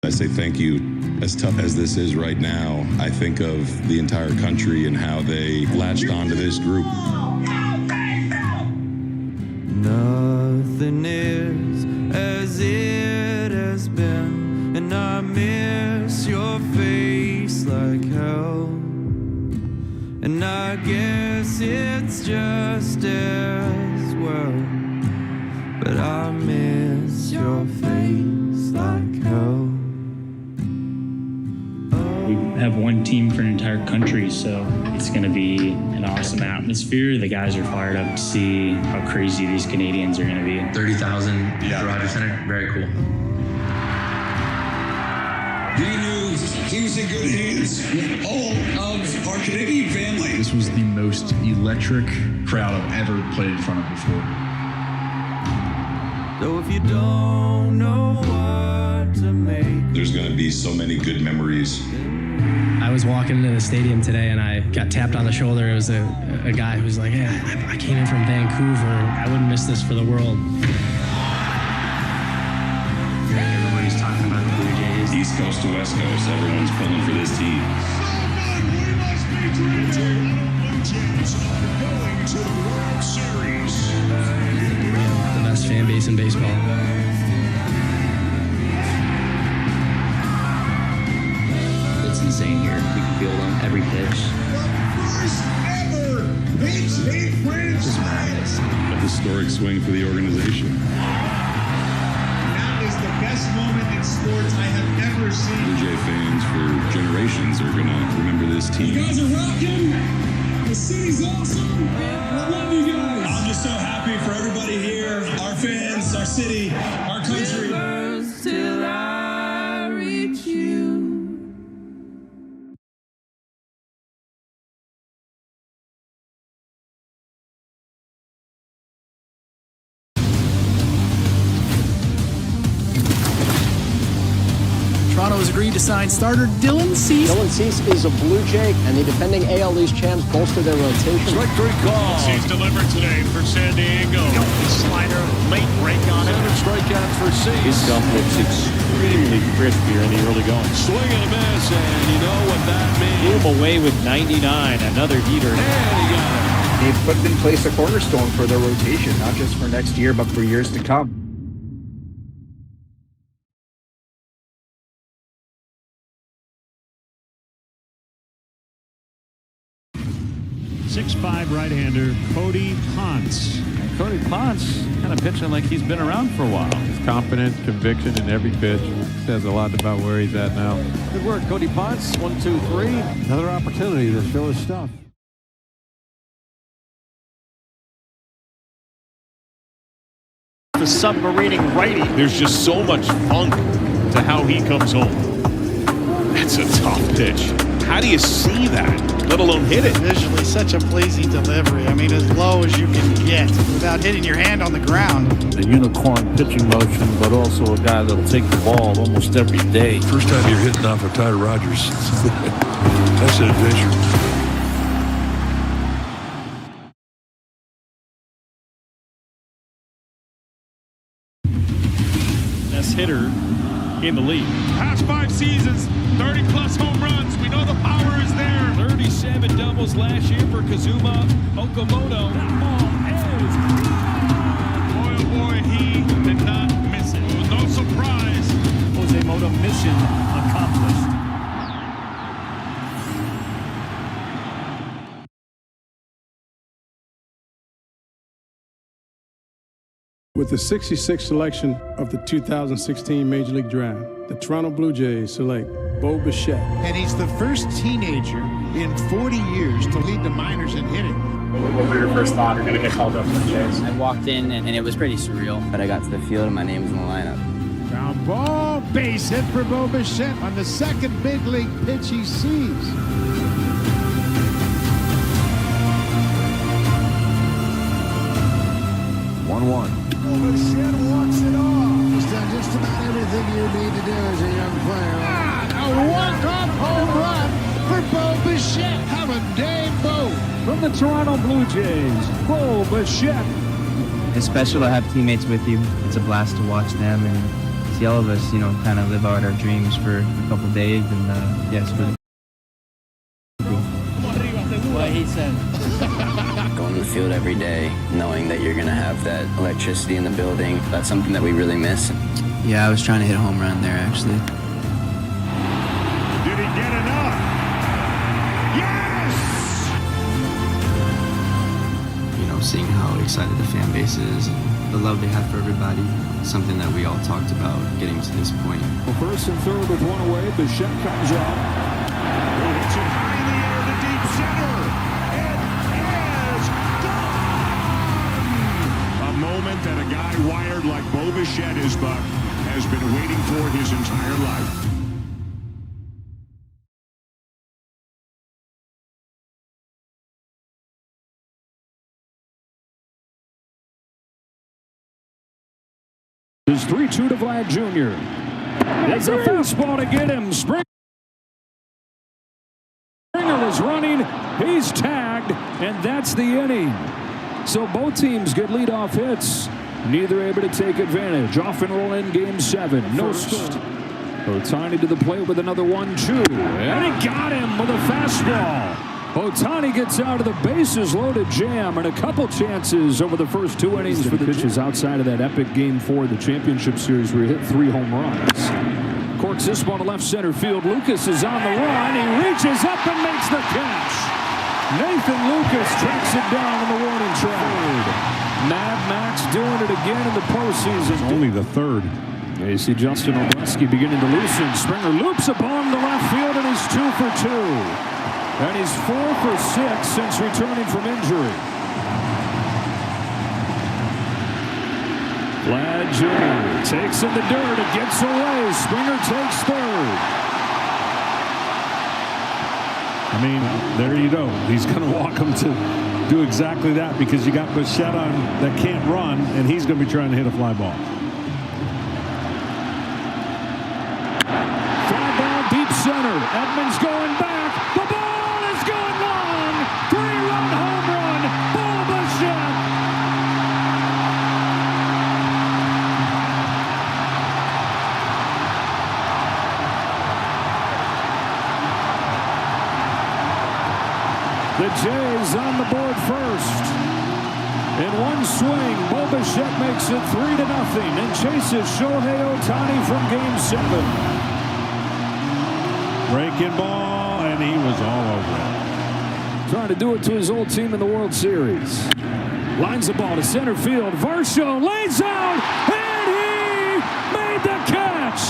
I say thank you. As tough as this is right now, I think of the entire country and how they latched onto this group. Nothing is as it has been, and I miss your face like hell. And I guess it's just as well, but I miss your face like hell. We have one team for an entire country, so it's going to be an awesome atmosphere. The guys are fired up to see how crazy these Canadians are going to be. 30,000 at the Rogers Center, very cool. Great news, he's in good hands with all of our Canadian family. This was the most electric crowd I've ever played in front of before. So if you don't know what to make, There's going to be so many good memories. I was walking into the stadium today and I got tapped on the shoulder. It was a guy who was like, "Hey, I came in from Vancouver. I wouldn't miss this for the world." Everybody's talking about the Blue Jays. East Coast to West Coast, everyone's pulling for this team. The best fan base in baseball. It's insane here. We can feel them every pitch. First ever Big State franchise. A historic swing for the organization. That is the best moment in sports I have ever seen. Blue Jay fans for generations are going to remember this team. You guys are rocking. The city's awesome. I love you guys. I'm just so happy for everybody here, our fans, our city, our country. rivers till I reach you. Toronto has agreed to sign starter Dylan Cease. Dylan Cease is a Blue Jay, and the defending AL East champs bolster their rotation. Strike three call. Cease delivered today for San Diego. Slider, late break on it. 7 strikeouts for Cease. His stuff looks extremely crisp here in the early going. Swing and a miss, and you know what that means. Blew him away with 99, another heater. And he got it. They've put in place a cornerstone for their rotation, not just for next year, but for years to come. .65 right-hander Cody Ponce. And Cody Ponce kind of pitching like he's been around for a while. His confidence, conviction in every pitch says a lot about where he's at now. Good work, Cody Ponce. 1, 2, 3. Another opportunity to show his stuff. The submarining righty. There's just so much funk to how he comes home. That's a tough pitch. How do you see that, let alone hit it? Visually, such a pleasing delivery. I mean, as low as you can get without hitting your hand on the ground. The unicorn pitching motion, but also a guy that'll take the ball almost every day. First time you're hitting off of Ty Rogers. That's an adventure. Best hitter in the league. Past 5 seasons, 30-plus home runs. We know the power is there. 37 doubles last year for Kazuma Okamoto. That ball is gone. Boy, oh boy, he did not miss it. It was no surprise. Jose Moto mission accomplished. With the 66th selection of the 2016 Major League Draft, the Toronto Blue Jays select Bo Bichette. And he's the first teenager in 40 years to lead the minors in hitting. What was your first thought? You're going to get called up for the Jays. I walked in and it was pretty surreal. But I got to the field and my name was in the lineup. Ground ball, base hit for Bo Bichette on the second big league pitch he sees. 1-1. Bichette walks it off. He's done just about everything you need to do as a young player. A walk-off home run for Bo Bichette. Have a day, Bo. From the Toronto Blue Jays, Bo Bichette. It's special to have teammates with you. It's a blast to watch them and see all of us, kind of live out our dreams for a couple days, and yeah, it's really cool. What he said. Going to the field every day, knowing that you're gonna have that electricity in the building, that's something that we really miss. Yeah, I was trying to hit a home run there, actually. Did he get enough? Yes! Seeing how excited the fan base is and the love they have for everybody, something that we all talked about getting to this point. Well, first and third with one away, Bichette comes out. He hits it high in the air to deep center. It is gone! A moment that a guy wired like Bo Bichette is, Buck, has been waiting for his entire life. It's 3-2 to Vlad Jr. It's a fastball to get him. Springer is running. He's tagged, and that's the inning. So both teams get leadoff hits. Neither able to take advantage. Off and roll in game 7. No score. Ohtani to the plate with another 1-2. And he got him with a fastball. Ohtani gets out of the bases loaded jam, and a couple chances over the first 2 innings for the pitches outside of that epic game 4 of the championship series where he hit 3 home runs. Corks this ball to left center field. Lucas is on the run. He reaches up and makes the catch. Nathan Lucas tracks it down in the warning track. Mad Max doing it again in the postseason. Only the third. You see Justin Oleski beginning to loosen. Springer loops a ball to left field, and he's 2 for 2. And he's 4 for 6 since returning from injury. Vlad Jr. takes in the dirt. It gets away. Springer takes third. I mean, there you go. He's going to walk him to do exactly that because you got Bichette on that can't run, and he's going to be trying to hit a fly ball. Fly ball deep center. Edmonds going back. The ball! The Jays on the board first. In one swing, Bo Bichette makes it 3-0 and chases Shohei Ohtani from game 7. Breaking ball, and he was all over it. Trying to do it to his old team in the World Series. Lines the ball to center field. Varsho lays out, and he made the catch.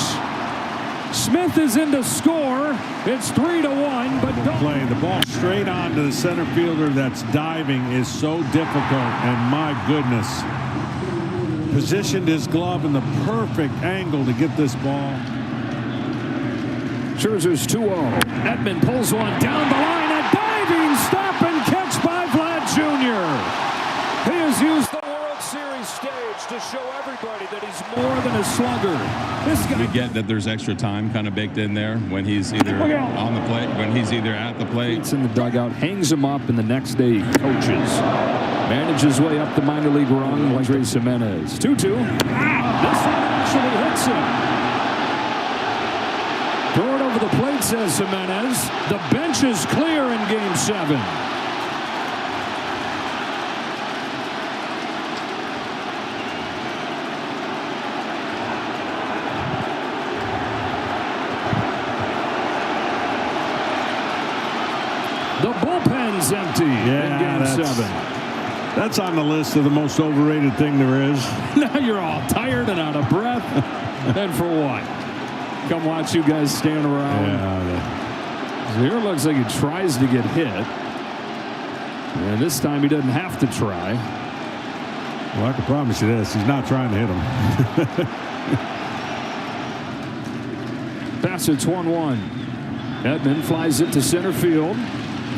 Smith is in to score. It's 3-1, but don't play the ball straight on to the center fielder that's diving is so difficult, and my goodness, positioned his glove in the perfect angle to get this ball. Scherzer's 2-0. Edman pulls one down the line. A diving stop and catch by Vlad Jr. He has used the World Series stage to show everybody that he's more than a slugger. This guy. We get that there's extra time kind of baked in there when he's either on the plate, when he's either at the plate. It's in the dugout, hangs him up, and the next day he coaches. Manages his way up the minor league rung like Andres Jimenez. 2-2. This one actually hits him. Throw it over the plate, says Jimenez. The bench is clear in game 7. The bullpen's empty in game 7. That's on the list of the most overrated thing there is. Now you're all tired and out of breath. And for what? Come watch you guys stand around. Yeah. So here it looks like he tries to get hit. And this time he doesn't have to try. Well, I can promise you this. He's not trying to hit him. Pass, it's 1-1. Edman flies it to center field.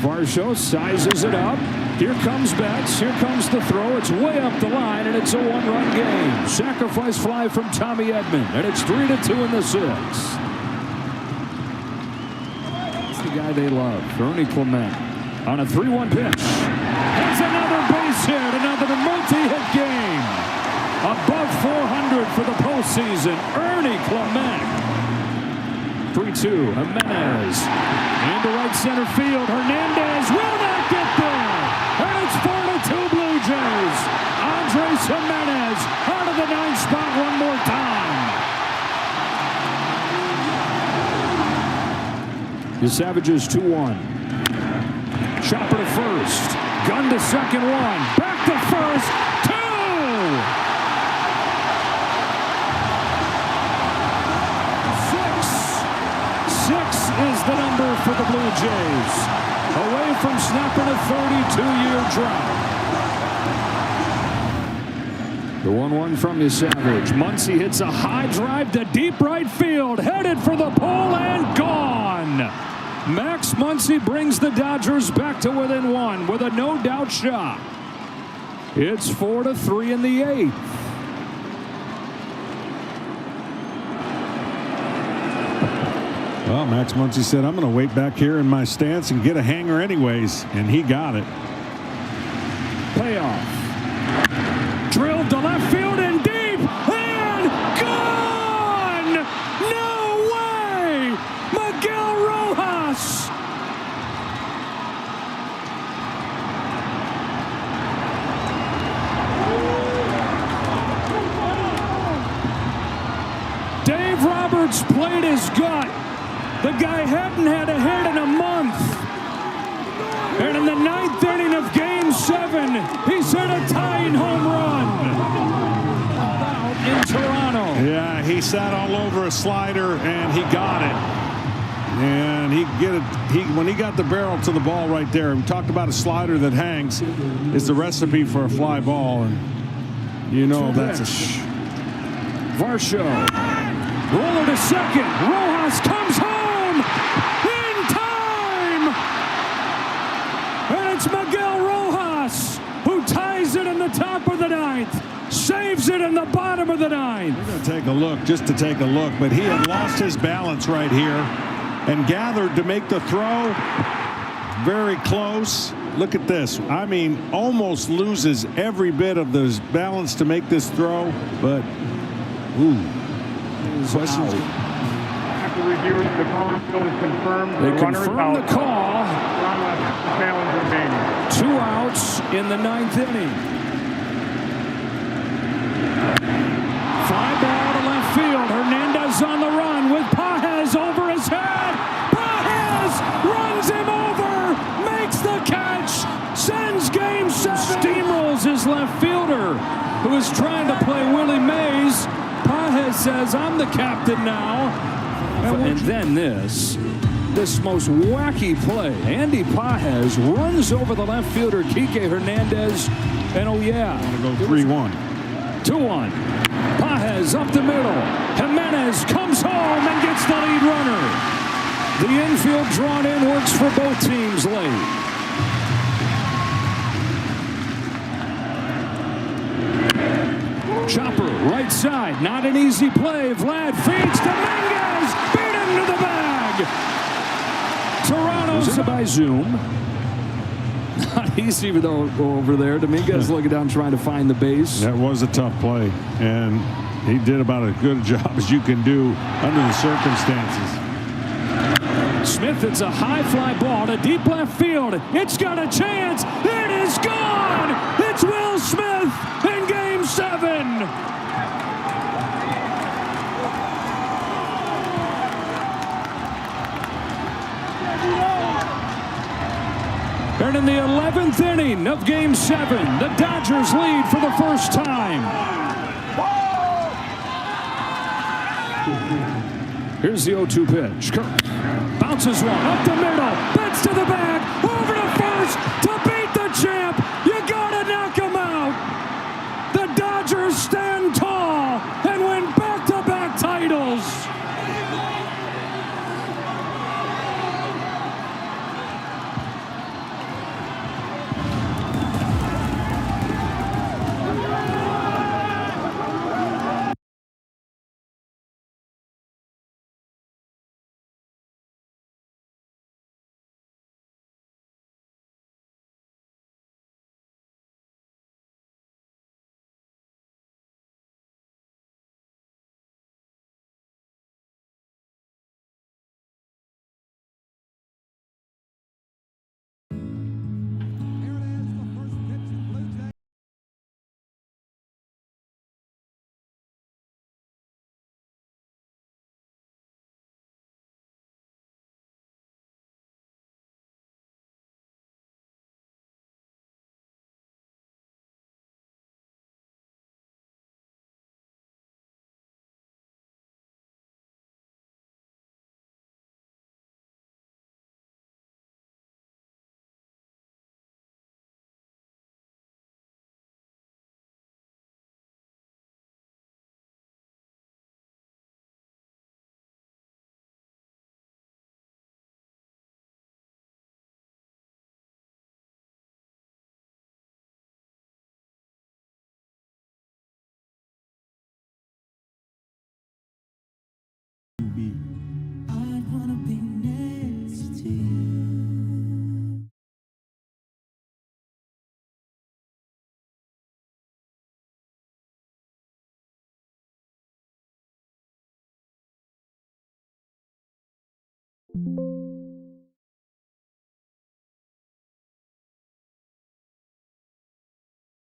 Varsho sizes it up. Here comes Betts. Here comes the throw. It's way up the line, and it's a 1-run game. Sacrifice fly from Tommy Edman, and it's 3-2 in the 6th. That's the guy they love, Ernie Clement. On a 3-1 pitch. That's another base hit, another multi-hit game. Above 400 for the postseason. season, Ernie Clement. 3-2, Jimenez. Into right center field. Hernandez will not get there. And it's 4-2 Blue Jays. Andres Jimenez out of the ninth spot one more time. The Savages 2-1. Chopper to first. Gun to second, one. Back to first, two. 6 is the number for the Blue Jays. Away from snapping a 32-year drought. The 1-1 from the Savage. Muncy hits a high drive to deep right field. Headed for the pole and gone. Max Muncy brings the Dodgers back to within one with a no-doubt shot. It's 4-3 in the eighth. Well, Max Muncy said, I'm going to wait back here in my stance and get a hanger anyways, and he got it. Payoff. Drilled to left field and deep, and gone! No way! Miguel Rojas! Dave Roberts played his gut. The guy hadn't had a hit in a month. And in the ninth inning of Game 7, he's hit a tying home run. Out in Toronto. Yeah, he sat all over a slider, and he got it. And when he got the barrel to the ball right there, we talked about a slider that hangs is the recipe for a fly ball. And you know that's a Varsho. Roller to second. Rojas comes home. In time! And it's Miguel Rojas who ties it in the top of the ninth. Saves it in the bottom of the ninth. We're going to take a look just to take a look, but he had lost his balance right here and gathered to make the throw. Very close. Look at this. I mean, almost loses every bit of the balance to make this throw, but questions. After reviewing the call, is confirmed. They confirm the call. 2 outs in the ninth inning. Fly ball to left field. Hernandez on the run with Pages over his head. Pages runs him over, makes the catch, sends Game 7. Steamrolls his left fielder, who is trying to play Willie Mays. Pages says, I'm the captain now. And then this most wacky play. Andy Pages runs over the left fielder, Kike Hernandez. And oh yeah. I want to go 3-1. 2-1. Pages up the middle. Jimenez comes home and gets the lead runner. The infield drawn in works for both teams late. Chopper, right side, not an easy play. Vlad feeds Dominguez, beat him to the bag. Toronto's by Zoom. Not easy though over there. Dominguez looking down trying to find the base. That was a tough play, and he did about as good a job as you can do under the circumstances. Smith hits a high fly ball to deep left field. It's got a chance. It is gone. It's Will Smith in Game 7. And in the 11th inning of Game 7, the Dodgers lead for the first time. Here's the 0-2 pitch. Kirk bounces one up the middle, bats to the bag, over to first to beat the champ. You gotta knock him out. The Dodgers stand tall and win back-to-back titles.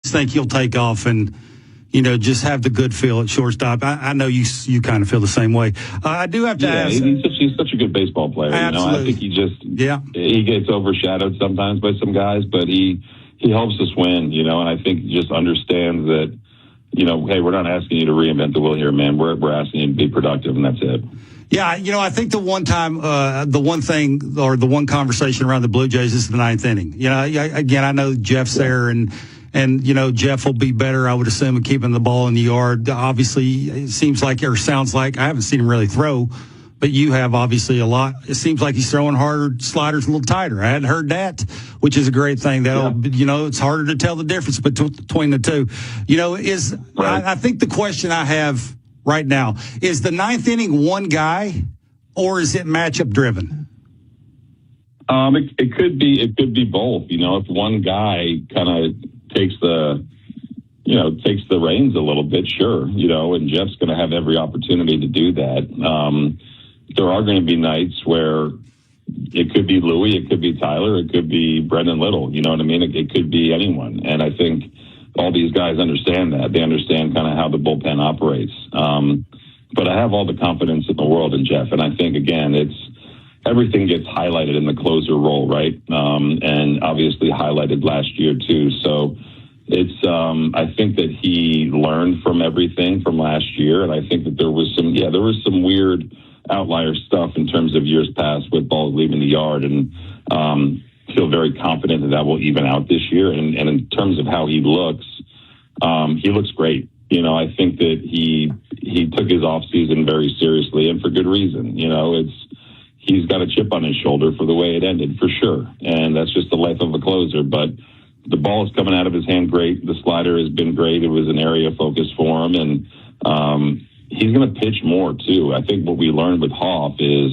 Think he'll take off and, just have the good feel at shortstop. I know you kind of feel the same way. I do have to ask. He's such a good baseball player. Absolutely. I think he gets overshadowed sometimes by some guys, but he helps us win, and I think he just understands that, hey, we're not asking you to reinvent the wheel here, man. We're asking you to be productive, and that's it. Yeah, I think the one time, the one thing or the one conversation around the Blue Jays is the ninth inning. Again, I know Jeff's there and Jeff will be better, I would assume, at keeping the ball in the yard. Obviously, it seems like, or sounds like, I haven't seen him really throw, but you have obviously a lot. It seems like he's throwing harder, sliders a little tighter. I hadn't heard that, which is a great thing. It's harder to tell the difference between the two. I think the question I have right now is the ninth inning one guy, or is it matchup driven? It could be both. If one guy kind of takes the reins a little bit, sure, and Jeff's going to have every opportunity to do that. There are going to be nights where it could be Louie, it could be Tyler, it could be Brendan Little, you know what I mean? It could be anyone. And I think all these guys understand that. They understand kind of how the bullpen operates. But I have all the confidence in the world in Jeff. And I think, again, everything gets highlighted in the closer role, right? And obviously highlighted last year too. So I think that he learned from everything from last year. And I think that there was some weird outlier stuff in terms of years past with balls leaving the yard, and feel very confident that will even out this year. And in terms of how he looks great. I think that he took his off season very seriously, and for good reason. He's got a chip on his shoulder for the way it ended, for sure. And that's just the life of a closer. But the ball is coming out of his hand great. The slider has been great. It was an area of focus for him. And he's going to pitch more, too. I think what we learned with Hoff is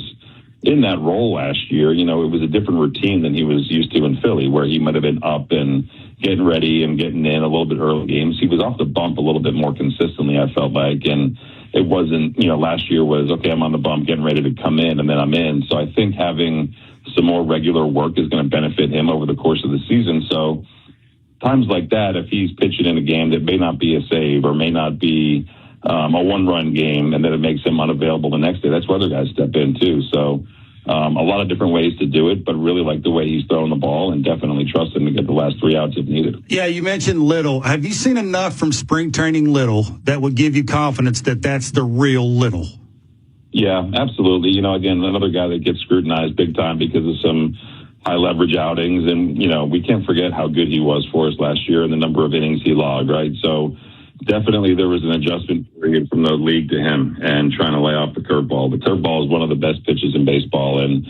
in that role last year, it was a different routine than he was used to in Philly, where he might have been up and getting ready and getting in a little bit early games. He was off the bump a little bit more consistently, I felt like. And it wasn't, last year was, okay, I'm on the bump, getting ready to come in, and then I'm in. So I think having some more regular work is going to benefit him over the course of the season. So times like that, if he's pitching in a game that may not be a save or may not be a one-run game, and then it makes him unavailable the next day, that's where other guys step in too. So a lot of different ways to do it, but really like the way he's throwing the ball, and definitely trust him to get the last 3 outs if needed. Yeah, you mentioned Little. Have you seen enough from spring training Little that would give you confidence that that's the real Little? Yeah, absolutely. Again, another guy that gets scrutinized big time because of some high leverage outings. And, we can't forget how good he was for us last year and the number of innings he logged, right? So definitely there was an adjustment period from the league to him and trying to lay off the curveball. The curveball is one of the best pitches in baseball, and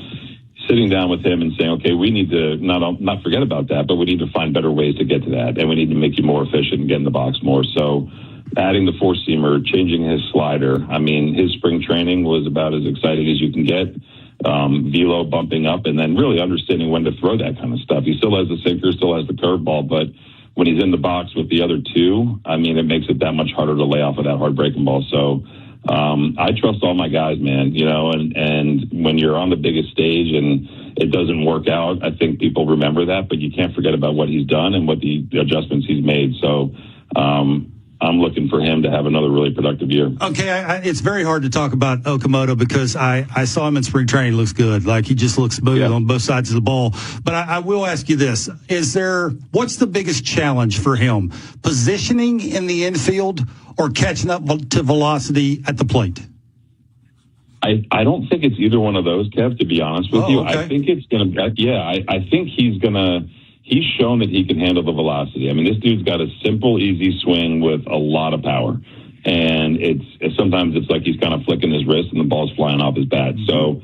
sitting down with him and saying, okay, we need to not forget about that, but we need to find better ways to get to that, and we need to make you more efficient and get in the box more. So adding the four-seamer, changing his slider. I mean, his spring training was about as exciting as you can get. Velo bumping up, and then really understanding when to throw that kind of stuff. He still has the sinker, still has the curveball, but when he's in the box with the other two, I mean, it makes it that much harder to lay off of that hard breaking ball. So I trust all my guys, man, and when you're on the biggest stage and it doesn't work out, I think people remember that, but you can't forget about what he's done and what the adjustments he's made. So I'm looking for him to have another really productive year. Okay, it's very hard to talk about Okamoto because I saw him in spring training. He looks good. Like, he just looks smooth on both sides of the ball. But I will ask you this. What's the biggest challenge for him? Positioning in the infield or catching up to velocity at the plate? I don't think it's either one of those, Kev, to be honest with you. Okay. I think it's going to, I think he's shown that he can handle the velocity. I mean, this dude's got a simple, easy swing with a lot of power. And sometimes it's like he's kind of flicking his wrist and the ball's flying off his bat. So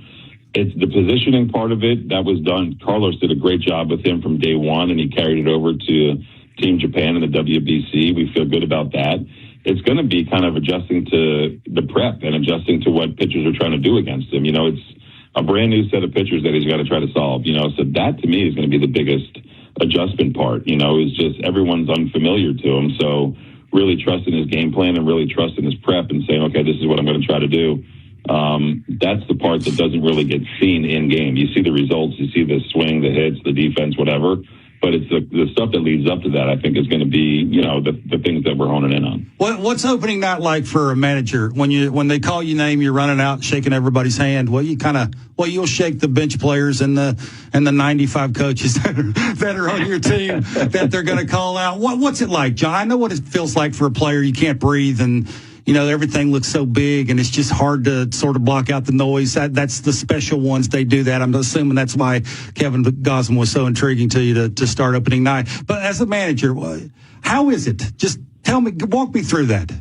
it's the positioning part of it that was done. Carlos did a great job with him from day one, and he carried it over to Team Japan and the WBC. We feel good about that. It's going to be kind of adjusting to the prep and adjusting to what pitchers are trying to do against him. It's a brand new set of pitchers that he's got to try to solve. So that to me is going to be the biggest adjustment part, is just everyone's unfamiliar to him. So really trusting his game plan and really trusting his prep and saying, okay, this is what I'm going to try to do. That's the part that doesn't really get seen in game. You see the results, you see the swing, the hits, the defense, whatever. But it's the stuff that leads up to that, I think, is going to be, the things that we're honing in on. What's opening night like for a manager? When they call your name, you're running out, shaking everybody's hand. You'll shake the bench players and the 95 coaches that are on your team that they're going to call out. What's it like, John? I know what it feels like for a player. You can't breathe and everything looks so big, and it's just hard to sort of block out the noise. That's the special ones. They do that. I'm assuming that's why Kevin Gosman was so intriguing to you to start opening night. But as a manager, how is it? Just walk me through that.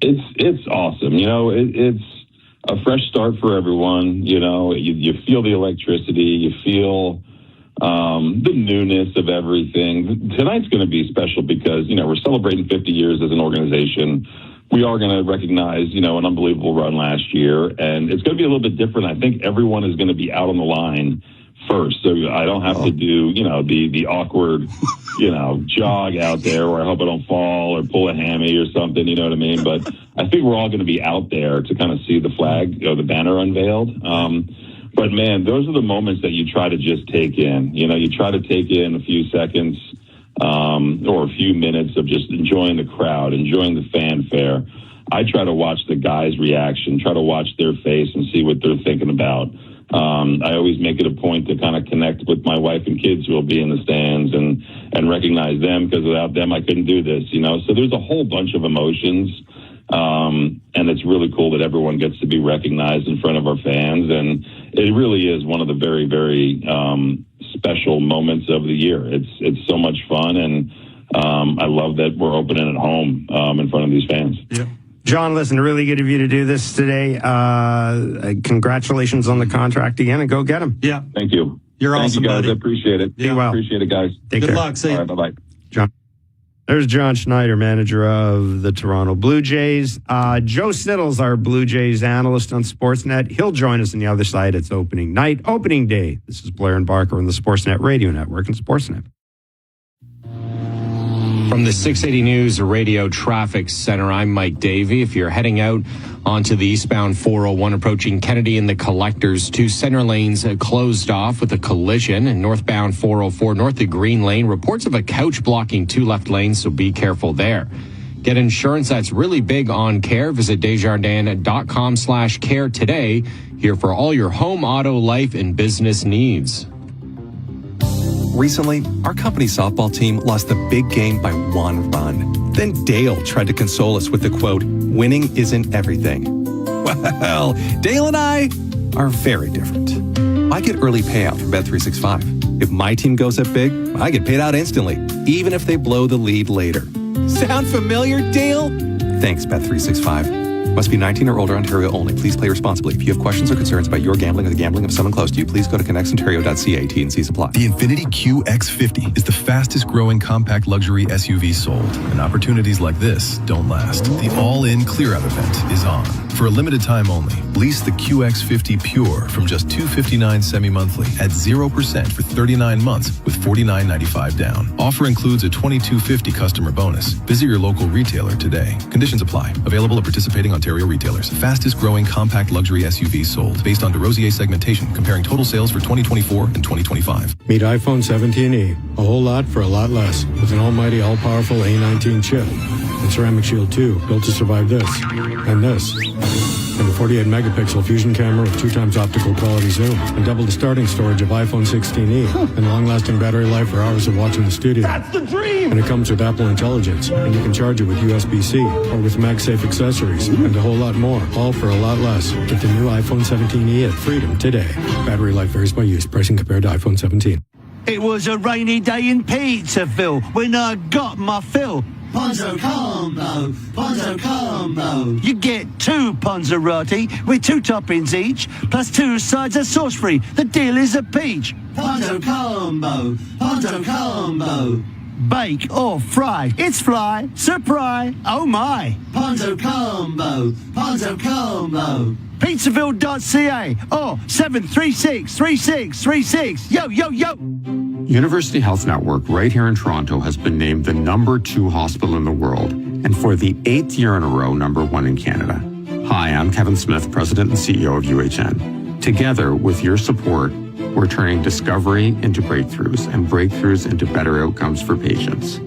It's awesome. It's a fresh start for everyone. You feel the electricity. You feel the newness of everything. Tonight's going to be special because, we're celebrating 50 years as an organization. We are going to recognize, an unbelievable run last year, and it's going to be a little bit different. I think everyone is going to be out on the line first, so I don't have to do, the awkward, jog out there where I hope I don't fall or pull a hammy or something, you know what I mean? But I think we're all going to be out there to kind of see the flag, the banner unveiled. But man, those are the moments that you try to just take in. You try to take in a few seconds. Or a few minutes of just enjoying the crowd, enjoying the fanfare. I try to watch the guys' reaction, try to watch their face and see what they're thinking about. I always make it a point to kind of connect with my wife and kids who will be in the stands and recognize them, because without them I couldn't do this, So there's a whole bunch of emotions, and it's really cool that everyone gets to be recognized in front of our fans, and it really is one of the very, very special moments of the year. It's so much fun, and I love that we're opening at home in front of these fans. Yeah. John, listen, really good of you to do this today. Congratulations on the contract again, and go get him. Yeah. Thank you. You're Thank awesome, you guys. buddy. I appreciate it. Be well. Appreciate it, guys. Take Good care. luck. See you. All right, bye-bye. John. There's John Schneider, manager of the Toronto Blue Jays. Joe Siddle's our Blue Jays analyst on Sportsnet. He'll join us on the other side. It's opening night, opening day. This is Blair and Barker on the Sportsnet Radio Network and Sportsnet. From the 680 News Radio Traffic Center, I'm Mike Davey. If you're heading out onto the eastbound 401 approaching Kennedy and the Collectors, two center lanes closed off with a collision, and northbound 404 north of Green Lane, reports of a couch blocking two left lanes, so be careful there. Get insurance that's really big on care. Visit Desjardins.com/care today. Here for all your home, auto, life, and business needs. Recently, our company's softball team lost the big game by 1 run. Then Dale tried to console us with the quote, "Winning isn't everything." Well, Dale and I are very different. I get early payout from Bet365. If my team goes up big, I get paid out instantly, even if they blow the lead later. Sound familiar, Dale? Thanks, Bet365. Must be 19 or older, Ontario only. Please play responsibly. If you have questions or concerns about your gambling or the gambling of someone close to you, please go to connectsontario.ca. T&Cs apply. The Infiniti QX50 is the fastest growing compact luxury SUV sold, and opportunities like this don't last. The all-in clear-out event is on. For a limited time only, lease the QX50 Pure from just $259 semi-monthly at 0% for 39 months with $49.95 down. Offer includes a $22.50 customer bonus. Visit your local retailer today. Conditions apply. Available at participating Ontario retailers. Fastest growing compact luxury SUV sold based on DeRosier segmentation, comparing total sales for 2024 and 2025. Meet iPhone 17e. A whole lot for a lot less. With an almighty all-powerful A19 chip. And Ceramic Shield 2, built to survive this. And this. And the 48 megapixel fusion camera with 2 times optical quality zoom. And double the starting storage of iPhone 16e. And long-lasting battery life for hours of watching the studio. That's the dream! And it comes with Apple Intelligence. And you can charge it with USB-C or with MagSafe accessories. And a whole lot more. All for a lot less. Get the new iPhone 17e at Freedom today. Battery life varies by use. Pricing compared to iPhone 17. It was a rainy day in Pizzaville when I got my fill. Ponzo combo, Ponzo combo. You get 2 Ponzerati with 2 toppings each, plus 2 sides of sauce free. The deal is a peach. Ponzo combo, Ponzo combo. Bake or fry, it's fly, surprise, oh my. Ponzo combo, Ponzo combo. Pizzaville.ca or 736-3636. Yo, yo, yo. University Health Network right here in Toronto has been named the #2 hospital in the world, and for the 8th year in a row, #1 in Canada. Hi, I'm Kevin Smith, President and CEO of UHN. Together, with your support, we're turning discovery into breakthroughs and breakthroughs into better outcomes for patients.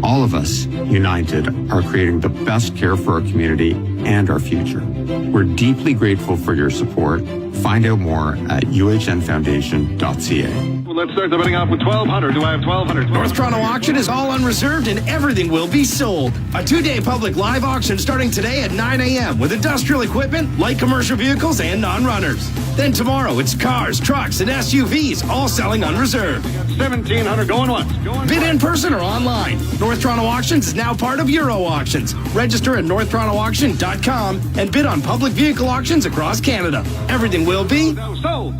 All of us, united, are creating the best care for our community and our future. We're deeply grateful for your support. Find out more at uhnfoundation.ca. Let's start the bidding off with 1,200. Do I have 1,200? North Toronto Auction is all unreserved and everything will be sold. A 2-day public live auction starting today at 9 a.m. with industrial equipment, light commercial vehicles, and non-runners. Then tomorrow, it's cars, trucks, and SUVs, all selling unreserved. 1,700 going once. Bid in person or online. North Toronto Auctions is now part of Euro Auctions. Register at northtorontoauction.com and bid on public vehicle auctions across Canada. Everything will be sold.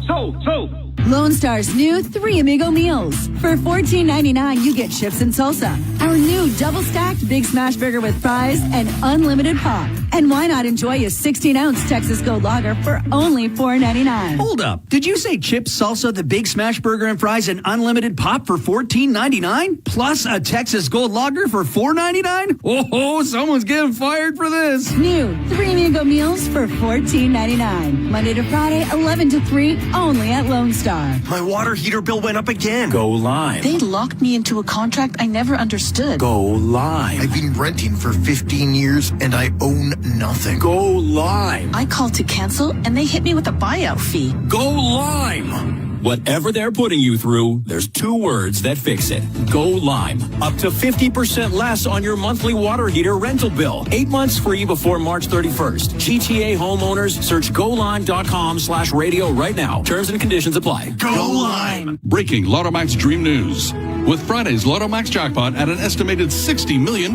Lone Star's new 3 Amigo meals. For $14.99, you get chips and salsa. Our new double-stacked Big Smash Burger with fries and unlimited pop. And why not enjoy a 16-ounce Texas Gold Lager for only $4.99? Hold up. Did you say chips, salsa, the Big Smash Burger and fries, and unlimited pop for $14.99? Plus a Texas Gold Lager for $4.99? Oh, someone's getting fired for this. New 3 Amigo meals for $14.99. Monday to Friday, 11 to 3, only at Lone Star. My water heater bill went up again. Go Lime. They locked me into a contract I never understood. Go Lime. I've been renting for 15 years and I own nothing. Go Lime. I called to cancel and they hit me with a buyout fee. Go Lime. Whatever they're putting you through, there's 2 words that fix it. Go Lime. Up to 50% less on your monthly water heater rental bill. 8 months free before March 31st. GTA homeowners, search golime.com/radio right now. Terms and conditions apply. Go Lime. Breaking Lotto Max Dream News. With Friday's Lotto Max jackpot at an estimated $60 million,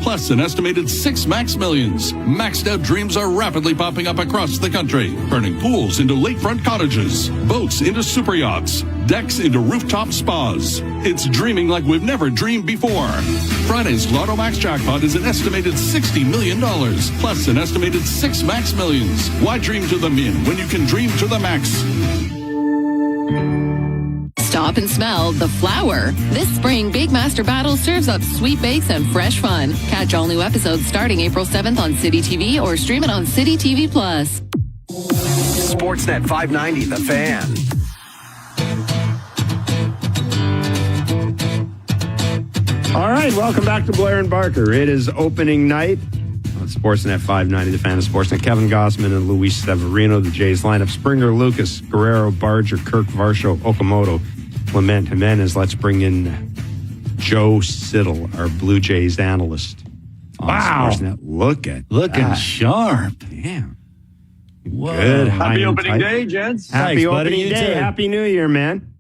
plus an estimated 6 Max Millions. Maxed out dreams are rapidly popping up across the country, turning pools into lakefront cottages, boats into super yachts, decks into rooftop spas. It's dreaming like we've never dreamed before. Friday's Lotto Max jackpot is an estimated $60 million, plus an estimated 6 Max Millions. Why dream to the min when you can dream to the max? Stop and smell the flower. This spring, Big Master Battle serves up sweet bakes and fresh fun. Catch all new episodes starting April 7th on City TV or stream it on City TV Plus. Sportsnet 590, The Fan. All right, welcome back to Blair and Barker. It is opening night on Sportsnet 590, The Fan of Sportsnet. Kevin Gossman and Luis Severino, the Jays lineup. Springer, Lucas, Guerrero, Barger, Kirk, Varsho, Okamoto, Clement, Jimenez. Let's bring in Joe Siddle, our Blue Jays analyst on Sportsnet. Looking sharp. Damn. Whoa. Good. Happy opening day, gents. Happy Thanks, buddy. opening You day. too. Happy New Year, man.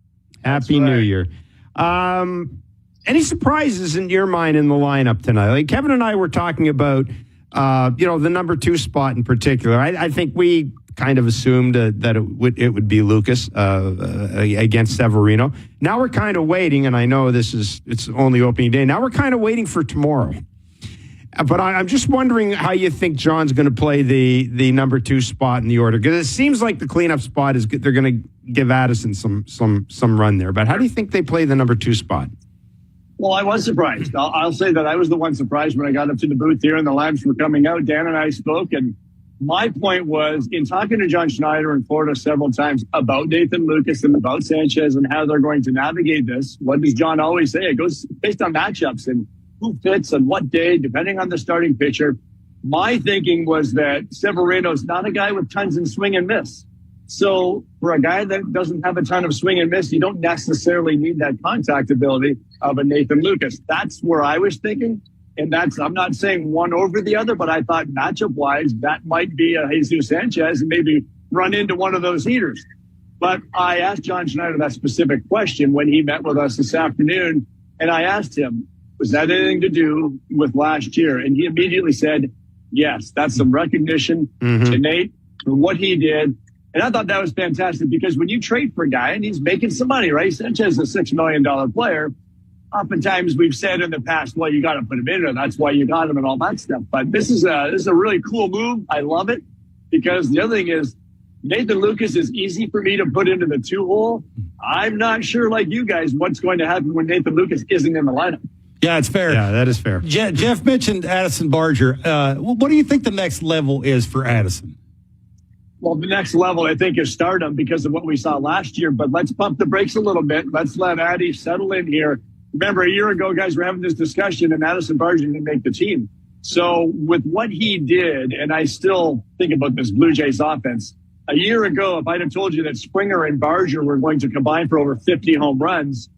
Happy New Year. Any surprises in your mind in the lineup tonight? Like Kevin and I were talking about, the number 2 spot in particular. I think we kind of assumed that it would be Lucas against Severino. Now we're kind of waiting, and I know it's only opening day. Now we're kind of waiting for tomorrow. But I'm just wondering how you think John's going to play the number 2 spot in the order, because it seems like the cleanup spot is they're going to give Addison some run there. But how do you think they play the number 2 spot? Well, I was surprised. I'll say that I was the one surprised when I got up to the booth here and the lamps were coming out. Dan and I spoke, and my point was, in talking to John Schneider in Florida several times about Nathan Lucas and about Sanchez and how they're going to navigate this, what does John always say? It goes based on matchups and who fits and what day, depending on the starting pitcher. My thinking was that Severino's not a guy with tons of swing and miss. So for a guy that doesn't have a ton of swing and miss, you don't necessarily need that contact ability of a Nathan Lucas. That's where I was thinking. And I'm not saying one over the other, but I thought matchup wise, that might be a Jesus Sanchez and maybe run into one of those heaters. But I asked John Schneider that specific question when he met with us this afternoon. And I asked him, was that anything to do with last year? And he immediately said, yes, that's some recognition to Nate for what he did. And I thought that was fantastic because when you trade for a guy and he's making some money, right? Sanchez is a $6 million player. Oftentimes we've said in the past, well, you got to put him in there. That's why you got him and all that stuff. But this is a really cool move. I love it because the other thing is Nathan Lucas is easy for me to put into the 2 hole. I'm not sure like you guys what's going to happen when Nathan Lucas isn't in the lineup. Yeah, it's fair. Yeah, that is fair. Jeff mentioned Addison Barger. What do you think the next level is for Addison? Well, the next level, I think, is stardom because of what we saw last year. But let's pump the brakes a little bit. Let's let Addie settle in here. Remember, a year ago, guys, we're having this discussion, and Addison Barger didn't make the team. So with what he did, and I still think about this Blue Jays offense, a year ago, if I'd have told you that Springer and Barger were going to combine for over 50 home runs,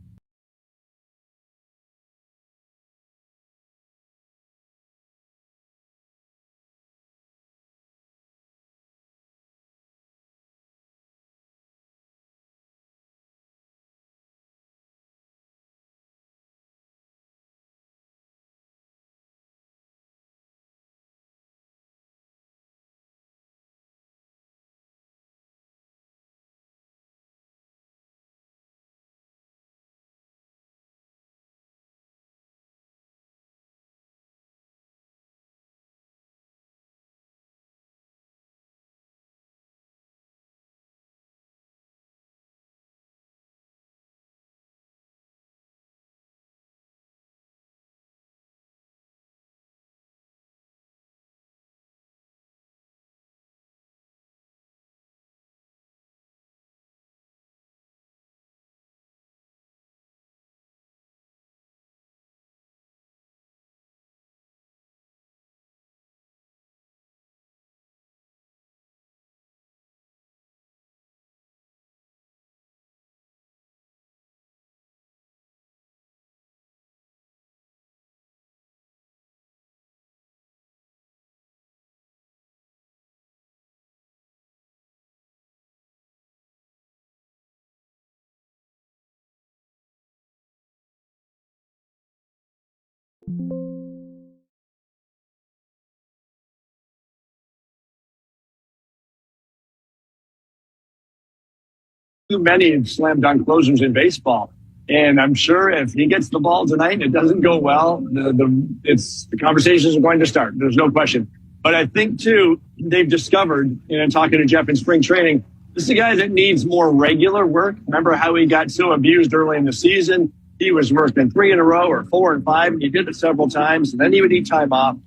too many slam dunk closers in baseball. And I'm sure if he gets the ball tonight and it doesn't go well, the conversations are going to start. There's no question. But I think, too, they've discovered, and talking to Jeff in spring training, this is a guy that needs more regular work. Remember how he got so abused early in the season? He was working 3 in a row or 4 and 5. And he did it several times, and then he would eat time off.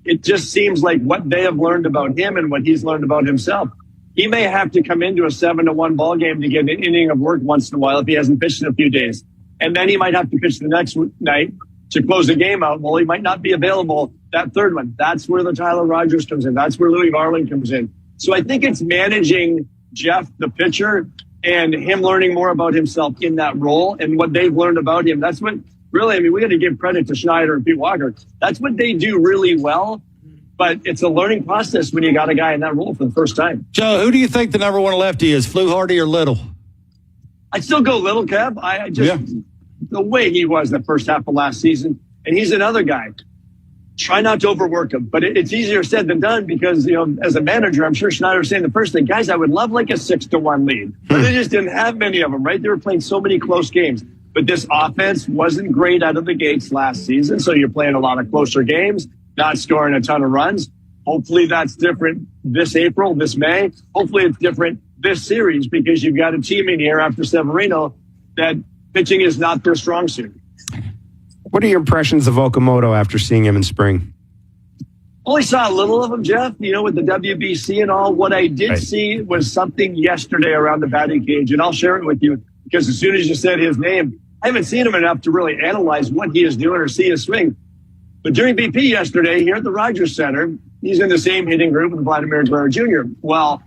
It just seems like what they have learned about him and what he's learned about himself. He may have to come into a 7-1 ball game to get an inning of work once in a while if he hasn't pitched in a few days. And then he might have to pitch the next night to close the game out. Well, he might not be available that third one. That's where the Tyler Rogers comes in. That's where Louis Varland comes in. So I think it's managing Jeff, the pitcher, and him learning more about himself in that role and what they've learned about him. That's what really, I mean, we got to give credit to Schneider and Pete Walker. That's what they do really well. But it's a learning process when you got a guy in that role for the first time. Joe, who do you think the number one lefty is, Fluharty or Little? I'd still go Little, Kev. The way he was the first half of last season, and he's another guy. Try not to overwork him, but it's easier said than done because, as a manager, I'm sure Schneider was saying the first thing, guys, I would love like a 6-1 lead. But they just didn't have many of them, right? They were playing so many close games. But this offense wasn't great out of the gates last season, so you're playing a lot of closer games, not scoring a ton of runs. Hopefully that's different this April, this May. Hopefully it's different this series because you've got a team in here after Severino that pitching is not their strong suit. What are your impressions of Okamoto after seeing him in spring? Only saw a little of him, Jeff, with the WBC and all. What I did see was something yesterday around the batting cage, and I'll share it with you because as soon as you said his name, I haven't seen him enough to really analyze what he is doing or see his swing. But during BP yesterday here at the Rogers Center, he's in the same hitting group with Vladimir Guerrero Jr. Well,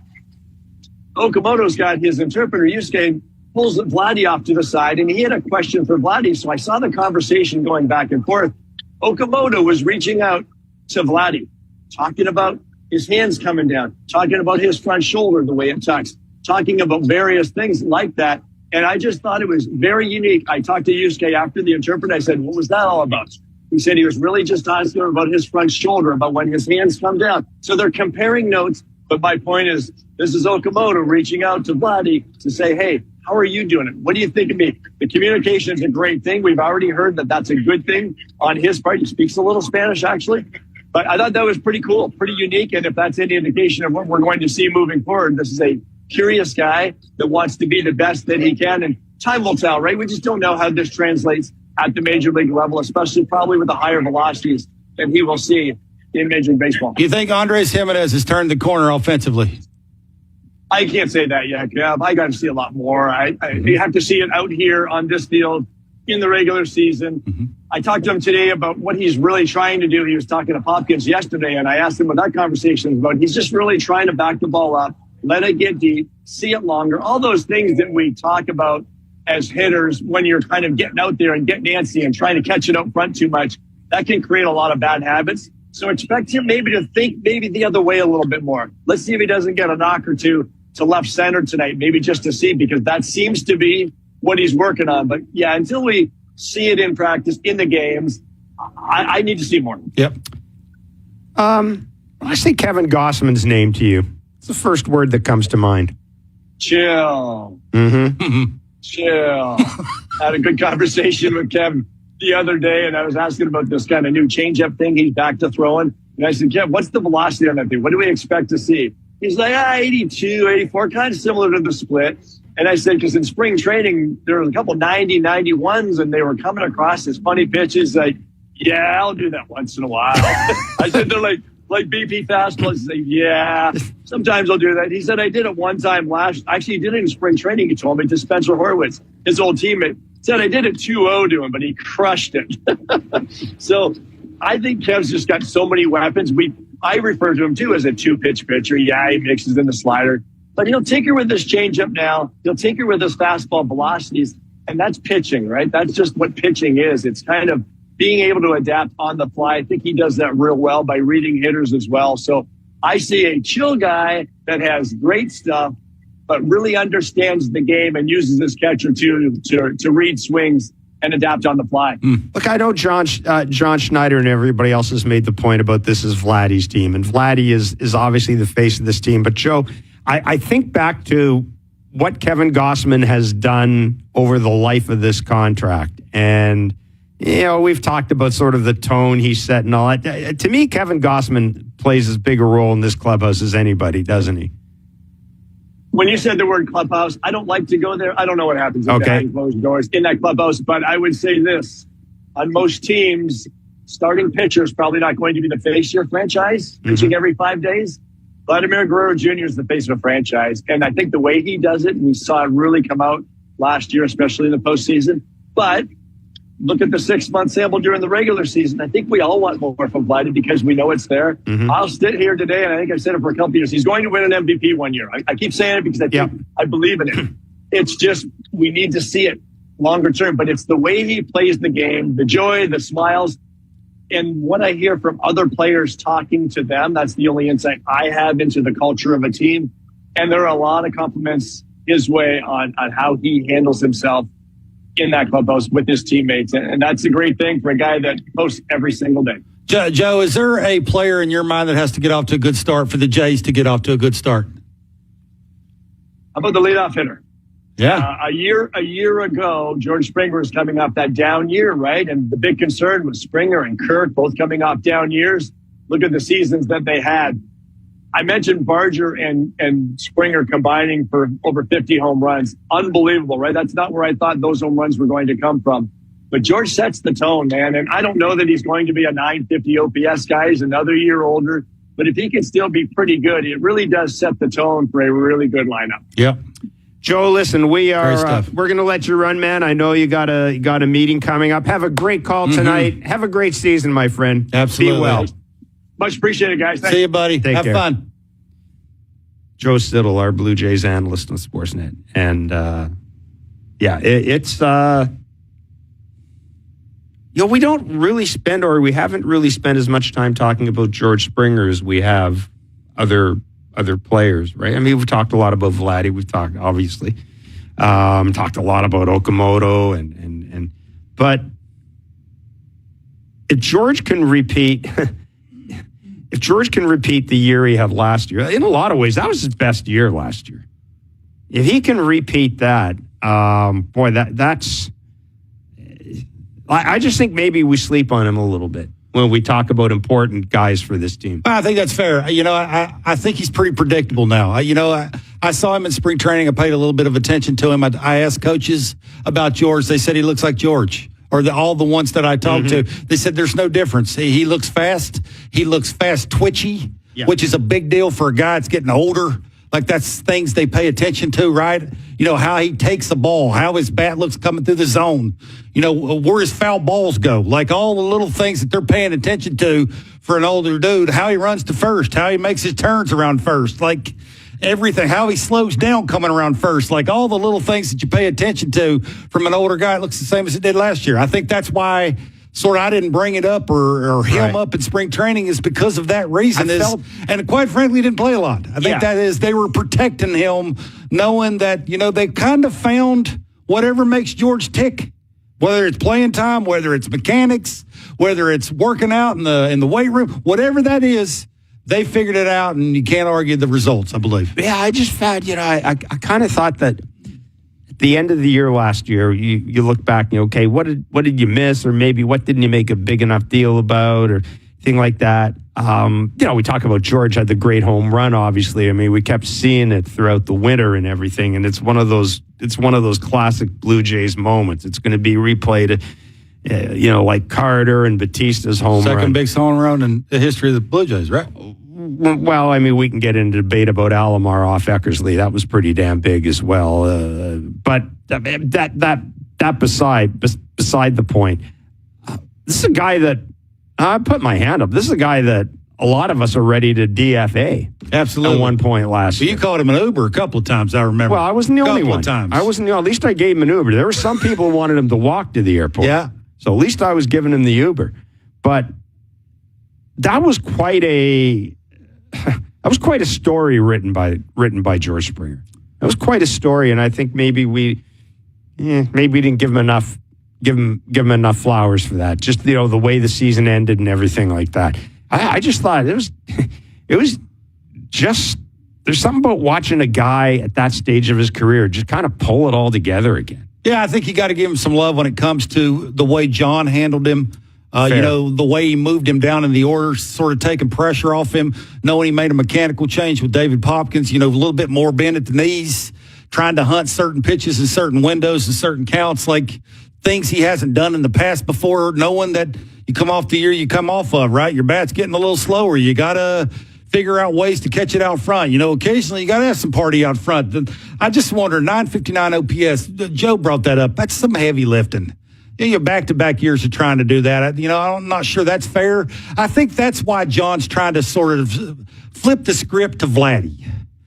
Okamoto's got his interpreter, Yusuke, pulls Vladdy off to the side, and he had a question for Vladdy. So I saw the conversation going back and forth. Okamoto was reaching out to Vladdy, talking about his hands coming down, talking about his front shoulder, the way it tucks, talking about various things like that. And I just thought it was very unique. I talked to Yusuke after the interpreter. I said, what was that all about? He said he was really just asking about his front shoulder, about when his hands come down. So they're comparing notes. But my point is, this is Okamoto reaching out to Vladdy to say, hey, how are you doing it? What do you think of me? The communication is a great thing. We've already heard that that's a good thing on his part. He speaks a little Spanish, actually. But I thought that was pretty cool, pretty unique. And if that's any indication of what we're going to see moving forward, this is a curious guy that wants to be the best that he can. And time will tell, right? We just don't know how this translates at the major league level, especially probably with the higher velocities that he will see in Major League Baseball. Do you think Andres Jimenez has turned the corner offensively? I can't say that yet, Kev. I got to see a lot more. You have to see it out here on this field in the regular season. I talked to him today about what he's really trying to do. He was talking to Popkins yesterday, and I asked him what that conversation was about. He's just really trying to back the ball up, let it get deep, see it longer, all those things that we talk about as hitters when you're kind of getting out there and getting antsy and trying to catch it out front too much. That can create a lot of bad habits. So expect him maybe to think maybe the other way a little bit more. Let's see if he doesn't get a knock or two to left center tonight, maybe just to see, because that seems to be what he's working on. But yeah, until we see it in practice, in the games, I need to see more. Yep. I say Kevin Gossman's name to you. It's the first word that comes to mind. Chill. Mm-hmm. Chill. Had a good conversation with Kevin the other day, and I was asking about this kind of new changeup thing he's back to throwing. And I said, Kev, what's the velocity on that thing? What do we expect to see? He's like, 82, 84, kind of similar to the split. And I said, because in spring training, there was a couple 90, 91s, and they were coming across as funny pitches. Like, yeah, I'll do that once in a while. I said, they're like BP fastballs. He's like, yeah, sometimes I'll do that. He said, I did it one time actually, he did it in spring training, he told me, to Spencer Horwitz, his old teammate. Said I did it 2-0 to him, but he crushed it. So I think Kev's just got so many weapons. I refer to him, too, as a two-pitch pitcher. Yeah, he mixes in the slider. But he'll tinker with this changeup now. He'll tinker with his fastball velocities. And that's pitching, right? That's just what pitching is. It's kind of being able to adapt on the fly. I think he does that real well by reading hitters as well. So I see a chill guy that has great stuff, but really understands the game and uses his catcher to read swings and adapt on the fly. Look, I know John Schneider and everybody else has made the point about this is Vladdy's team, and Vladdy is obviously the face of this team. But Joe, I think back to what Kevin Gossman has done over the life of this contract, and we've talked about sort of the tone he set and all that. To me, Kevin Gossman plays as big a role in this clubhouse as anybody, doesn't he? When you said the word clubhouse, I don't like to go there. I don't know what happens behind closed doors in that clubhouse, but I would say this. On most teams, starting pitcher is probably not going to be the face of your franchise, pitching every 5 days. Vladimir Guerrero Jr. is the face of a franchise, and I think the way he does it, we saw it really come out last year, especially in the postseason. But look at the 6-month sample during the regular season. I think we all want more from Vladdy because we know it's there. I'll sit here today, and I think I've said it for a couple of years. He's going to win an MVP one year. I keep saying it because I believe in it. It's just we need to see it longer term. But it's the way he plays the game, the joy, the smiles, and what I hear from other players talking to them. That's the only insight I have into the culture of a team. And there are a lot of compliments his way on how he handles himself in that clubhouse with his teammates. And that's a great thing for a guy that posts every single day. Joe, is there a player in your mind that has to get off to a good start for the Jays to get off to a good start? How about the leadoff hitter? Yeah. A year ago, George Springer was coming off that down year, right? And the big concern was Springer and Kirk both coming off down years. Look at the seasons that they had. I mentioned Barger and Springer combining for over 50 home runs. Unbelievable, right? That's not where I thought those home runs were going to come from. But George sets the tone, man. And I don't know that he's going to be a 950 OPS guy. He's another year older. But if he can still be pretty good, it really does set the tone for a really good lineup. Yep. Joe, listen, we're going to let you run, man. I know you got a meeting coming up. Have a great call tonight. Have a great season, my friend. Absolutely. Be well. Much appreciated, guys. Thanks. See you, buddy. Have fun. Joe Siddall, our Blue Jays analyst on Sportsnet. And, it's we don't really spend, or we haven't really spent as much time talking about George Springer as we have other players, right? I mean, we've talked a lot about Vladdy. We've talked, obviously, talked a lot about Okamoto, but if George can repeat... If George can repeat the year he had last year, in a lot of ways, that was his best year last year. If he can repeat that, that's... I just think maybe we sleep on him a little bit when we talk about important guys for this team. I think that's fair. I think he's pretty predictable now. I saw him in spring training. I paid a little bit of attention to him. I asked coaches about George. They said he looks like George. or all the ones that I talked to, they said there's no difference. He looks fast. He looks fast, twitchy, which is a big deal for a guy that's getting older. Like, that's things they pay attention to, right? You know, how he takes the ball, how his bat looks coming through the zone, you know, where his foul balls go. Like, all the little things that they're paying attention to for an older dude, how he runs to first, how he makes his turns around first, like everything, how he slows down coming around first, like all the little things that you pay attention to from an older guy. It looks the same as it did last year. I think that's why sort of I didn't bring it up or him up in spring training is because of that reason. And quite frankly, he didn't play a lot. I think that is they were protecting him, knowing that, you know, they kind of found whatever makes George tick, whether it's playing time, whether it's mechanics, whether it's working out in the weight room, whatever that is, they figured it out, and you can't argue the results, I believe. Yeah, I just found, you know, I kind of thought that at the end of the year last year, you look back and, okay, what did you miss, or maybe what didn't you make a big enough deal about, or thing like that. You know, we talk about George had the great home run, obviously. I mean, we kept seeing it throughout the winter and everything, and it's one of those classic Blue Jays moments. It's going to be replayed, you know, like Carter and Batista's home run. Second biggest home run in the history of the Blue Jays, right? Well, I mean, we can get into debate about Alomar off Eckersley. That was pretty damn big as well. But that beside the point. This is a guy that I put my hand up. This is a guy that a lot of us are ready to DFA. Absolutely. At one point last year. You called him an Uber a couple of times, I remember. Well, I wasn't the only one. Couple of times. I wasn't the only. At least I gave him an Uber. There were some people who wanted him to walk to the airport. Yeah. So at least I was giving him the Uber. But that was quite a story written by George Springer. That was quite a story, and I think maybe we didn't give him enough flowers for that. Just, you know, the way the season ended and everything like that. I just thought it was just, there's something about watching a guy at that stage of his career just kind of pull it all together again. Yeah, I think you got to give him some love when it comes to the way John handled him. You know, the way he moved him down in the order, sort of taking pressure off him, knowing he made a mechanical change with David Popkins, you know, a little bit more bend at the knees, trying to hunt certain pitches in certain windows and certain counts, like things he hasn't done in the past before, knowing that you come off the year you come off of, right? Your bat's getting a little slower. You got to figure out ways to catch it out front. You know, occasionally you got to have some party out front. I just wonder, 959 OPS, Joe brought that up. That's some heavy lifting. Your back-to-back years of trying to do that. You know, I'm not sure that's fair. I think that's why John's trying to sort of flip the script to Vladdy.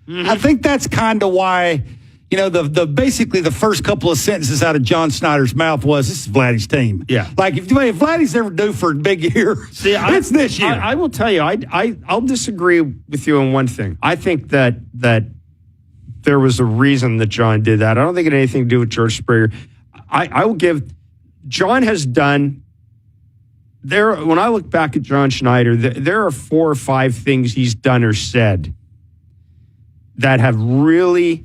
Mm-hmm. I think that's kind of why, you know, the basically the first couple of sentences out of John Snyder's mouth was, this is Vladdy's team. Yeah. Like, if Vladdy's ever due for a big year, it's this year. I will tell you, I'll disagree with you on one thing. I think that there was a reason that John did that. I don't think it had anything to do with George Springer. I will give... John has done when I look back at John Schneider, there are 4 or 5 things he's done or said that have really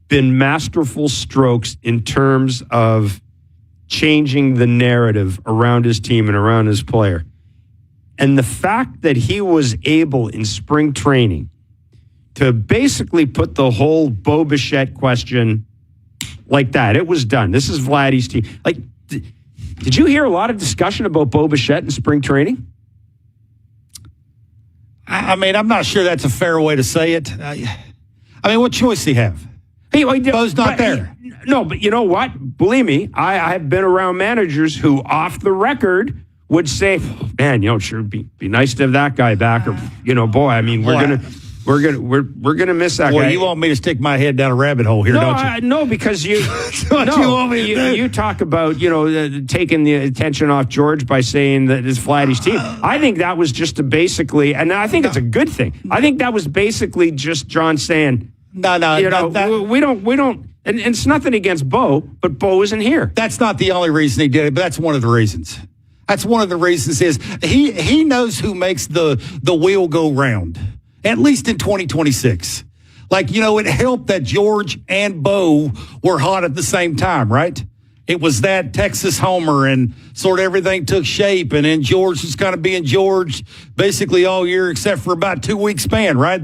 been masterful strokes in terms of changing the narrative around his team and around his player. And the fact that he was able in spring training to basically put the whole Bo Bichette question like that. It was done. This is Vladdy's team. Like, did you hear a lot of discussion about Bo Bichette in spring training? I mean, I'm not sure that's a fair way to say it. I mean, what choice do he have? Bo's not there. No, but you know what? Believe me, I have been around managers who, off the record, would say, "Man, you know, sure be nice to have that guy back." Or, you know, boy, I mean, we're gonna miss that guy. Well, you want me to stick my head down a rabbit hole here, don't you? No, because you. You talk about, you know, taking the attention off George by saying that it's Vladdy's team. I think that was just to basically, and I think it's a good thing. I think that was basically just John saying, No, you know, we don't. And it's nothing against Bo, but Bo isn't here. That's not the only reason he did it, but that's one of the reasons. That's one of the reasons is he knows who makes the wheel go round. At least in 2026. Like, you know, it helped that George and Bo were hot at the same time, right? It was that Texas homer and sort of everything took shape, and then George was kind of being George basically all year except for about 2 weeks span, right?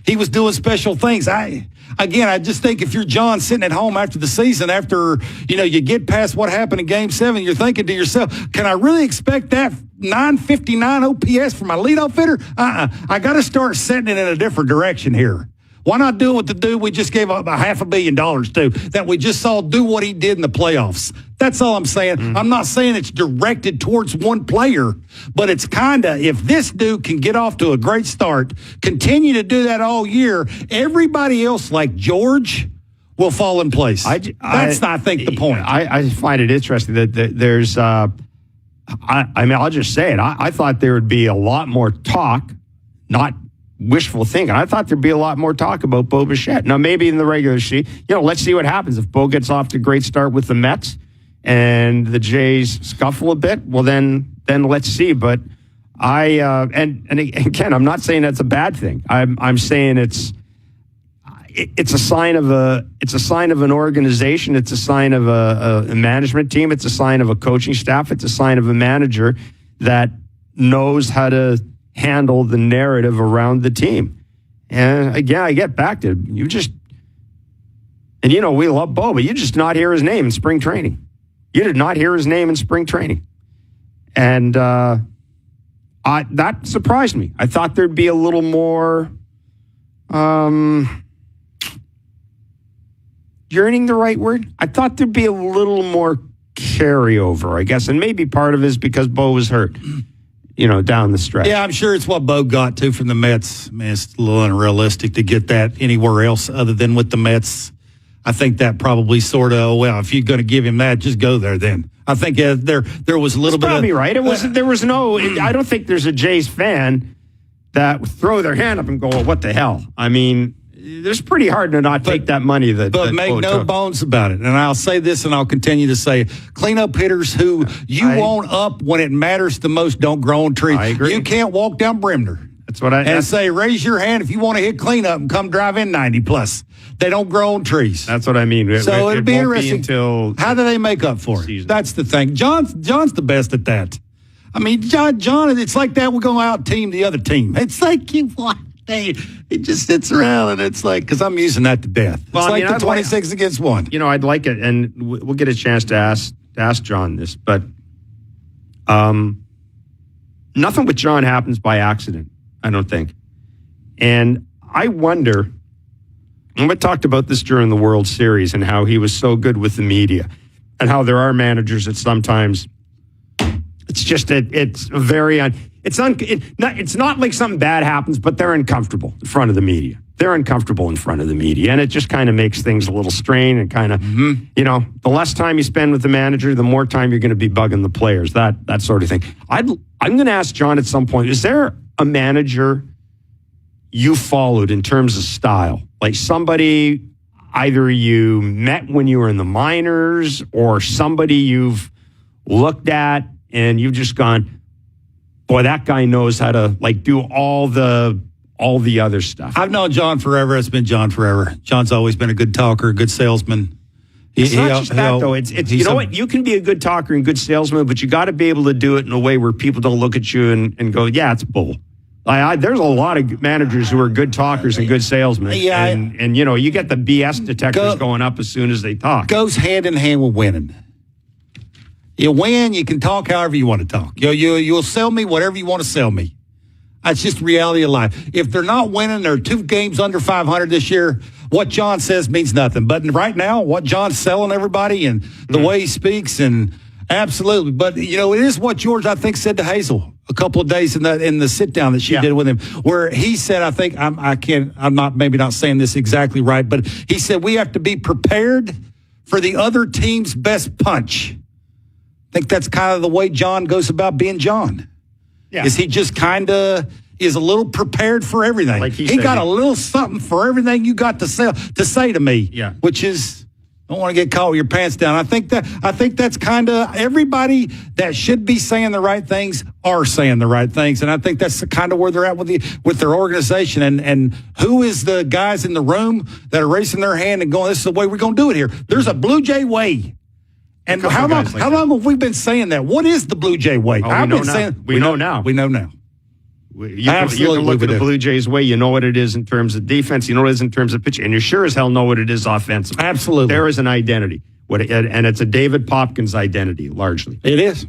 He was doing special things. I again, I just think if you're John sitting at home after the season, after, you get past what happened in Game 7, you're thinking to yourself, can I really expect that 959 OPS for my leadoff hitter? I got to start setting it in a different direction here. Why not do what the dude we just gave up $500 million to, that we just saw do what he did in the playoffs? That's all I'm saying. I'm not saying it's directed towards one player, but it's kind of, if this dude can get off to a great start, continue to do that all year, everybody else like George will fall in place. That's, I think, the point. I find it interesting that there's, I'll just say it. I thought there would be a lot more talk, not wishful thinking. I thought there'd be a lot more talk about Bo Bichette. Now, maybe in the regular season, let's see what happens. If Bo gets off to a great start with the Mets and the Jays scuffle a bit, well, then let's see. But and again, I'm not saying that's a bad thing. I'm saying it's a sign of an organization. It's a sign of a management team. It's a sign of a coaching staff. It's a sign of a manager that knows how to handle the narrative around the team. And again, I get back to we love Bo, but you just not hear his name in spring training. You did not hear his name in spring training. And that surprised me. I thought there'd be a little more yearning, the right word? I thought there'd be a little more carryover, I guess. And maybe part of it is because Bo was hurt. Down the stretch. Yeah, I'm sure it's what Bo got, too, from the Mets. Man, it's a little unrealistic to get that anywhere else other than with the Mets. I think that probably sort of, if you're going to give him that, just go there then. I think there was a little bit probably right. It wasn't. There was no. I don't think there's a Jays fan that would throw their hand up and go, well, what the hell? I mean, it's pretty hard to not take that money. But make no bones about it. And I'll say this, and I'll continue to say it. Cleanup hitters who want up when it matters the most don't grow on trees. I agree. You can't walk down Brimner. That's what I say. Raise your hand if you want to hit cleanup and come drive in 90 plus. They don't grow on trees. That's what I mean. So it'll be interesting. Until how do they make up for it? That's the thing. John's the best at that. I mean, John, it's like that. We're going to out team the other team. It's like it just sits around and it's like, because I'm using that to death. It's like the 26 against 1. I'd like it, and we'll get a chance to ask John this, but nothing with John happens by accident, I don't think. And I wonder, and we talked about this during the World Series and how he was so good with the media and how there are managers that sometimes it's just it's very it's not like something bad happens, but they're uncomfortable in front of the media. They're uncomfortable in front of the media, and it just kind of makes things a little strained and kind of, the less time you spend with the manager, the more time you're going to be bugging the players, that sort of thing. I'm going to ask John at some point, is there a manager you followed in terms of style? Like somebody either you met when you were in the minors or somebody you've looked at and you've just gone, boy, that guy knows how to do all the other stuff. I've known John forever. It's been John forever. John's always been a good talker, a good salesman. It's not just that, though. It's you know what? You can be a good talker and good salesman, but you got to be able to do it in a way where people don't look at you and go, yeah, it's bull. There's a lot of managers who are good talkers and good salesmen. Yeah, and you get the BS detectors going up as soon as they talk. Goes hand in hand with winning. You win, you can talk however you want to talk. You'll sell me whatever you want to sell me. That's just the reality of life. If they're not winning, they're 2 games under 500 this year, what John says means nothing. But right now, what John's selling everybody and the way he speaks, and absolutely. But, it is what George, I think, said to Hazel a couple of days in the sit-down that she did with him, where he said, I think, I'm not maybe not saying this exactly right, but he said we have to be prepared for the other team's best punch. I think that's kind of the way John goes about being John. Yeah. Is he just kind of is a little prepared for everything. Like he got a little something for everything you got to say to me. Yeah. Which is, don't want to get caught with your pants down. I think that's kind of everybody that should be saying the right things are saying the right things. And I think that's kind of where they're at with their organization. And who is the guys in the room that are raising their hand and going, this is the way we're going to do it here. There's a Blue Jay way. And how long have we been saying that? What is the Blue Jay way? Oh, we know now. We know now. You can look at the Blue Jays way. You know what it is in terms of defense. You know what it is in terms of pitching. And you sure as hell know what it is offensively. Absolutely. There is an identity. And it's a David Popkins identity, largely. It is.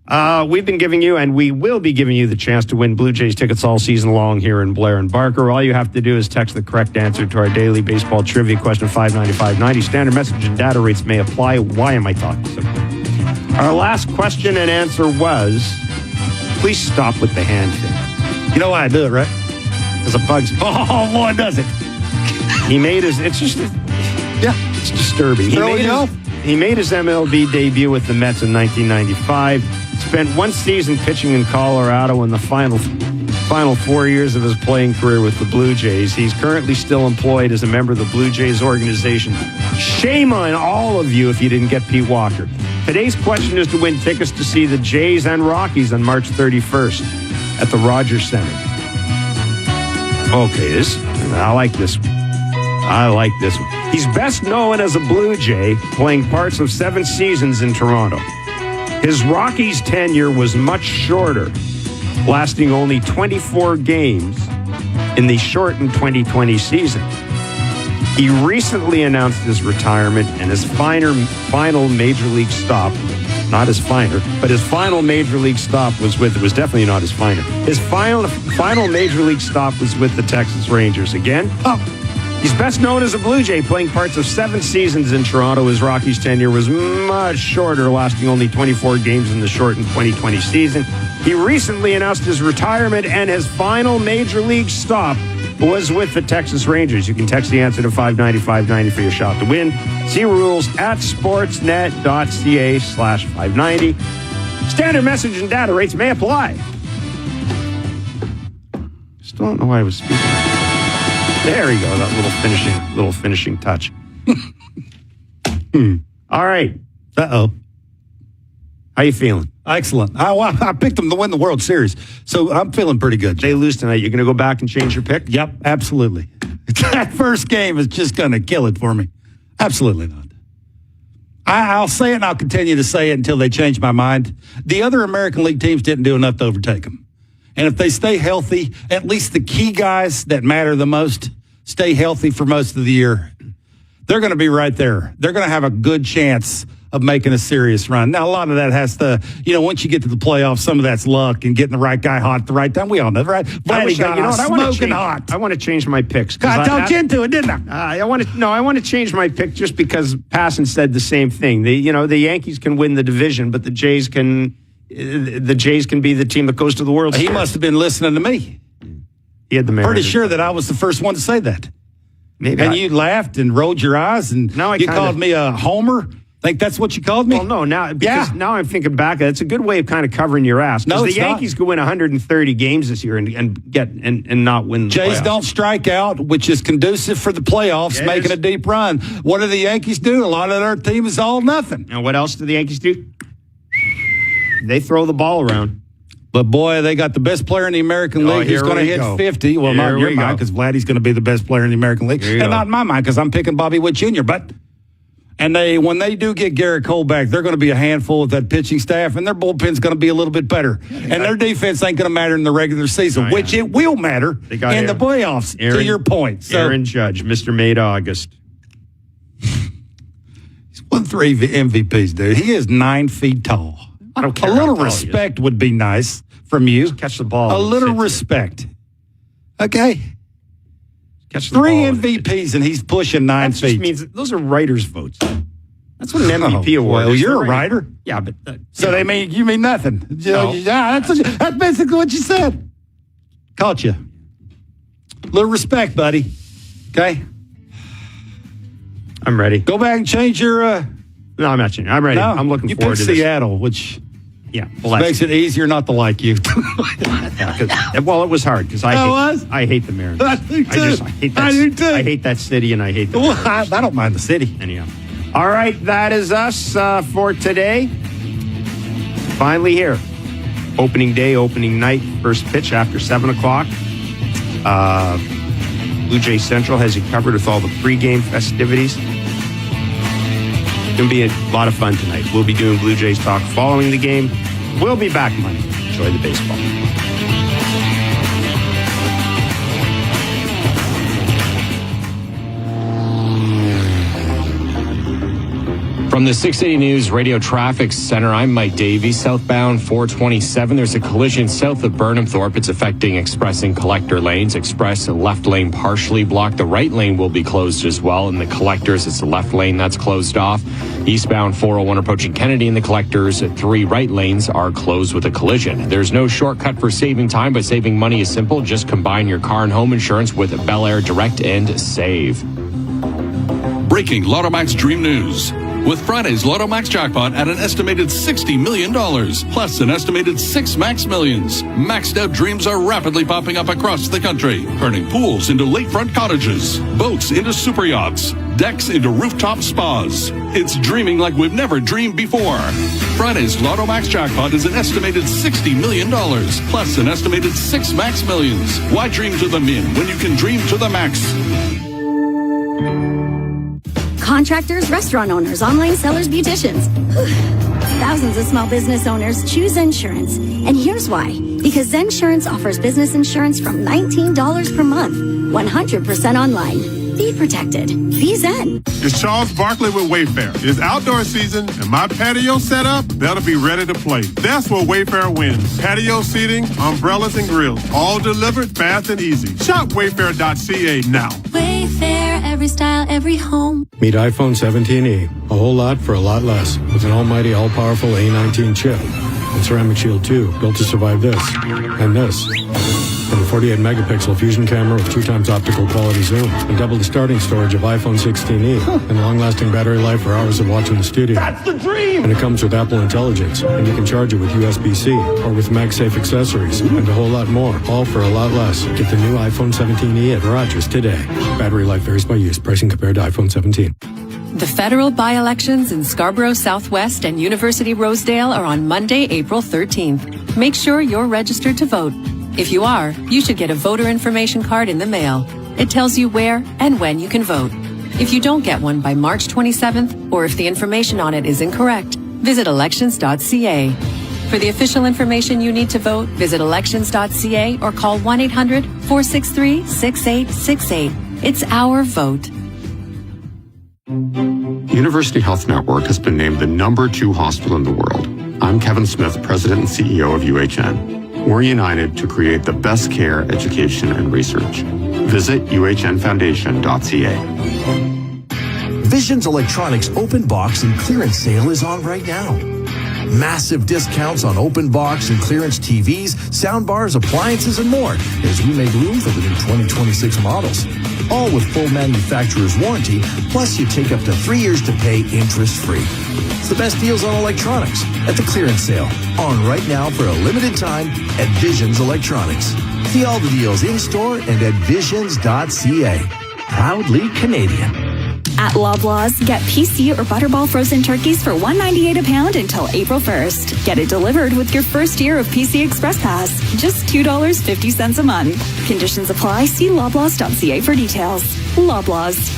We've been giving you, and we will be giving you the chance to win Blue Jays tickets all season long here in Blair and Barker. All you have to do is text the correct answer to our daily baseball trivia question, 59590. Standard message and data rates may apply. Why am I talking so quick? Our last question and answer was, please stop with the hand thing. You know why I do it, right? Because it bugs me. Oh, boy, does it. He made his, it's disturbing. He made his MLB debut with the Mets in 1995. Spent one season pitching in Colorado in the final 4 years of his playing career with the Blue Jays. He's currently still employed as a member of the Blue Jays organization. Shame on all of you if you didn't get Pete Walker. Today's question is to win tickets to see the Jays and Rockies on March 31st at the Rogers Center. Okay, I like this one. He's best known as a Blue Jay, playing parts of 7 seasons in Toronto. His Rockies tenure was much shorter, lasting only 24 games in the shortened 2020 season. He recently announced his retirement and his final major league stop, not his finer, but his final major league stop was with, it was definitely not his finer. His final major league stop was with the Texas Rangers. Again, he's best known as a Blue Jay, playing parts of 7 seasons in Toronto. His Rockies tenure was much shorter, lasting only 24 games in the shortened 2020 season. He recently announced his retirement, and his final major league stop was with the Texas Rangers. You can text the answer to 59590 for your shot to win. See rules at sportsnet.ca/590. Standard message and data rates may apply. Still don't know why I was speaking. There we go, that little finishing touch. All right. Uh-oh. How you feeling? Excellent. I picked them to win the World Series, so I'm feeling pretty good. They lose tonight. You're going to go back and change your pick? Yep, absolutely. That first game is just going to kill it for me. Absolutely not. I'll say it, and I'll continue to say it until they change my mind. The other American League teams didn't do enough to overtake them. And if they stay healthy, at least the key guys that matter the most stay healthy for most of the year, they're going to be right there. They're going to have a good chance of making a serious run. Now, a lot of that has to, once you get to the playoffs, some of that's luck and getting the right guy hot at the right time. We all know, right? Vladdy got smoking hot. I want to change my picks. I talked you into it, didn't I? I want to change my pick just because Passon said the same thing. The Yankees can win the division, but the Jays can be the team that goes to the World Series. He must have been listening to me. He had the Pretty sure that I was the first one to say that. Maybe. And you laughed and rolled your eyes, and you called me a homer. Think that's what you called me? Well, no, now I'm thinking back. It's a good way of kind of covering your ass. No, the Yankees could win 130 games this year and not win the Jays playoffs. Don't strike out, which is conducive for the playoffs, making a deep run. What do the Yankees do? A lot of their team is all nothing. And what else do the Yankees do? They throw the ball around. But, boy, they got the best player in the American League who's going to hit 50. Well, not in your mind, because Vladdy's going to be the best player in the American League. And not in my mind, because I'm picking Bobby Witt Jr. And when they do get Garrett Cole back, they're going to be a handful with that pitching staff, and their bullpen's going to be a little bit better. And their defense ain't going to matter in the regular season, which it will matter in the playoffs, to your point. So, Aaron Judge, Mr. Made-August. He's won 3 MVPs, dude. He is 9 feet tall. I don't care. A little respect would be nice from you. Just catch the ball. A little respect. Okay. Catch the 3 ball. MVPs, and he's pushing 9 feet. That just means those are writers' votes. That's what an MVP award is. Well, you're a writer. Yeah, but... you mean nothing. No. That's basically what you said. Caught you. Little respect, buddy. Okay? I'm ready. Go back and change your... No, I'm not changing. I'm ready. No, I'm looking forward to this. You picked Seattle, which... Yeah, makes it easier not to like you. Well, it was hard because I hate the Mariners. I do too. I hate that city, and I hate the Mariners. I don't mind the city. Anyhow. All right, that is us for today. Finally here. Opening day, opening night, first pitch after 7 o'clock. Blue Jay Central has you covered with all the pregame festivities. It's going to be a lot of fun tonight. We'll be doing Blue Jays talk following the game. We'll be back Monday. Enjoy the baseball. From the 680 News Radio Traffic Center, I'm Mike Davey. Southbound 427, there's a collision south of Burnhamthorpe. It's affecting express and collector lanes. Express left lane partially blocked. The right lane will be closed as well. In the collectors, it's the left lane that's closed off. Eastbound 401 approaching Kennedy in the collectors, 3 right lanes are closed with a collision. There's no shortcut for saving time, but saving money is simple. Just combine your car and home insurance with Bel Air Direct and save. Breaking Lotto Max Dream News. With Friday's Lotto Max jackpot at an estimated $60 million, plus an estimated 6 Max Millions. Maxed out dreams are rapidly popping up across the country, turning pools into lakefront cottages, boats into super yachts, decks into rooftop spas. It's dreaming like we've never dreamed before. Friday's Lotto Max jackpot is an estimated $60 million, plus an estimated 6 Max Millions. Why dream to the min when you can dream to the max? Contractors, restaurant owners, online sellers, beauticians. Thousands of small business owners choose Zensurance. And here's why. Because Zensurance offers business insurance from $19 per month, 100% online. Be protected. Be Zen. It's Charles Barkley with Wayfair. It's outdoor season, and my patio setup, that'll be ready to play. That's where Wayfair wins. Patio seating, umbrellas, and grills, all delivered fast and easy. Shop wayfair.ca now. Wayfair, every style, every home. Meet iPhone 17e. A whole lot for a lot less. With an almighty, all-powerful A19 chip. And Ceramic Shield 2, built to survive this. And this. And the 48-megapixel fusion camera with 2 times optical quality zoom. And double the starting storage of iPhone 16e. And long-lasting battery life for hours of watching the studio. That's the dream! And it comes with Apple Intelligence. And you can charge it with USB-C or with MagSafe accessories. And a whole lot more. All for a lot less. Get the new iPhone 17e at Rogers today. Battery life varies by use. Pricing compared to iPhone 17. The federal by-elections in Scarborough Southwest and University Rosedale are on Monday, April 13th. Make sure you're registered to vote. If you are, you should get a voter information card in the mail. It tells you where and when you can vote. If you don't get one by March 27th, or if the information on it is incorrect, visit elections.ca. For the official information you need to vote, visit elections.ca or call 1-800-463-6868. It's our vote. University Health Network has been named the #2 hospital in the world. I'm Kevin Smith, President and CEO of UHN. We're united to create the best care, education, and research. Visit uhnfoundation.ca. Visions Electronics open box and clearance sale is on right now. Massive discounts on open box and clearance TVs, soundbars, appliances, and more as we make room for the new 2026 models. All with full manufacturer's warranty, plus you take up to 3 years to pay interest-free. It's the best deals on electronics at the clearance sale. On right now for a limited time at Visions Electronics. See all the deals in-store and at visions.ca. Proudly Canadian. At Loblaws, get PC or Butterball frozen turkeys for $1.98 a pound until April 1st. Get it delivered with your first year of PC Express Pass. Just $2.50 a month. Conditions apply. See Loblaws.ca for details. Loblaws.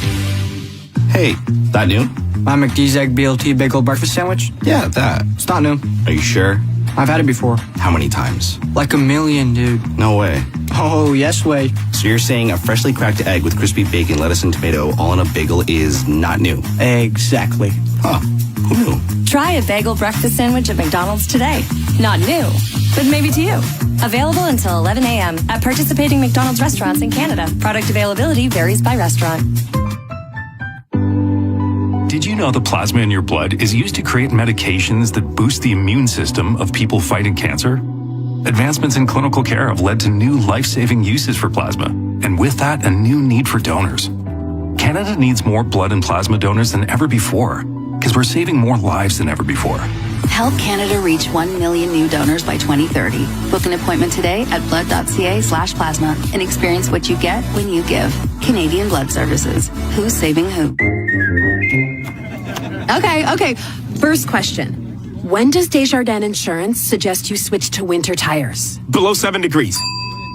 Hey, that new? My McD's Egg BLT Bagel Breakfast Sandwich? Yeah, that. It's not new. Are you sure? I've had it before. How many times? Like 1,000,000, dude. No way. Oh, yes way. So you're saying a freshly cracked egg with crispy bacon, lettuce, and tomato all on a bagel is not new? Exactly. Huh. Who knew? Try a bagel breakfast sandwich at McDonald's today. Not new, but maybe to you. Available until 11 a.m. at participating McDonald's restaurants in Canada. Product availability varies by restaurant. Did you know the plasma in your blood is used to create medications that boost the immune system of people fighting cancer? Advancements in clinical care have led to new life-saving uses for plasma, and with that, a new need for donors. Canada needs more blood and plasma donors than ever before, because we're saving more lives than ever before. Help Canada reach 1 million new donors by 2030. Book an appointment today at blood.ca/plasma and experience what you get when you give. Canadian Blood Services. Who's saving who? Okay. First question. When does Desjardins Insurance suggest you switch to winter tires? Below 7 degrees.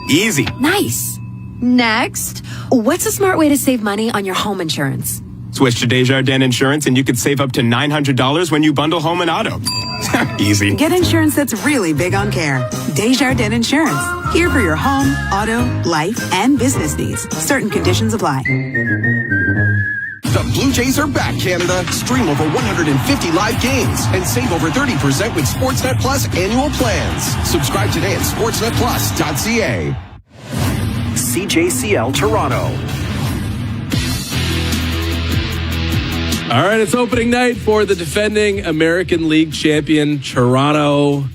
Easy. Nice. Next, what's a smart way to save money on your home insurance? Switch to Desjardins Insurance and you could save up to $900 when you bundle home and auto. Easy. Get insurance that's really big on care. Desjardins Insurance. Here for your home, auto, life, and business needs. Certain conditions apply. The Blue Jays are back, Canada. Stream over 150 live games and save over 30% with Sportsnet Plus annual plans. Subscribe today at sportsnetplus.ca. CJCL Toronto. All right, it's opening night for the defending American League champion Toronto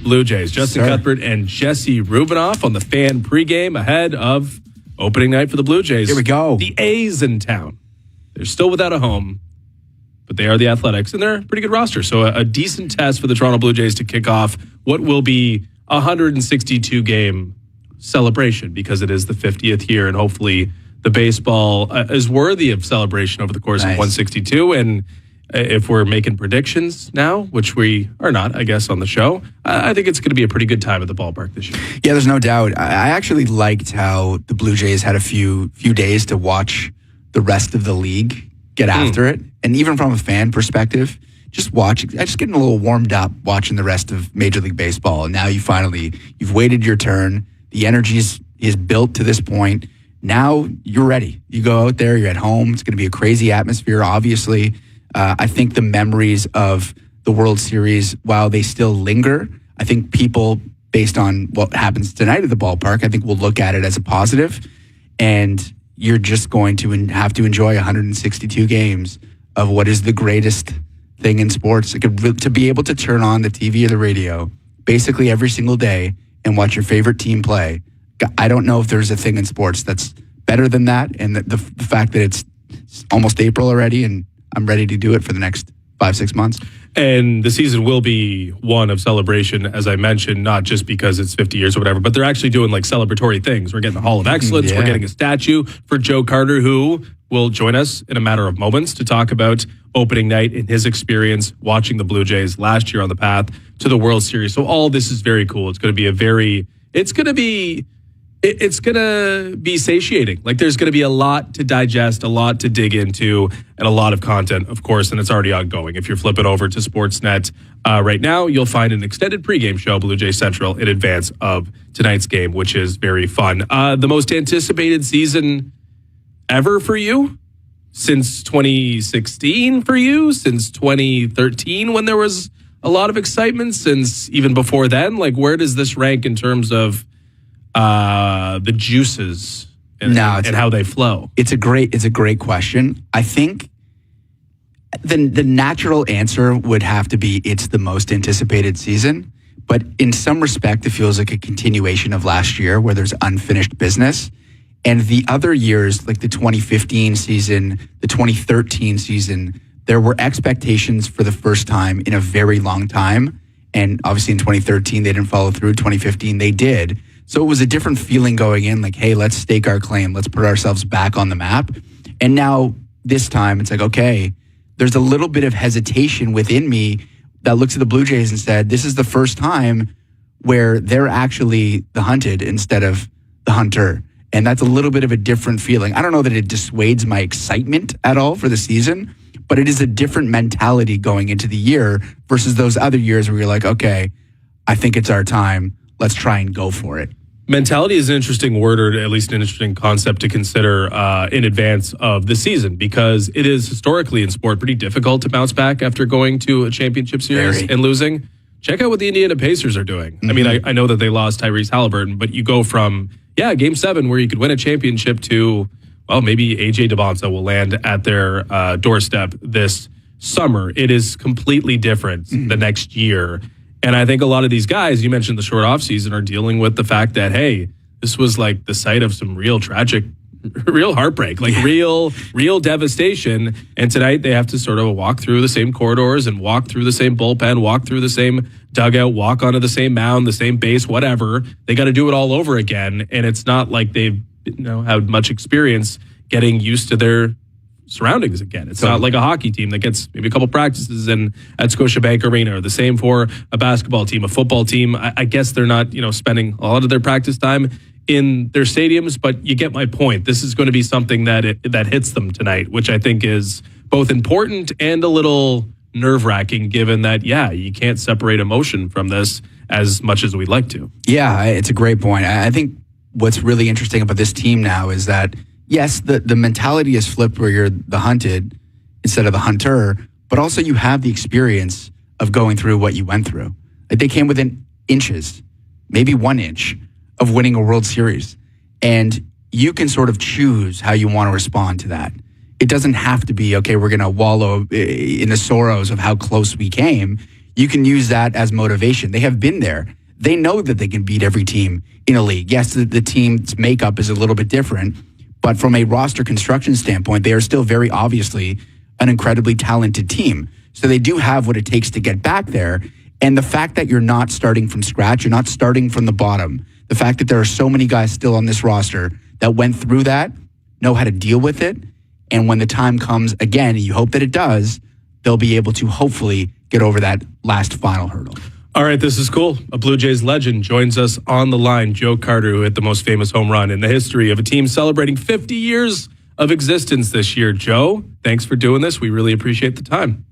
Blue Jays. Justin Cuthbert and Jesse Rubinoff on the fan pregame ahead of opening night for the Blue Jays. Here we go. The A's in town. They're still without a home, but they are the Athletics, and they're a pretty good roster. So a decent test for the Toronto Blue Jays to kick off what will be a 162-game celebration because it is the 50th year, and hopefully the baseball is worthy of celebration over the course of 162. And if we're making predictions now, which we are not, I guess, on the show, I think it's going to be a pretty good time at the ballpark this year. Yeah, there's no doubt. I actually liked how the Blue Jays had a few days to watch the rest of the league get after it. And even from a fan perspective, just getting a little warmed up watching the rest of Major League Baseball. And now you've waited your turn. The energy is built to this point. Now you're ready. You go out there, you're at home. It's going to be a crazy atmosphere, obviously. I think the memories of the World Series, while they still linger, I think people, based on what happens tonight at the ballpark, I think will look at it as a positive. And you're just going to have to enjoy 162 games of what is the greatest thing in sports. To be able to turn on the TV or the radio basically every single day and watch your favorite team play. I don't know if there's a thing in sports that's better than that. And the fact that it's almost April already and I'm ready to do it for the next 5-6 months. And the season will be one of celebration, as I mentioned, not just because it's 50 years or whatever, but they're actually doing like celebratory things. We're getting the Hall of Excellence. Yeah. We're getting a statue for Joe Carter, who will join us in a matter of moments to talk about opening night and his experience watching the Blue Jays last year on the path to the World Series. So all this is very cool. It's going to be satiating. Like there's going to be a lot to digest, a lot to dig into, and a lot of content, of course, and it's already ongoing. If you're flipping over to Sportsnet right now, you'll find an extended pregame show, Blue Jay Central, in advance of tonight's game, which is very fun. The most anticipated season ever for you? Since 2016 for you? Since 2013 when there was a lot of excitement? Since even before then? Like where does this rank in terms of the juices and how they flow? It's a great question. I think the natural answer would have to be it's the most anticipated season. But in some respect, it feels like a continuation of last year where there's unfinished business. And the other years, like the 2015 season, the 2013 season, there were expectations for the first time in a very long time. And obviously in 2013, they didn't follow through. 2015, they did. So it was a different feeling going in, like, hey, let's stake our claim. Let's put ourselves back on the map. And now this time it's like, okay, there's a little bit of hesitation within me that looks at the Blue Jays and said, this is the first time where they're actually the hunted instead of the hunter. And that's a little bit of a different feeling. I don't know that it dissuades my excitement at all for the season, but it is a different mentality going into the year versus those other years where you're like, okay, I think it's our time. Let's try and go for it. Mentality is an interesting word, or at least an interesting concept to consider in advance of the season, because it is historically in sport pretty difficult to bounce back after going to a championship series and losing. Check out what the Indiana Pacers are doing. Mm-hmm. I mean, I know that they lost Tyrese Halliburton, but you go from, Game 7 where you could win a championship to, well, maybe A.J. DeBonsa will land at their doorstep this summer. It is completely different the next year. And I think a lot of these guys, you mentioned the short off season, are dealing with the fact that, hey, this was like the site of some real tragic, real heartbreak, like real devastation. And tonight they have to sort of walk through the same corridors and walk through the same bullpen, walk through the same dugout, walk onto the same mound, the same base, whatever. They got to do it all over again. And it's not like they've had much experience getting used to their surroundings again. It's not like a hockey team that gets maybe a couple practices in at Scotiabank Arena, or the same for a basketball team, a football team. I guess they're not, spending a lot of their practice time in their stadiums, but you get my point. This is going to be something that hits them tonight, which I think is both important and a little nerve-wracking, given that, you can't separate emotion from this as much as we'd like to. Yeah, it's a great point. I think what's really interesting about this team now is that yes, the mentality is flipped where you're the hunted instead of the hunter, but also you have the experience of going through what you went through. Like they came within inches, maybe 1 inch of winning a World Series. And you can sort of choose how you want to respond to that. It doesn't have to be, okay, we're going to wallow in the sorrows of how close we came. You can use that as motivation. They have been there. They know that they can beat every team in a league. Yes, the team's makeup is a little bit different, but from a roster construction standpoint, they are still very obviously an incredibly talented team. So they do have what it takes to get back there. And the fact that you're not starting from scratch, you're not starting from the bottom, the fact that there are so many guys still on this roster that went through that, know how to deal with it, and when the time comes again, and you hope that it does, they'll be able to hopefully get over that last final hurdle. All right, this is cool. A Blue Jays legend joins us on the line. Joe Carter, who hit the most famous home run in the history of a team celebrating 50 years of existence this year. Joe, thanks for doing this. We really appreciate the time.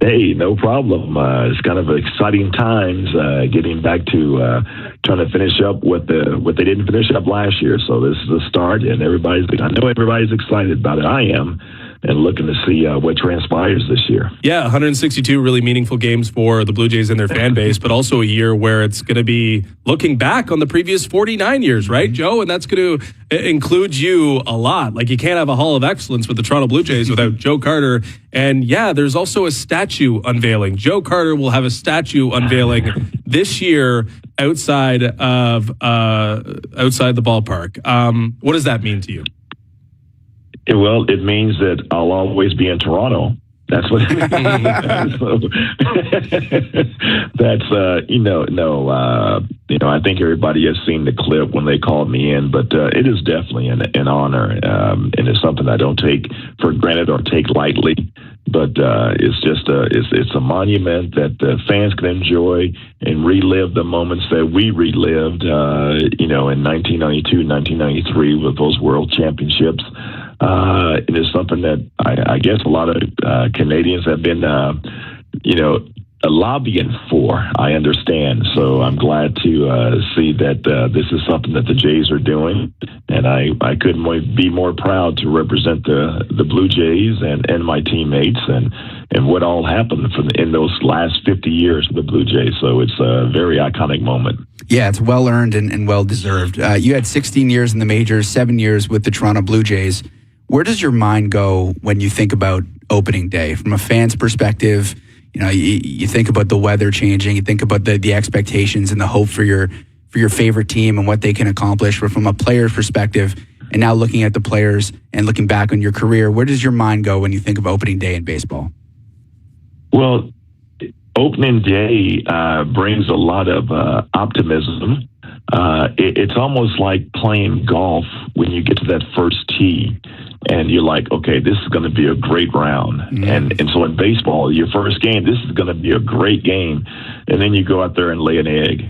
Hey, no problem. It's kind of exciting times getting back to trying to finish up what they didn't finish up last year. So this is a start, and I know everybody's excited about it. I am, and looking to see what transpires this year. Yeah, 162 really meaningful games for the Blue Jays and their fan base, but also a year where it's going to be looking back on the previous 49 years, right, Joe? And that's going to include you a lot. Like, you can't have a Hall of Excellence with the Toronto Blue Jays without Joe Carter. And yeah, there's also a statue unveiling. Joe Carter will have a statue unveiling this year outside of outside the ballpark. What does that mean to you? Well, it means that I'll always be in Toronto. That's what it means. So, that's, I think everybody has seen the clip when they called me in, but it is definitely an honor, and it's something I don't take for granted or take lightly. But it's just it's a monument that the fans can enjoy and relive the moments that we relived, in 1992, 1993 with those World Championships. It is something that I guess a lot of Canadians have been, lobbying for. I understand. So I'm glad to see that this is something that the Jays are doing. And I couldn't be more proud to represent the Blue Jays and my teammates and what all happened in those last 50 years of the Blue Jays. So it's a very iconic moment. Yeah, it's well-earned and well-deserved. You had 16 years in the majors, 7 years with the Toronto Blue Jays. Where does your mind go when you think about opening day? From a fan's perspective, you think about the weather changing, you think about the expectations and the hope for your favorite team and what they can accomplish. But from a player's perspective, and now looking at the players and looking back on your career, where does your mind go when you think of opening day in baseball? Well, opening day brings a lot of optimism. It's almost like playing golf when you get to that first tee and you're like, okay, this is going to be a great round. Mm-hmm. And so in baseball, your first game, this is going to be a great game. And then you go out there and lay an egg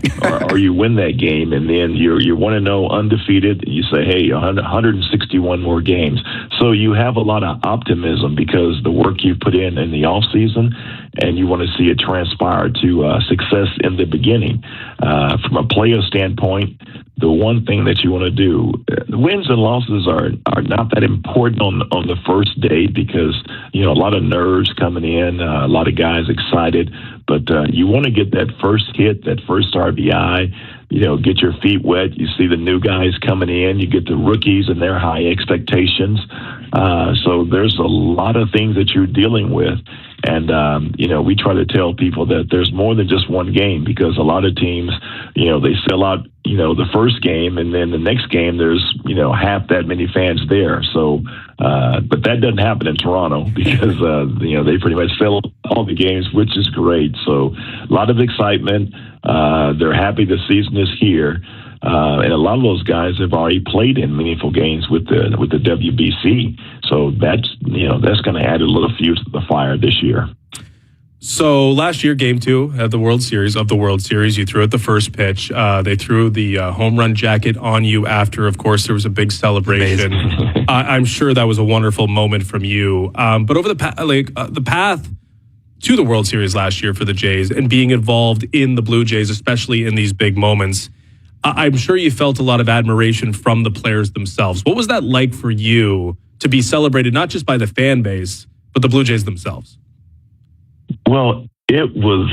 or you win that game. And then you 1-0 undefeated. And you say, hey, 161 more games. So you have a lot of optimism because the work you put in the off season, and you want to see it transpire to success in the beginning. From a player standpoint, the one thing that you want to do, wins and losses are not that important on the first day because, a lot of nerves coming in, a lot of guys excited, but you want to get that first hit, that first RBI, get your feet wet. You see the new guys coming in, you get the rookies and their high expectations. So there's a lot of things that you're dealing with. And, we try to tell people that there's more than just one game because a lot of teams, they sell out, the first game and then the next game there's, half that many fans there. So, but that doesn't happen in Toronto because, they pretty much sell all the games, which is great. So a lot of excitement. They're happy the season is here. And a lot of those guys have already played in meaningful games with the WBC. So that's going to add a little fuel to the fire this year. So last year, Game 2 of the World Series, you threw at the first pitch. They threw the home run jacket on you after, of course, there was a big celebration. I'm sure that was a wonderful moment from you. But over the path to the World Series last year for the Jays and being involved in the Blue Jays, especially in these big moments, I'm sure you felt a lot of admiration from the players themselves. What was that like for you to be celebrated, not just by the fan base, but the Blue Jays themselves? Well, it was,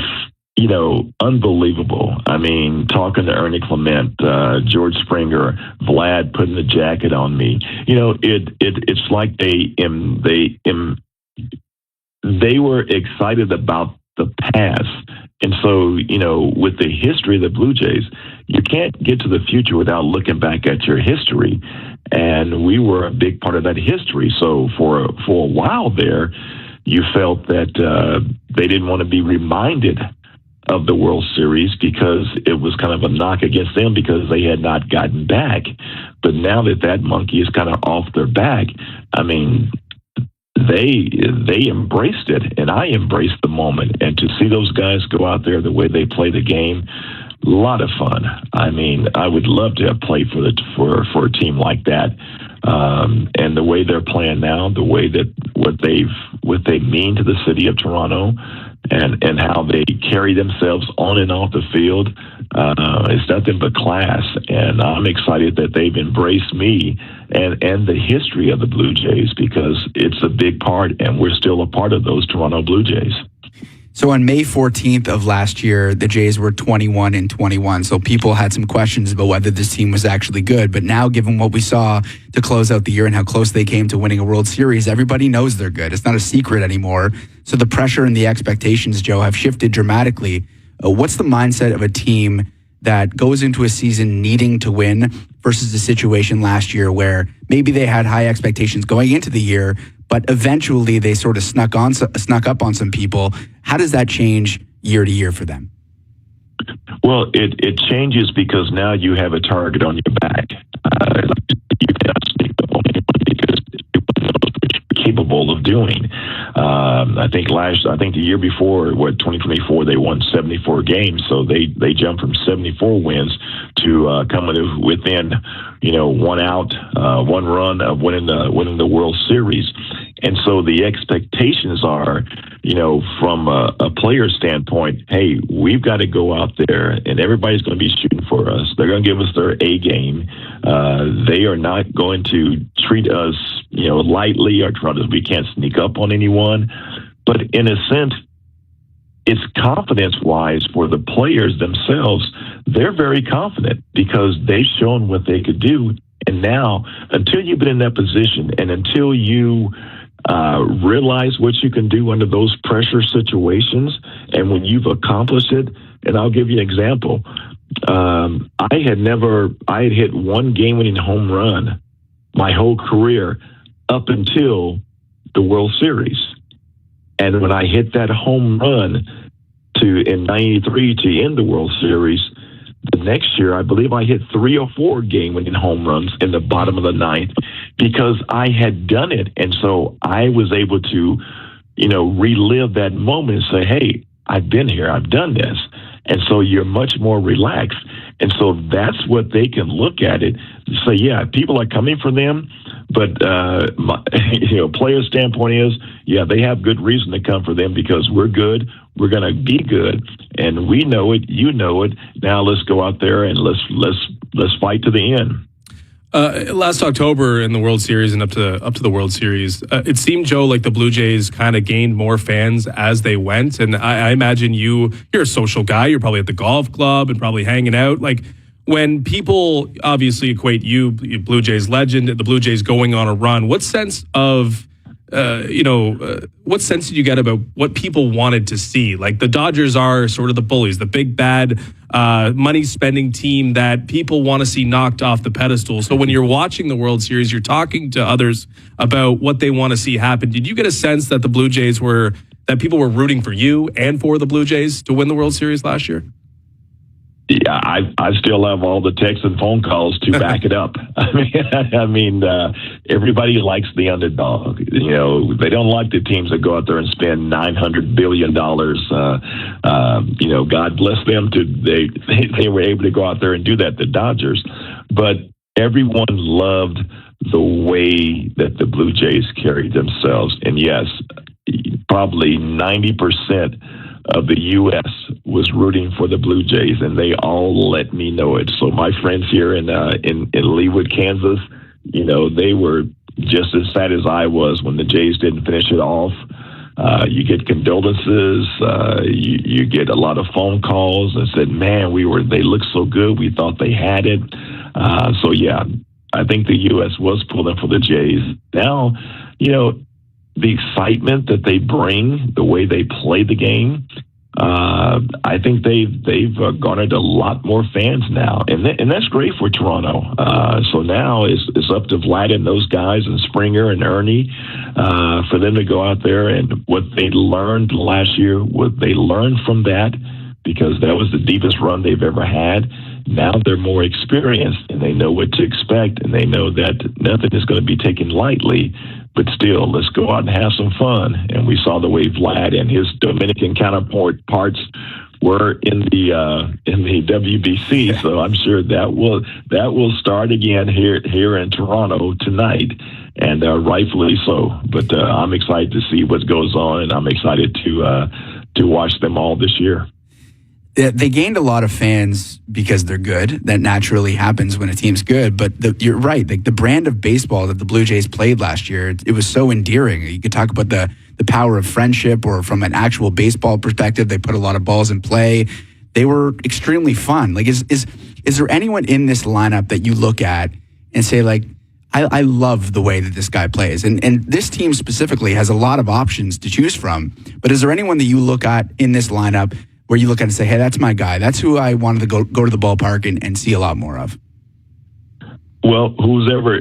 unbelievable. I mean, talking to Ernie Clement, George Springer, Vlad putting the jacket on me. It's like they were excited about the past. And so, with the history of the Blue Jays, you can't get to the future without looking back at your history. And we were a big part of that history. So for a while there, you felt that they didn't want to be reminded of the World Series because it was kind of a knock against them because they had not gotten back. But now that monkey is kind of off their back, I mean, they embraced it, and I embraced the moment. And to see those guys go out there the way they play the game, a lot of fun. I mean, I would love to have played for a team like that. And the way they're playing now, the way that what they mean to the city of Toronto, and how they carry themselves on and off the field, it's nothing but class. And I'm excited that they've embraced me and the history of the Blue Jays, because it's a big part, and we're still a part of those Toronto Blue Jays. So on May 14th of last year, the Jays were 21-21. So people had some questions about whether this team was actually good. But now, given what we saw to close out the year and how close they came to winning a World Series, everybody knows they're good. It's not a secret anymore. So the pressure and the expectations, Joe, have shifted dramatically. What's the mindset of a team that goes into a season needing to win versus the situation last year where maybe they had high expectations going into the year, but eventually they sort of snuck up on some people? How does that change year to year for them? Well, it changes because now you have a target on your back. You cannot sneak up on anyone because everyone knows what you're capable of doing. I think the year before, 2024, they won 74 games, so they jumped from 74 wins to coming within, one out, one run of winning the World Series. And so the expectations are, from a player standpoint, hey, we've got to go out there and everybody's going to be shooting for us. They're going to give us their A game. They are not going to treat us, lightly or try to, we can't sneak up on anyone. But in a sense, it's confidence-wise for the players themselves. They're very confident because they've shown what they could do. And now, until you've been in that position and until you realize what you can do under those pressure situations, and when you've accomplished it, and I'll give you an example. I had hit one game-winning home run my whole career up until the World Series. And when I hit that home run in 93 to end the World Series, the next year, I believe I hit 3 or 4 game-winning home runs in the bottom of the ninth because I had done it. And so I was able to, relive that moment and say, hey, I've been here, I've done this. And so you're much more relaxed. And so that's what they can look at it and say, yeah, people are coming for them. But, player standpoint is, yeah, they have good reason to come for them because we're good. We're going to be good. And we know it. You know it. Now let's go out there and let's fight to the end. Last October in the World Series and up to the World Series, it seemed, Joe, like the Blue Jays kind of gained more fans as they went. And I imagine you're a social guy. You're probably at the golf club and probably hanging out. Like, when people obviously equate you, Blue Jays legend, the Blue Jays going on a run, what sense did you get about what people wanted to see? Like, the Dodgers are sort of the bullies, the big bad money spending team that people want to see knocked off the pedestal. So when you're watching the World Series, you're talking to others about what they want to see happen. Did you get a sense that the Blue Jays that people were rooting for you and for the Blue Jays to win the World Series last year? Yeah, I still have all the texts and phone calls to back it up. I mean, everybody likes the underdog. They don't like the teams that go out there and spend $900 billion. God bless them. They were able to go out there and do that, the Dodgers. But everyone loved the way that the Blue Jays carried themselves. And yes, probably 90% of the U.S. was rooting for the Blue Jays, and they all let me know it. So my friends here in Leawood, Kansas, they were just as sad as I was when the Jays didn't finish it off. You get condolences. You get a lot of phone calls and said, "Man, they looked so good. We thought they had it." So yeah, I think the U.S. was pulling for the Jays. Now, the excitement that they bring, the way they play the game, I think they've garnered a lot more fans now, and that's great for Toronto. So now it's up to Vlad and those guys and Springer and Ernie for them to go out there and what they learned last year, what they learned from that, because that was the deepest run they've ever had. Now they're more experienced and they know what to expect, and they know that nothing is going to be taken lightly. But still, let's go out and have some fun. And we saw the way Vlad and his Dominican counterparts were in the WBC. So I'm sure that will start again here in Toronto tonight, and rightfully so. But I'm excited to see what goes on, and I'm excited to watch them all this year. They gained a lot of fans because they're good. That naturally happens when a team's good. But you're right. Like the brand of baseball that the Blue Jays played last year, it was so endearing. You could talk about the power of friendship, or from an actual baseball perspective, they put a lot of balls in play. They were extremely fun. Like, is there anyone in this lineup that you look at and say, like, I love the way that this guy plays? And this team specifically has a lot of options to choose from. But is there anyone that you look at in this lineup where you look at it and say, hey, that's my guy. That's who I wanted to go to the ballpark and see a lot more of? Well, who's ever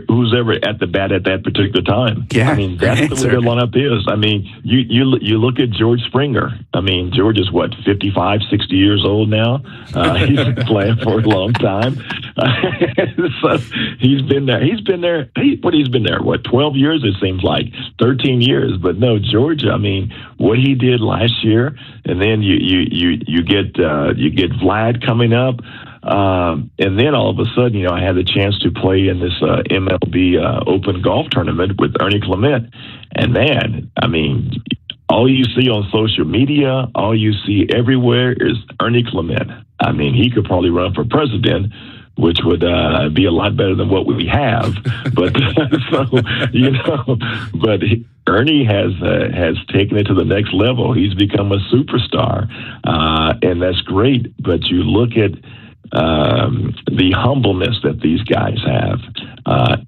at the bat at that particular time? Yeah, I mean, that's the way their lineup is. I mean, you look at George Springer. I mean, George is 55, 60 years old now. He's been playing for a long time. So he's been there. He's been there. He's been there. 12 years? It seems like 13 years. But no, George. I mean, what he did last year, and then you get Vlad coming up. And then all of a sudden, I had the chance to play in this MLB Open Golf Tournament with Ernie Clement. And man, I mean, all you see on social media, all you see everywhere is Ernie Clement. I mean, he could probably run for president, which would be a lot better than what we have. But but Ernie has taken it to the next level. He's become a superstar, and that's great. But you look at the humbleness that these guys have,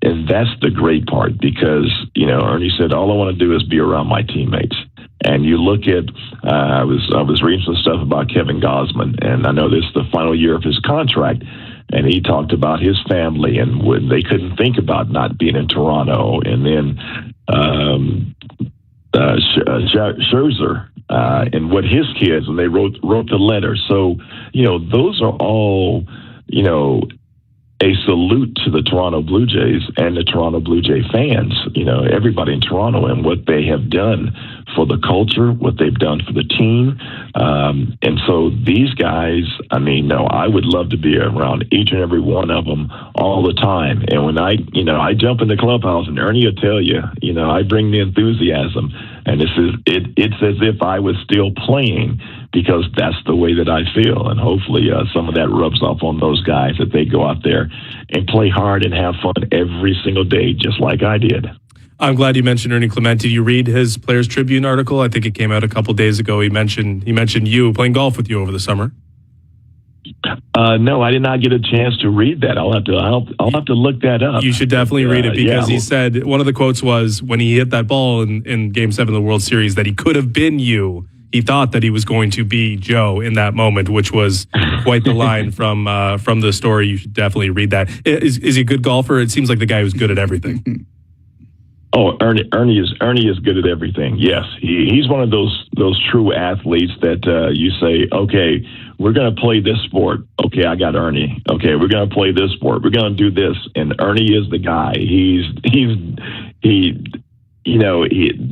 and that's the great part, because Ernie said, all I want to do is be around my teammates. And you look at I was reading some stuff about Kevin Gausman, and I know this is the final year of his contract, and he talked about his family and when they couldn't think about not being in Toronto. And then Scherzer and what his kids, and they wrote the letter. So, those are all, a salute to the Toronto Blue Jays and the Toronto Blue Jay fans, everybody in Toronto, and what they have done for the culture, what they've done for the team. And so these guys, I mean, no, I would love to be around each and every one of them all the time. And when I jump in the clubhouse, and Ernie will tell you, I bring the enthusiasm, and it's as if I was still playing, because that's the way that I feel. And hopefully some of that rubs off on those guys, that they go out there and play hard and have fun every single day, just like I did. I'm glad you mentioned Ernie Clement. Did you read his Players Tribune article? I think it came out a couple days ago. He mentioned you playing golf with you over the summer. No, I did not get a chance to read that. I'll have to look that up. You should definitely read it, because he said, one of the quotes was, when he hit that ball in Game 7 of the World Series, that he could have been you. He thought that he was going to be Joe in that moment, which was quite the line from the story. You should definitely read that. Is he a good golfer? It seems like the guy who's good at everything. Oh, Ernie is good at everything. Yes, he's one of those true athletes that you say, okay, we're going to play this sport. Okay, I got Ernie. Okay, we're going to play this sport. We're going to do this, and Ernie is the guy. He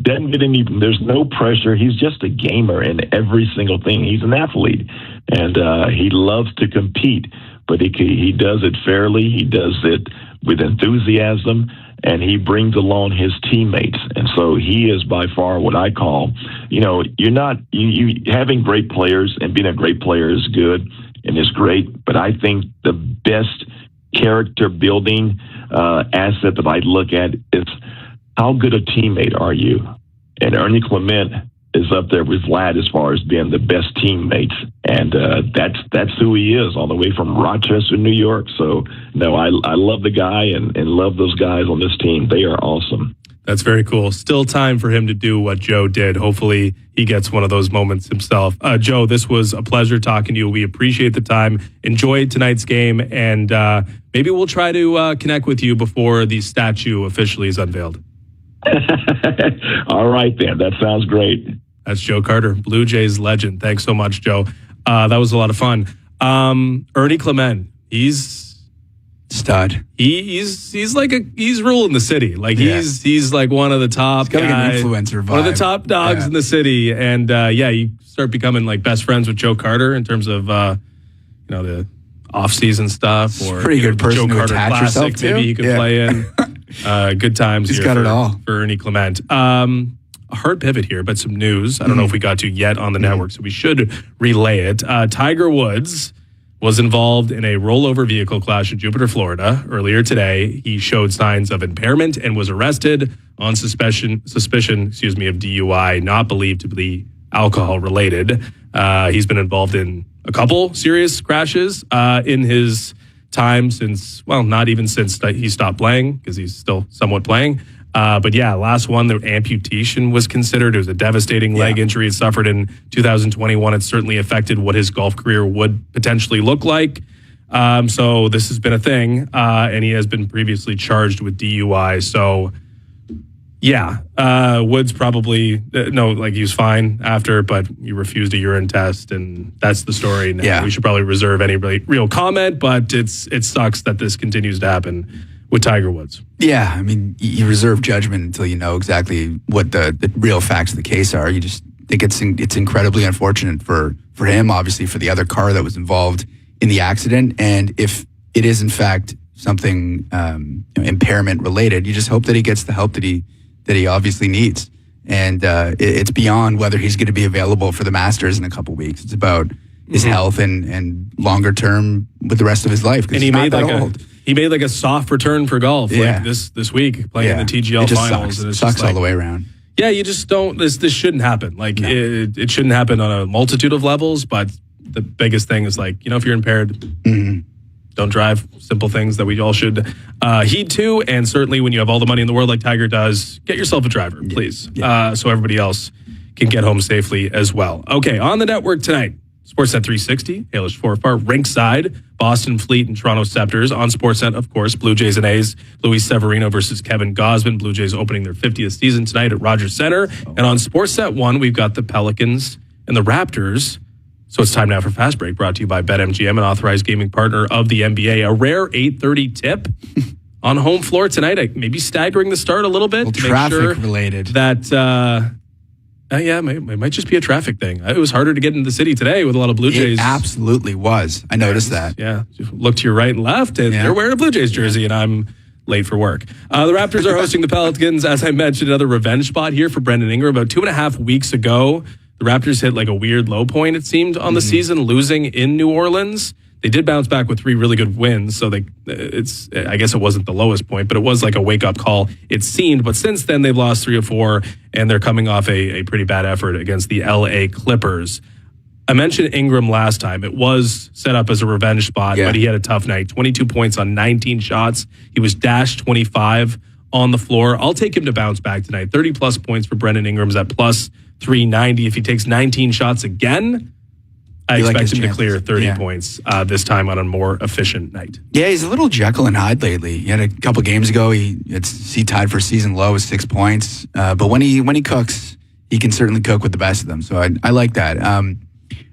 doesn't get any. There's no pressure. He's just a gamer in every single thing. He's an athlete, and he loves to compete. But he does it fairly. He does it with enthusiasm, and he brings along his teammates. And so he is by far what I call, you're not, you having great players and being a great player is good and is great, but I think the best character building asset that I look at is how good a teammate are you? And Ernie Clement is up there with Vlad as far as being the best teammates. And that's who he is, all the way from Rochester, New York. So, no, I love the guy and love those guys on this team. They are awesome. That's very cool. Still time for him to do what Joe did. Hopefully he gets one of those moments himself. Joe, this was a pleasure talking to you. We appreciate the time. Enjoy tonight's game, and maybe we'll try to connect with you before the statue officially is unveiled. All right, then. That sounds great. That's Joe Carter, Blue Jays legend. Thanks so much, Joe. That was a lot of fun. Ernie Clement, he's stud. He's ruling the city. He's like one of the top guys, like an influencer vibe. One of the top dogs in the city. And you start becoming like best friends with Joe Carter in terms of the off-season stuff, or pretty good person Joe to Carter attach Classic. yourself to. Maybe he could play in. Good times. He's got it all for Ernie Clement. A hard pivot here, but some news. I don't know if we got to yet on the network, so we should relay it. Tiger Woods was involved in a rollover vehicle crash in Jupiter, Florida earlier today. He showed signs of impairment and was arrested on suspicion of DUI, not believed to be alcohol related. He's been involved in a couple serious crashes in his time since, not even since he stopped playing, because he's still somewhat playing. But last one, the amputation was considered. It was a devastating leg injury he suffered in 2021. It certainly affected what his golf career would potentially look like. So this has been a thing, and he has been previously charged with DUI. So, Woods probably, he was fine after, but he refused a urine test, and that's the story. Now, we should probably reserve any real comment, but it sucks that this continues to happen with Tiger Woods. Yeah, I mean, you reserve judgment until you know exactly what the real facts of the case are. You just think it's incredibly unfortunate for him, obviously for the other car that was involved in the accident, and if it is in fact something impairment related, you just hope that he gets the help that he obviously needs. And it's beyond whether he's going to be available for the Masters in a couple weeks. It's about his health and longer term with the rest of his life. And he made a soft return for golf this week, playing in the TGL finals. Sucks. And it sucks all the way around. Yeah, you just don't. This shouldn't happen. It shouldn't happen on a multitude of levels. But the biggest thing is if you're impaired, don't drive. Simple things that we all should heed to. And certainly when you have all the money in the world like Tiger does, get yourself a driver, please, so everybody else can get home safely as well. Okay, on the network tonight. Sportsnet 360, Halish Forfar, Rinkside, Boston Fleet and Toronto Scepters. On Sportsnet, of course, Blue Jays and A's, Luis Severino versus Kevin Gausman. Blue Jays opening their 50th season tonight at Rogers Center. And on Sportsnet 1, we've got the Pelicans and the Raptors. So it's time now for Fast Break, brought to you by BetMGM, an authorized gaming partner of the NBA. A rare 8:30 tip on home floor tonight. Maybe staggering the start a little bit. To make sure related. That... it might just be a traffic thing. It was harder to get into the city today with a lot of Blue Jays. It absolutely was. I noticed that. Yeah. Look to your right and left, and they're wearing a Blue Jays jersey, and I'm late for work. The Raptors are hosting the Pelicans. As I mentioned, another revenge spot here for Brendan Ingram. About 2.5 weeks ago, the Raptors hit a weird low point, it seemed, on the season, losing in New Orleans. They did bounce back with 3 really good wins, so I guess it wasn't the lowest point, but it was like a wake-up call, it seemed. But since then, they've lost 3 or 4, and they're coming off a pretty bad effort against the LA Clippers. I mentioned Ingram last time. It was set up as a revenge spot, but he had a tough night. 22 points on 19 shots. He was dashed 25 on the floor. I'll take him to bounce back tonight. 30-plus points for Brendan Ingram's at plus 390. If he takes 19 shots again, I expect him to clear 30 points this time on a more efficient night. Yeah, he's a little Jekyll and Hyde lately. He had a couple games ago. He tied for season low with 6 points. But when he cooks, he can certainly cook with the best of them. So I like that.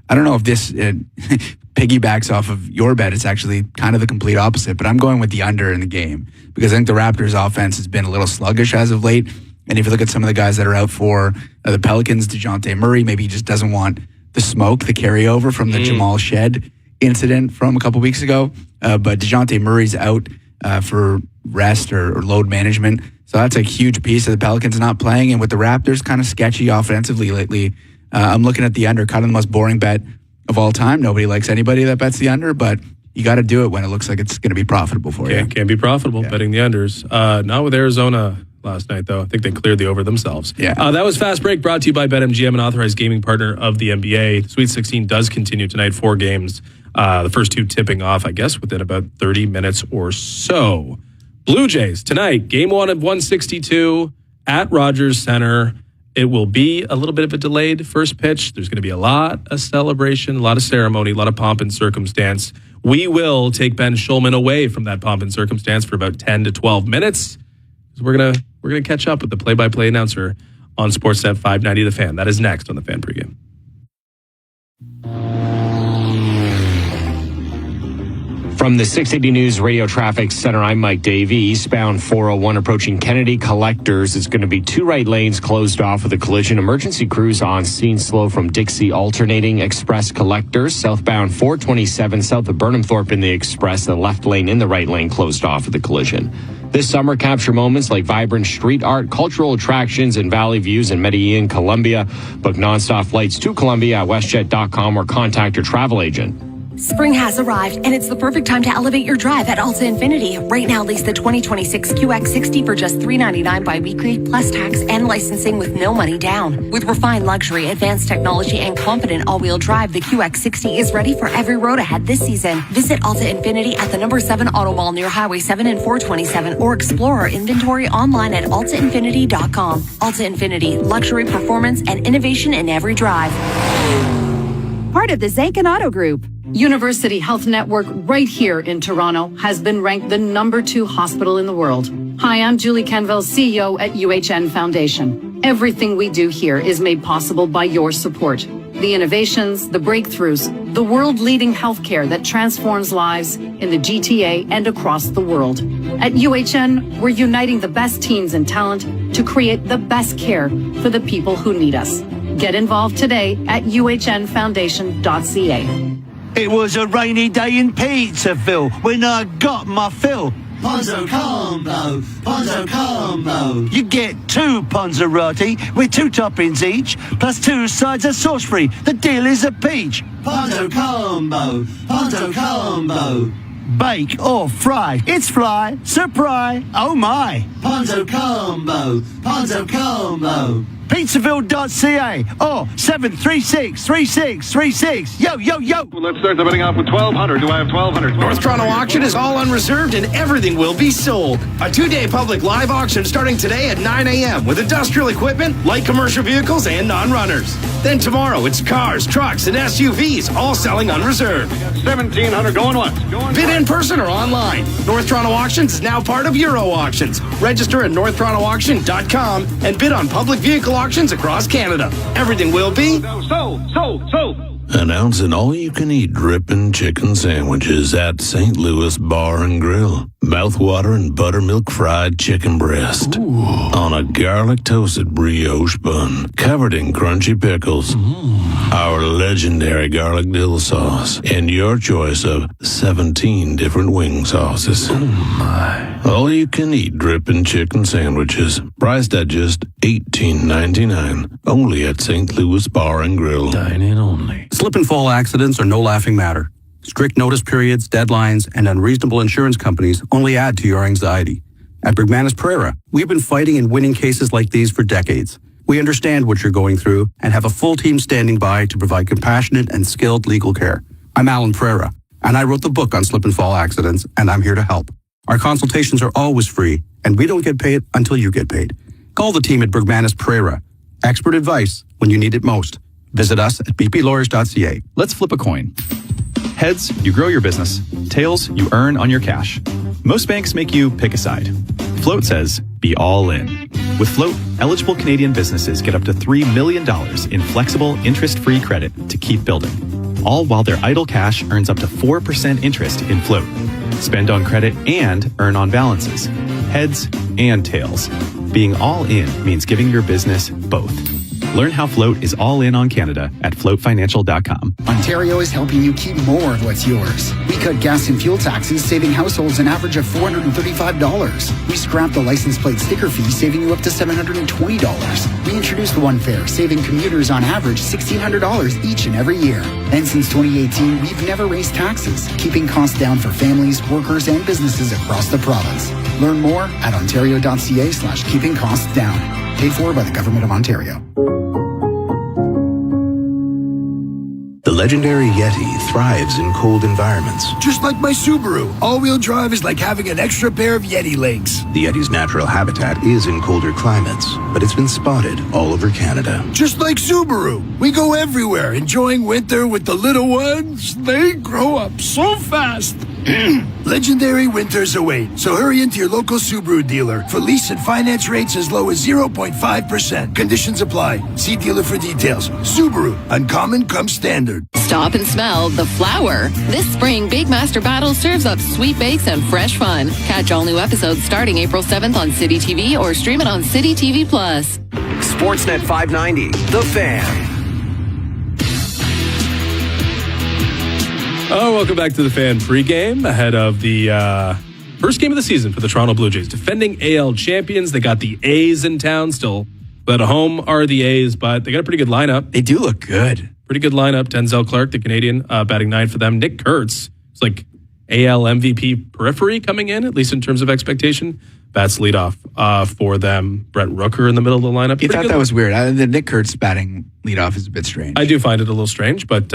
I don't know if this piggybacks off of your bet. It's actually kind of the complete opposite. But I'm going with the under in the game because I think the Raptors' offense has been a little sluggish as of late. And if you look at some of the guys that are out for the Pelicans, DeJounte Murray, maybe he just doesn't want the smoke, the carryover from the Jamal Shed incident from a couple weeks ago. But DeJounte Murray's out for rest or load management. So that's a huge piece of the Pelicans not playing. And with the Raptors kind of sketchy offensively lately, I'm looking at the under, kind of the most boring bet of all time. Nobody likes anybody that bets the under, but you got to do it when it looks like it's going to be profitable for you. Can't be profitable betting the unders. Not with Arizona last night, though. I think they cleared the over themselves. Yeah. That was Fast Break, brought to you by BetMGM, an authorized gaming partner of the NBA. The Sweet 16 does continue tonight, 4 games. The first 2 tipping off, I guess, within about 30 minutes or so. Blue Jays tonight, game 1 of 162 at Rogers Center. It will be a little bit of a delayed first pitch. There's going to be a lot of celebration, a lot of ceremony, a lot of pomp and circumstance. We will take Ben Schulman away from that pomp and circumstance for about 10 to 12 minutes. We're gonna catch up with the play-by-play announcer on Sportsnet 590 The Fan. That is next on the Fan Pregame. From the 680 News Radio Traffic Center, I'm Mike Davey. Eastbound 401 approaching Kennedy Collectors. It's going to be 2 right lanes closed off with a collision. Emergency crews on scene slow from Dixie alternating Express Collectors. Southbound 427 south of Burnhamthorpe in the Express. The left lane in the right lane closed off with a collision. This summer, capture moments like vibrant street art, cultural attractions, and valley views in Medellin, Colombia. Book nonstop flights to Colombia at WestJet.com or contact your travel agent. Spring has arrived, and it's the perfect time to elevate your drive at Alta Infinity. Right now, lease the 2026 QX60 for just $399 bi-weekly, plus tax and licensing with no money down. With refined luxury, advanced technology, and confident all-wheel drive, the QX60 is ready for every road ahead this season. Visit Alta Infinity at the number 7 Auto Mall near Highway 7 and 427, or explore our inventory online at altainfinity.com. Alta Infinity, luxury, performance, and innovation in every drive. Part of the Zankin Auto Group. University Health Network right here in Toronto has been ranked the number 2 hospital in the world. Hi, I'm Julie Kenville, CEO at UHN Foundation. Everything we do here is made possible by your support. The innovations, the breakthroughs, the world-leading healthcare that transforms lives in the GTA and across the world. At UHN, we're uniting the best teams and talent to create the best care for the people who need us. Get involved today at uhnfoundation.ca. It was a rainy day in Pizzaville when I got my fill. Ponzo combo. You get 2 Ponzerati with 2 toppings each, plus 2 sides of sauce free. The deal is a peach. Ponzo combo. Bake or fry, it's fly. Surprise, oh my. Ponzo combo. Pizzaville.ca or 736-3636. Yo. Let's start the betting off with 1,200. Do I have 1,200? North Toronto Auction is all unreserved and everything will be sold. A 2-day public live auction starting today at 9 a.m. with industrial equipment, light commercial vehicles, and non-runners. Then tomorrow, it's cars, trucks, and SUVs, all selling unreserved. 1,700 going once. Bid in person or online. North Toronto Auctions is now part of Euro Auctions. Register at northtorontoauction.com and bid on public vehicle auctions across Canada. Everything will be sold. Announcing all-you-can-eat dripping chicken sandwiches at St. Louis Bar and Grill. Mouthwatering buttermilk fried chicken breast on a garlic toasted brioche bun covered in crunchy pickles. Our legendary garlic dill sauce and your choice of 17 different wing sauces. All-you-can-eat dripping chicken sandwiches priced at just $18.99. Only at St. Louis Bar and Grill. Dine in only. Slip and fall accidents are no laughing matter. Strict notice periods, deadlines, and unreasonable insurance companies only add to your anxiety. At Bergmanis Pereira, we've been fighting and winning cases like these for decades. We understand what you're going through and have a full team standing by to provide compassionate and skilled legal care. I'm Alan Pereira, and I wrote the book on slip and fall accidents, and I'm here to help. Our consultations are always free, and we don't get paid until you get paid. Call the team at Bergmanis Pereira. Expert advice when you need it most. Visit us at bplawyers.ca. Let's flip a coin. Heads, you grow your business. Tails, you earn on your cash. Most banks make you pick a side. Float says, be all in. With Float, eligible Canadian businesses get up to $3 million in flexible, interest-free credit to keep building. All while their idle cash earns up to 4% interest in Float. Spend on credit and earn on balances. Heads and tails. Being all in means giving your business both. Learn how Float is all in on Canada at floatfinancial.com. Ontario is helping you keep more of what's yours. We cut gas and fuel taxes, saving households an average of $435. We scrapped the license plate sticker fee, saving you up to $720. We introduced One Fare, saving commuters on average $1,600 each and every year. And since 2018, we've never raised taxes, keeping costs down for families, workers, and businesses across the province. Learn more at ontario.ca/keeping costs down. Paid for by the Government of Ontario. The legendary Yeti thrives in cold environments. Just like my Subaru, all-wheel drive is like having an extra pair of Yeti legs. The Yeti's natural habitat is in colder climates, but it's been spotted all over Canada. Just like Subaru, we go everywhere, enjoying winter with the little ones. They grow up so fast. Legendary winters await, so hurry into your local Subaru dealer for lease and finance rates as low as 0.5%. Conditions apply. See dealer for details. Subaru, uncommon comes standard. Stop and smell the flower. This spring, Bake Master Battle serves up sweet bakes and fresh fun. Catch all new episodes starting April 7th on City TV or stream it on City TV+. Sportsnet 590, The Fan. Oh, welcome back to the Fan pregame ahead of the first game of the season for the Toronto Blue Jays. Defending AL champions. They got the A's in town still. But at home are the A's, but they got a pretty good lineup. They do look good. Pretty good lineup. Denzel Clark, the Canadian, batting 9 for them. Nick Kurtz, it's like AL MVP periphery coming in, at least in terms of expectation. Bats leadoff for them. Brett Rooker in the middle of the lineup. You thought that was weird. The Nick Kurtz batting leadoff is a bit strange. I do find it a little strange, but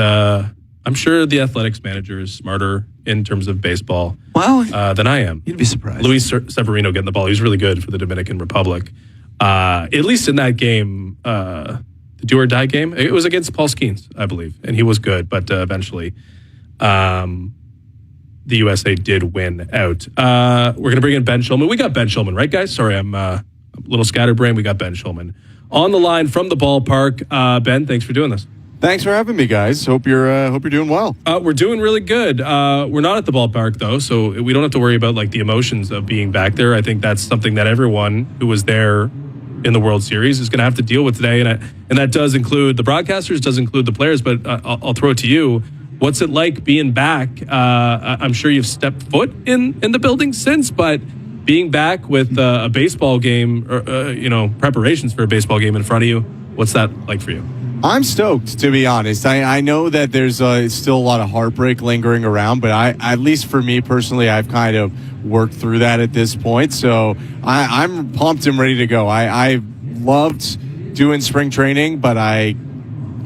I'm sure the athletics manager is smarter in terms of baseball than I am. You'd be surprised. Luis Severino getting the ball. He was really good for the Dominican Republic. At least in that game, the do or die game, it was against Paul Skeens, I believe, and he was good. But eventually, the USA did win out. We're going to bring in Ben Shulman. We got Ben Shulman, right, guys? Sorry, I'm a little scatterbrained. We got Ben Shulman on the line from the ballpark. Ben, thanks for doing this. Thanks for having me, guys. Hope you're doing well. We're doing really good. We're not at the ballpark though, so we don't have to worry about like the emotions of being back there. I think that's something that everyone who was there in the World Series is going to have to deal with today, and that does include the broadcasters, does include the players. But I'll throw it to you. What's it like being back? I'm sure you've stepped foot in the building since, but being back with a baseball game, or preparations for a baseball game in front of you, what's that like for you? I'm stoked, to be honest. I know that there's still a lot of heartbreak lingering around, but at least for me personally, I've kind of worked through that at this point. So I'm pumped and ready to go. I loved doing spring training, but I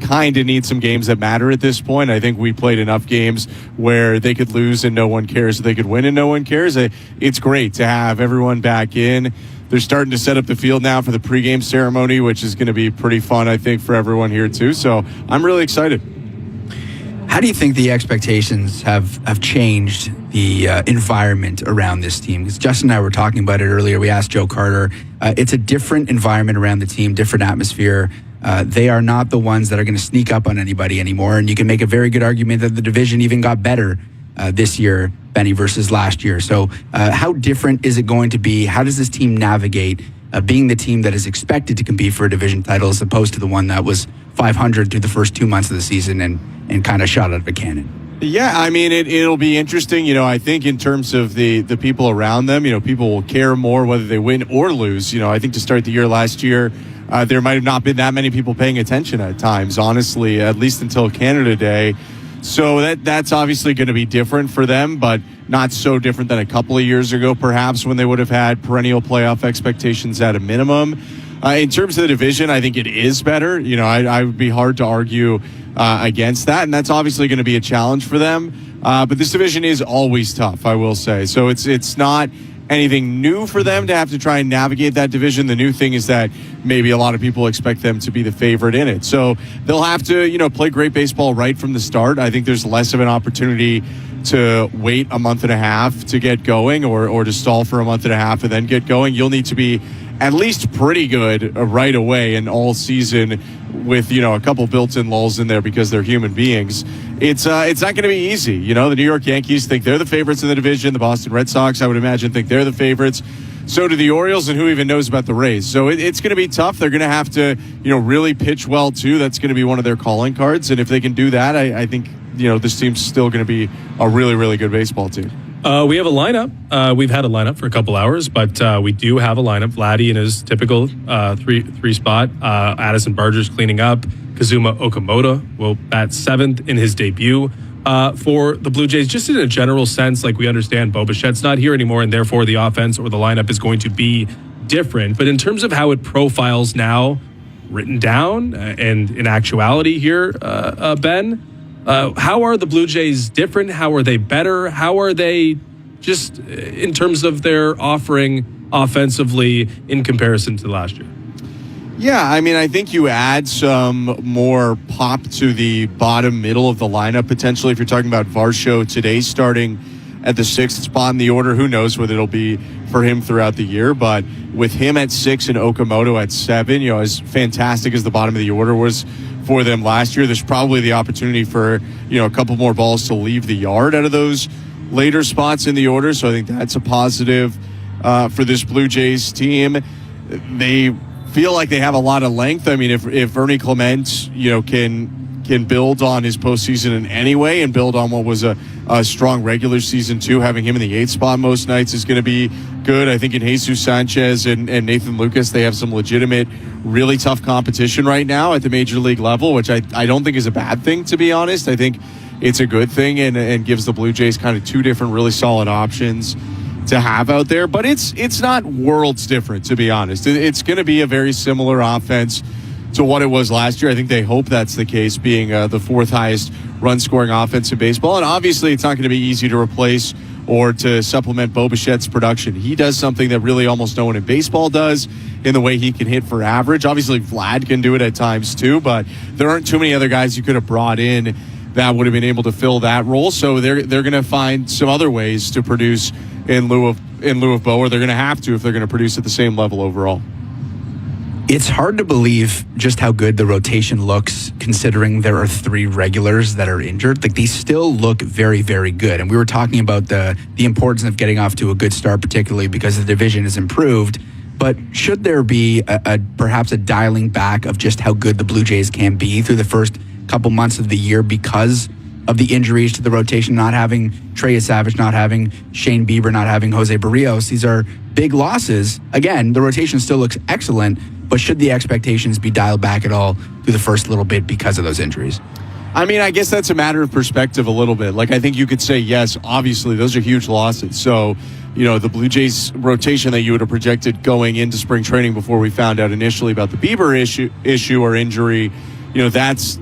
kind of need some games that matter at this point. I think we played enough games where they could lose and no one cares, they could win and no one cares. It's great to have everyone back in. They're starting to set up the field now for the pregame ceremony, which is going to be pretty fun, I think, for everyone here, too. So I'm really excited. How do you think the expectations have changed the environment around this team? Because Justin and I were talking about it earlier. We asked Joe Carter. It's a different environment around the team, different atmosphere. They are not the ones that are going to sneak up on anybody anymore. And you can make a very good argument that the division even got better this year, Benny, versus last year. So how different is it going to be? How does this team navigate being the team that is expected to compete for a division title as opposed to the one that was 500 through the first 2 months of the season and kind of shot out of a cannon? Yeah, I mean, it'll be interesting. I think in terms of the people around them, people will care more whether they win or lose. I think to start the year last year, there might have not been that many people paying attention at times, honestly, at least until Canada Day. So that's obviously going to be different for them, but not so different than a couple of years ago, perhaps, when they would have had perennial playoff expectations at a minimum. In terms of the division, I think it is better. I would be hard to argue against that, and that's obviously going to be a challenge for them. But this division is always tough, I will say. So it's not anything new for them to have to try and navigate that division. The new thing is that maybe a lot of people expect them to be the favorite in it. So they'll have to, play great baseball right from the start. I think there's less of an opportunity to wait a month and a half to get going or to stall for a month and a half and then get going. You'll need to be at least pretty good right away and all season with, a couple built-in lulls in there because they're human beings. It's not going to be easy. The New York Yankees think they're the favorites in the division. The Boston Red Sox, I would imagine, think they're the favorites. so do the Orioles, and who even knows about the Rays. So it's going to be tough. They're going to have to, really pitch well too. That's going to be one of their calling cards. And if they can do that, I think, this team's still going to be a really, really good baseball team. We have a lineup. We've had a lineup for a couple hours, but we do have a lineup. Vladdy in his typical three spot. Addison Barger's cleaning up. Kazuma Okamoto will bat 7th in his debut. For the Blue Jays, just in a general sense, like we understand Bo Bichette's not here anymore, and therefore the offense or the lineup is going to be different. But in terms of how it profiles now, written down, and in actuality here, Ben, how are the Blue Jays different? How are they better? How are they just in terms of their offering offensively in comparison to last year? Yeah, I think you add some more pop to the bottom middle of the lineup, potentially. If you're talking about Varsho today starting at the 6th spot in the order, who knows what it'll be for him throughout the year. But with him at 6 and Okamoto at 7, as fantastic as the bottom of the order was for them last year, there's probably the opportunity for, a couple more balls to leave the yard out of those later spots in the order. So I think that's a positive for this Blue Jays team. They feel like they have a lot of length. If Ernie Clement, can build on his postseason in any way and build on what was a strong regular season too, having him in the 8th spot most nights is going to be good. I think in Jesus Sanchez and Nathan Lucas, they have some legitimate, really tough competition right now at the major league level, which I don't think is a bad thing, to be honest. I think it's a good thing and gives the Blue Jays kind of two different really solid options to have out there, but it's not worlds different, to be honest. It's going to be a very similar offense to what it was last year. I think they hope that's the case, being the 4th highest run-scoring offense in baseball. And obviously, it's not going to be easy to replace or to supplement Bo Bichette's production. He does something that really almost no one in baseball does in the way he can hit for average. Obviously, Vlad can do it at times too, but there aren't too many other guys you could have brought in that would have been able to fill that role. So they're going to find some other ways to produce in lieu of Bo, or they're going to have to if they're going to produce at the same level overall. It's hard to believe just how good the rotation looks, considering there are 3 regulars that are injured. Like, they still look very, very good. And we were talking about the importance of getting off to a good start, particularly because the division is improved. But should there be perhaps a dialing back of just how good the Blue Jays can be through the first couple months of the year because of the injuries to the rotation, not having Trey Savage, not having Shane Bieber, not having Jose Barrios? These are big losses. Again, the rotation still looks excellent, but should the expectations be dialed back at all through the first little bit because of those injuries? I guess that's a matter of perspective a little bit. Like, I think you could say, yes, obviously, those are huge losses. So, the Blue Jays rotation that you would have projected going into spring training before we found out initially about the Bieber issue or injury, that's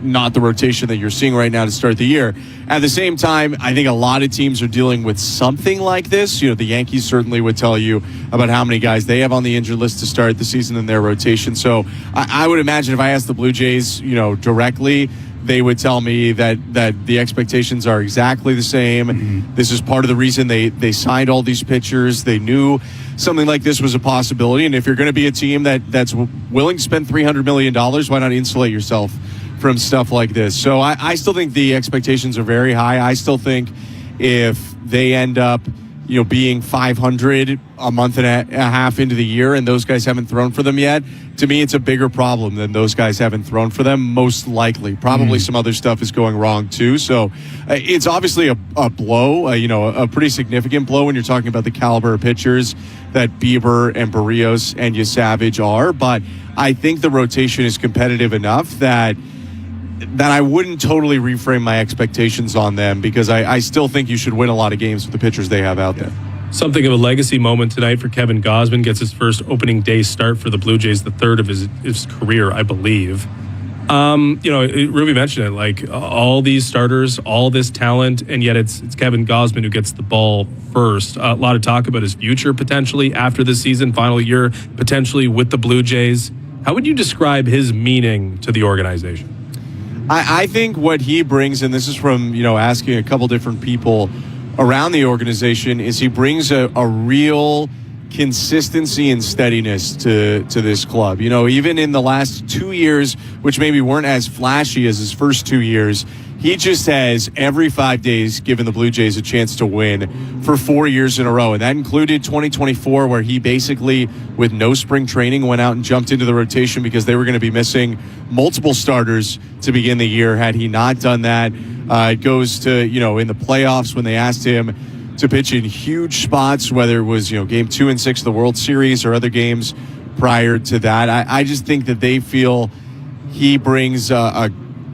not the rotation that you're seeing right now to start the year. At the same time, I think a lot of teams are dealing with something like this. The Yankees certainly would tell you about how many guys they have on the injured list to start the season in their rotation. So I would imagine if I asked the Blue Jays, directly, they would tell me that the expectations are exactly the same. Mm-hmm. This is part of the reason they signed all these pitchers. They knew something like this was a possibility. And if you're going to be a team that's willing to spend $300 million, why not insulate yourself from stuff like this? So I still think the expectations are very high. I still think if they end up being 500 a month and a half into the year and those guys haven't thrown for them yet, to me it's a bigger problem than those guys haven't thrown for them, most likely. Probably some other stuff is going wrong too. So it's obviously a blow, a pretty significant blow when you're talking about the caliber of pitchers that Bieber and Barrios and Savage are. But I think the rotation is competitive enough that I wouldn't totally reframe my expectations on them, because I still think you should win a lot of games with the pitchers they have out there. Something of a legacy moment tonight for Kevin Gausman. Gets his first opening day start for the Blue Jays, the 3rd of his career, I believe. Ruby mentioned it, like all these starters, all this talent, and yet it's Kevin Gausman who gets the ball first. A lot of talk about his future potentially after this season, final year potentially with the Blue Jays. How would you describe his meaning to the organization? I think what he brings, and this is from, asking a couple different people around the organization, is he brings a real consistency and steadiness to this club. Even in the last 2 years, which maybe weren't as flashy as his first 2 years, he just has every 5 days given the Blue Jays a chance to win for 4 years in a row. And that included 2024, where he basically, with no spring training, went out and jumped into the rotation because they were going to be missing multiple starters to begin the year. Had he not done that, it goes to, in the playoffs when they asked him to pitch in huge spots, whether it was, game 2 and 6 of the World Series or other games prior to that. I just think that they feel he brings a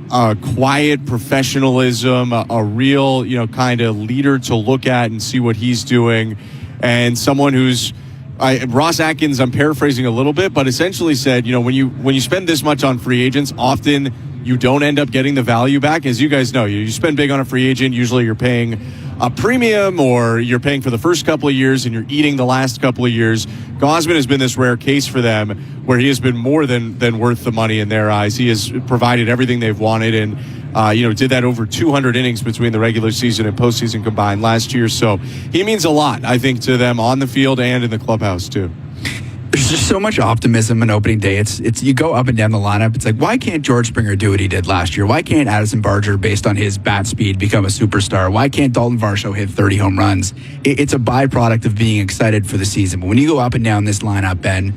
quiet professionalism, a real, kind of leader to look at and see what he's doing. And someone who's, Ross Atkins, I'm paraphrasing a little bit, but essentially said, when you spend this much on free agents, often you don't end up getting the value back. As you guys know, you spend big on a free agent, usually you're paying a premium or you're paying for the first couple of years and you're eating the last couple of years. Gausman has been this rare case for them where he has been more than worth the money in their eyes. He has provided everything they've wanted and, did that over 200 innings between the regular season and postseason combined last year. So he means a lot, I think, to them on the field and in the clubhouse too. There's just so much optimism on opening day. It's you go up and down the lineup. It's like, why can't George Springer do what he did last year? Why can't Addison Barger, based on his bat speed, become a superstar? Why can't Dalton Varsho hit 30 home runs? It's a byproduct of being excited for the season. But when you go up and down this lineup, Ben,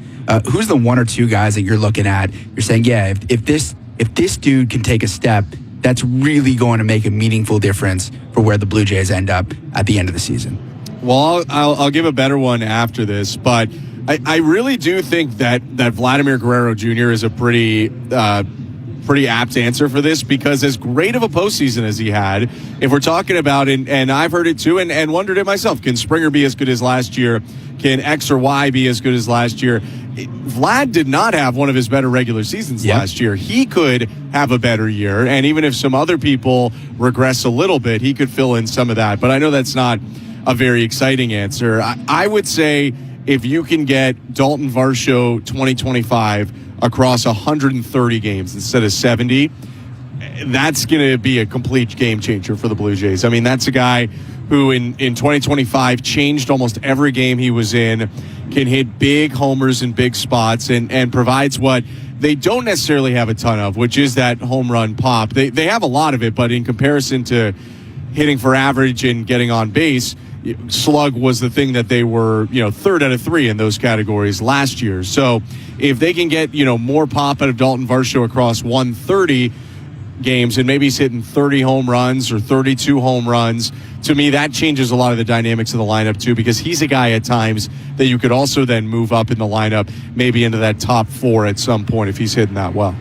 who's the one or two guys that you're looking at? You're saying, yeah, if this dude can take a step, that's really going to make a meaningful difference for where the Blue Jays end up at the end of the season. Well, I'll give a better one after this, but I really do think that Vladimir Guerrero Jr. is a pretty apt answer for this, because as great of a postseason as he had, if we're talking about, and I've heard it too, and wondered it myself, can Springer be as good as last year? Can X or Y be as good as last year? Vlad did not have one of his better regular seasons last year. He could have a better year, and even if some other people regress a little bit, he could fill in some of that. But I know that's not a very exciting answer. I would say if you can get Dalton Varsho 2025 across 130 games instead of 70, that's going to be a complete game changer for the Blue Jays. I mean, that's a guy who in 2025 changed almost every game he was in, can hit big homers in big spots, and provides what they don't necessarily have a ton of, which is that home run pop. They have a lot of it, but in comparison to hitting for average and getting on base, slug was the thing that they were, third out of three in those categories last year. So if they can get, more pop out of Dalton Varsho across 130 games, and maybe he's hitting 30 home runs or 32 home runs, to me, that changes a lot of the dynamics of the lineup too, because he's a guy at times that you could also then move up in the lineup, maybe into that top 4 at some point if he's hitting that well.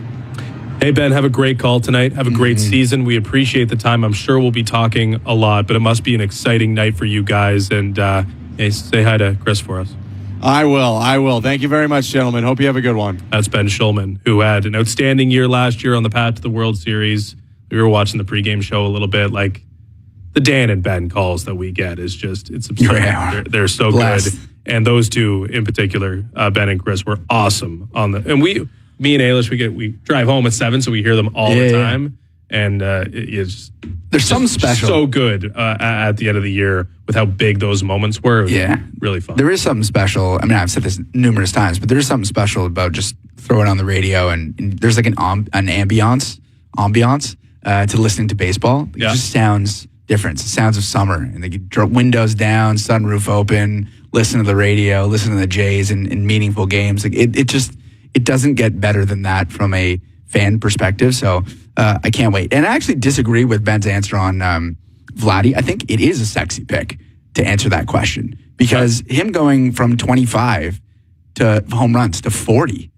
Hey, Ben, have a great call tonight. Have a great season. We appreciate the time. I'm sure we'll be talking a lot, but it must be an exciting night for you guys. And hey, say hi to Chris for us. I will. Thank you very much, gentlemen. Hope you have a good one. That's Ben Schulman, who had an outstanding year last year on the path to the World Series. We were watching the pregame show a little bit. Like, the Dan and Ben calls that we get is just, it's absurd. Yeah. They're so good. And those two in particular, Ben and Chris, were awesome on the, and me and Ailish, we drive home at 7, so we hear them all the time. And it's there's something special. So good at the end of the year with how big those moments were. Really fun. There is something special. I mean, I've said this numerous times, but there is something special about just throwing on the radio and there's like an ambiance to listening to baseball. It just sounds different. It's the sounds of summer, and they get windows down, sunroof open, listen to the radio, listen to the Jays in meaningful games. Like it doesn't get better than that from a fan perspective. So I can't wait. And I actually disagree with Ben's answer on Vladdy. I think it is a sexy pick to answer that question, because him going from 25 to home runs to 40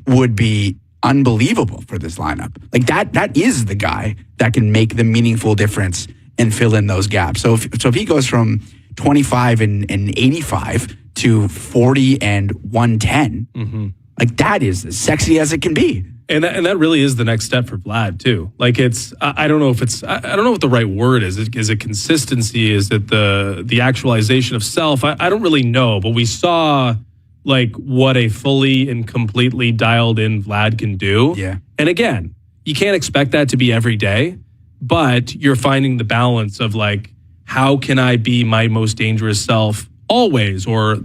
would be unbelievable for this lineup. Like that is the guy that can make the meaningful difference and fill in those gaps. So if he goes from 25 and 85 to 40 and 110, like that is as sexy as it can be. And that really is the next step for Vlad too. Like I don't know what the right word is. Is it consistency? Is it the actualization of self? I don't really know, but we saw like what a fully and completely dialed in Vlad can do. Yeah. And again, you can't expect that to be every day, but you're finding the balance of like, how can I be my most dangerous self always, or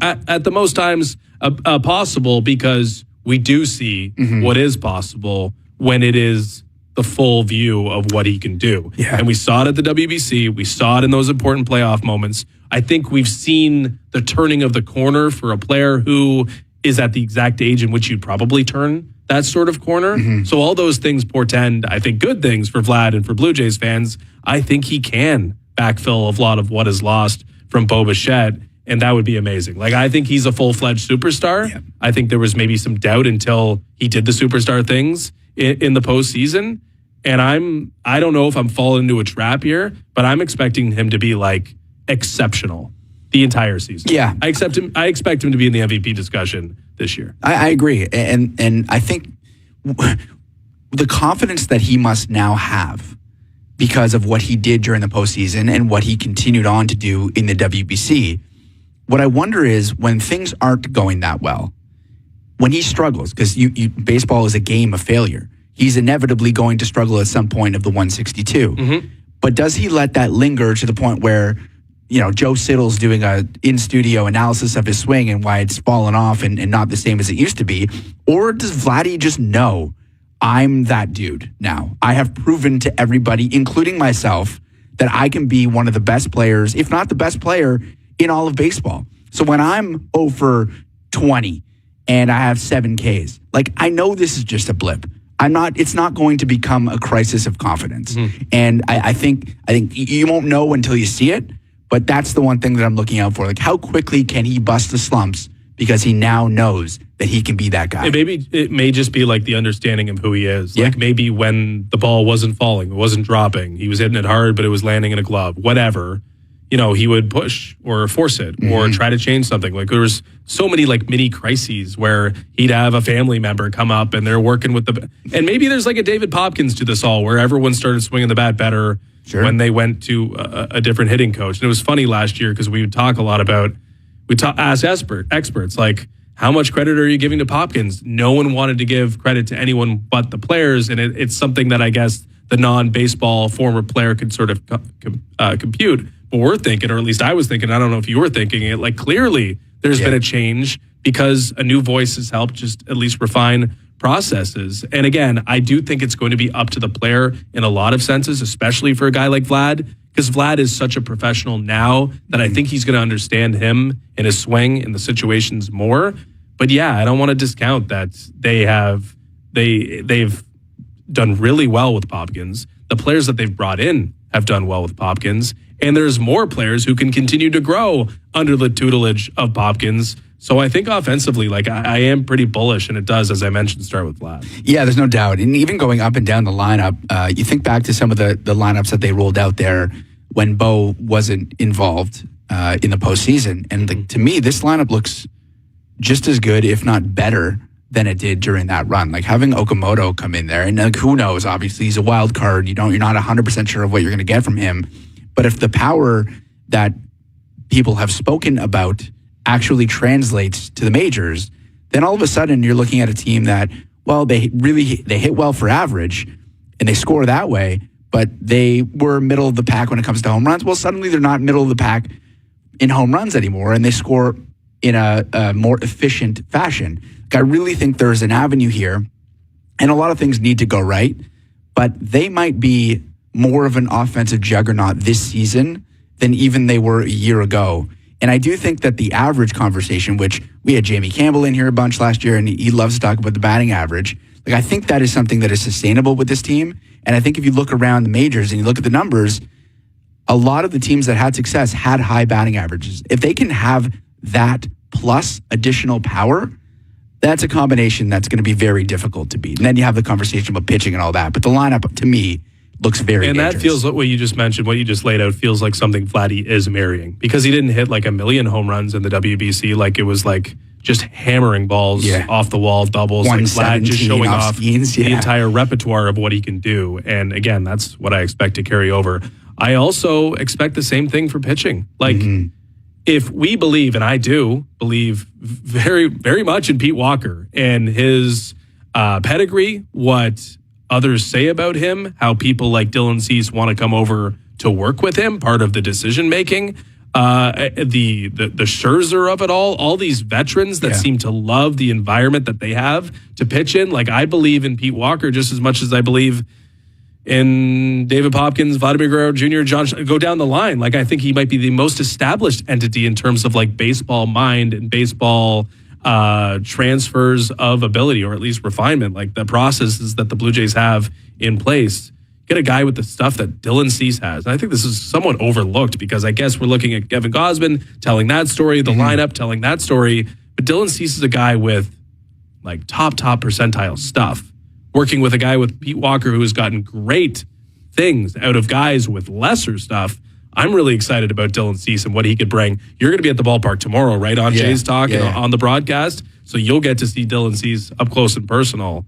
at the most times possible, because we do see what is possible when it is the full view of what he can do. Yeah. And we saw it at the WBC. We saw it in those important playoff moments. I think we've seen the turning of the corner for a player who is at the exact age in which you'd probably turn that sort of corner. So all those things portend, I think, good things for Vlad and for Blue Jays fans. I think he can backfill a lot of what is lost from Bo Bichette, and that would be amazing. Like, I think he's a full-fledged superstar. Yeah. I think there was maybe some doubt until he did the superstar things in the postseason. And I don't know if I'm falling into a trap here, but I'm expecting him to be like exceptional the entire season. Yeah. I expect him to be in the MVP discussion this year. I agree. And I think the confidence that he must now have because of what he did during the postseason and what he continued on to do in the WBC, what I wonder is when things aren't going that well, when he struggles, because baseball is a game of failure, he's inevitably going to struggle at some point of the 162. But does he let that linger to the point where, Joe Siddle's doing a in-studio analysis of his swing and why it's fallen off and not the same as it used to be? Or does Vladdy just know, I'm that dude now? I have proven to everybody, including myself, that I can be one of the best players, if not the best player, in all of baseball. So when I'm 0 for 20 and I have 7 Ks, like, I know this is just a blip. It's not going to become a crisis of confidence. And I think you won't know until you see it, but that's the one thing that I'm looking out for. Like, how quickly can he bust the slumps because he now knows that he can be that guy? It may just be like the understanding of who he is. Yeah. Like, maybe when the ball wasn't falling, it wasn't dropping, he was hitting it hard, but it was landing in a glove, whatever. He would push or force it or try to change something. Like, there was so many like mini crises where he'd have a family member come up and they're working with and maybe there's like a David Popkins to this all where everyone started swinging the bat better when they went to a different hitting coach. And it was funny last year because we would talk a lot about, ask experts like, how much credit are you giving to Popkins? No one wanted to give credit to anyone but the players. And it's something that I guess the non-baseball former player could sort of compute. But we're thinking, or at least I was thinking, I don't know if you were thinking it, like, clearly there's been a change because a new voice has helped just at least refine processes. And again, I do think it's going to be up to the player in a lot of senses, especially for a guy like Vlad, because Vlad is such a professional now that I think he's going to understand him and his swing and the situations more. But yeah, I don't want to discount that they've done really well with Popkins. The players that they've brought in have done well with Popkins. And there's more players who can continue to grow under the tutelage of Popkins. So I think offensively, like, I am pretty bullish, and it does, as I mentioned, start with Vlad. Yeah, there's no doubt. And even going up and down the lineup, you think back to some of the lineups that they rolled out there when Bo wasn't involved in the postseason. And to me, this lineup looks just as good, if not better, than it did during that run. Like, having Okamoto come in there, and like, who knows, obviously he's a wild card. You're not 100% sure of what you're going to get from him. But if the power that people have spoken about actually translates to the majors, then all of a sudden you're looking at a team that, well, they hit well for average and they score that way, but they were middle of the pack when it comes to home runs. Well, suddenly they're not middle of the pack in home runs anymore, and they score in a more efficient fashion. Like, I really think there's an avenue here, and a lot of things need to go right, but they might be more of an offensive juggernaut this season than even they were a year ago. And I do think that the average conversation, which we had Jamie Campbell in here a bunch last year, and he loves to talk about the batting average. Like, I think that is something that is sustainable with this team. And I think if you look around the majors and you look at the numbers, a lot of the teams that had success had high batting averages. If they can have that plus additional power, that's a combination that's going to be very difficult to beat. And then you have the conversation about pitching and all that. But the lineup, to me, looks very dangerous. That feels like what you just mentioned, what you just laid out, feels like something Vladdy is marrying, because he didn't hit like a million home runs in the WBC. Like, it was like just hammering balls off the wall, doubles. Like, Vlad just showing off the entire repertoire of what he can do. And again, that's what I expect to carry over. I also expect the same thing for pitching. Like, if we believe, and I do believe very, very much in Pete Walker and his pedigree, what others say about him, how people like Dylan Cease want to come over to work with him, part of the decision making, the Scherzer of it all these veterans that seem to love the environment that they have to pitch in. Like, I believe in Pete Walker just as much as I believe in David Hopkins, Vladimir Guerrero Jr., go down the line. Like, I think he might be the most established entity in terms of like baseball mind and baseball transfers of ability, or at least refinement, like the processes that the Blue Jays have in place. Get a guy with the stuff that Dylan Cease has. And I think this is somewhat overlooked because I guess we're looking at Kevin Gausman telling that story, the lineup telling that story. But Dylan Cease is a guy with like top percentile stuff, working with a guy with Pete Walker who has gotten great things out of guys with lesser stuff. I'm really excited about Dylan Cease and what he could bring. You're going to be at the ballpark tomorrow, right? On Jays Talk and on the broadcast. So you'll get to see Dylan Cease up close and personal.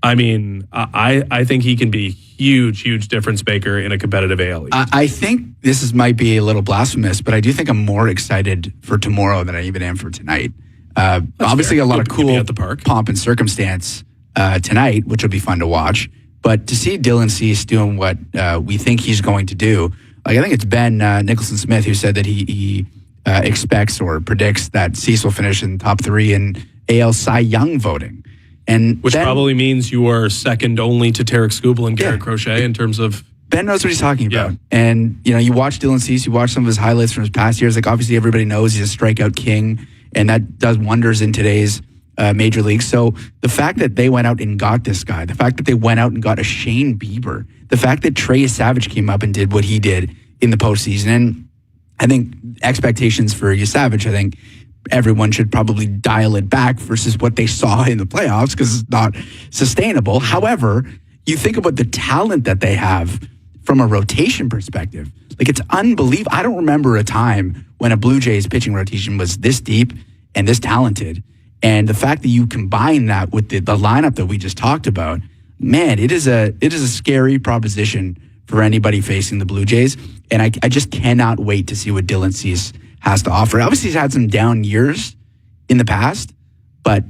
I mean, I think he can be huge difference maker in a competitive AL East. I think this might be a little blasphemous, but I do think I'm more excited for tomorrow than I even am for tonight. Obviously, fair. A lot of cool at the park. pomp and circumstance tonight, which will be fun to watch. But to see Dylan Cease doing what we think he's going to do, like I think it's Ben Nicholson-Smith who said that he expects or predicts that Cease will finish in top 3 in AL Cy Young voting. And which Ben, probably means you are second only to Tarek Skubal and Garrett Crochet in terms of... Ben knows what he's talking about. And, you know, you watch Dylan Cease, you watch some of his highlights from his past years. Like, obviously, everybody knows he's a strikeout king, and that does wonders in today's major league. So the fact that they went out and got this guy, the fact that they went out and got a Shane Bieber, the fact that Trey Savage came up and did what he did in the postseason, and I think expectations for Savage, I think everyone should probably dial it back versus what they saw in the playoffs because it's not sustainable. However, you think about the talent that they have from a rotation perspective. Like, it's unbelievable. I don't remember a time when a Blue Jays pitching rotation was this deep and this talented. And the fact that you combine that with the lineup that we just talked about, man, it is a scary proposition for anybody facing the Blue Jays. And I just cannot wait to see what Dylan Cease has to offer. Obviously, he's had some down years in the past, but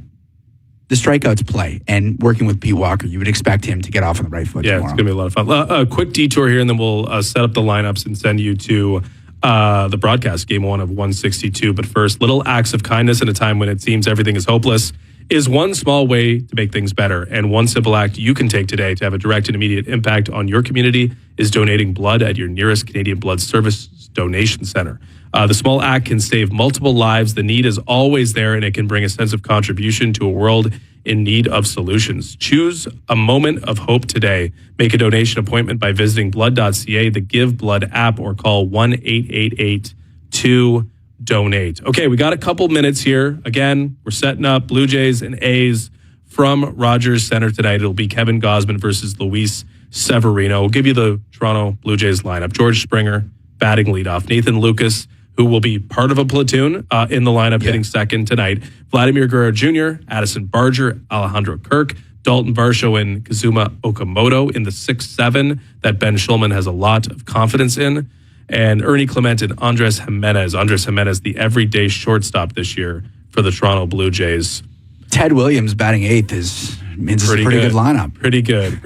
the strikeouts play. And working with Pete Walker, you would expect him to get off on the right foot tomorrow. It's going to be a lot of fun. A quick detour here, and then we'll set up the lineups and send you to the broadcast, game 1 of 162. But first, little acts of kindness in a time when it seems everything is hopeless is one small way to make things better. And one simple act you can take today to have a direct and immediate impact on your community is donating blood at your nearest Canadian Blood Service donation center. The small act can save multiple lives. The need is always there, and it can bring a sense of contribution to a world in need of solutions. Choose a moment of hope today. Make a donation appointment by visiting blood.ca, the Give Blood app, or call 1-888-2-DONATE. Okay, we got a couple minutes here. Again, we're setting up Blue Jays and A's from Rogers Center tonight. It'll be Kevin Gausman versus Luis Severino. We'll give you the Toronto Blue Jays lineup. George Springer batting leadoff. Nathan Lucas, who will be part of a platoon in the lineup, hitting second tonight. Vladimir Guerrero Jr., Addison Barger, Alejandro Kirk, Dalton Varsho, and Kazuma Okamoto in the 6-7 that Ben Schulman has a lot of confidence in. And Ernie Clement and Andres Jimenez. Andres Jimenez, the everyday shortstop this year for the Toronto Blue Jays. Ted Williams batting 8th means it's a pretty good lineup. Pretty good.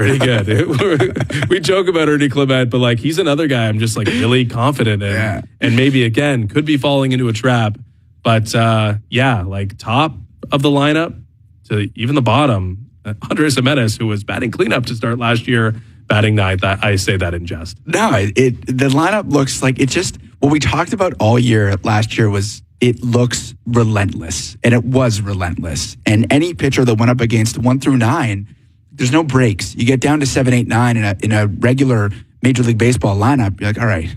We joke about Ernie Clement, but like he's another guy I'm just like really confident in. And maybe again could be falling into a trap. But like top of the lineup to even the bottom, Andres Jimenez, who was batting cleanup to start last year, batting 9th. I say that in jest. No, the lineup looks like it just what we talked about all year last year was it looks relentless, and it was relentless. And any pitcher that went up against 1 through 9, there's no breaks. You get down to 7, 8, 9 in a regular Major League Baseball lineup. You're like, all right,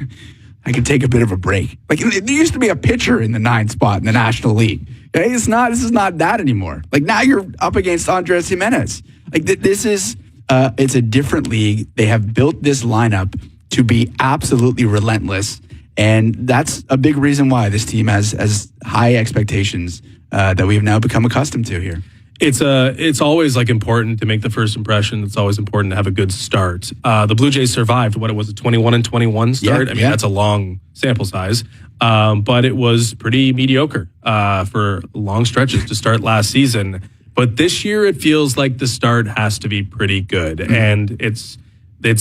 I can take a bit of a break. Like there used to be a pitcher in the 9th spot in the National League. Okay? This is not that anymore. Like now you're up against Andres Jimenez. Like this is it's a different league. They have built this lineup to be absolutely relentless. And that's a big reason why this team has high expectations that we've now become accustomed to here. It's always like important to make the first impression. It's always important to have a good start. The Blue Jays survived what it was, a 21-21 start. That's a long sample size, but it was pretty mediocre for long stretches to start last season. But this year, it feels like the start has to be pretty good, and it's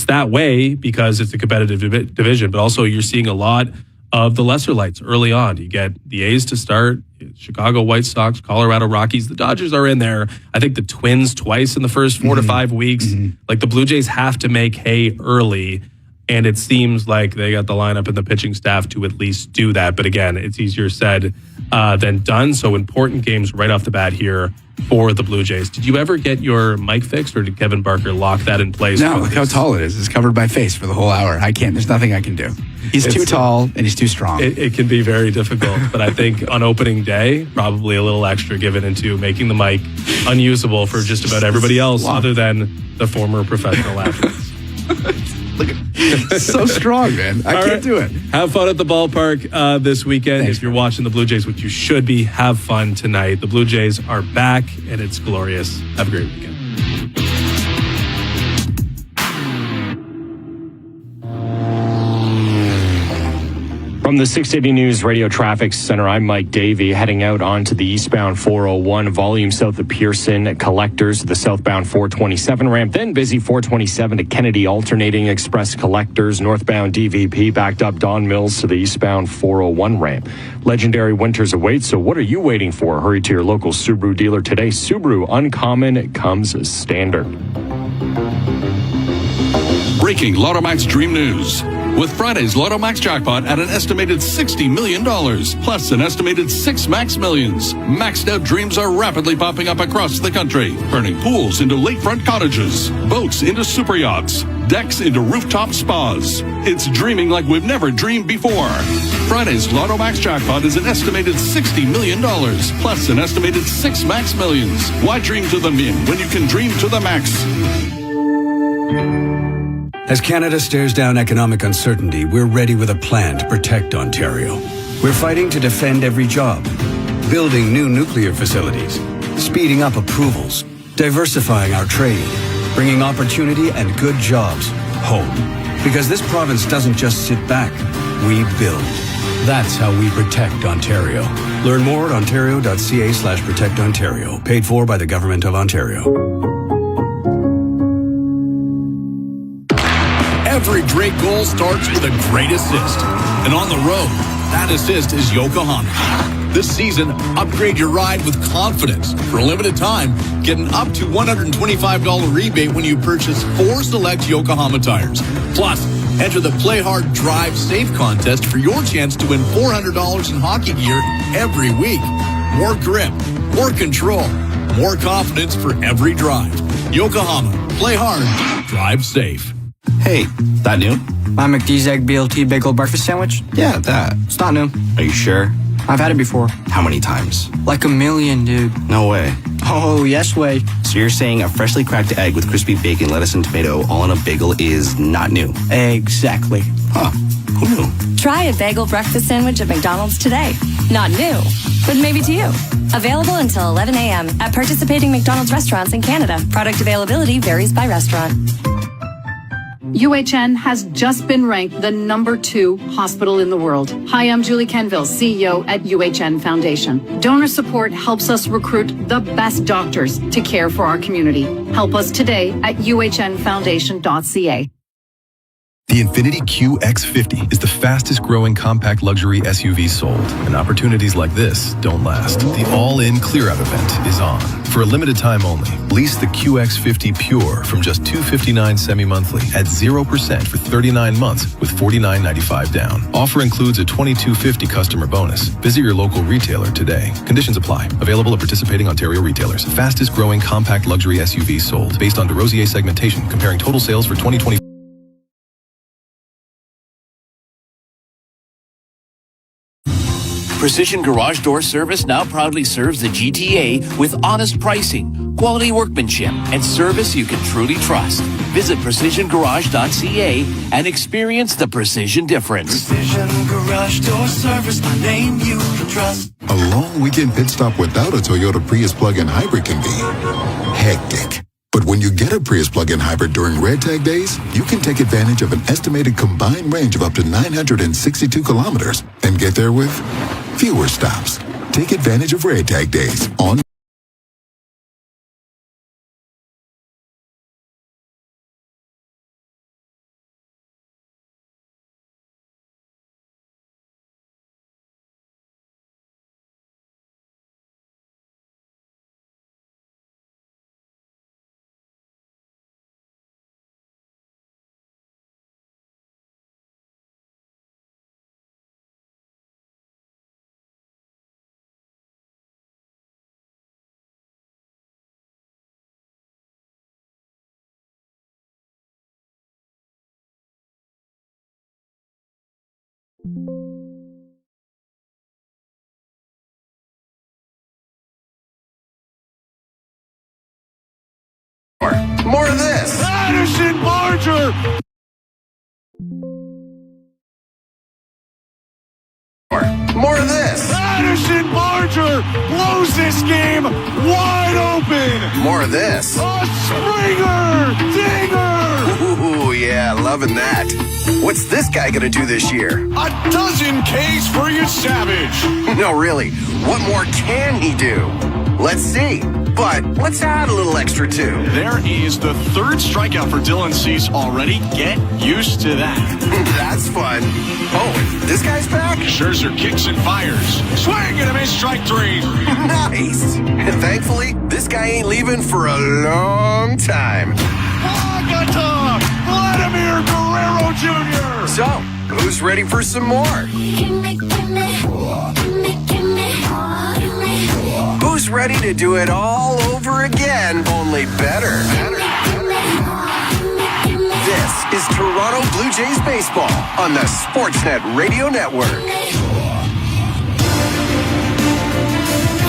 that way because it's a competitive division, but also you're seeing a lot of the lesser lights early on. You get the A's to start, Chicago White Sox, Colorado Rockies. The Dodgers are in there. I think the Twins twice in the first 4 to 5 weeks. Like the Blue Jays have to make hay early, and it seems like they got the lineup and the pitching staff to at least do that. But again, it's easier said than done. So important games right off the bat here for the Blue Jays. Did you ever get your mic fixed, or did Kevin Barker lock that in place? No, look how tall it is. It's covered my face for the whole hour. I can't. There's nothing I can do. He's too tall and he's too strong. It can be very difficult, but I think on opening day, probably a little extra given into making the mic unusable for just about everybody else other than the former professional athletes. So strong, man. I can't do it. Have fun at the ballpark this weekend. Thanks, if you're watching the Blue Jays, which you should be, have fun tonight. The Blue Jays are back, and it's glorious. Have a great weekend. From the 680 News Radio Traffic Center, I'm Mike Davey, heading out onto the eastbound 401, volume south of Pearson collectors to the southbound 427 ramp, then busy 427 to Kennedy alternating express collectors, northbound DVP backed up Don Mills to the eastbound 401 ramp. Legendary winters await, so what are you waiting for? Hurry to your local Subaru dealer today. Subaru Uncommon comes standard. Breaking Lottomax Dream News. With Friday's Lottomax jackpot at an estimated $60 million, plus an estimated 6 Max Millions. Maxed out dreams are rapidly popping up across the country, turning pools into lakefront cottages, boats into super yachts, decks into rooftop spas. It's dreaming like we've never dreamed before. Friday's Lottomax jackpot is an estimated $60 million, plus an estimated 6 Max Millions. Why dream to the min when you can dream to the max? As Canada stares down economic uncertainty, we're ready with a plan to protect Ontario. We're fighting to defend every job, building new nuclear facilities, speeding up approvals, diversifying our trade, bringing opportunity and good jobs home. Because this province doesn't just sit back, we build. That's how we protect Ontario. Learn more at ontario.ca/protectontario. Paid for by the Government of Ontario. Every great goal starts with a great assist. And on the road, that assist is Yokohama. This season, upgrade your ride with confidence. For a limited time, get an up to $125 rebate when you purchase 4 select Yokohama tires. Plus, enter the Play Hard, Drive Safe contest for your chance to win $400 in hockey gear every week. More grip, more control, more confidence for every drive. Yokohama, play hard, drive safe. Hey, that new? My McD's Egg BLT Bagel Breakfast Sandwich? Yeah, that. It's not new. Are you sure? I've had it before. How many times? Like 1,000,000, dude. No way. Oh, yes way. So you're saying a freshly cracked egg with crispy bacon, lettuce, and tomato all on a bagel is not new? Exactly. Huh. Who knew? Try a bagel breakfast sandwich at McDonald's today. Not new, but maybe to you. Available until 11 a.m. at participating McDonald's restaurants in Canada. Product availability varies by restaurant. UHN has just been ranked the #2 hospital in the world. Hi, I'm Julie Kenville, CEO at UHN Foundation. Donor support helps us recruit the best doctors to care for our community. Help us today at uhnfoundation.ca. The Infiniti QX50 is the fastest growing compact luxury SUV sold, and opportunities like this don't last. The all-in clear-out event is on. For a limited time only, lease the QX50 Pure from just $259 semi-monthly at 0% for 39 months with $49.95 down. Offer includes a $22.50 customer bonus. Visit your local retailer today. Conditions apply. Available at participating Ontario retailers. Fastest growing compact luxury SUV sold based on DeRosier segmentation, comparing total sales for 2020. Precision Garage Door Service now proudly serves the GTA with honest pricing, quality workmanship, and service you can truly trust. Visit precisiongarage.ca and experience the precision difference. Precision Garage Door Service, a name you can trust. A long weekend pit stop without a Toyota Prius plug-in hybrid can be hectic. But when you get a Prius plug-in hybrid during Red Tag days, you can take advantage of an estimated combined range of up to 962 kilometers and get there with fewer stops. Take advantage of Red Tag days on More of this. Addison Barger. More of this. Addison Barger blows this game wide open. More of this. A Springer dinger. Ooh, yeah, loving that. What's this guy gonna do this year? A dozen Ks for you, Savage. No, really. What more can he do? Let's see. But let's add a little extra too. There is the third strikeout for Dylan Cease already. Get used to that. That's fun. Oh, this guy's back? Scherzer kicks and fires. Swing and a miss, strike 3. Nice. And thankfully, this guy ain't leaving for a long time. Agata! Vladimir Guerrero Jr. So, who's ready for some more? Who's ready to do it all over again, only better? This is Toronto Blue Jays baseball on the Sportsnet Radio Network.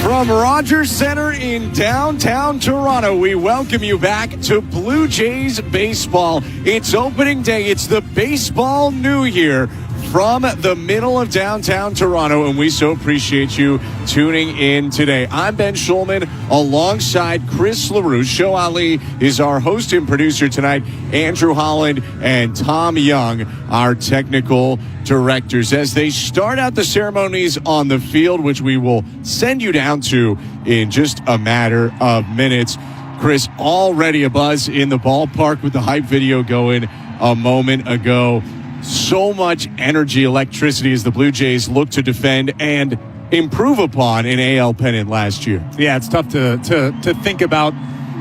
From Rogers Center in downtown Toronto, we welcome you back to Blue Jays baseball. It's opening day. It's the baseball new year from the middle of downtown Toronto, and we so appreciate you tuning in today. I'm Ben Schulman alongside Chris LaRue. Show Ali is our host and producer tonight, Andrew Holland and Tom Young, our technical directors, as they start out the ceremonies on the field, which we will send you down to in just a matter of minutes. Chris, already a buzz in the ballpark with the hype video going a moment ago. So much energy, electricity as the Blue Jays look to defend and improve upon an AL pennant last year. Yeah, it's tough to think about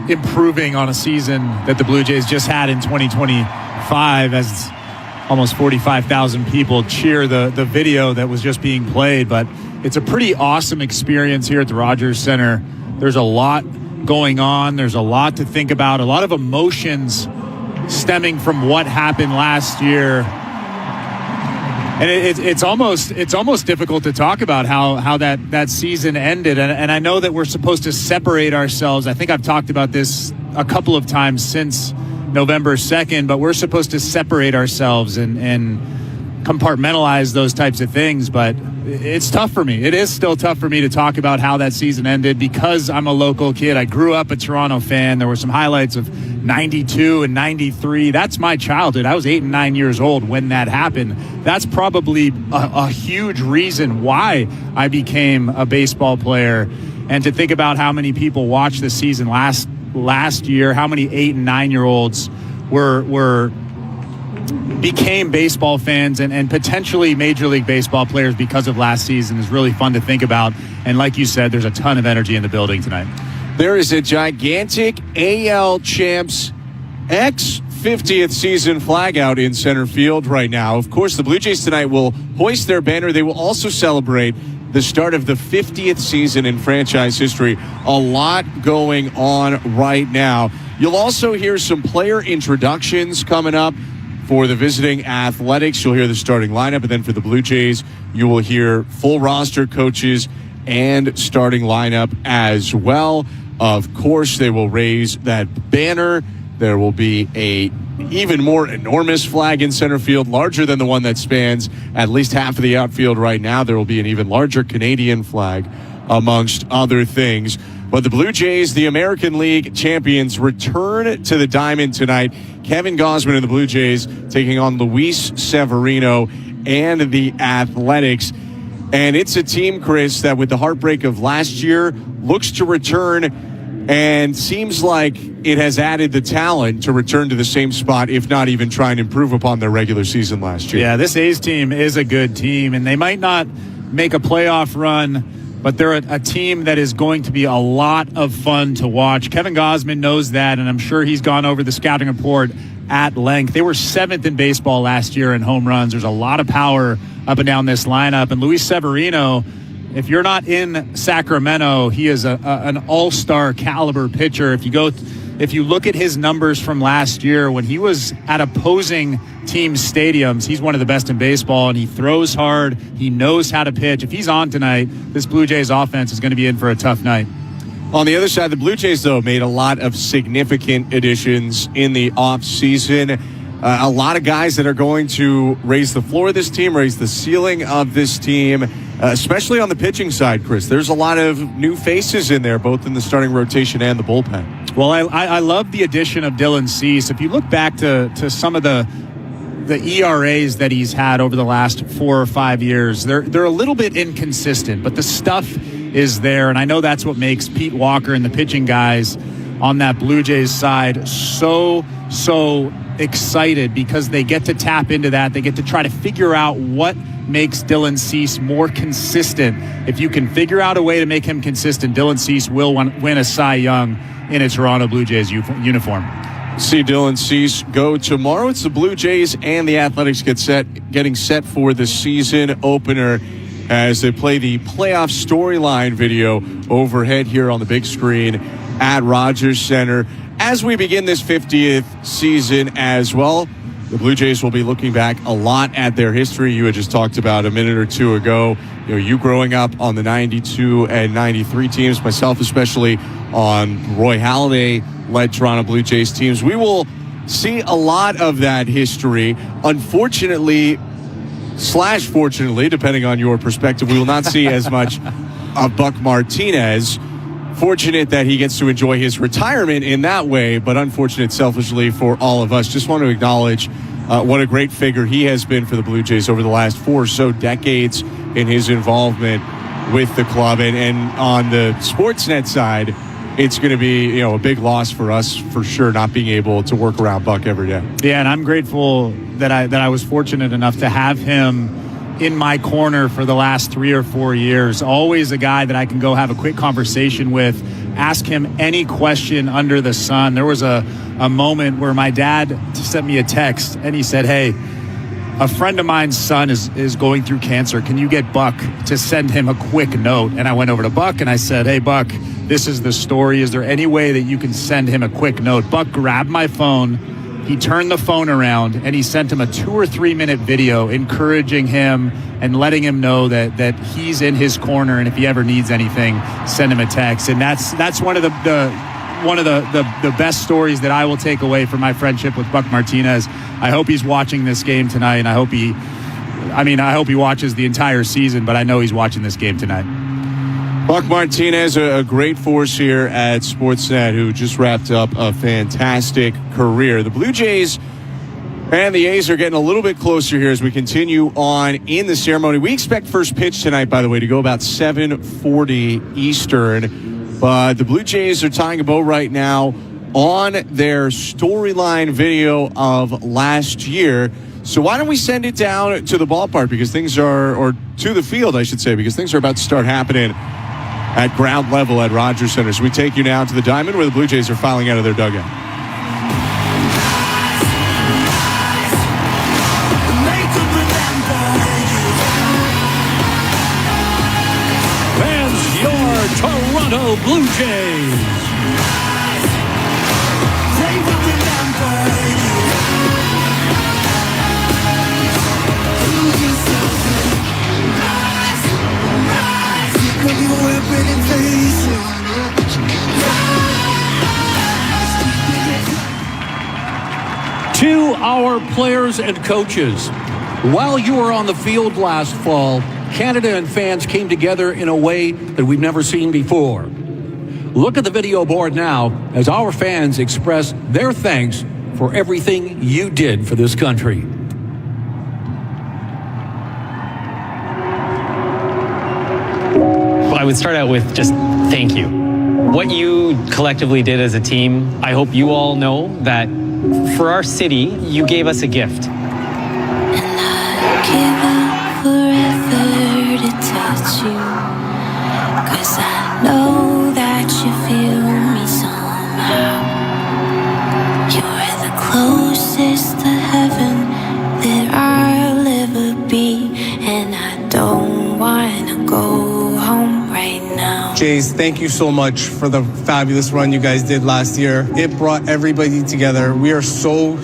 improving on a season that the Blue Jays just had in 2025 as almost 45,000 people cheer the video that was just being played. But it's a pretty awesome experience here at the Rogers Center. There's a lot going on. There's a lot to think about, a lot of emotions stemming from what happened last year. And it's almost difficult to talk about how that season ended. And I know that we're supposed to separate ourselves. I think I've talked about this a couple of times since November 2nd, but we're supposed to separate ourselves and compartmentalize those types of things. But it's tough for me. It is still tough for me to talk about how that season ended because I'm a local kid. I grew up a Toronto fan. There were some highlights of 92 and 93. That's my childhood. I was 8 and 9 years old when that happened. That's probably a huge reason why I became a baseball player. And to think about how many people watched the season last year, how many 8 and 9 year olds became baseball fans and potentially Major League Baseball players because of last season is really fun to think about. And like you said, there's a ton of energy in the building tonight. There is a gigantic AL Champs X50th season flag out in center field right now. Of course, the Blue Jays tonight will hoist their banner. They will also celebrate the start of the 50th season in franchise history. A lot going on right now. You'll also hear some player introductions coming up. For the visiting Athletics, you'll hear the starting lineup. And then for the Blue Jays, you will hear full roster coaches and starting lineup as well. Of course, they will raise that banner. There will be a even more enormous flag in center field, larger than the one that spans at least half of the outfield right now. There will be an even larger Canadian flag, amongst other things. But the Blue Jays, the American League champions, return to the diamond tonight. Kevin Gausman and the Blue Jays taking on Luis Severino and the Athletics. And it's a team, Chris, that with the heartbreak of last year, looks to return and seems like it has added the talent to return to the same spot, if not even try and improve upon their regular season last year. Yeah, this A's team is a good team, and they might not make a playoff run, but they're a team that is going to be a lot of fun to watch. Kevin Gausman knows that, and I'm sure he's gone over the scouting report at length. They were 7th in baseball last year in home runs. There's a lot of power up and down this lineup. And Luis Severino, if you're not in Sacramento, he is an all-star caliber pitcher. If you go if you look at his numbers from last year, when he was at opposing team stadiums, he's one of the best in baseball, and he throws hard. He knows how to pitch. If he's on tonight, this Blue Jays offense is going to be in for a tough night. On the other side, the Blue Jays, though, made a lot of significant additions in the offseason. A lot of guys that are going to raise the floor of this team, raise the ceiling of this team, especially on the pitching side, Chris. There's a lot of new faces in there, both in the starting rotation and the bullpen. Well, I love the addition of Dylan Cease. If you look back to some of the ERAs that he's had over the last 4 or 5 years, they're a little bit inconsistent, but the stuff is there, and I know that's what makes Pete Walker and the pitching guys on that Blue Jays side so excited, because they get to tap into that. They get to try to figure out what makes Dylan Cease more consistent. If you can figure out a way to make him consistent, Dylan Cease will win a Cy Young in a Toronto Blue Jays uniform. See Dylan Cease go tomorrow. It's the Blue Jays and the Athletics getting set for the season opener as they play the playoff storyline video overhead here on the big screen at Rogers Center. As we begin this 50th season as well, the Blue Jays will be looking back a lot at their history. You had just talked about a minute or two ago, you growing up on the 92 and 93 teams, myself especially on Roy Halladay-led Toronto Blue Jays teams. We will see a lot of that history. Unfortunately, / fortunately, depending on your perspective, we will not see as much of Buck Martinez. Fortunate that he gets to enjoy his retirement in that way, but unfortunate selfishly for all of us. Just want to acknowledge what a great figure he has been for the Blue Jays over the last 4 or so decades in his involvement with the club. And on the Sportsnet side, it's going to be a big loss for us for sure, not being able to work around Buck every day. Yeah, and I'm grateful that I was fortunate enough to have him in my corner for the last 3 or 4 years. Always a guy that I can go have a quick conversation with, ask him any question under the sun. There was a moment where my dad sent me a text and he said, "Hey, a friend of mine's son is going through cancer. Can you get Buck to send him a quick note?" And I went over to Buck and I said, "Hey, Buck, this is the story. Is there any way that you can send him a quick note?" Buck grabbed my phone. He turned the phone around and he sent him a 2 or 3 minute video encouraging him and letting him know that he's in his corner, and if he ever needs anything, send him a text. And that's one of the best stories that I will take away from my friendship with Buck Martinez. I hope he's watching this game tonight, and I hope he watches the entire season, but I know he's watching this game tonight. Buck Martinez, a great force here at Sportsnet, who just wrapped up a fantastic career. The Blue Jays and the A's are getting a little bit closer here as we continue on in the ceremony. We expect first pitch tonight, by the way, to go about 7:40 Eastern. But the Blue Jays are tying a bow right now on their storyline video of last year. So why don't we send it down to the ballpark, because or to the field, I should say, because things are about to start happening at ground level at Rogers Center. So we take you now to the diamond where the Blue Jays are filing out of their dugout. Fans, your Toronto Blue Jays. To our players and coaches, while you were on the field last fall, Canada and fans came together in a way that we've never seen before. Look at the video board now as our fans express their thanks for everything you did for this country. I would start out with just thank you. What you collectively did as a team, I hope you all know that for our city, you gave us a gift. And I'd give up forever to touch you, 'cause I know that you feel me somehow. You're the closest to heaven that I'll ever be, and I don't wanna go home right now. Jays, thank you so much for the fabulous run you guys did last year. It brought everybody together. We are so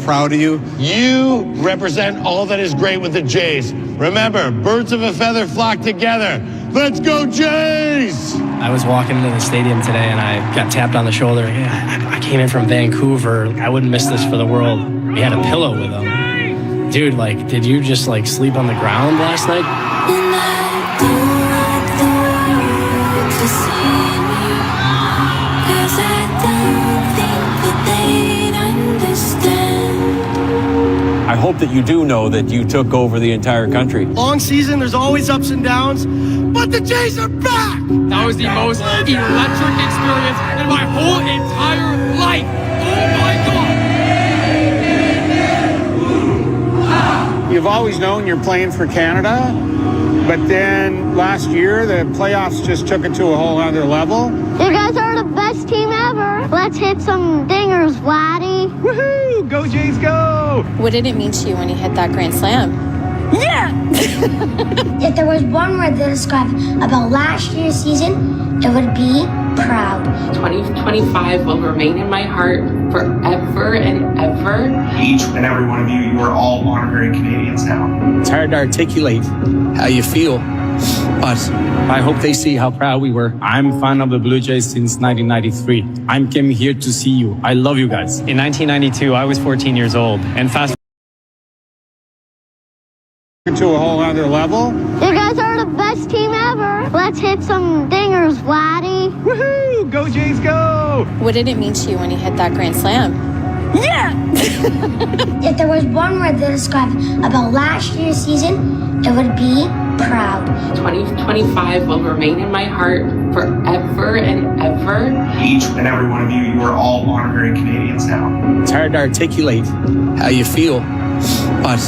proud of you. You represent all that is great with the Jays. Remember, birds of a feather flock together. Let's go, Jays! I was walking into the stadium today and I got tapped on the shoulder. I came in from Vancouver. I wouldn't miss this for the world. He had a pillow with him. Dude, like, did you just like sleep on the ground last night? I hope that you do know that you took over the entire country. Long season, there's always ups and downs, but the Jays are back! That was the most electric experience in my whole entire life. Oh my God! You've always known you're playing for Canada, but then last year the playoffs just took it to a whole other level. You guys are the best team ever. Let's hit some dingers, Vladdy. Woohoo! Go Jays, go! What did it mean to you when you hit that grand slam? Yeah! If there was one word to describe about last year's season, it would be proud. 2025 will remain in my heart forever and ever. Each and every one of you, you are all honorary Canadians now. It's hard to articulate how you feel, but I hope they see how proud we were. I'm a fan of the Blue Jays since 1993. I came here to see you. I love you guys. In 1992, I was 14 years old, and fast to a whole other level. You guys are the best team ever. Let's hit some dingers, Vladdy. Woohoo! Go Jays, go! What did it mean to you when you hit that grand slam? Yeah! If there was one word to describe about last year's season, it would be proud. 2025 will remain in my heart forever and ever. Each and every one of you, you are all honorary Canadians now. It's hard to articulate how you feel, but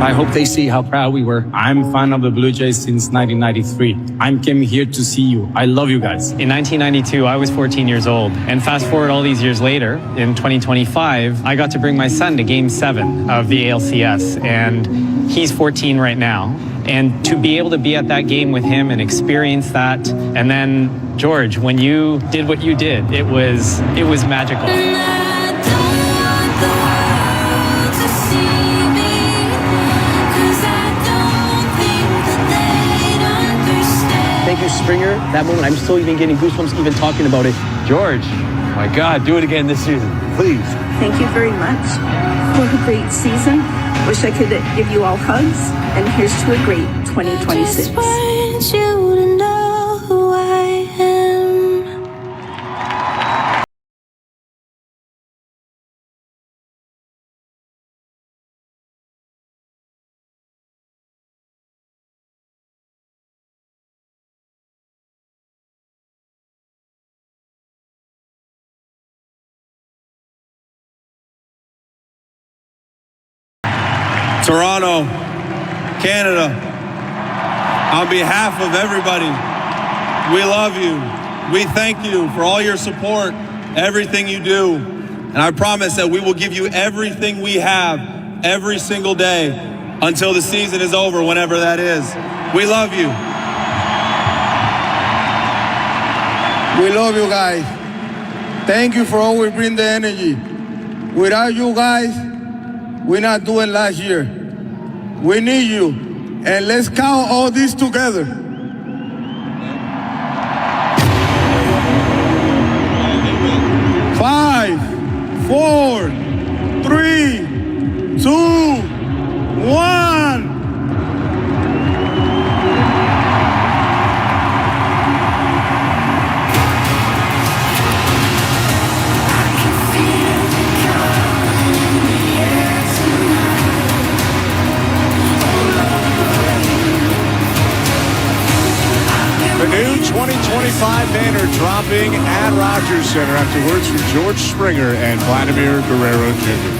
I hope they see how proud we were. I'm a fan of the Blue Jays since 1993. I came here to see you. I love you guys. In 1992, I was 14 years old. And fast forward all these years later, in 2025, I got to bring my son to Game 7 of the ALCS. And he's 14 right now. And to be able to be at that game with him and experience that. And then, George, when you did what you did, it was magical. Thank you, Springer. That moment, I'm still even getting goosebumps even talking about it. George, my God, do it again this season, please. Thank you very much. What a great season. Wish I could give you all hugs. And here's to a great 2026. I just want you to know who I am. Toronto, Canada, on behalf of everybody, we love you. We thank you for all your support, everything you do. And I promise that we will give you everything we have every single day until the season is over, whenever that is. We love you. We love you guys. Thank you for always bringing the energy. Without you guys, we're not doing last year. We need you. And let's count all this together. 5, 4, 3, 2, 1. The new 2025 banner dropping at Rogers Center after words from George Springer and Vladimir Guerrero Jr.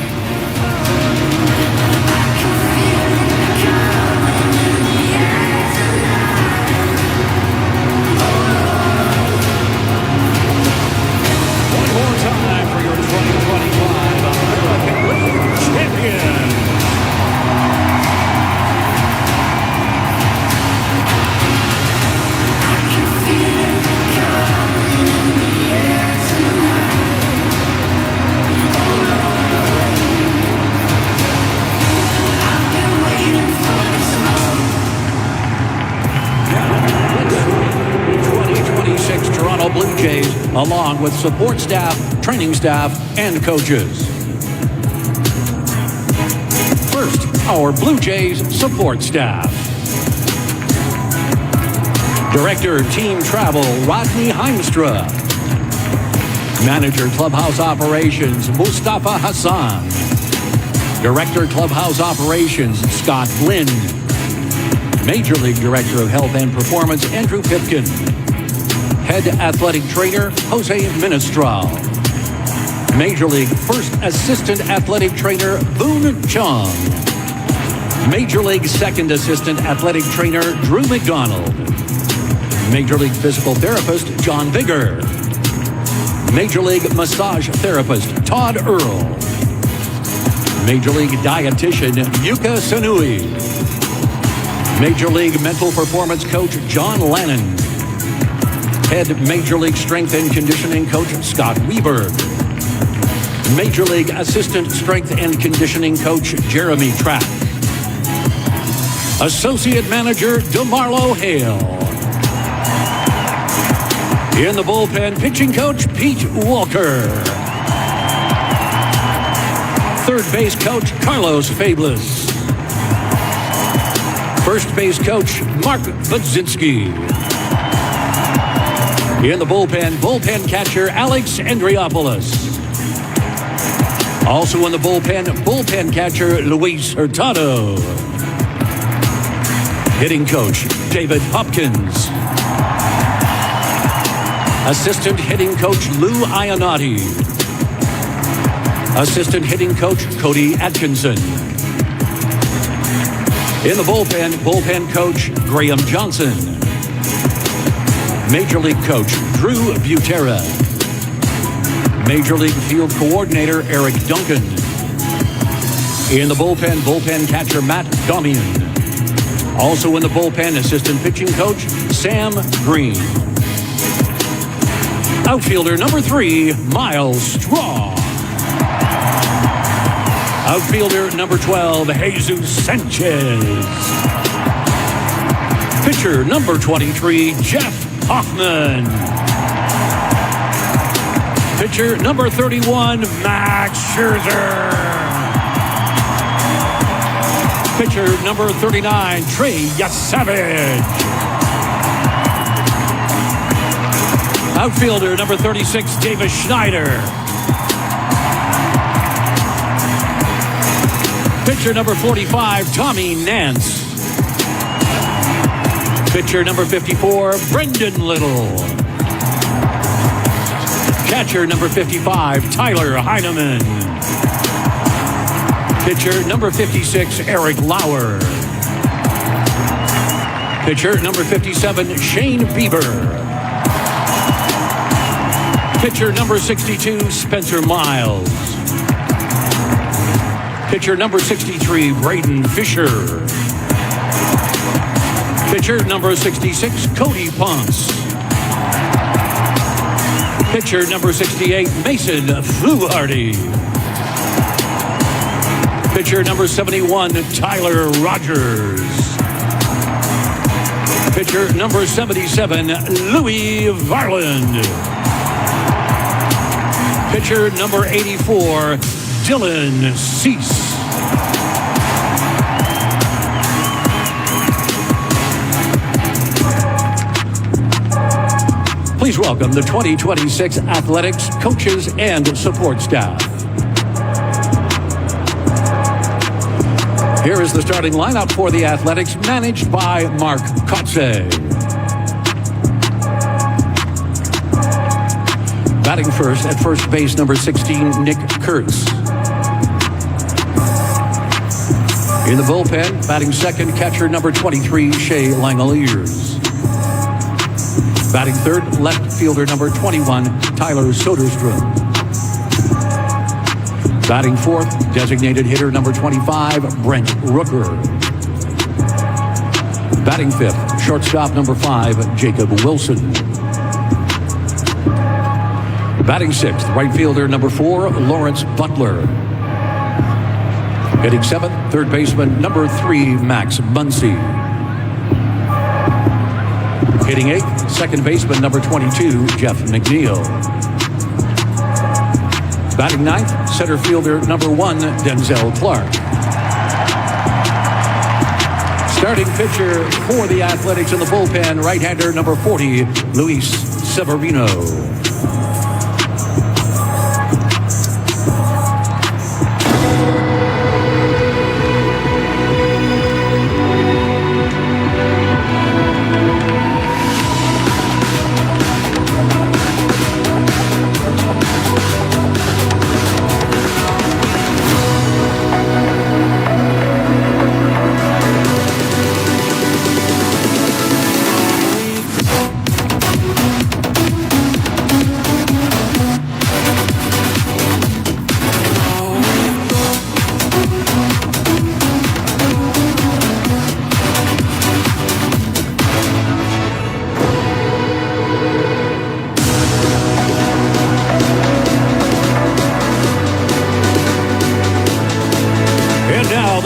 One more time for your 2025 American League champion. I can feel it coming. Jays, along with support staff, training staff, and coaches. First, our Blue Jays support staff. Director, Team Travel, Rodney Heimstra. Manager, Clubhouse Operations, Mustafa Hassan. Director, Clubhouse Operations, Scott Flynn. Major League Director of Health and Performance, Andrew Pipkin. Head Athletic Trainer, Jose Ministral. Major League First Assistant Athletic Trainer, Boone Chung. Major League Second Assistant Athletic Trainer, Drew McDonald. Major League Physical Therapist, John Vigor. Major League Massage Therapist, Todd Earl. Major League Dietitian, Yuka Sanui. Major League Mental Performance Coach, John Lannon. Head Major League Strength and Conditioning Coach, Scott Weber. Major League Assistant Strength and Conditioning Coach, Jeremy Trapp. Associate Manager, DeMarlo Hale. In the bullpen, pitching coach, Pete Walker. Third base coach, Carlos Fablis. First base coach, Mark Budzinski. In the bullpen catcher, Alex Andriopoulos. Also in the bullpen catcher, Luis Hurtado. Hitting coach, David Hopkins. Assistant hitting coach, Lou Ionati. Assistant hitting coach, Cody Atkinson. In the bullpen coach, Graham Johnson. Major League coach, Drew Butera. Major League field coordinator, Eric Duncan. In the bullpen catcher, Matt Domian. Also in the bullpen, assistant pitching coach, Sam Green. Outfielder number 3, Miles Straw. Outfielder number 12, Jesus Sanchez. Pitcher number 23, Jeff Hoffman. Pitcher number 31, Max Scherzer. Pitcher number 39, Trey Yasavage. Outfielder number 36, Davis Schneider. Pitcher number 45, Tommy Nance. Pitcher number 54, Brendan Little. Catcher number 55, Tyler Heineman. Pitcher number 56, Eric Lauer. Pitcher number 57, Shane Bieber. Pitcher number 62, Spencer Miles. Pitcher number 63, Braden Fisher. Pitcher number 66, Cody Ponce. Pitcher number 68, Mason Fluharty. Pitcher number 71, Tyler Rogers. Pitcher number 77, Louis Varland. Pitcher number 84, Dylan Cease. Please welcome the 2026 Athletics coaches and support staff. Here is the starting lineup for the Athletics, managed by Mark Kotze. Batting first at first base, number 16, Nick Kurtz. In the bullpen, batting second, catcher number 23, Shea Langoliers. Batting third, left fielder number 21, Tyler Soderstrom. Batting fourth, designated hitter number 25, Brent Rooker. Batting fifth, shortstop number 5, Jacob Wilson. Batting sixth, right fielder number 4, Lawrence Butler. Hitting seventh, third baseman number 3, Max Muncy. Hitting eighth, second baseman number 22, Jeff McNeil. Batting ninth, center fielder number 1, Denzel Clark. Starting pitcher for the Athletics in the bullpen, right-hander number 40, Luis Severino.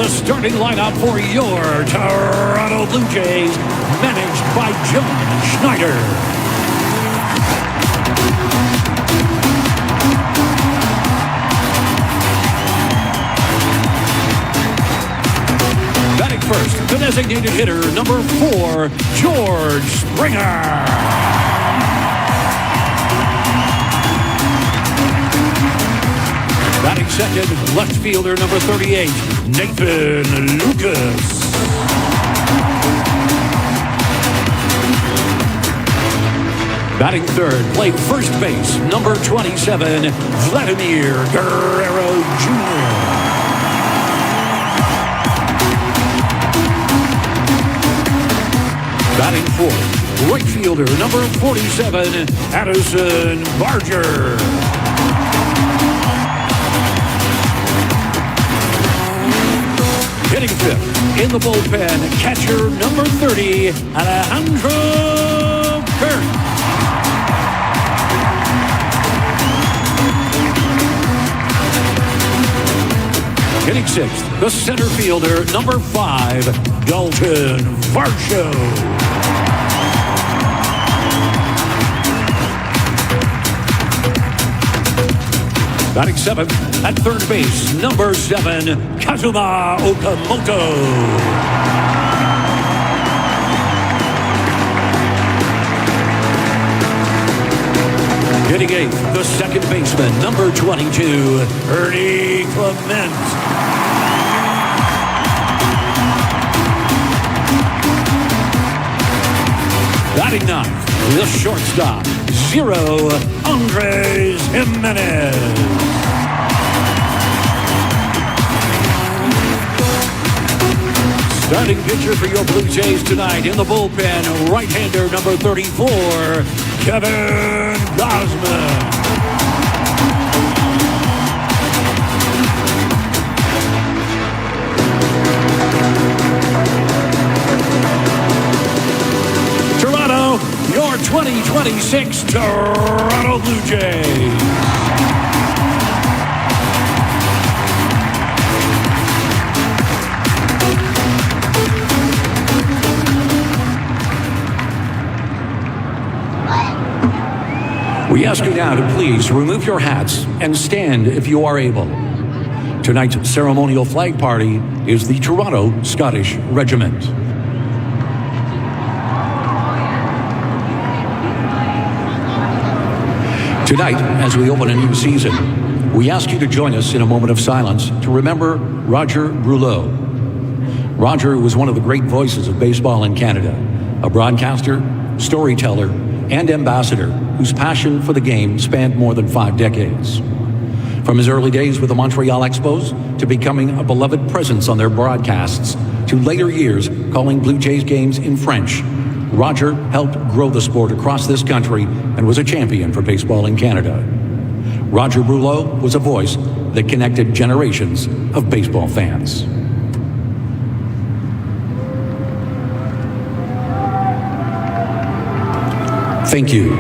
Starting lineup for your Toronto Blue Jays, managed by John Schneider. Batting first, the designated hitter, number 4, George Springer. Batting second, left fielder number 38, Nathan Lucas. Batting third, played first base, number 27, Vladimir Guerrero Jr. Batting fourth, right fielder, number 47, Addison Barger. Hitting fifth, in the bullpen, catcher number 30, Alejandro Kirk. Hitting sixth, the center fielder, number 5, Dalton Varsho. Batting seventh, at third base, number 7, Kazuma Okamoto. Hitting eighth, the second baseman, number 22, Ernie Clement. Batting ninth, the shortstop, 0, Andres Jimenez. Starting pitcher for your Blue Jays tonight in the bullpen, right-hander number 34, Kevin Gausman. Toronto, your 2026 Toronto Blue Jays. We ask you now to please remove your hats and stand if you are able. Tonight's ceremonial flag party is the Toronto Scottish Regiment. Tonight, as we open a new season, we ask you to join us in a moment of silence to remember Roger Bruleau. Roger was one of the great voices of baseball in Canada, a broadcaster, storyteller, and ambassador whose passion for the game spanned more than 5 decades. From his early days with the Montreal Expos to becoming a beloved presence on their broadcasts to later years calling Blue Jays games in French, Roger helped grow the sport across this country and was a champion for baseball in Canada. Roger Bruleau was a voice that connected generations of baseball fans. Thank you.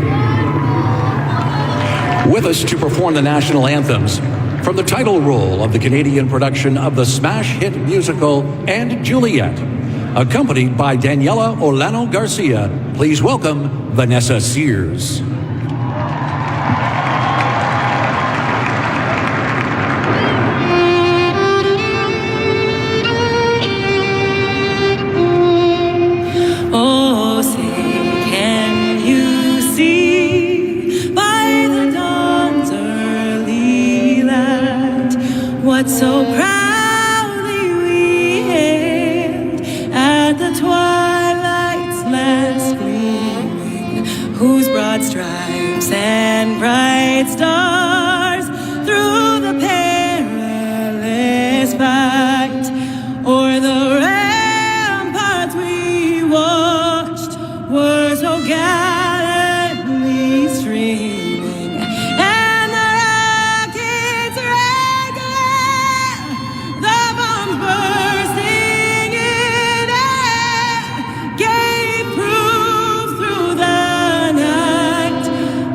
With us to perform the national anthems from the title role of the Canadian production of the smash hit musical And Juliet, accompanied by Daniela Olano Garcia. Please welcome Vanessa Sears. Oh, say, can you see by the dawn's early light what so proudly we hailed at the twilight's last gleaming, whose broad stripes and bright stars through the perilous fight o'er the ramparts we watched were so gallantly streaming, and the rockets regular, the bombs bursting in air, gave proof through the night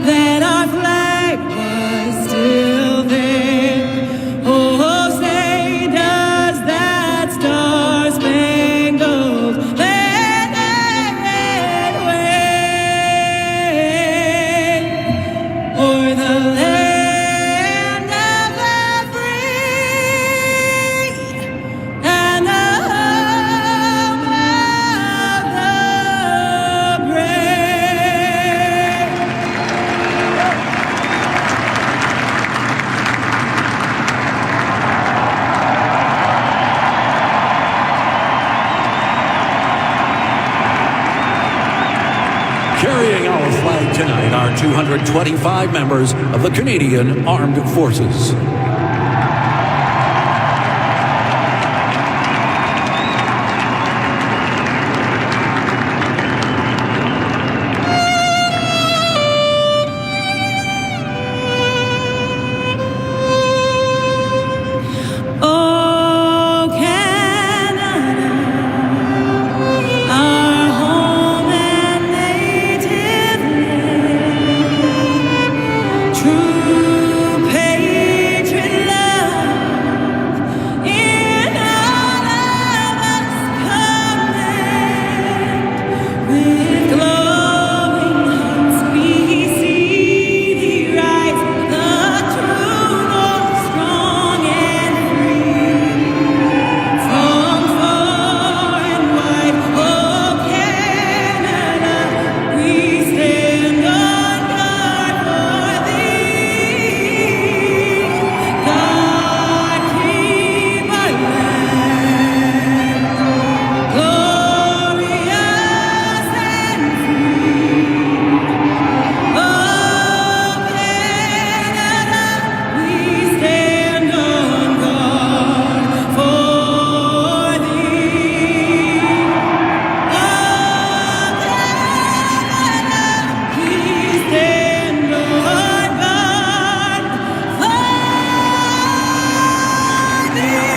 that our flag was still there. Oh, say, does that star-spangled banner wave o'er the land of the free and the home of the brave? Carrying our flag tonight are 225 members of the Canadian Armed Forces. Oh, Canada, our home and native land, true patriot love in all of us command. With glowing hearts we see thee rise, the true north, strong and free. From far and wide, oh Canada, we stand on guard for thee. God keep our land glorious and free. Oh Canada, we stand on guard for thee. Oh Canada, we stand on guard for thee.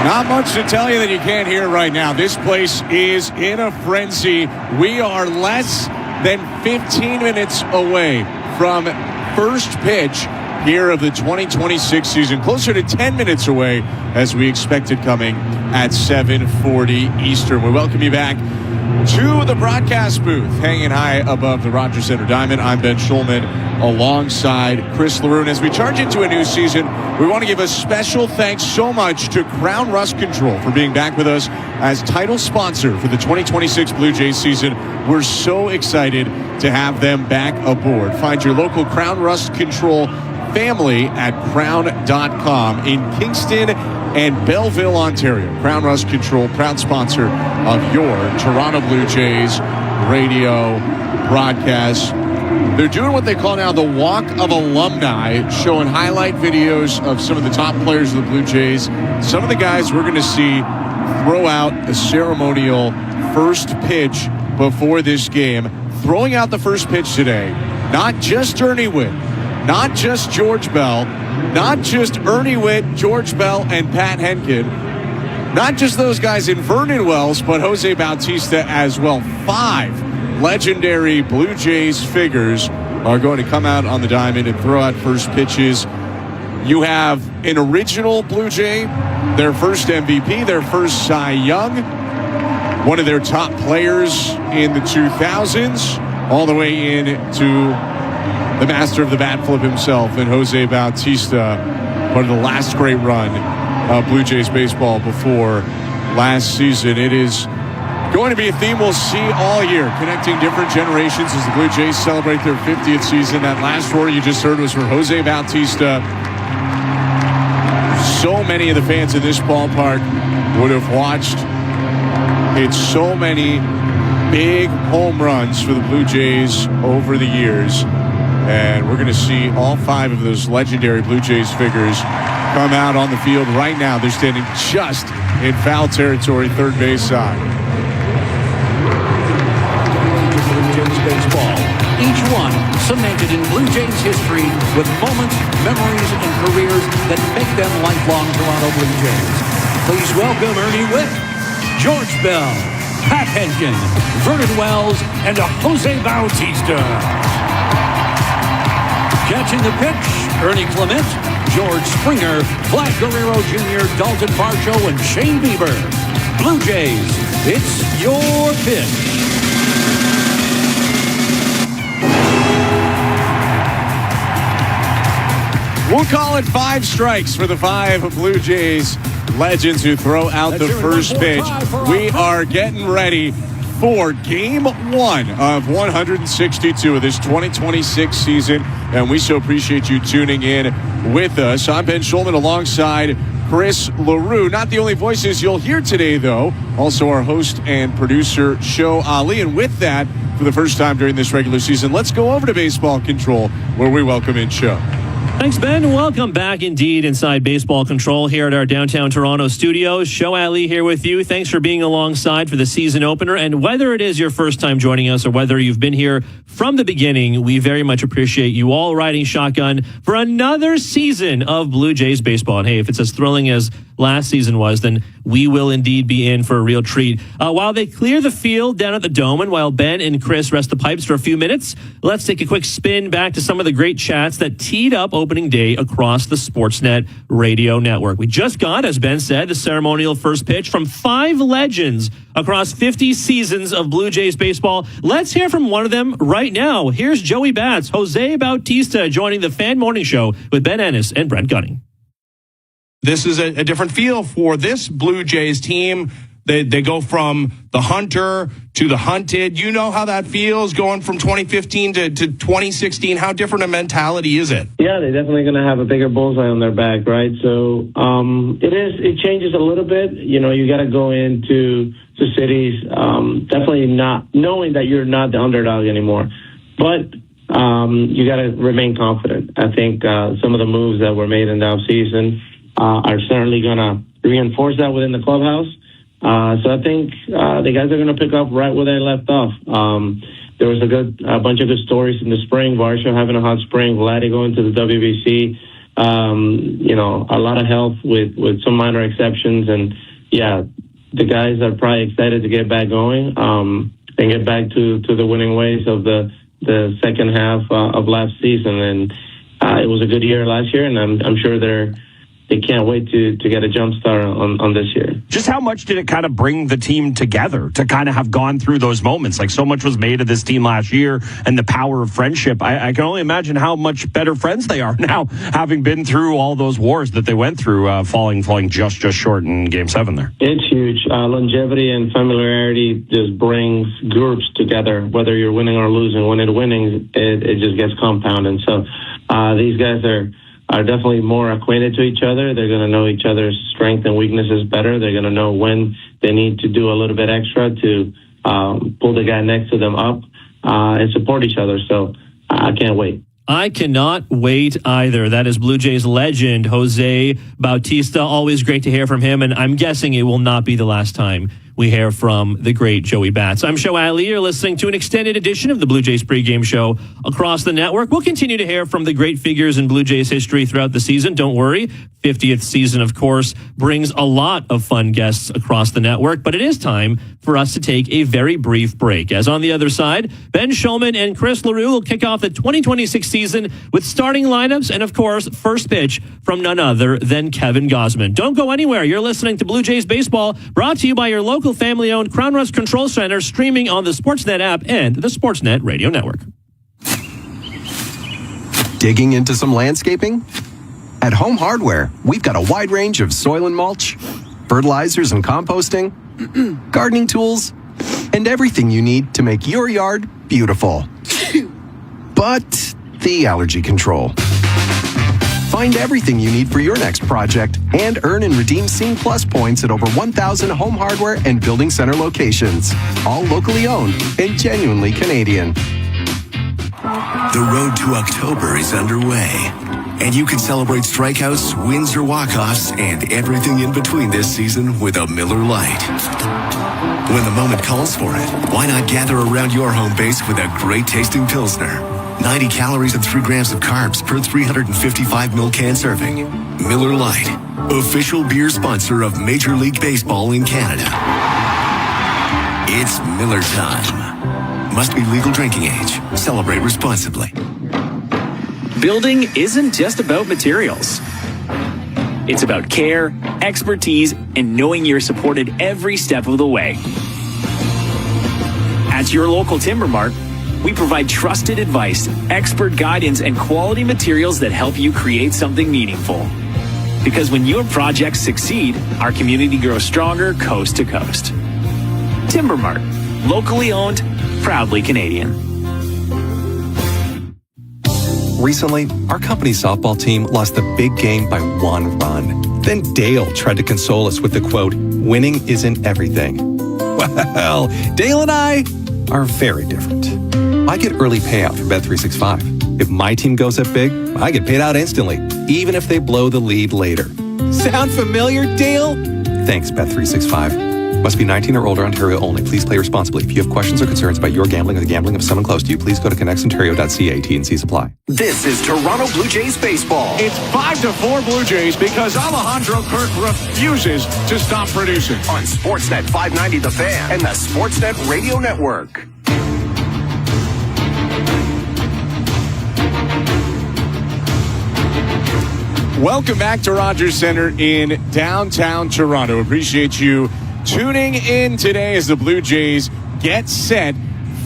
Not much to tell you that you can't hear right now. This place is in a frenzy. We are less than 15 minutes away from first pitch here of the 2026 season. Closer to 10 minutes away as we expected, coming at 7:40 Eastern. We welcome you back to the broadcast booth, hanging high above the Rogers Center Diamond. I'm Ben Schulman alongside Chris LaRune. As we charge into a new season, we want to give a special thanks so much to Crown Rust Control for being back with us as title sponsor for the 2026 Blue Jays season. We're so excited to have them back aboard. Find your local Crown Rust Control family at crown.com in Kingston and Belleville, Ontario. Crown Rust Control, proud sponsor of your Toronto Blue Jays radio broadcast. They're doing what they call now the Walk of Alumni, showing highlight videos of some of the top players of the Blue Jays. Some of the guys we're going to see throw out a ceremonial first pitch before this game. Throwing out the first pitch today, not just Ernie Witt, not just George Bell, not just Ernie Witt, George Bell, and Pat Henkin, not just those guys in Vernon Wells, but Jose Bautista as well. 5 legendary Blue Jays figures are going to come out on the diamond and throw out first pitches. You have an original Blue Jay, their first MVP, their first Cy Young, one of their top players in the 2000s, all the way into the master of the bat flip himself, and Jose Bautista, part of the last great run of Blue Jays baseball before last season. It is going to be a theme we'll see all year, connecting different generations as the Blue Jays celebrate their 50th season. That last roar you just heard was from Jose Bautista. So many of the fans in this ballpark would have watched hit so many big home runs for the Blue Jays over the years. And we're going to see all 5 of those legendary Blue Jays figures come out on the field right now. They're standing just in foul territory, third base side. Blue Jays baseball, each one cemented in Blue Jays history with moments, memories, and careers that make them lifelong Toronto Blue Jays. Please welcome Ernie Witt, George Bell, Pat Henkin, Vernon Wells, and Jose Bautista. Catching the pitch, Ernie Clement, George Springer, Vlad Guerrero Jr., Dalton Varsho, and Shane Bieber. Blue Jays, it's your pitch. We'll call it 5 strikes for the 5 Blue Jays legends who throw out the first pitch. We are getting ready for Game 1 of 162 of this 2026 season, and we so appreciate you tuning in with us. I'm Ben Schulman alongside Chris LaRue. Not the only voices you'll hear today, though. Also our host and producer, Show Ali. And with that, for the first time during this regular season, let's go over to Baseball Control, where we welcome in Show. Thanks, Ben. Welcome back indeed inside Baseball Control here at our downtown Toronto studios. Show Ali here with you. Thanks for being alongside for the season opener. And whether it is your first time joining us or whether you've been here from the beginning, we very much appreciate you all riding shotgun for another season of Blue Jays baseball. And hey, if it's as thrilling as last season was, then we will indeed be in for a real treat. While they clear the field down at the Dome and while Ben and Chris rest the pipes for a few minutes, let's take a quick spin back to some of the great chats that teed up opening day across the Sportsnet radio network. We just got, as Ben said, the ceremonial first pitch from 5 legends across 50 seasons of Blue Jays baseball. Let's hear from one of them right now. Here's Joey Bats, Jose Bautista, joining the Fan Morning Show with Ben Ennis and Brent Gunning. This is a different feel for this Blue Jays team. They go from the hunter to the hunted. You know how that feels going from 2015 to 2016. How different a mentality is it? Yeah, they're definitely going to have a bigger bullseye on their back, right? So it changes a little bit. You know, you got to go into cities definitely not knowing that you're not the underdog anymore. But you got to remain confident. I think some of the moves that were made in the offseason are certainly going to reinforce that within the clubhouse. So I think the guys are going to pick up right where they left off. There was a bunch of good stories in the spring. Varsho having a hot spring, Vladdy going to the WBC. You know, a lot of help with some minor exceptions. And, yeah, the guys are probably excited to get back going and get back to the winning ways of the second half of last season. And it was a good year last year, and I'm sure they can't wait to get a jump start on this year. Just how much did it kind of bring the team together to kind of have gone through those moments? Like, so much was made of this team last year and the power of friendship. I can only imagine how much better friends they are now, having been through all those wars that they went through, falling just short in Game 7 there. It's huge. Longevity and familiarity just brings groups together. Whether you're winning or losing, when it's winning, it just gets compounded. So these guys are definitely more acquainted to each other. They're going to know each other's strengths and weaknesses better. They're going to know when they need to do a little bit extra to pull the guy next to them up and support each other. So I can't wait. I cannot wait either. That is Blue Jays legend Jose Bautista. Always great to hear from him, and I'm guessing it will not be the last time we hear from the great Joey Bats. I'm Shoat Lee. You're listening to an extended edition of the Blue Jays pregame show across the network. We'll continue to hear from the great figures in Blue Jays history throughout the season. Don't worry. 50th season, of course, brings a lot of fun guests across the network, but it is time for us to take a very brief break. As on the other side, Ben Schulman and Chris LaRue will kick off the 2026 season with starting lineups and, of course, first pitch from none other than Kevin Gausman. Don't go anywhere. You're listening to Blue Jays Baseball, brought to you by your local family-owned Crown Rust Control Center, streaming on the Sportsnet app and the Sportsnet Radio Network. Digging into some landscaping? At Home Hardware, we've got a wide range of soil and mulch, fertilizers and composting, gardening tools, and everything you need to make your yard beautiful. But the allergy control. Find everything you need for your next project and earn and redeem Scene Plus points at over 1,000 Home Hardware and Building Center locations, all locally owned and genuinely Canadian. The road to October is underway, and you can celebrate strikeouts, wins, or walk-offs, and everything in between this season with a Miller Lite. When the moment calls for it, why not gather around your home base with a great-tasting Pilsner? 90 calories and 3 grams of carbs per 355 ml can serving. Miller Lite, official beer sponsor of Major League Baseball in Canada. It's Miller time. Must be legal drinking age. Celebrate responsibly. Building isn't just about materials. It's about care, expertise, and knowing you're supported every step of the way. At your local Timber Mart, we provide trusted advice, expert guidance, and quality materials that help you create something meaningful. Because when your projects succeed, our community grows stronger coast to coast. Timber Mart, locally owned, proudly Canadian. Recently, our company's softball team lost the big game by 1 run. Then Dale tried to console us with the quote, "Winning isn't everything." Well, Dale and I are very different. I get early payout from Bet365. If my team goes up big, I get paid out instantly, even if they blow the lead later. Sound familiar, Dale? Thanks, Bet365. Must be 19 or older, Ontario only. Please play responsibly. If you have questions or concerns about your gambling or the gambling of someone close to you, please go to connectsontario.ca. T&C supply. This is Toronto Blue Jays baseball. It's 5-4 Blue Jays because Alejandro Kirk refuses to stop producing. On Sportsnet 590 The Fan and the Sportsnet Radio Network. Welcome back to Rogers Center in downtown Toronto. Appreciate you tuning in today as the Blue Jays get set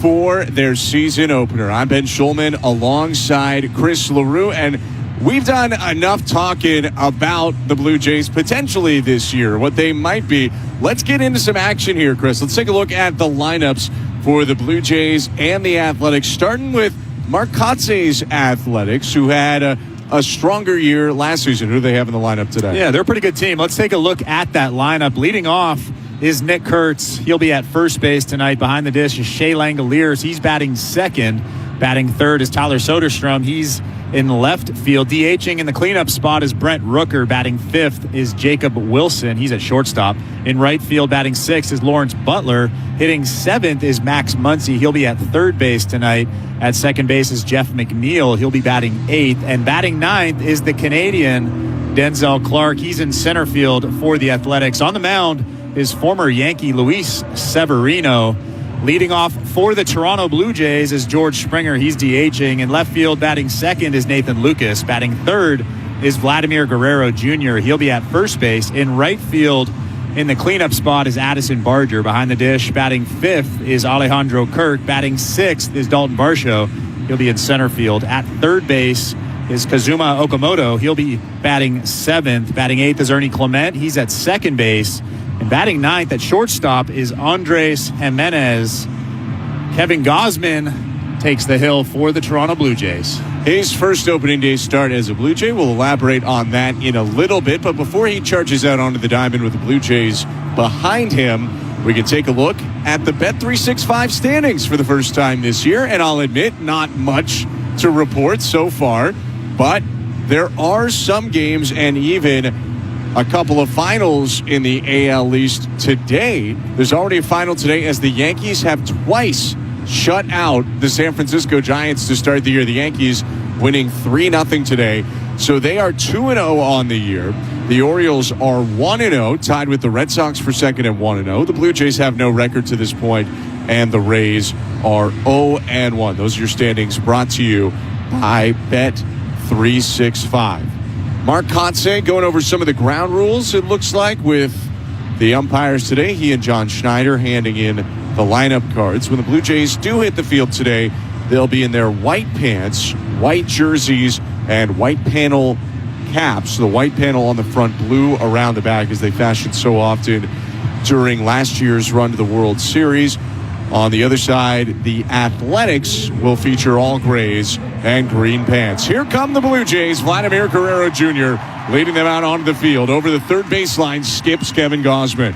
for their season opener. I'm Ben Schulman alongside Chris LaRue, and we've done enough talking about the Blue Jays potentially this year, what they might be. Let's get into some action here, Chris. Let's take a look at the lineups for the Blue Jays and the Athletics, starting with Mark Kotze's Athletics, who had a stronger year last season. Who do they have in the lineup today? Yeah, they're a pretty good team. Let's take a look at that lineup. Leading off is Nick Kurtz. He'll be at first base tonight. Behind the dish is Shea Langoliers. He's batting second. Batting third is Tyler Soderstrom. He's in left field. DHing in the cleanup spot is Brent Rooker. Batting fifth is Jacob Wilson. He's at shortstop. In right field, batting sixth is Lawrence Butler. Hitting seventh is Max Muncy. He'll be at third base tonight. At second base is Jeff McNeil. He'll be batting eighth. And batting ninth is the Canadian Denzel Clark. He's in center field for the Athletics. On the mound is former Yankee Luis Severino. Leading off for the Toronto Blue Jays is George Springer. He's DHing. In left field, batting second is Nathan Lucas. Batting third is Vladimir Guerrero Jr. He'll be at first base. In right field, in the cleanup spot is Addison Barger. Behind the dish, batting fifth is Alejandro Kirk. Batting sixth is Dalton Varsho. He'll be in center field. At third base is Kazuma Okamoto. He'll be batting seventh. Batting eighth is Ernie Clement. He's at second base. And batting ninth at shortstop is Andres Jimenez. Kevin Gausman takes the hill for the Toronto Blue Jays. His first opening day start as a Blue Jay. We'll elaborate on that in a little bit. But before he charges out onto the diamond with the Blue Jays behind him, we can take a look at the Bet365 standings for the first time this year. And I'll admit, not much to report so far, but there are some games and even a couple of finals in the AL East today. There's already a final today as the Yankees have twice shut out the San Francisco Giants to start the year. The Yankees winning 3-0 today. So they are 2-0 on the year. The Orioles are 1-0, tied with the Red Sox for second at 1-0. The Blue Jays have no record to this point, and the Rays are 0-1. Those are your standings brought to you by Bet365. Mark Kotze going over some of the ground rules, it looks like, with the umpires today. He and John Schneider handing in the lineup cards. When the Blue Jays do hit the field today, they'll be in their white pants, white jerseys, and white panel caps. The white panel on the front, blue around the back, as they fashioned so often during last year's run to the World Series. On the other side, the Athletics will feature all grays and green pants. Here come the Blue Jays. Vladimir Guerrero Jr. leading them out onto the field. Over the third baseline skips Kevin Gausman.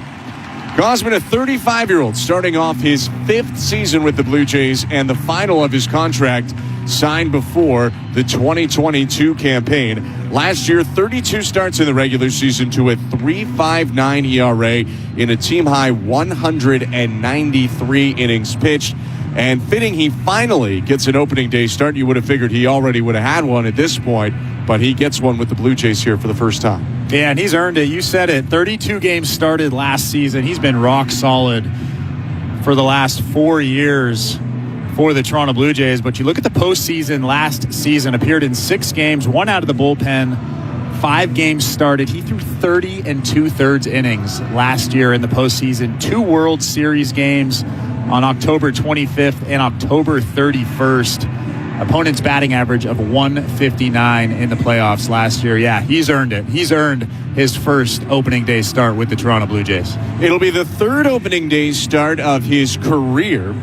Gausman, a 35-year-old, starting off his 5th season with the Blue Jays and the final of his contract signed before the 2022 campaign. Last year, 32 starts in the regular season to a 3.59 ERA in a team-high 193 innings pitched. And fitting, he finally gets an opening day start. You would have figured he already would have had one at this point, but he gets one with the Blue Jays here for the first time. Yeah, and he's earned it. You said it. 32 games started last season. He's been rock solid for the last 4 years for the Toronto Blue Jays. But you look at the postseason last season, appeared in 6 games, 1 out of the bullpen, 5 games started. He threw 30 2/3 innings last year in the postseason. 2 World Series games on October 25th and October 31st. Opponent's batting average of 159 in the playoffs last year. Yeah, he's earned it. He's earned his first opening day start with the Toronto Blue Jays. It'll be the 3rd opening day start of his career.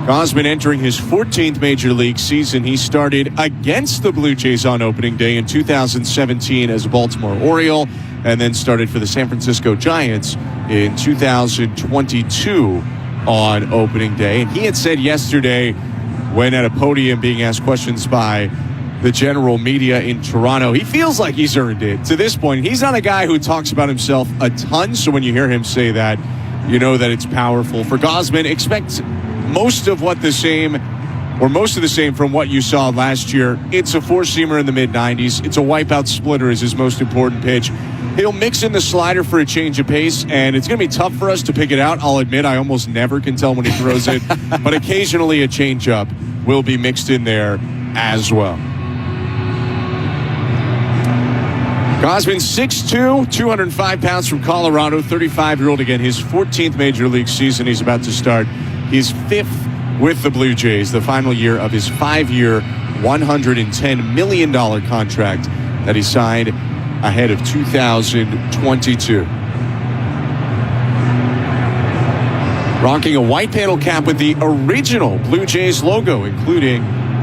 Gausman entering his 14th Major League season. He started against the Blue Jays on opening day in 2017 as a Baltimore Oriole, and then started for the San Francisco Giants in 2022 on opening day. And he had said yesterday, when at a podium being asked questions by the general media in Toronto, he feels like he's earned it. To this point, he's not a guy who talks about himself a ton, so when you hear him say that, you know that it's powerful. For Gausman, expect most of the same from what you saw last year. It's a 4-seamer in the mid-90s. It's a wipeout splitter is his most important pitch. He'll mix in the slider for a change of pace, and it's going to be tough for us to pick it out. I'll admit I almost never can tell when he throws it, but occasionally a changeup will be mixed in there as well. Gausman, 6'2", 205 pounds from Colorado, 35-year-old, again, his 14th Major League season. He's about to start his 5th with the Blue Jays, the final year of his 5-year, $110 million contract that he signed ahead of 2022. Rocking a white panel cap with the original Blue Jays logo, including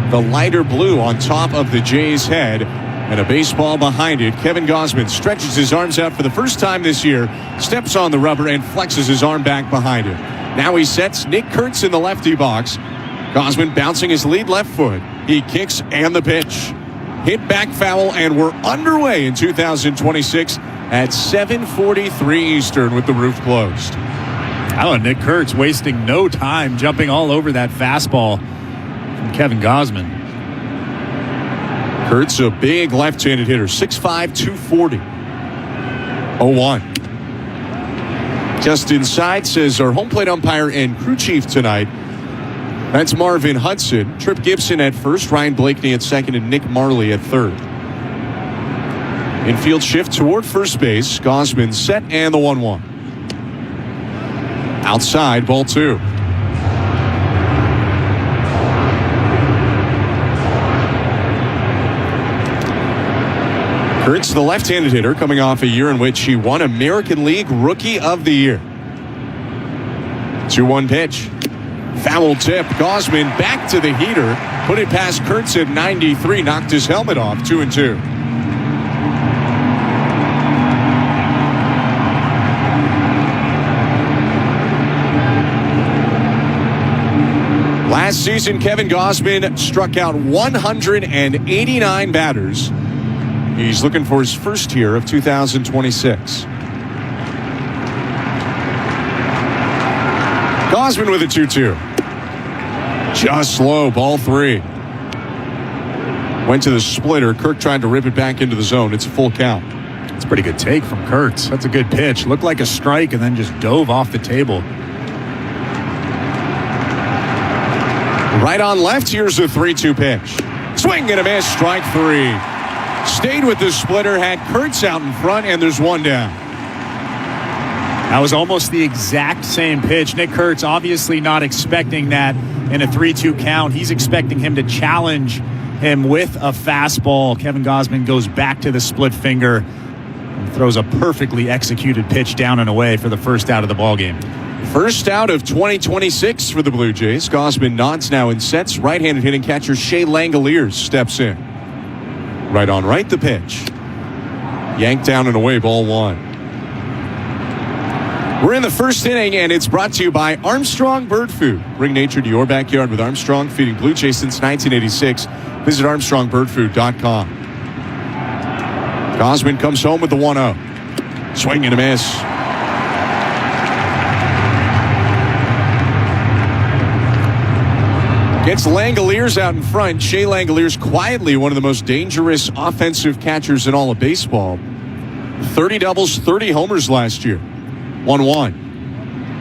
the lighter blue on top of the Jays head and a baseball behind it. Kevin Gausman stretches his arms out for the first time this year, steps on the rubber, and flexes his arm back behind him. Now he sets Nick Kurtz in the lefty box. Gausman bouncing his lead left foot. He kicks, and the pitch. Hit back foul, and we're underway in 2026 at 7:43 Eastern with the roof closed. Oh, Nick Kurtz wasting no time jumping all over that fastball from Kevin Gausman. Kurtz, a big left-handed hitter, 6'5", 240. 0-1. Just inside, says our home plate umpire and crew chief tonight. That's Marvin Hudson. Trip Gibson at first, Ryan Blakeney at second, and Nick Marley at third. Infield shift toward first base. Gausman set, and the 1-1. Outside, ball 2. Kurtz, the left-handed hitter, coming off a year in which he won American League Rookie of the Year. 2-1 pitch. Foul tip. Gausman back to the heater. Put it past Kurtz at 93. Knocked his helmet off. 2-2. Last season, Kevin Gausman struck out 189 batters. He's looking for his first year of 2026. Gausman with a 2-2. Just low, ball 3. Went to the splitter. Kirk tried to rip it back into the zone. It's a full count. It's a pretty good take from Kurtz. That's a good pitch. Looked like a strike and then just dove off the table. Right on left, here's a 3-2 pitch. Swing and a miss, strike 3. Stayed with the splitter, had Kurtz out in front, and there's one down. That was almost the exact same pitch. Nick Kurtz obviously not expecting that in a 3-2 count. He's expecting him to challenge him with a fastball. Kevin Gausman goes back to the split finger and throws a perfectly executed pitch down and away for the first out of the ballgame. First out of 2026 for the Blue Jays. Gausman nods now and sets. Right-handed hitting catcher Shea Langoliers steps in. Right on right, the pitch. Yanked down and away, ball 1. We're in the first inning, and it's brought to you by Armstrong Bird Food. Bring nature to your backyard with Armstrong, feeding Blue Jays since 1986. Visit ArmstrongBirdFood.com. Gausman comes home with the 1-0. Swing and a miss. Gets Langoliers out in front. Shea Langoliers quietly one of the most dangerous offensive catchers in all of baseball. 30 doubles, 30 homers last year. 1-1.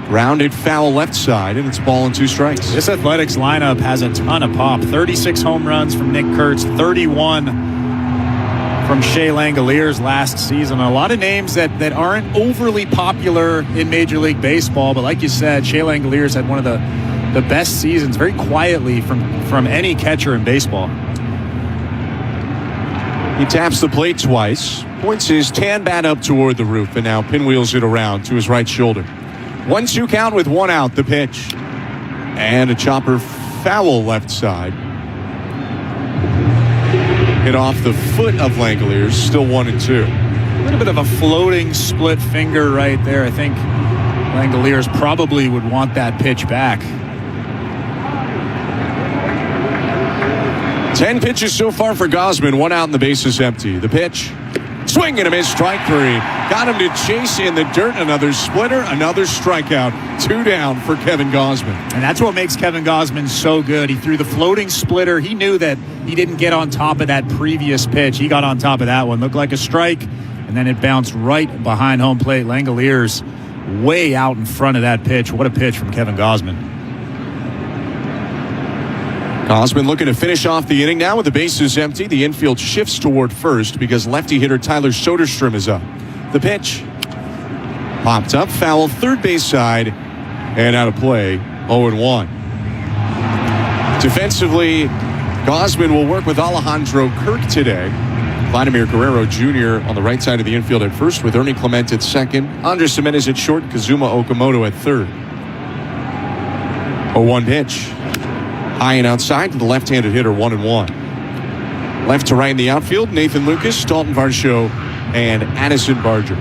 Grounded foul left side, and it's ball and 2 strikes. This Athletics lineup has a ton of pop. 36 home runs from Nick Kurtz, 31 from Shea Langoliers last season. A lot of names that aren't overly popular in Major League Baseball, but like you said, Shea Langoliers had one of the best seasons very quietly from any catcher in baseball. He taps the plate twice, points his tan bat up toward the roof, and now pinwheels it around to his right shoulder. 1-2 count with 1 out, the pitch. And a chopper foul left side. Hit off the foot of Langoliers, still 1-2. A little bit of a floating split finger right there. I think Langoliers probably would want that pitch back. 10 pitches so far for Gausman, 1 out and the base is empty. The pitch, swing and a miss, strike 3. Got him to chase in the dirt, another splitter, another strikeout. 2 down for Kevin Gausman. And that's what makes Kevin Gausman so good. He threw the floating splitter. He knew that he didn't get on top of that previous pitch. He got on top of that one. Looked like a strike, and then it bounced right behind home plate. Langoliers way out in front of that pitch. What a pitch from Kevin Gausman. Gausman looking to finish off the inning now with the bases empty. The infield shifts toward first because lefty hitter Tyler Soderstrom is up. The pitch popped up, foul, third base side, and out of play, 0-1. Defensively, Gausman will work with Alejandro Kirk today. Vladimir Guerrero Jr. on the right side of the infield at first with Ernie Clement at second. Andres Gimenez at short, Kazuma Okamoto at third. 0-1 pitch. High and outside to the left-handed hitter, 1-1. Left to right in the outfield, Nathan Lucas, Dalton Varsho, and Addison Barger.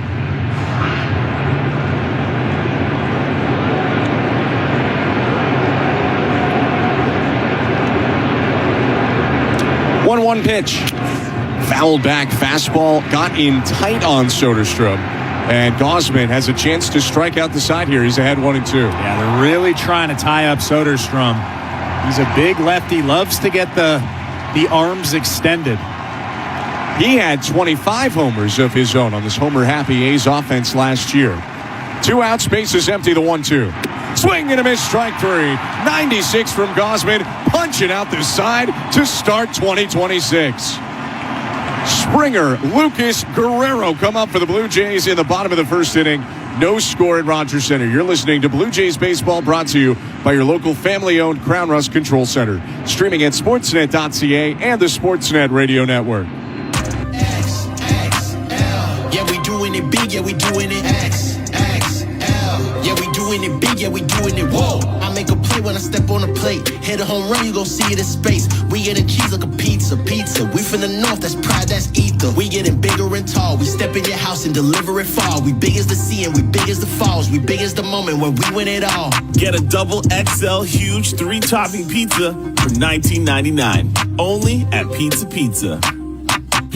One pitch. Fouled back fastball, got in tight on Soderstrom. And Gausman has a chance to strike out the side here. He's ahead 1-2. Yeah, they're really trying to tie up Soderstrom. He's a big lefty, loves to get the arms extended. He had 25 homers of his own on this homer-happy A's offense last year. 2 outs, bases empty, the 1-2. Swing and a miss, strike 3. 96 from Gausman, punching out the side to start 2026. Springer, Lucas, Guerrero come up for the Blue Jays in the bottom of the first inning. No score at Rogers Center. You're listening to Blue Jays Baseball, brought to you by your local family-owned Crown Rust Control Center. Streaming at sportsnet.ca and the Sportsnet Radio Network. XXL. Yeah, we doing it big. Yeah, we doing it XXL. Yeah, we doing doing it big, yeah, we doing it. Whoa, I make a play when I step on the plate. Hit a home run, you gon' see it in space. We getting cheese like a pizza. We from the north, that's pride, that's ether. We getting bigger and tall. We step in your house and deliver it far. We big as the sea and we big as the falls. We big as the moment when we win it all. Get a double XL huge 3-topping pizza for $19.99. Only at Pizza Pizza.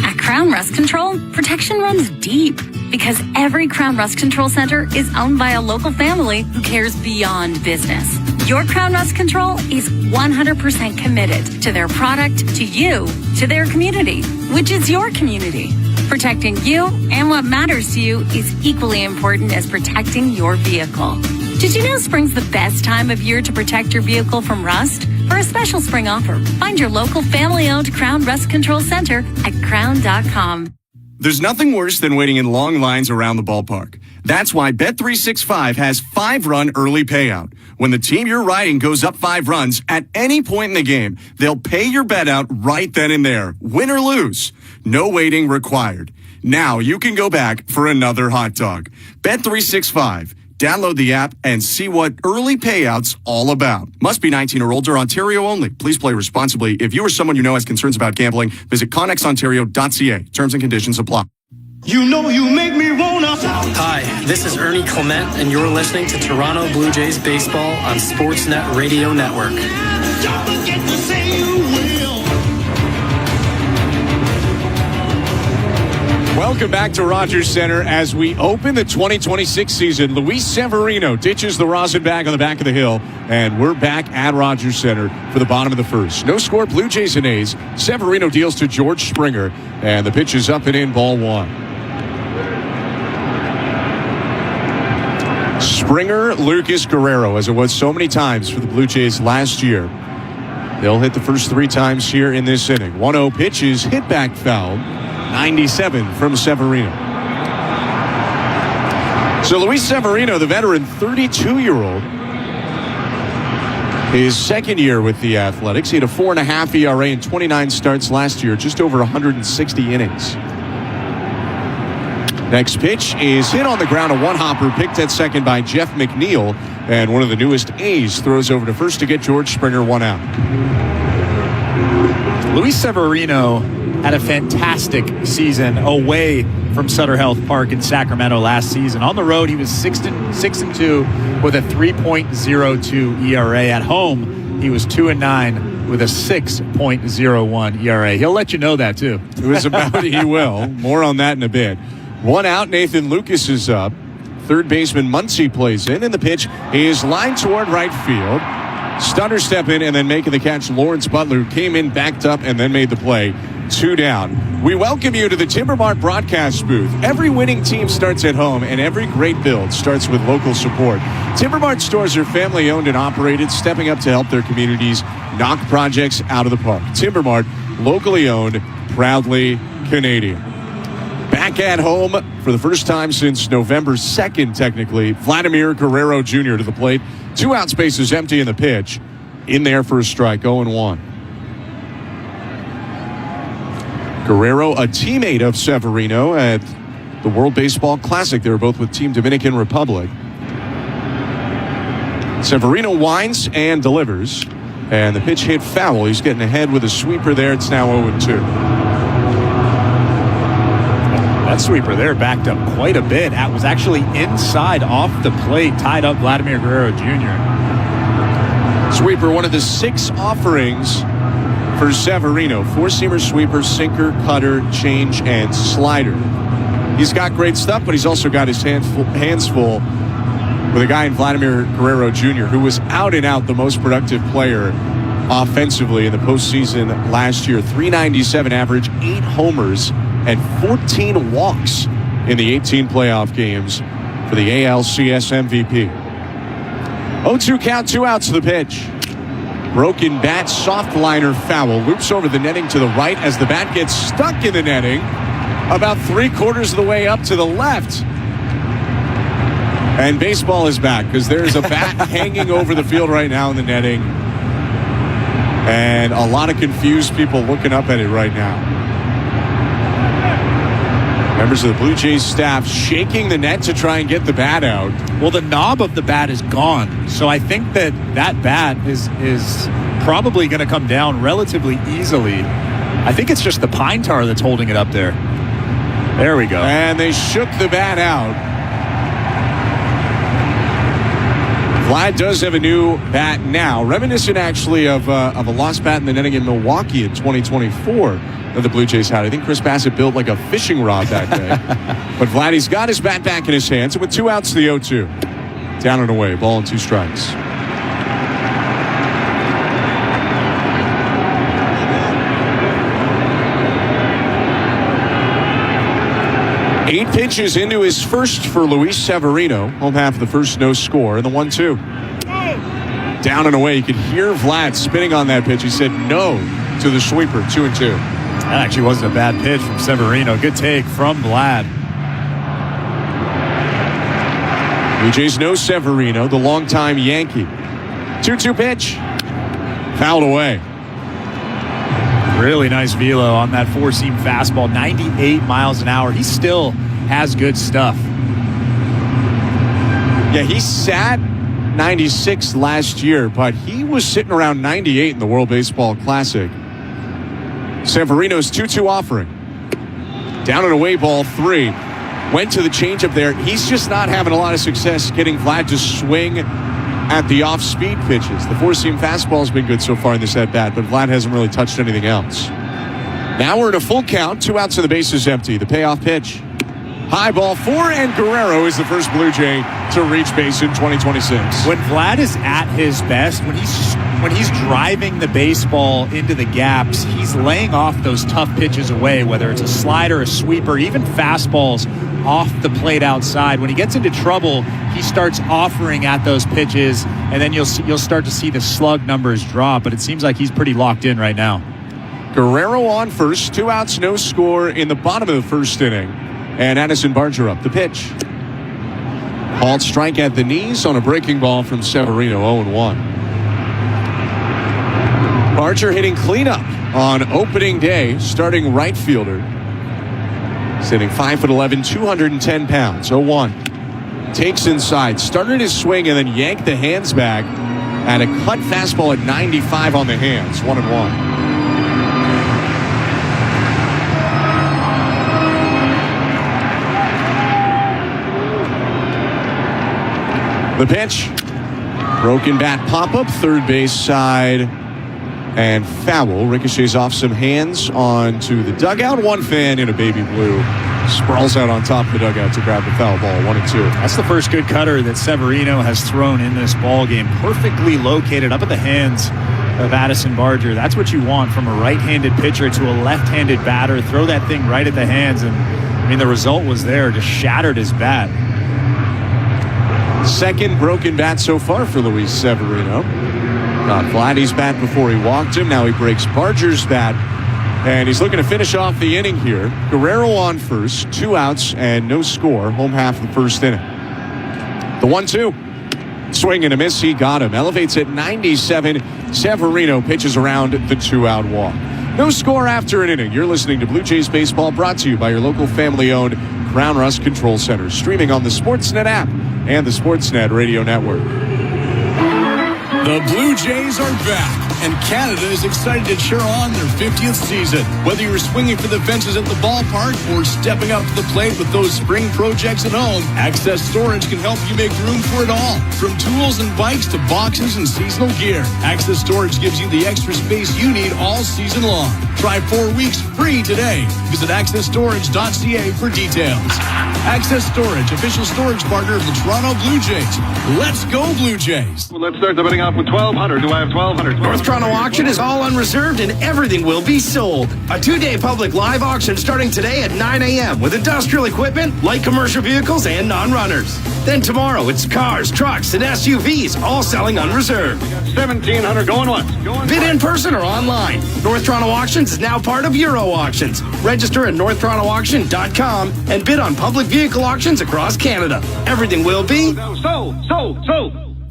At Crown Rust Control, protection runs deep because every Crown Rust Control Center is owned by a local family who cares beyond business. Your Crown Rust Control is 100% committed to their product, to you, to their community, which is your community. Protecting you and what matters to you is equally important as protecting your vehicle. Did you know spring's the best time of year to protect your vehicle from rust? For a special spring offer, find your local family-owned Crown Rust Control Center at crown.com. There's nothing worse than waiting in long lines around the ballpark. That's why Bet365 has 5-run early payout. When the team you're riding goes up 5 runs at any point in the game, they'll pay your bet out right then and there, win or lose. No waiting required. Now you can go back for another hot dog. Bet365. Download the app and see what early payouts all about. Must be 19 or older, Ontario only. Please play responsibly. If you or someone you know has concerns about gambling, visit connexontario.ca. Terms and conditions apply. You know you make me wanna. Hi, this is Ernie Clement, and you're listening to Toronto Blue Jays Baseball on Sportsnet Radio Network. Don't forget to say you will. Welcome back to Rogers Center as we open the 2026 season. Luis Severino ditches the rosin bag on the back of the hill, and we're back at Rogers Center for the bottom of the first. No score, Blue Jays and A's. Severino deals to George Springer, and the pitch is up and in, ball 1. Springer, Lucas Guerrero, as it was so many times for the Blue Jays last year. They'll hit the first 3 times here in this inning. 1-0 pitch is hit back foul. 97 from Severino. So Luis Severino, the veteran 32-year-old, his second year with the Athletics. He had a 4.5 ERA in 29 starts last year, just over 160 innings. Next pitch is hit on the ground, a one-hopper picked at second by Jeff McNeil, and one of the newest A's throws over to first to get George Springer 1 out. Luis Severino had a fantastic season away from Sutter Health Park in Sacramento last season. On the road, he was 6-2 with a 3.02 ERA. At home, he was 2-9 with a 6.01 ERA. He'll let you know that, too. It was about he will. More on that in a bit. 1 out, Nathan Lucas is up. Third baseman Muncy plays in, and the pitch is lined toward right field. Stunner step in and then making the catch, Lawrence Butler, who came in, backed up, and then made the play. 2 down. We welcome you to the Timber Mart broadcast booth. Every winning team starts at home, and every great build starts with local support. Timber Mart stores are family owned and operated, stepping up to help their communities knock projects out of the park. Timber Mart, locally owned, proudly Canadian. Back at home for the first time since November 2nd, technically, Vladimir Guerrero Jr. to the plate. 2 out, spaces empty in the pitch. In there for a strike, 0-1. Guerrero, a teammate of Severino at the World Baseball Classic. They were both with Team Dominican Republic. Severino winds and delivers, and the pitch hit foul. He's getting ahead with a sweeper there. It's now 0-2. That sweeper there backed up quite a bit. That was actually inside off the plate, tied up Vladimir Guerrero Jr. Sweeper, one of the 6 offerings for Severino. 4-seamer, sweeper, sinker, cutter, change, and slider. He's got great stuff, but he's also got his hands full with a guy in Vladimir Guerrero Jr., who was out and out the most productive player offensively in the postseason last year. 397 average, 8 homers, and 14 walks in the 18 playoff games for the ALCS MVP. 0-2 count, 2 outs to the pitch. Broken bat, soft liner foul. Loops over the netting to the right as the bat gets stuck in the netting about 3/4 of the way up to the left. And baseball is back because there's a bat hanging over the field right now in the netting. And a lot of confused people looking up at it right now. Members of the Blue Jays staff shaking the net to try and get the bat out. Well, the knob of the bat is gone, so I think that bat is probably going to come down relatively easily. I think it's just the pine tar that's holding it up there. There we go. And they shook the bat out. Vlad does have a new bat now, reminiscent actually of a lost bat in the netting in Milwaukee in 2024 that the Blue Jays had. I think Chris Bassett built like a fishing rod that day. But Vladdy's got his bat back in his hands, and with 2 outs to the 0-2. Down and away, ball and 2 strikes. Eight pitches into his first for Luis Severino. Home half of the first, no score, and the 1-2. Down and away. You could hear Vlad spinning on that pitch. He said no to the sweeper, 2-2. That actually wasn't a bad pitch from Severino. Good take from Vlad. Blue Jays know Severino, the longtime Yankee. 2-2 pitch. Fouled away. Really nice velo on that four-seam fastball, 98 miles an hour. He still has good stuff. Yeah, he sat 96 last year, but he was sitting around 98 in the World Baseball Classic. Severino's 2-2 offering. Down and away, ball 3. Went to the changeup there. He's just not having a lot of success getting Vlad to swing at the off-speed pitches. The four-seam fastball has been good so far in this at-bat, but Vlad hasn't really touched anything else. Now we're in a full count. 2 outs and the bases empty. The payoff pitch. High ball 4, and Guerrero is the first Blue Jay to reach base in 2026. When Vlad is at his best, when he's driving the baseball into the gaps, he's laying off those tough pitches away, whether it's a slider, a sweeper, even fastballs off the plate outside. When he gets into trouble, he starts offering at those pitches, and then you'll start to see the slug numbers drop, but it seems like he's pretty locked in right now. Guerrero on first, 2 outs, no score in the bottom of the first inning. And Addison Barger up the pitch. Called strike at the knees on a breaking ball from Severino, 0-1. Barger hitting cleanup on opening day, starting right fielder. Sitting 5'11", 210 pounds, 0-1. Takes inside, started his swing, and then yanked the hands back at a cut fastball at 95 on the hands, 1-1. The pitch. Broken bat pop-up, third base side, and foul. Ricochets off some hands onto the dugout. One fan in a baby blue sprawls out on top of the dugout to grab the foul ball, 1-2. That's the first good cutter that Severino has thrown in this ball game. Perfectly located up at the hands of Addison Barger. That's what you want from a right-handed pitcher to a left-handed batter. Throw that thing right at the hands, and I mean the result was there. Just shattered his bat. Second broken bat so far for Luis Severino. Got Vladdy's bat before he walked him. Now he breaks Barger's bat, and he's looking to finish off the inning here. Guerrero on first, 2 outs and no score. Home half of the first inning. The 1-2. Swing and a miss. He got him. Elevates at 97. Severino pitches around the 2-out walk. No score after an inning. You're listening to Blue Jays Baseball, brought to you by your local family-owned Crown Rust Control Center. Streaming on the Sportsnet app and the Sportsnet Radio Network. The Blue Jays are back, and Canada is excited to cheer on their 50th season. Whether you're swinging for the fences at the ballpark or stepping up to the plate with those spring projects at home, Access Storage can help you make room for it all. From tools and bikes to boxes and seasonal gear, Access Storage gives you the extra space you need all season long. Try 4 weeks free today. Visit accessstorage.ca for details. Access Storage, official storage partner of the Toronto Blue Jays. Let's go, Blue Jays. Well, let's start the bidding off with 1,200. Do I have 1,200? North Toronto Auction is all unreserved and everything will be sold. A 2-day public live auction starting today at 9 a.m. with industrial equipment, light commercial vehicles, and non-runners. Then tomorrow, it's cars, trucks, and SUVs, all selling unreserved. 1,700 going once. Bid in person or online. North Toronto Auctions is now part of Euro Auctions. Register at northtorontoauction.com and bid on public vehicle auctions across Canada. Everything will be sold.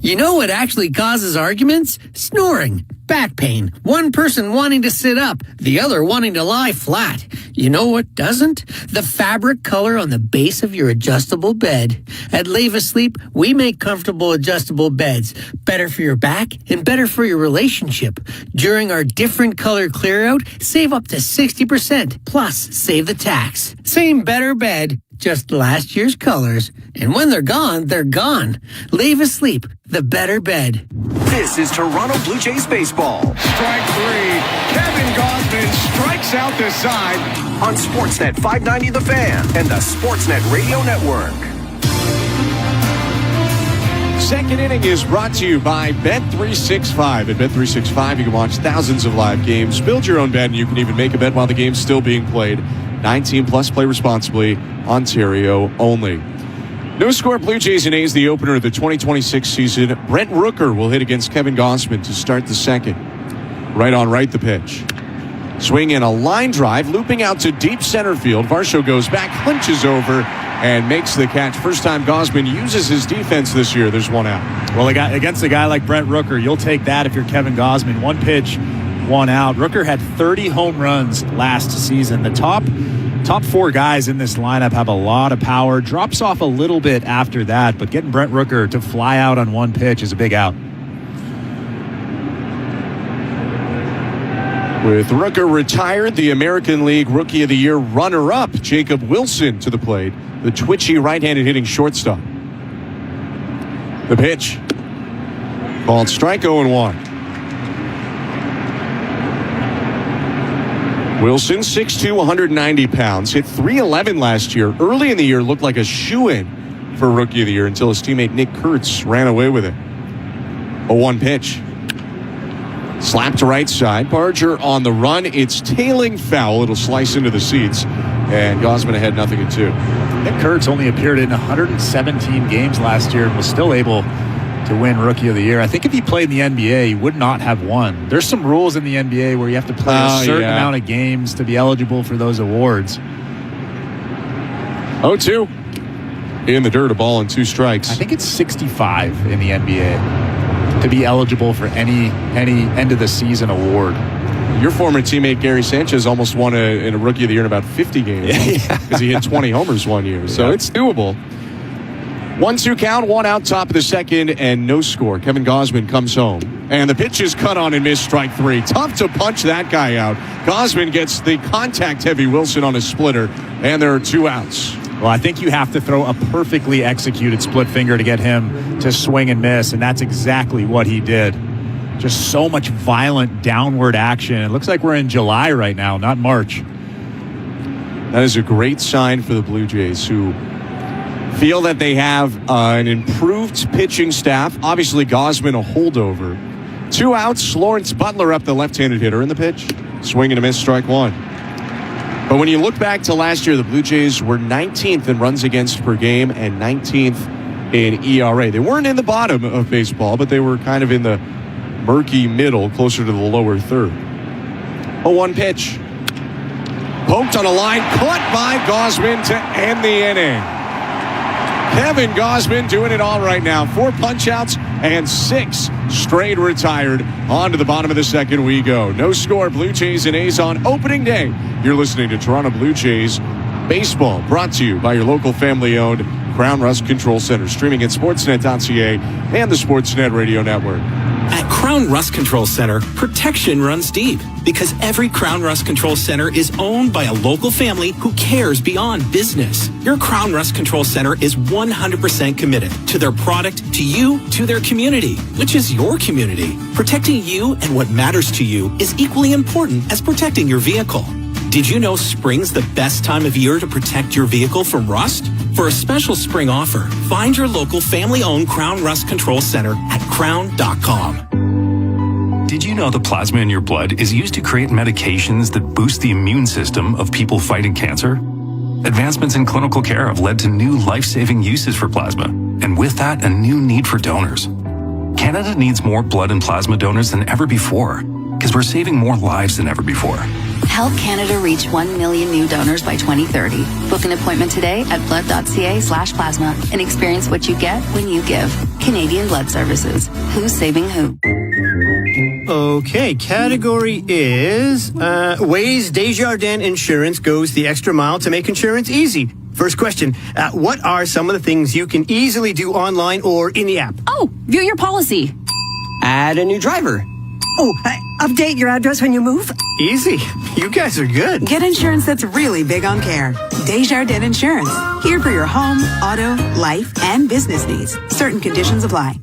You know what actually causes arguments? Snoring, back pain, one person wanting to sit up, the other wanting to lie flat. You know what doesn't? The fabric color on the base of your adjustable bed. At Leave Asleep, we make comfortable adjustable beds. Better for your back and better for your relationship. During our different color clear out, save up to 60%, plus save the tax. Same better bed, just last year's colors. And when they're gone, they're gone. Leave Asleep, the better bed. This is Toronto Blue Jays baseball. Strike three. Kevin Gausman strikes out the side. On Sportsnet 590 The Fan and the Sportsnet Radio Network. Second inning is brought to you by Bet365. At Bet365, you can watch thousands of live games, build your own bet, and you can even make a bet while the game's still being played. 19 plus, play responsibly. Ontario only. No score Blue Jays and A's, the opener of the 2026 season. Brent Rooker will hit against Kevin Gausman to start the second. Right on right, the pitch. Swing and a line drive, looping out to deep center field. Varsho goes back, hunches over, and makes the catch. First time Gausman uses his defense this year. There's one out. Well, against a guy like Brent Rooker, you'll take that if you're Kevin Gausman. One pitch, one out. Rooker had 30 home runs last season. The top four guys in this lineup have a lot of power. Drops off a little bit after that, but getting Brent Rooker to fly out on one pitch is a big out. With Rooker retired, the American League Rookie of the Year runner-up Jacob Wilson to the plate, the twitchy right-handed hitting shortstop. The pitch. Called strike 0-1. Wilson, 6'2", 190 pounds, hit .311 last year. Early in the year, looked like a shoo-in for Rookie of the Year until his teammate Nick Kurtz ran away with it. 0-1 pitch. Slap to right side. Barger on the run. It's tailing foul. It'll slice into the seats. And Gausman ahead 0-2. Nick Kurtz only appeared in 117 games last year and was still able to win Rookie of the Year. I think if he played in the NBA, he would not have won. There's some rules in the NBA where you have to play a certain amount of games to be eligible for those awards. 0-2. In the dirt, a ball and 2 strikes. I think it's 65 in the NBA to be eligible for any end of the season award. Your former teammate Gary Sanchez almost won a Rookie of the Year in about 50 games because he hit 20 homers one year. So it's doable. 1-2 count, one out, top of the second, and no score. Kevin Gausman comes home. And the pitch is cut on and missed, strike 3. Tough to punch that guy out. Gausman gets the contact-heavy Wilson on his splitter, and there are 2 outs. Well, I think you have to throw a perfectly executed split finger to get him to swing and miss, and that's exactly what he did. Just so much violent downward action. It looks like we're in July right now, not March. That is a great sign for the Blue Jays, who feel that they have an improved pitching staff. Obviously, Gausman a holdover. 2 outs. Lawrence Butler up, the left-handed hitter in the pitch. Swing and a miss, strike 1. But when you look back to last year, the Blue Jays were 19th in runs against per game and 19th in ERA. They weren't in the bottom of baseball, but they were kind of in the murky middle, closer to the lower third. 0-1 pitch. Poked on a line, caught by Gausman to end the inning. Kevin Gausman doing it all right now. 4 punch-outs and 6 straight retired. On to the bottom of the second we go. No score, Blue Jays and A's on opening day. You're listening to Toronto Blue Jays baseball, brought to you by your local family-owned Crown Rust Control Center. Streaming at sportsnet.ca and the Sportsnet Radio Network. At Crown Rust Control Center, protection runs deep because every Crown Rust Control Center is owned by a local family who cares beyond business. Your Crown Rust Control Center is 100% committed to their product, to you, to their community, which is your community. Protecting you and what matters to you is equally important as protecting your vehicle. Did you know spring's the best time of year to protect your vehicle from rust? For a special spring offer, find your local family-owned Crown Rust Control Center at crown.com. Did you know the plasma in your blood is used to create medications that boost the immune system of people fighting cancer? Advancements in clinical care have led to new life-saving uses for plasma, and with that, a new need for donors. Canada needs more blood and plasma donors than ever before, because we're saving more lives than ever before. Help Canada reach 1 million new donors by 2030. Book an appointment today at blood.ca/plasma and experience what you get when you give. Canadian Blood Services. Who's saving who? Okay, category is ways Desjardins Insurance goes the extra mile to make insurance easy. First question, what are some of the things you can easily do online or in the app? Oh, view your policy. Add a new driver. Oh, update your address when you move. Easy. You guys are good. Get insurance that's really big on care. Desjardins Insurance. Here for your home, auto, life, and business needs. Certain conditions apply.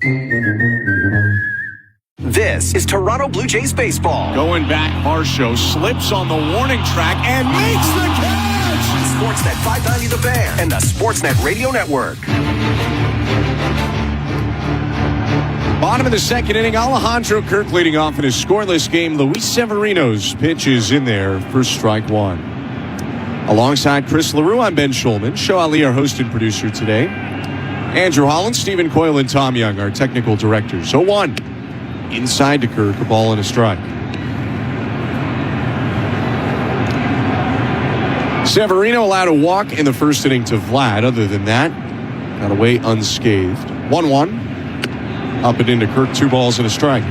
This is Toronto Blue Jays baseball. Going back, Varsho slips on the warning track and makes the catch! Sportsnet 590 The Fan and the Sportsnet Radio Network. Bottom of the second inning, Alejandro Kirk leading off in a scoreless game. Luis Severino's pitch is in there for strike one. Alongside Chris LaRue, I'm Ben Schulman. Show Ali, our host and producer today. Andrew Holland, Stephen Coyle, and Tom Young, our technical directors. 0-1. Inside to Kirk, a ball and a strike. Severino allowed a walk in the first inning to Vlad. Other than that, got away unscathed. 1-1. Up and into Kirk, 2 balls and a strike.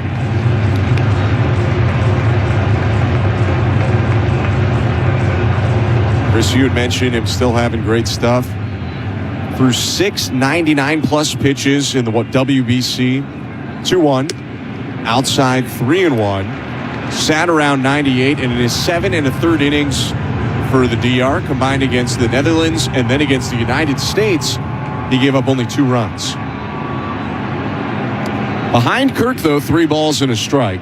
Chris, you had mentioned him still having great stuff. Through 6 99-plus pitches in the WBC. 2-1. Outside 3-1. Sat around 98, and in his 7 1/3 innings for the DR, combined against the Netherlands and then against the United States, he gave up only 2 runs. Behind Kirk, though, 3 balls and a strike.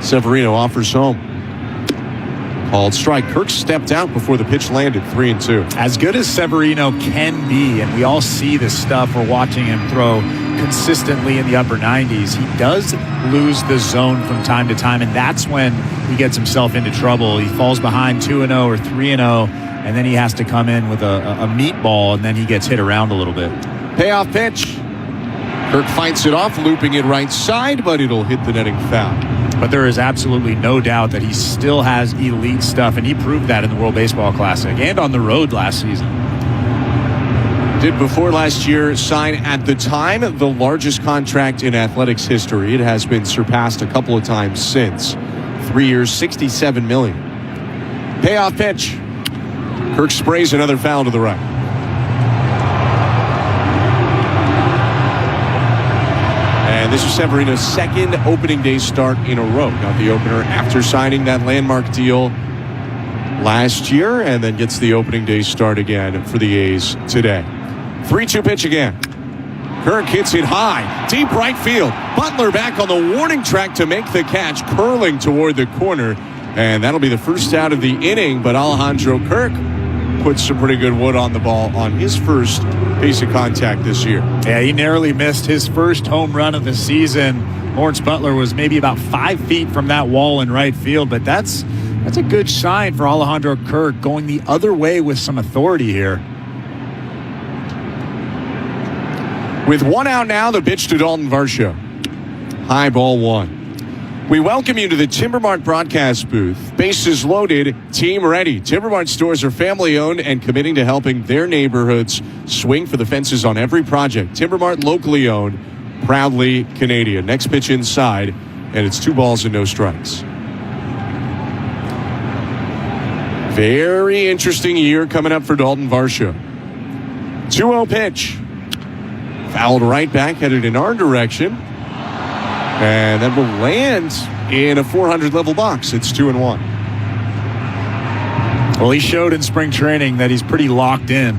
Severino offers home. Called strike. Kirk stepped out before the pitch landed. 3-2. As good as Severino can be, and we all see this stuff, we're watching him throw consistently in the upper 90s. He does lose the zone from time to time, and that's when he gets himself into trouble. He falls behind 2-0 or 3-0, and then he has to come in with a meatball, and then he gets hit around a little bit. Payoff pitch. Kirk fights it off, looping it right side, but it'll hit the netting foul. But there is absolutely no doubt that he still has elite stuff, and he proved that in the World Baseball Classic and on the road last season. Did before last year sign at the time the largest contract in athletics history. It has been surpassed a couple of times since. 3 years, $67 million. Payoff pitch. Kirk sprays another foul to the right. And this is Severino's second opening day start in a row. Got the opener after signing that landmark deal last year, and then gets the opening day start again for the A's today. 3-2 pitch again. Kirk hits it high, deep right field. Butler back on the warning track to make the catch, curling toward the corner. And that'll be the first out of the inning, but Alejandro Kirk puts some pretty good wood on the ball on his first piece of contact this year. Yeah, he narrowly missed his first home run of the season. Lawrence Butler was maybe about 5 feet from that wall in right field, but that's a good sign for Alejandro Kirk, going the other way with some authority here. With 1 out now, the pitch to Dalton Varsho. High ball 1. We welcome you to the Timbermart broadcast booth. Bases loaded, team ready. Timbermart stores are family owned and committing to helping their neighborhoods swing for the fences on every project. Timbermart, locally owned, proudly Canadian. Next pitch inside, and it's 2 balls and no strikes. Very interesting year coming up for Dalton Varsho. 2-0 pitch. Fouled right back, headed in our direction. And that will land in a 400 level box. It's 2-1. Well, he showed in spring training that he's pretty locked in.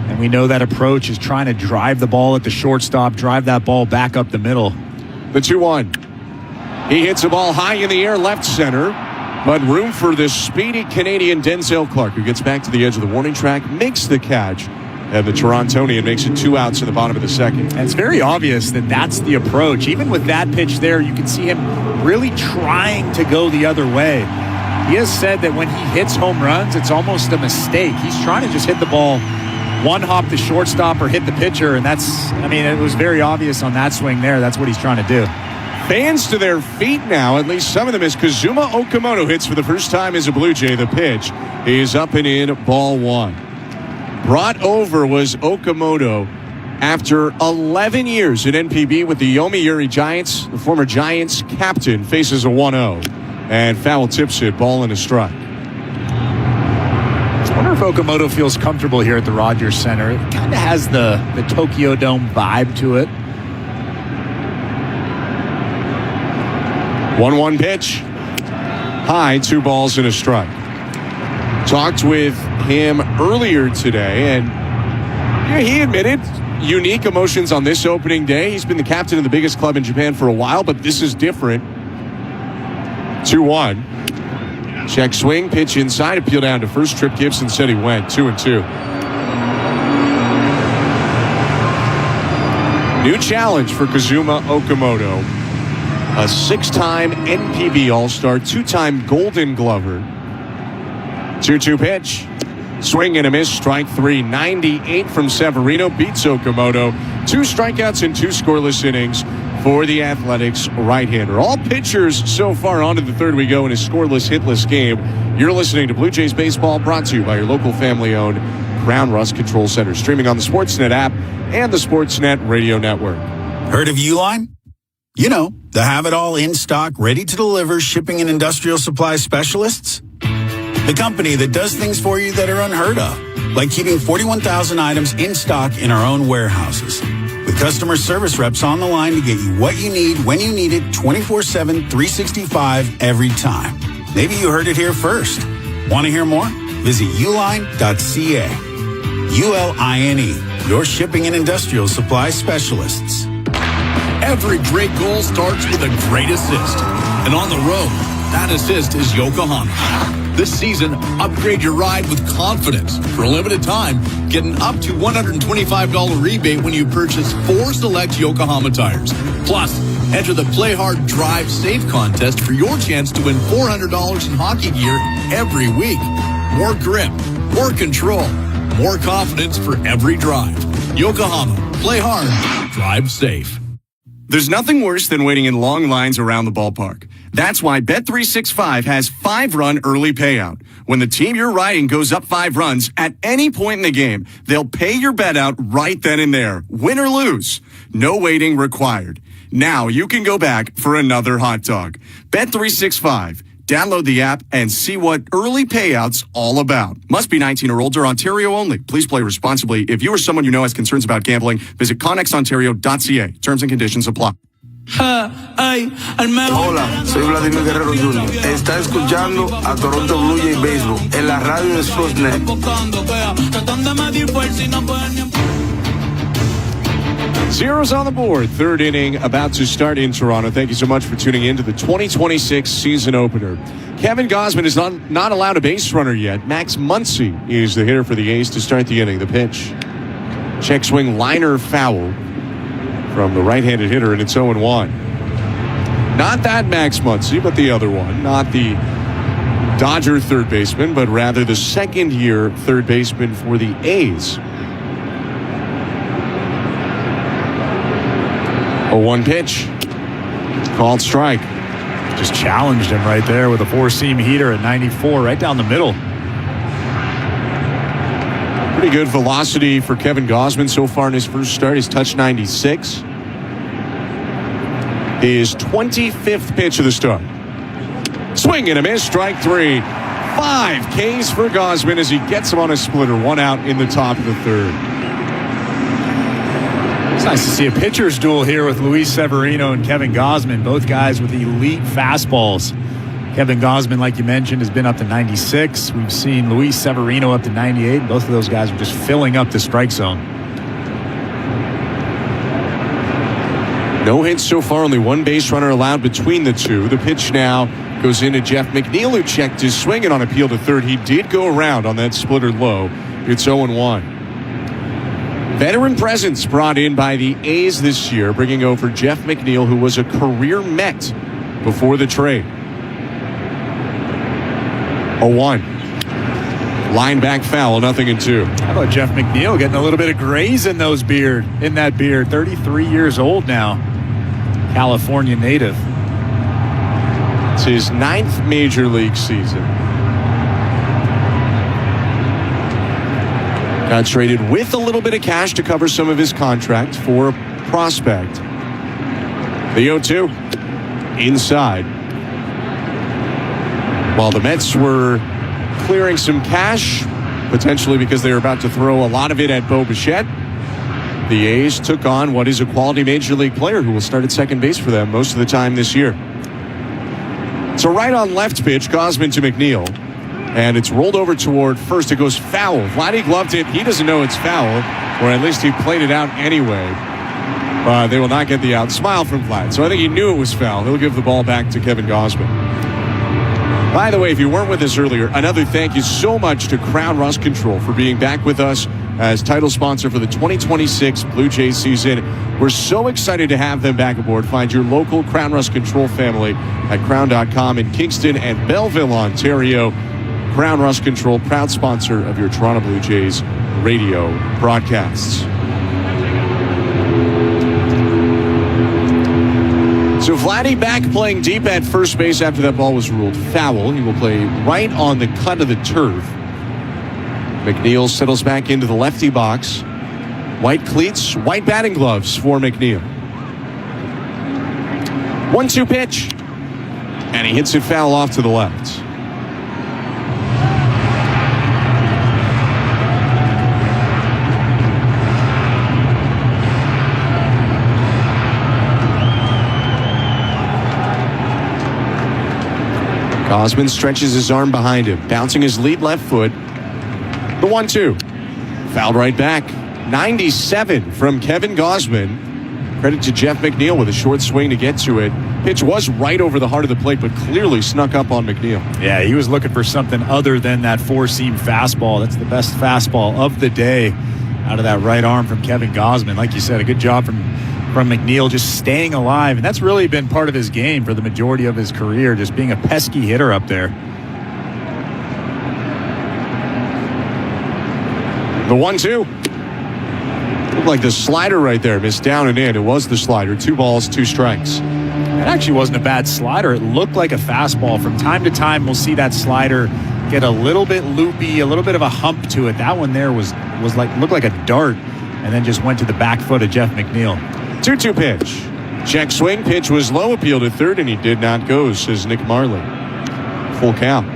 And we know that approach is trying to drive the ball at the shortstop, drive that ball back up the middle. The 2-1. He hits a ball high in the air, left center. But room for this speedy Canadian Denzel Clark, who gets back to the edge of the warning track, makes the catch. And the Torontonian makes it 2 outs in the bottom of the second. And it's very obvious that that's the approach. Even with that pitch there, you can see him really trying to go the other way. He has said that when he hits home runs, it's almost a mistake. He's trying to just hit the ball, one hop the shortstop or hit the pitcher. And it was very obvious on that swing there. That's what he's trying to do. Fans to their feet now, at least some of them, as Kazuma Okamoto hits for the first time as a Blue Jay. The pitch is up and in, ball one. Brought over was Okamoto after 11 years at NPB with the Yomiuri Giants. The former Giants captain faces a 1-0 and foul tips it, ball and a strike. I wonder if Okamoto feels comfortable here at the Rogers Center. It kind of has the Tokyo Dome vibe to it. 1-1 pitch. High, 2 balls and a strike. Talked with him earlier today, and he admitted unique emotions on this opening day. He's been the captain of the biggest club in Japan for a while, but this is different. 2-1. Check swing, pitch inside, appeal down to first. Trip Gibson said he went 2-2. New challenge for Kazuma Okamoto. A 6-time NPB All-Star, 2-time Golden Glover. 2-2 pitch. Swing and a miss, strike 3. 98 from Severino beats Okamoto. 2 strikeouts and 2 scoreless innings for the Athletics right-hander. All pitchers so far onto the third we go in a scoreless, hitless game. You're listening to Blue Jays Baseball, brought to you by your local family-owned Crown Rust Control Center. Streaming on the Sportsnet app and the Sportsnet Radio Network. Heard of Uline? You know, the have-it-all in-stock, ready-to-deliver shipping and industrial supply specialists. The company that does things for you that are unheard of, like keeping 41,000 items in stock in our own warehouses. With customer service reps on the line to get you what you need, when you need it, 24/7, 365, every time. Maybe you heard it here first. Want to hear more? Visit uline.ca. ULINE, your shipping and industrial supply specialists. Every great goal starts with a great assist. And on the road, that assist is Yokohama. This season, upgrade your ride with confidence. For a limited time, get an up to $125 rebate when you purchase 4 select Yokohama tires. Plus, enter the Play Hard Drive Safe contest for your chance to win $400 in hockey gear every week. More grip, more control, more confidence for every drive. Yokohama, play hard, drive safe. There's nothing worse than waiting in long lines around the ballpark. That's why Bet365 has 5-run early payout. When the team you're riding goes up 5 runs at any point in the game, they'll pay your bet out right then and there, win or lose. No waiting required. Now you can go back for another hot dog. Bet365. Download the app and see what early payouts all about. Must be 19 or older, Ontario only. Please play responsibly. If you or someone you know has concerns about gambling, visit connexontario.ca. Terms and conditions apply. Hola, soy Vladimir Guerrero Jr. Está escuchando a Toronto Blue Jays Baseball en la radio de Sportsnet. Zeros on the board. Third inning about to start in Toronto. Thank you so much for tuning in to the 2026 season opener. Kevin Gausman is not allowed a base runner yet. Max Muncy is the hitter for the A's to start the inning. The pitch. Check swing liner foul from the right-handed hitter, and it's 0-1. Not that Max Muncy, but the other one. Not the Dodger third baseman, but rather the second-year third baseman for the A's. 0-1 pitch. Called strike. Just challenged him right there with a 4-seam heater at 94, right down the middle. Pretty good velocity for Kevin Gausman so far in his first start. He's touched 96. His 25th pitch of the start. Swing and a miss, strike 3. 5 Ks for Gausman as he gets him on a splitter. 1 out in the top of the third. It's nice to see a pitcher's duel here with Luis Severino and Kevin Gausman, both guys with elite fastballs. Kevin Gausman, like you mentioned, has been up to 96. We've seen Luis Severino up to 98. Both of those guys are just filling up the strike zone. No hits so far, only 1 base runner allowed between the two. The pitch now goes into Jeff McNeil, who checked his swing, and on appeal to third, he did go around on that splitter low. It's 0-1. Veteran presence brought in by the A's this year, bringing over Jeff McNeil, who was a career Met before the trade. 0-1. Line back foul, 0-2. How about Jeff McNeil getting a little bit of grays in that beard? 33 years old now. California native. It's his 9th major league season. Got traded with a little bit of cash to cover some of his contract for a prospect. The 0-2 inside. While the Mets were clearing some cash, potentially because they were about to throw a lot of it at Bo Bichette, the A's took on what is a quality major league player who will start at second base for them most of the time this year. It's a right on left pitch, Gausman to McNeil. And it's rolled over toward first. It goes foul. Vladdy gloved it. He doesn't know it's foul, or at least he played it out anyway. But they will not get the out. Smile from Vlad. So I think he knew it was foul. He'll give the ball back to Kevin Gausman. By the way, if you weren't with us earlier, another thank you so much to Crown Rust Control for being back with us as title sponsor for the 2026 Blue Jays season. We're so excited to have them back aboard. Find your local Crown Rust Control family at crown.com in Kingston and Belleville, Ontario. Crown Rust Control, proud sponsor of your Toronto Blue Jays radio broadcasts. So Vladdy back playing deep at first base after that ball was ruled foul. He will play right on the cut of the turf. McNeil settles back into the lefty box. White cleats, white batting gloves for McNeil. 1-2 pitch. And he hits it foul off to the left. Gausman stretches his arm behind him, bouncing his lead left foot. The 1-2. Fouled right back. 97 from Kevin Gausman. Credit to Jeff McNeil with a short swing to get to it. Pitch was right over the heart of the plate, but clearly snuck up on McNeil. Yeah, he was looking for something other than that four-seam fastball. That's the best fastball of the day out of that right arm from Kevin Gausman. Like you said, a good job from McNeil just staying alive. And that's really been part of his game for the majority of his career, just being a pesky hitter up there. The 1-2. Looked like the slider right there. Missed down and in. It was the slider. 2 balls, 2 strikes. It actually wasn't a bad slider. It looked like a fastball. From time to time, we'll see that slider get a little bit loopy, a little bit of a hump to it. That one there looked like a dart, and then just went to the back foot of Jeff McNeil. 2-2 pitch. Check swing. Pitch was low. Appealed at third, and he did not go, says Nick Marley. Full count.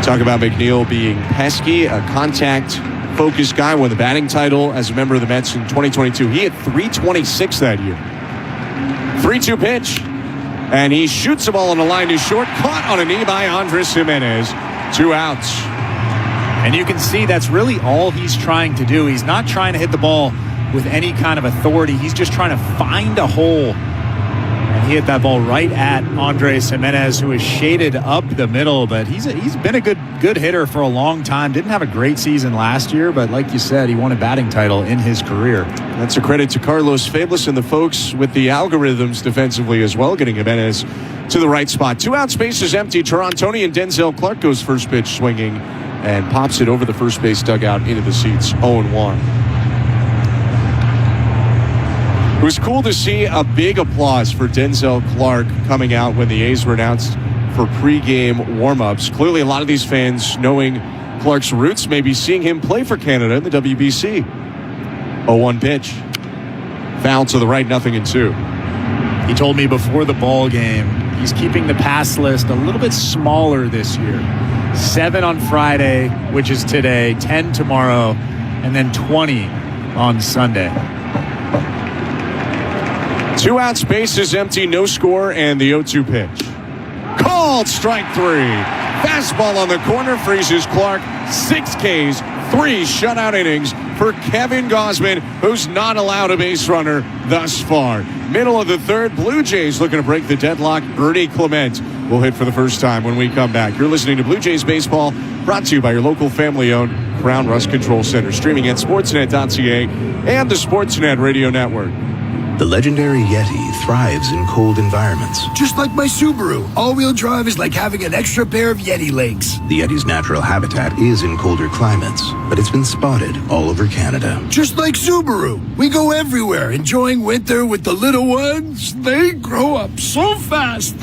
Talk about McNeil being pesky, a contact-focused guy. Won the batting title as a member of the Mets in 2022. He hit .326 that year. 3-2 pitch. And he shoots the ball on the line to short. Caught on a knee by Andres Jimenez. 2 outs. And you can see that's really all he's trying to do. He's not trying to hit the ball with any kind of authority. He's just trying to find a hole. And he hit that ball right at Andres Jimenez, who is shaded up the middle. But he's been a good hitter for a long time. Didn't have a great season last year, but like you said, he won a batting title in his career. That's a credit to Carlos Fablis and the folks with the algorithms defensively as well, getting Jimenez to the right spot. 2 outs, base is empty. Torontonian Denzel Clark goes first pitch swinging and pops it over the first base dugout into the seats. 0-1. It was cool to see a big applause for Denzel Clark coming out when the A's were announced for pregame warm-ups. Clearly, a lot of these fans, knowing Clark's roots, may be seeing him play for Canada in the WBC. 0-1 pitch. Foul to the right, 0-2. He told me before the ball game he's keeping the pass list a little bit smaller this year. 7 on Friday, which is today, 10 tomorrow, and then 20 on Sunday. 2 outs, base is empty, no score, and the 0-2 pitch. Called strike 3. Fastball on the corner freezes Clark. 6 Ks, 3 shutout innings for Kevin Gausman, who's not allowed a base runner thus far. Middle of the third, Blue Jays looking to break the deadlock. Ernie Clement will hit for the first time when we come back. You're listening to Blue Jays Baseball, brought to you by your local family-owned Crown Rust Control Center, streaming at sportsnet.ca and the Sportsnet Radio Network. The legendary Yeti thrives in cold environments. Just like my Subaru, all-wheel drive is like having an extra pair of Yeti legs. The Yeti's natural habitat is in colder climates, but it's been spotted all over Canada. Just like Subaru, we go everywhere, enjoying winter with the little ones. They grow up so fast.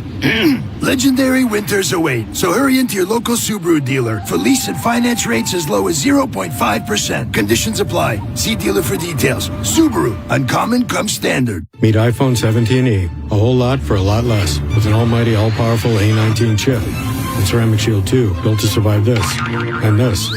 Legendary winters await, so hurry into your local Subaru dealer for lease and finance rates as low as 0.5%. Conditions apply. See dealer for details. Subaru, uncommon comes standard. Meet iPhone 17e. A whole lot for a lot less. With an almighty all-powerful A19 chip. And Ceramic Shield 2, built to survive this. And this.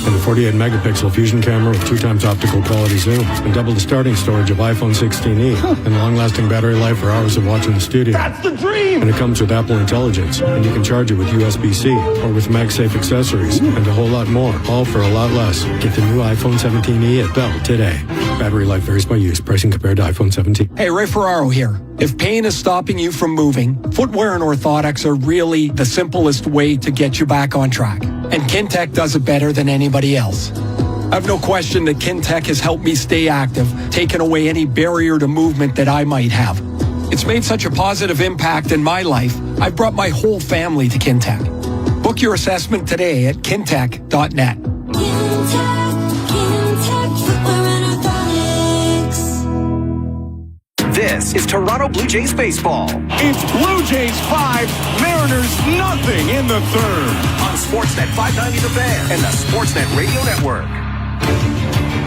And a 48-megapixel fusion camera with 2 times optical quality zoom. And double the starting storage of iPhone 16e. And long-lasting battery life for hours of watching the studio. That's the dream! And it comes with Apple Intelligence. And you can charge it with USB-C or with MagSafe accessories. And a whole lot more. All for a lot less. Get the new iPhone 17e at Bell today. Battery life varies by use. Pricing compared to iPhone 17. Hey, Ray Ferraro here. If pain is stopping you from moving, footwear and orthotics are really the simplest way to get you back on track. And Kintec does it better than anybody else. I've no question that Kintec has helped me stay active, taken away any barrier to movement that I might have. It's made such a positive impact in my life, I've brought my whole family to Kintec. Book your assessment today at kintec.net. This is Toronto Blue Jays baseball. It's Blue Jays 5, Mariners nothing in the third. On Sportsnet 590 The Fan and the Sportsnet Radio Network.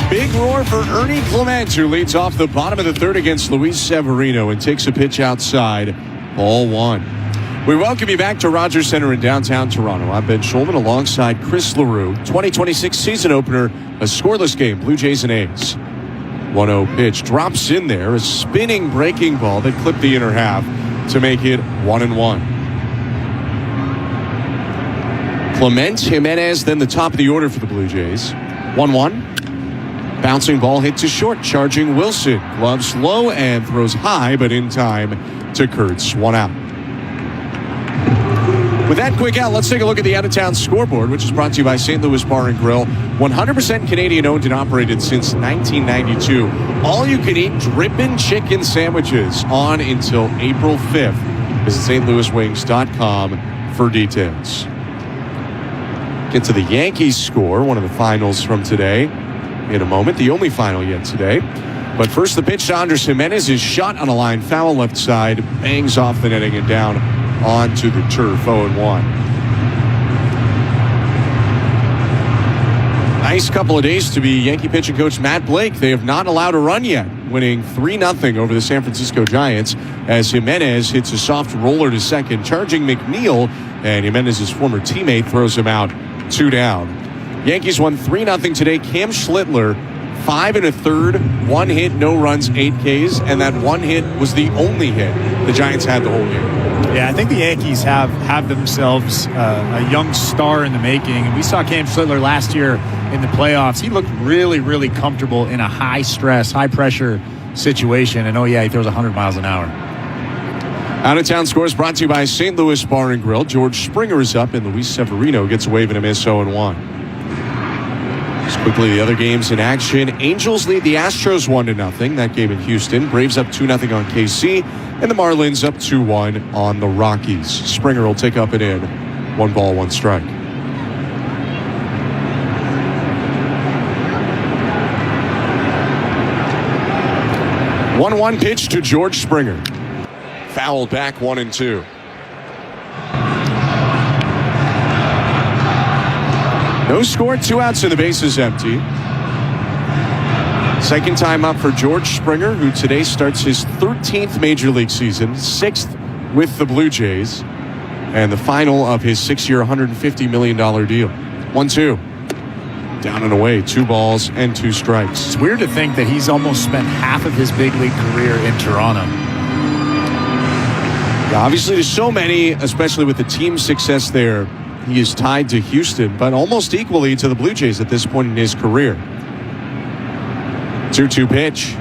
Big roar for Ernie Clement, who leads off the bottom of the third against Luis Severino and takes a pitch outside. Ball 1. We welcome you back to Rogers Center in downtown Toronto. I'm Ben Schulman alongside Chris LaRue. 2026 season opener, a scoreless game, Blue Jays and A's. 1-0 pitch drops in there, a spinning breaking ball that clipped the inner half to make it 1-1. Clement, Jimenez, then the top of the order for the Blue Jays. 1-1. Bouncing ball hit to short, charging Wilson. Gloves low and throws high, but in time to Kurtz. 1 out. With that quick out, let's take a look at the out-of-town scoreboard, which is brought to you by St. Louis Bar and Grill. 100% Canadian-owned and operated since 1992. All-you-can-eat drippin' chicken sandwiches on until April 5th. Visit stlouiswings.com for details. Get to the Yankees score, one of the finals from today in a moment. The only final yet today. But first, the pitch to Andres Jimenez is shot on a line foul left side, bangs off the netting and down onto the turf. 0-1. Nice couple of days to be Yankee pitching coach Matt Blake. They have not allowed a run yet, winning 3-0 over the San Francisco Giants as Jimenez hits a soft roller to second, charging McNeil, and Jimenez's former teammate throws him out 2 down. Yankees won 3-0 today. Cam Schlittler, 5 1/3, 1 hit, no runs, 8 Ks, and that 1 hit was the only hit the Giants had the whole game. Yeah, I think the Yankees have themselves a young star in the making. And we saw Cam Schlittler last year in the playoffs. He looked really, really comfortable in a high-stress, high-pressure situation. And, he throws 100 miles an hour. Out-of-town scores brought to you by St. Louis Bar and Grill. George Springer is up, and Luis Severino gets a wave and a miss, 0-1. Just quickly, the other games in action. Angels lead the Astros 1-0. That game in Houston. Braves up 2-0 on KC. And the Marlins up 2-1 on the Rockies. Springer will take up and in. 1 ball, 1 strike. One pitch to George Springer. Fouled back 1-2. No score, 2 outs and the bases empty. Second time up for George Springer, who today starts his 13th Major League season, 6th with the Blue Jays, and the final of his 6-year, $150 million deal. 1-2. Down and away, 2 balls and 2 strikes. It's weird to think that he's almost spent half of his big league career in Toronto. Yeah, obviously, there's so many, especially with the team's success there. He is tied to Houston, but almost equally to the Blue Jays at this point in his career. 2-2 pitch.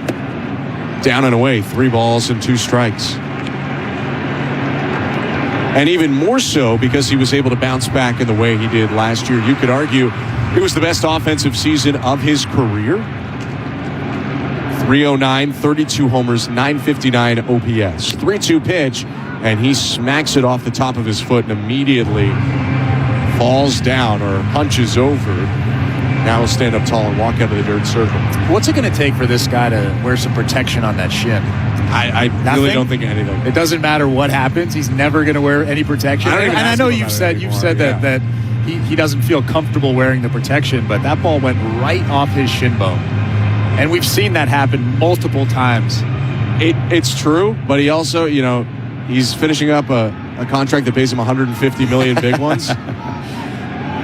Down and away, 3 balls and 2 strikes. And even more so because he was able to bounce back in the way he did last year. You could argue it was the best offensive season of his career. .309, 32 homers, .959 OPS. 3-2 pitch, and he smacks it off the top of his foot and immediately falls down or hunches over. Now he'll stand up tall and walk out of the dirt circle. What's it going to take for this guy to wear some protection on that shin? I really don't think anything. It doesn't matter what happens. He's never going to wear any protection. And I know you've said that he doesn't feel comfortable wearing the protection, but that ball went right off his shin bone. And we've seen that happen multiple times. It's true, but he also, he's finishing up a contract that pays him $150 million big ones.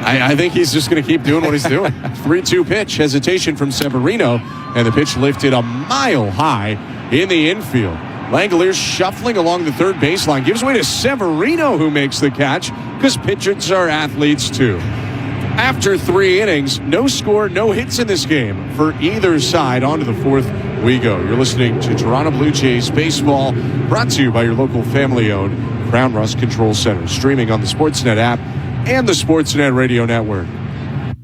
I think he's just going to keep doing what he's doing. 3-2 pitch, hesitation from Severino, and the pitch lifted a mile high in the infield. Langoliers shuffling along the third baseline, gives way to Severino, who makes the catch, because pitchers are athletes too. After 3 innings, no score, no hits in this game for either side. On to the fourth we go. You're listening to Toronto Blue Jays Baseball, brought to you by your local family-owned Crown Rust Control Center, streaming on the Sportsnet app and the Sportsnet Radio Network.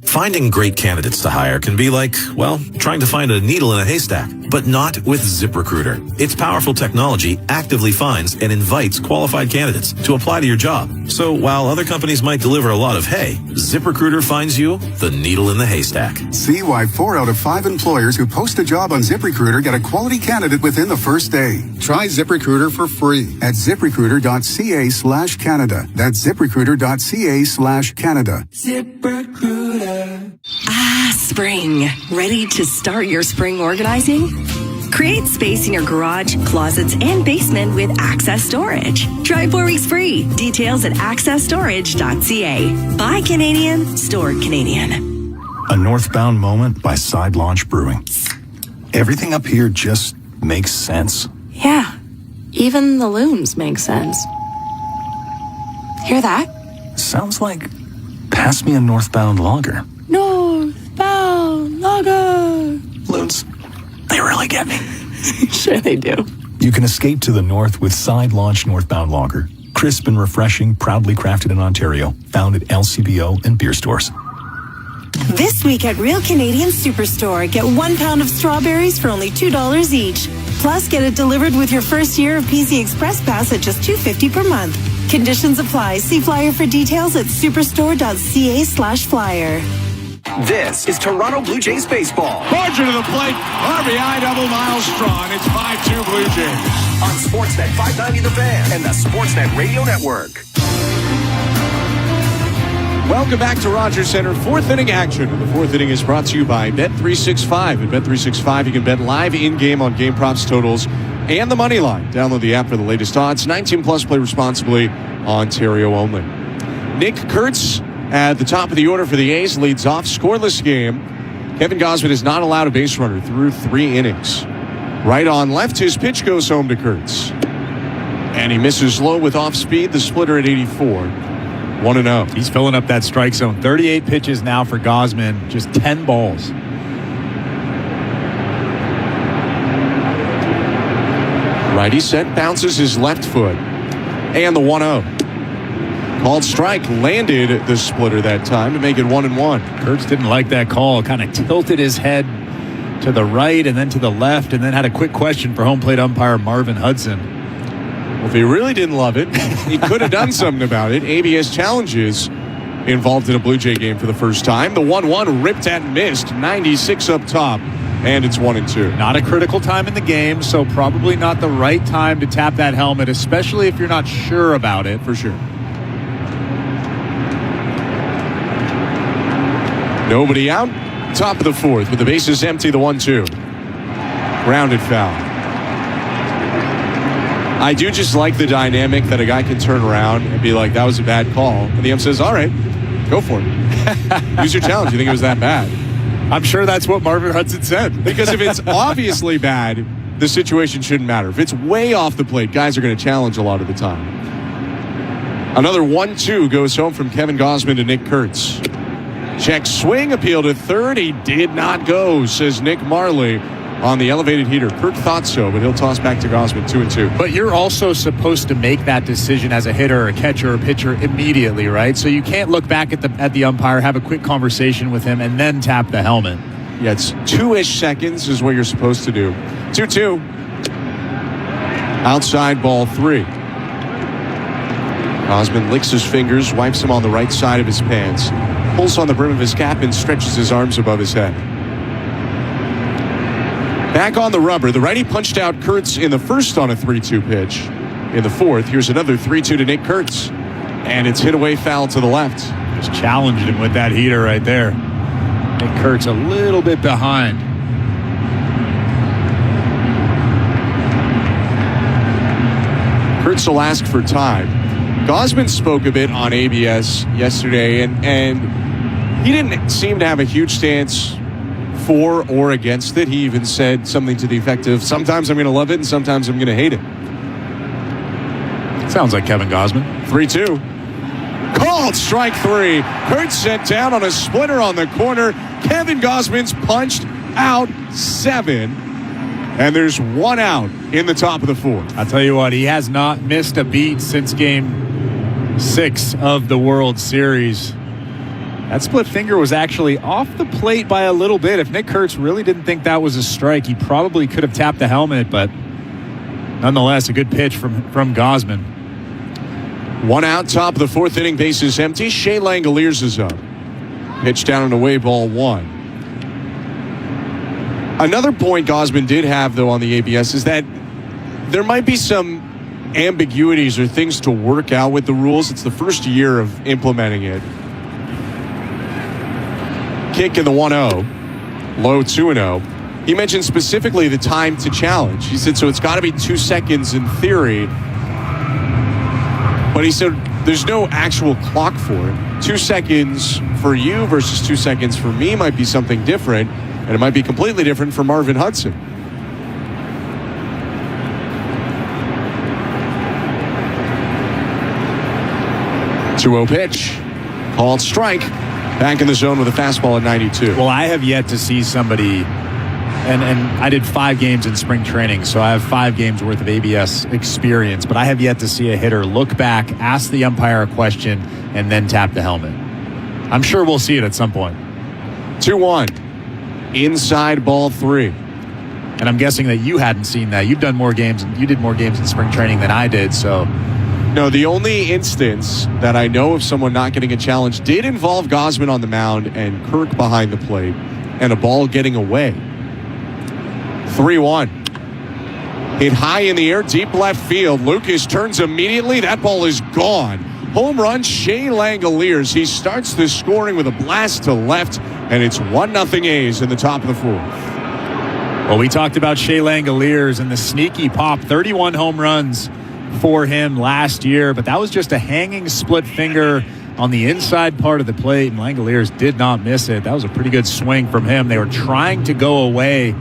Finding great candidates to hire can be like, well, trying to find a needle in a haystack, but not with ZipRecruiter. Its powerful technology actively finds and invites qualified candidates to apply to your job. So while other companies might deliver a lot of hay, ZipRecruiter finds you the needle in the haystack. See why 4 out of 5 employers who post a job on ZipRecruiter get a quality candidate within the first day. Try ZipRecruiter for free at ZipRecruiter.ca/Canada. That's ZipRecruiter.ca/Canada. ZipRecruiter. Spring. Ready to start your spring organizing? Create space in your garage, closets, and basement with Access Storage. Try 4 weeks free. Details at accessstorage.ca. Buy Canadian, stored Canadian. A northbound moment by Side Launch Brewing. Everything up here just makes sense. Yeah, even the loons make sense. Hear that? Sounds like pass me a northbound lager. Northbound lager. Loons, they really get me. Sure they do. You can escape to the north with Side Launch Northbound Lager. Crisp and refreshing, proudly crafted in Ontario. Found at LCBO and beer stores. This week at Real Canadian Superstore, get 1 pound of strawberries for only $2 each. Plus, get it delivered with your first year of PC Express Pass at just $2.50 per month. Conditions apply. See flyer for details at superstore.ca/flyer. This is Toronto Blue Jays baseball. Barger to the plate. RBI double, Miles Strawn. It's 5-2 Blue Jays. On Sportsnet 590 The Fan and the Sportsnet Radio Network. Welcome back to Rogers Center. 4th inning action. The 4th inning is brought to you by Bet365. At Bet365, you can bet live in-game on game props, totals, and the money line. Download the app for the latest odds. 19 plus, play responsibly. Ontario only. Nick Kurtz at the top of the order for the A's, leads off. Scoreless game. Kevin Gausman is not allowed a base runner through 3 innings. Right on left, his pitch goes home to Kurtz. And he misses low with off speed. The splitter at 84. 1-0. He's filling up that strike zone. 38 pitches now for Gausman. Just 10 balls. Righty set, bounces his left foot. And the 1-0. Called strike, landed the splitter that time to make it 1-1. Kurtz didn't like that call. Kind of tilted his head to the right and then to the left, and then had a quick question for home plate umpire Marvin Hudson. Well, if he really didn't love it, he could have done something about it. ABS challenges involved in a Blue Jay game for the first time. The 1-1 ripped and missed. 96 up top, and it's 1-2. Not a critical time in the game, so probably not the right time to tap that helmet, especially if you're not sure about it. For sure. Nobody out. Top of the 4th with the bases empty. The 1-2. Grounded foul. I do just like the dynamic that a guy can turn around and be like, that was a bad call. And the ump says, all right, go for it. Use your challenge. You think it was that bad? I'm sure that's what Marvin Hudson said. Because if it's obviously bad, the situation shouldn't matter. If it's way off the plate, guys are going to challenge a lot of the time. Another 1-2 goes home from Kevin Gausman to Nick Kurtz. Check swing, appeal to third. He did not go, says Nick Marley on the elevated heater. Kirk thought so, but he'll toss back to Gausman, 2-2. But you're also supposed to make that decision as a hitter or a catcher or pitcher immediately, right? So you can't look back at the umpire, have a quick conversation with him, and then tap the helmet. Yeah, it's 2-ish seconds is what you're supposed to do. 2-2. Outside ball 3. Gausman licks his fingers, wipes them on the right side of his pants, pulls on the brim of his cap, and stretches his arms above his head. Back on the rubber, the righty punched out Kurtz in the first on a 3-2 pitch. In the fourth, here's another 3-2 to Nick Kurtz. And it's hit away foul to the left. Just challenged him with that heater right there. Nick Kurtz a little bit behind. Kurtz will ask for time. Gausman spoke a bit on ABS yesterday, and he didn't seem to have a huge stance for or against it. He even said something to the effect of, sometimes I'm going to love it and sometimes I'm going to hate it. Sounds like Kevin Gausman. 3-2. Called strike 3. Kurtz sent down on a splitter on the corner. Kevin Gausman's punched out 7. And there's 1 out in the top of the 4th. I'll tell you what, he has not missed a beat since game 6 of the World Series. That split finger was actually off the plate by a little bit. If Nick Kurtz really didn't think that was a strike, he probably could have tapped the helmet, but nonetheless, a good pitch from Gausman. 1 out, top of the 4th inning, bases empty. Shea Langoliers is up. Pitch down and away, ball 1. Another point Gausman did have, though, on the ABS is that there might be some ambiguities or things to work out with the rules. It's the first year of implementing it. Kick in the 1-0, low 2-0. He mentioned specifically the time to challenge. He said, so it's got to be 2 seconds in theory. But he said there's no actual clock for it. 2 seconds for you versus 2 seconds for me might be something different. And it might be completely different for Marvin Hudson. 2-0 pitch. Called strike. Back in the zone with a fastball at 92. Well, I have yet to see somebody, and I did 5 games in spring training, so I have 5 games worth of ABS experience, but I have yet to see a hitter look back, ask the umpire a question, and then tap the helmet. I'm sure we'll see it at some point. 2-1. Inside ball 3. And I'm guessing that you hadn't seen that. You've done more games, you did more games in spring training than I did, so. No, the only instance that I know of someone not getting a challenge did involve Gausman on the mound and Kirk behind the plate and a ball getting away. 3-1. Hit high in the air, deep left field. Lucas turns immediately. That ball is gone. Home run, Shea Langoliers. He starts the scoring with a blast to left, and it's 1-0 A's in the top of the 4th. Well, we talked about Shea Langoliers and the sneaky pop. 31 home runs for him last year, but that was just a hanging split finger on the inside part of the plate, and Langoliers did not miss it. That was a pretty good swing from him. They were trying to go away,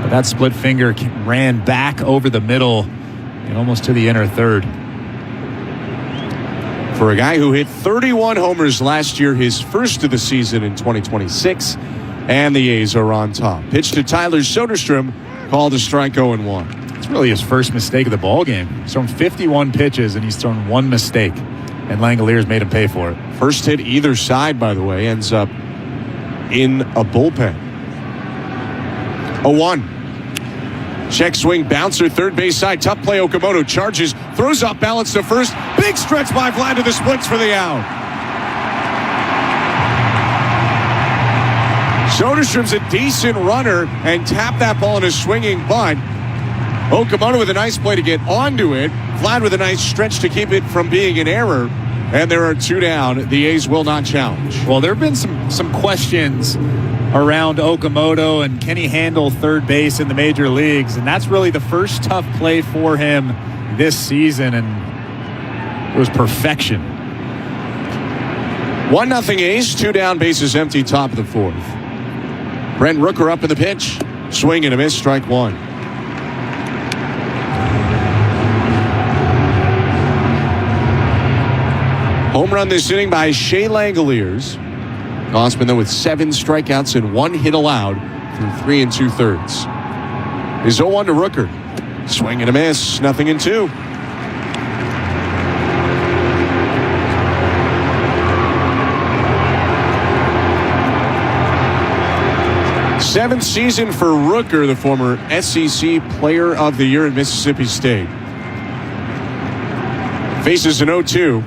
but that split finger ran back over the middle and almost to the inner third. For a guy who hit 31 homers last year, his first of the season in 2026, and the A's are on top. Pitch to Tyler Soderstrom, called a strike 0-1. It's really his first mistake of the ball game. He's thrown 51 pitches, and he's thrown 1 mistake, and Langoliers made him pay for it. First hit either side, by the way, ends up in a bullpen. 0-1. Check swing, bouncer, third base side, tough play. Okamoto charges, throws off balance to first. Big stretch by Vlad to the splits for the out. Soderstrom's a decent runner and tapped that ball in a swinging bunt. Okamoto with a nice play to get onto it. Vlad with a nice stretch to keep it from being an error. And there are 2 down. The A's will not challenge. Well, there have been some questions around Okamoto and can he handle third base in the major leagues, and that's really the first tough play for him this season, and it was perfection. 1-0 A's, 2 down, bases empty, top of the 4th. Brent Rooker up in the pitch. Swing and a miss, strike 1. Home run this inning by Shea Langoliers. Gausman, though, with 7 strikeouts and 1 hit allowed through 3 2/3. Is 0-1 to Rooker. Swing and a miss, 0-2. 7th season for Rooker, the former SEC Player of the Year at Mississippi State. Faces an 0-2,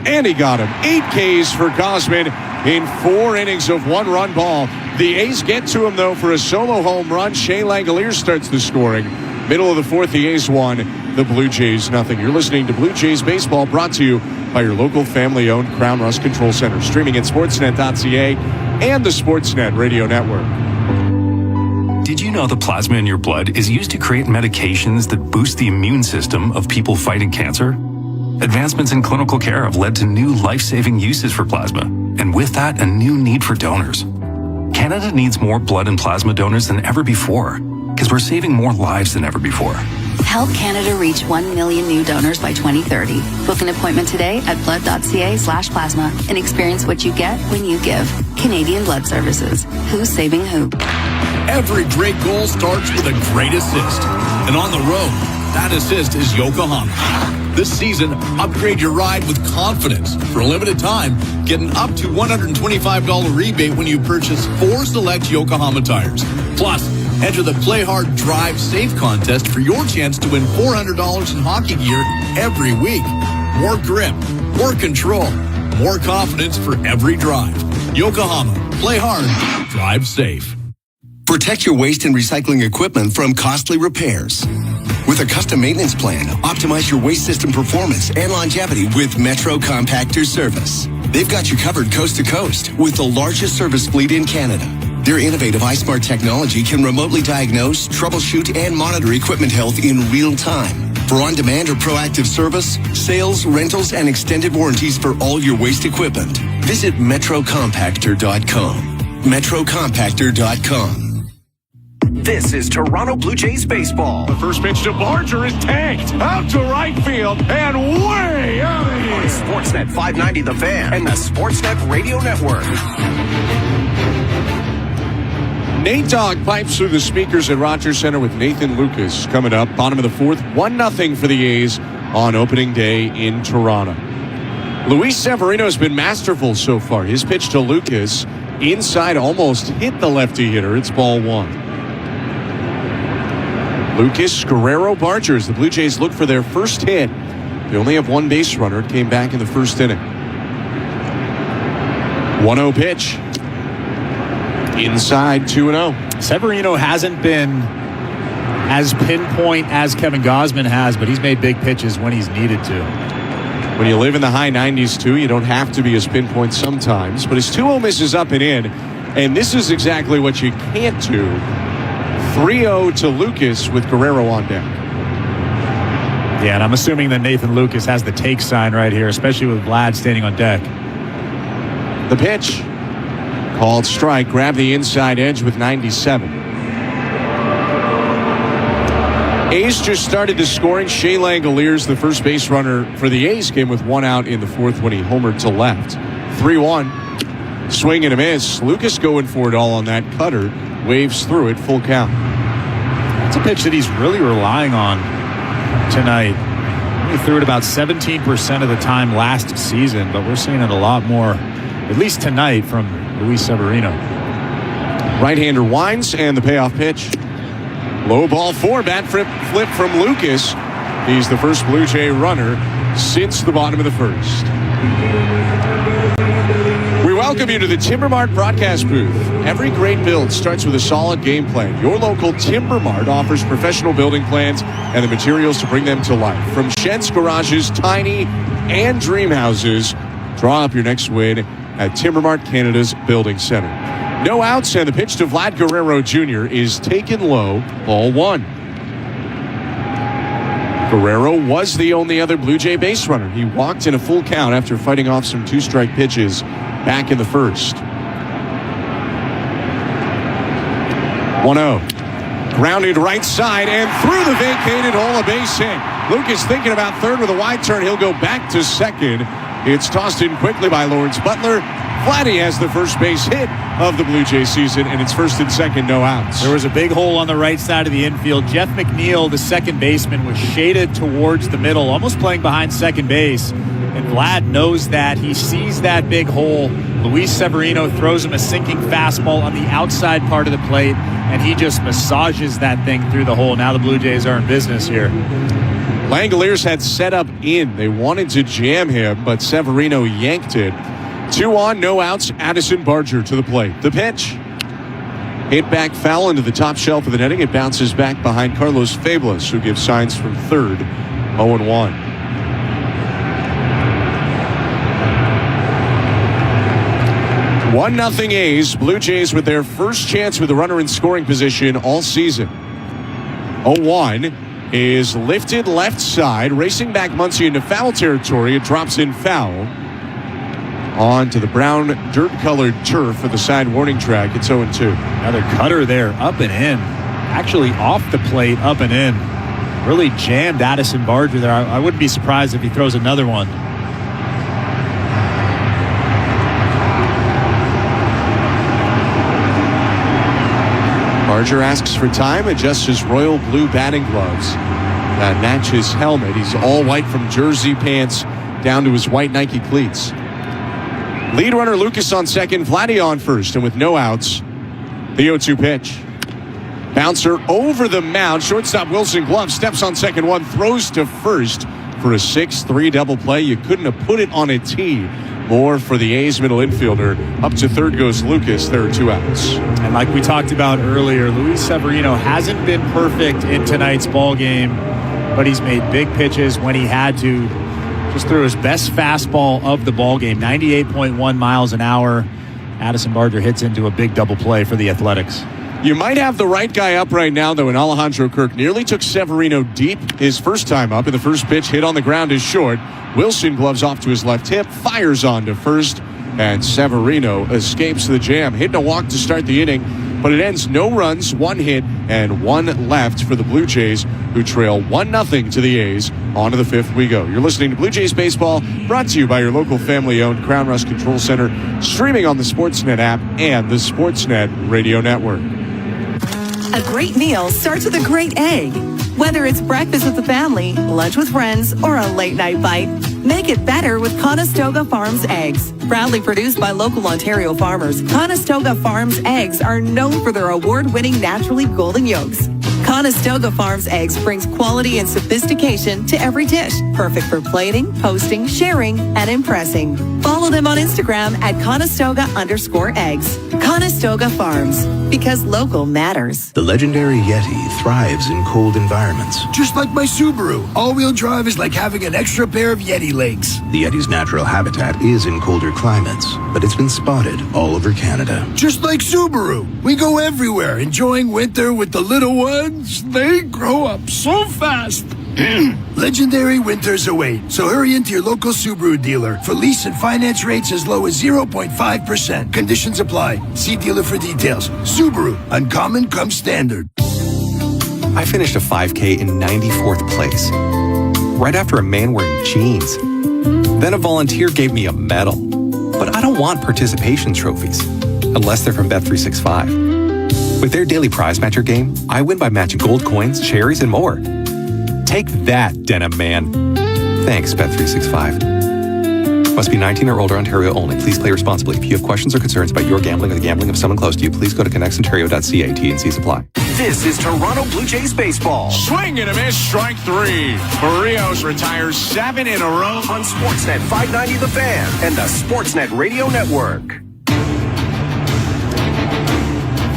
and he got him. 8 Ks for Gausman in 4 innings of 1-run ball. The A's get to him, though, for a solo home run. Shea Langoliers starts the scoring. Middle of the 4th, the A's won, the Blue Jays nothing. You're listening to Blue Jays Baseball, brought to you by your local family-owned Crown Rust Control Center. Streaming at sportsnet.ca and the Sportsnet Radio Network. Did you know the plasma in your blood is used to create medications that boost the immune system of people fighting cancer? Advancements in clinical care have led to new life-saving uses for plasma, and with that, a new need for donors. Canada needs more blood and plasma donors than ever before, because we're saving more lives than ever before. Help Canada reach 1 million new donors by 2030. Book an appointment today at blood.ca/plasma and experience what you get when you give. Canadian Blood Services. Who's saving who? Every great goal starts with a great assist. And on the road, that assist is Yokohama. This season, upgrade your ride with confidence. For a limited time, get an up to $125 rebate when you purchase 4 select Yokohama tires. Plus, enter the Play Hard, Drive Safe contest for your chance to win $400 in hockey gear every week. More grip, more control, more confidence for every drive. Yokohama, play hard, drive safe. Protect your waste and recycling equipment from costly repairs. With a custom maintenance plan, optimize your waste system performance and longevity with Metro Compactor Service. They've got you covered coast to coast with the largest service fleet in Canada. Their innovative iSmart technology can remotely diagnose, troubleshoot, and monitor equipment health in real time. For on-demand or proactive service, sales, rentals, and extended warranties for all your waste equipment, visit metrocompactor.com. metrocompactor.com. This is Toronto Blue Jays baseball. The first pitch to Barger is tanked out to right field and way out of here. On Sportsnet 590 The Fan and the Sportsnet Radio Network. Nate Dogg pipes through the speakers at Rogers Center with Nathan Lucas coming up. Bottom of the 4th, 1-0 for the A's on opening day in Toronto. Luis Severino has been masterful so far. His pitch to Lucas inside almost hit the lefty hitter. It's ball 1. Lucas, Guerrero, Bargers. The Blue Jays look for their first hit. They only have 1 base runner. It came back in the first inning. 1-0 pitch. Inside 2-0. Severino hasn't been as pinpoint as Kevin Gausman has, but he's made big pitches when he's needed to. When you live in the high 90s, too, you don't have to be as pinpoint sometimes. But his 2-0 misses up and in, and this is exactly what you can't do. 3-0 to Lucas with Guerrero on deck. Yeah, and I'm assuming that Nathan Lucas has the take sign right here, especially with Vlad standing on deck. The pitch. Called strike. Grab the inside edge with 97. A's just started the scoring. Shea Langoliers, the first base runner for the A's, came with 1 out in the 4th when he homered to left. 3-1. Swing and a miss. Lucas going for it all on that cutter. Waves through it, full count. It's a pitch that he's really relying on tonight. He threw it about 17% of the time last season, but we're seeing it a lot more, at least tonight, from Luis Severino. Right-hander winds, and the payoff pitch. Low ball 4, bat flip from Lucas. He's the first Blue Jay runner since the bottom of the 1st. We welcome you to the Timber Mart broadcast booth. Every great build starts with a solid game plan. Your local Timber Mart offers professional building plans and the materials to bring them to life. From sheds, garages, tiny, and dream houses, draw up your next win at Timber Mart, Canada's building center. No outs, and the pitch to Vlad Guerrero Jr. is taken low, ball 1. Guerrero was the only other Blue Jay base runner. He walked in a full count after fighting off some 2-strike pitches back in the 1st. 1-0. Grounded right side and through the vacated hole, a base hit. Lucas thinking about third with a wide turn. He'll go back to second. It's tossed in quickly by Lawrence Butler. Vladdy has the first base hit of the Blue Jay season, and it's first and second, no outs. There was a big hole on the right side of the infield. Jeff McNeil, the second baseman, was shaded towards the middle, almost playing behind second base. And Vlad knows that. He sees that big hole Luis Severino throws him a sinking fastball on the outside part of the plate, and he just massages that thing through the hole. Now the Blue Jays are in business here. Langoliers had set up in. They wanted to jam him, but Severino yanked it. 2 on, no outs. Addison Barger to the plate. The pitch. Hit back foul into the top shelf of the netting. It bounces back behind Carlos Fablas, who gives signs from third. 0-1. One nothing A's. Blue Jays with their first chance with a runner in scoring position all season. 0-1 is lifted left side, racing back Muncy into foul territory. It drops in foul onto the brown dirt-colored turf of the side warning track. It's 0-2. Another cutter there, up and in. Actually off the plate, up and in. Really jammed Addison Barger there. I wouldn't be surprised if he throws another one. Barger asks for time, adjusts his royal blue batting gloves that match his helmet. He's all white from jersey pants down to his white Nike cleats. Lead runner Lucas on second, Vladdy on first, and with no outs, the 0-2 pitch. Bouncer over the mound. Shortstop Wilson Glove steps on second one, throws to first for a 6-3 double play. You couldn't have put it on a tee more for the A's middle infielder. Up to third goes Lucas. There are 2 outs. And like we talked about earlier, Luis Severino hasn't been perfect in tonight's ball game, but he's made big pitches when he had to. Just threw his best fastball of the ball game, 98.1 miles an hour. Addison Barger hits into a big double play for the Athletics. You might have the right guy up right now, though, and Alejandro Kirk nearly took Severino deep his first time up, and the first pitch hit on the ground is short. Wilson gloves off to his left hip, fires on to first, and Severino escapes the jam. Hitting a walk to start the inning, but it ends no runs, 1 hit, and 1 left for the Blue Jays, who trail 1-0 to the A's. On to the 5th we go. You're listening to Blue Jays Baseball, brought to you by your local family-owned Crown Rust Control Center, streaming on the Sportsnet app and the Sportsnet Radio Network. A great meal starts with a great egg. Whether it's breakfast with the family, lunch with friends, or a late-night bite, make it better with Conestoga Farms eggs. Proudly produced by local Ontario farmers, Conestoga Farms eggs are known for their award-winning naturally golden yolks. Conestoga Farms eggs brings quality and sophistication to every dish. Perfect for plating, posting, sharing, and impressing. Follow them on Instagram at Conestoga_eggs. Conestoga Farms, because local matters. The legendary Yeti thrives in cold environments. Just like my Subaru, all-wheel drive is like having an extra pair of Yeti legs. The Yeti's natural habitat is in colder climates, but it's been spotted all over Canada. Just like Subaru, we go everywhere, enjoying winter with the little ones. They grow up so fast. Legendary winters await, so hurry into your local Subaru dealer for lease and finance rates as low as 0.5%. Conditions apply. See dealer for details. Subaru, uncommon comes standard. I finished a 5K in 94th place, right after a man wearing jeans. Then a volunteer gave me a medal. But I don't want participation trophies, unless they're from Bet365. With their daily prize matcher game, I win by matching gold coins, cherries, and more. Take that, Denim Man. Thanks, Bet365. Must be 19 or older, Ontario only. Please play responsibly. If you have questions or concerns about your gambling or the gambling of someone close to you, please go to connectsontario.ca. T&Cs apply. This is Toronto Blue Jays baseball. Swing and a miss, strike 3. Barrios retires 7 in a row On Sportsnet 590 The Fan and the Sportsnet Radio Network.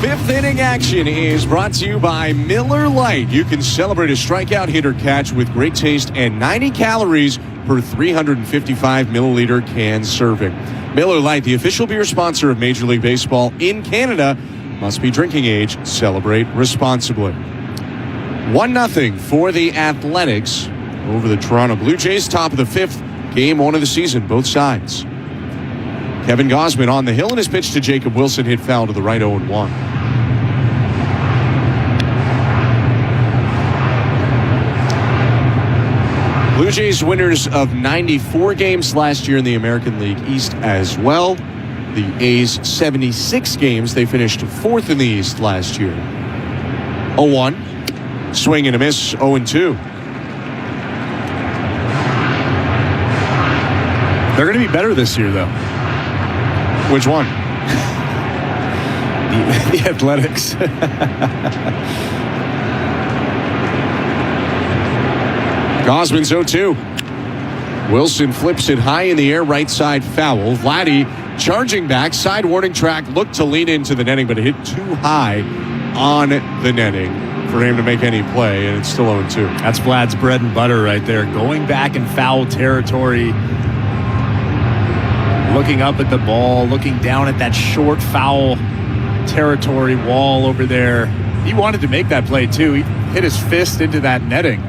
5th inning action is brought to you by Miller Lite. You can celebrate a strikeout hitter catch with great taste and 90 calories per 355 milliliter can serving. Miller Lite, the official beer sponsor of Major League Baseball in Canada. Must be drinking age. Celebrate responsibly. 1-0 for the Athletics over the Toronto Blue Jays. Top of the 5th. Game 1 of the season, both sides. Kevin Gausman on the hill, and his pitch to Jacob Wilson hit foul to the right, 0-1. Blue Jays winners of 94 games last year in the American League East as well. The A's 76 games. They finished 4th in the East last year. 0-1. Swing and a miss, 0-2. They're going to be better this year, though. Which one? The Athletics. Gosman's 0-2. Wilson flips it high in the air, right side foul. Vladdy charging back, side warning track, looked to lean into the netting, but it hit too high on the netting for him to make any play, and it's still 0-2. That's Vlad's bread and butter right there. Going back in foul territory, looking up at the ball, looking down at that short foul territory wall over there. He wanted to make that play too. He hit his fist into that netting.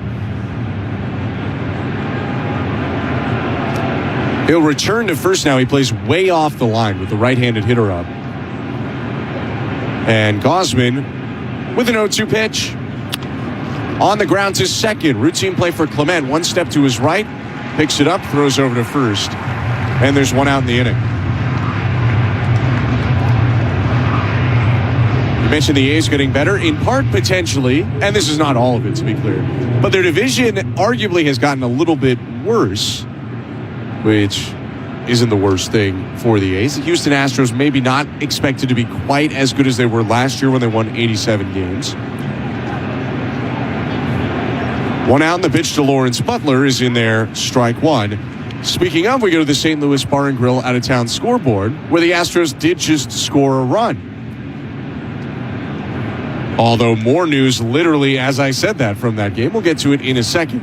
He'll return to first now. He plays way off the line with the right-handed hitter up. And Gosman with an 0-2 pitch. On the ground to second. Routine play for Clement. One step to his right. Picks it up, throws over to first. And there's one out in the inning. You mentioned the A's getting better, in part potentially, and this is not all of it to be clear, but their division arguably has gotten a little bit worse, which isn't the worst thing for the A's. The Houston Astros maybe not expected to be quite as good as they were last year when they won 87 games. One out, and the pitch to Lawrence Butler is in there, strike one. Speaking of, we go to the St. Louis Bar and Grill out-of-town scoreboard, where the Astros did just score a run. Although more news literally as I said that from that game. We'll get to it in a second.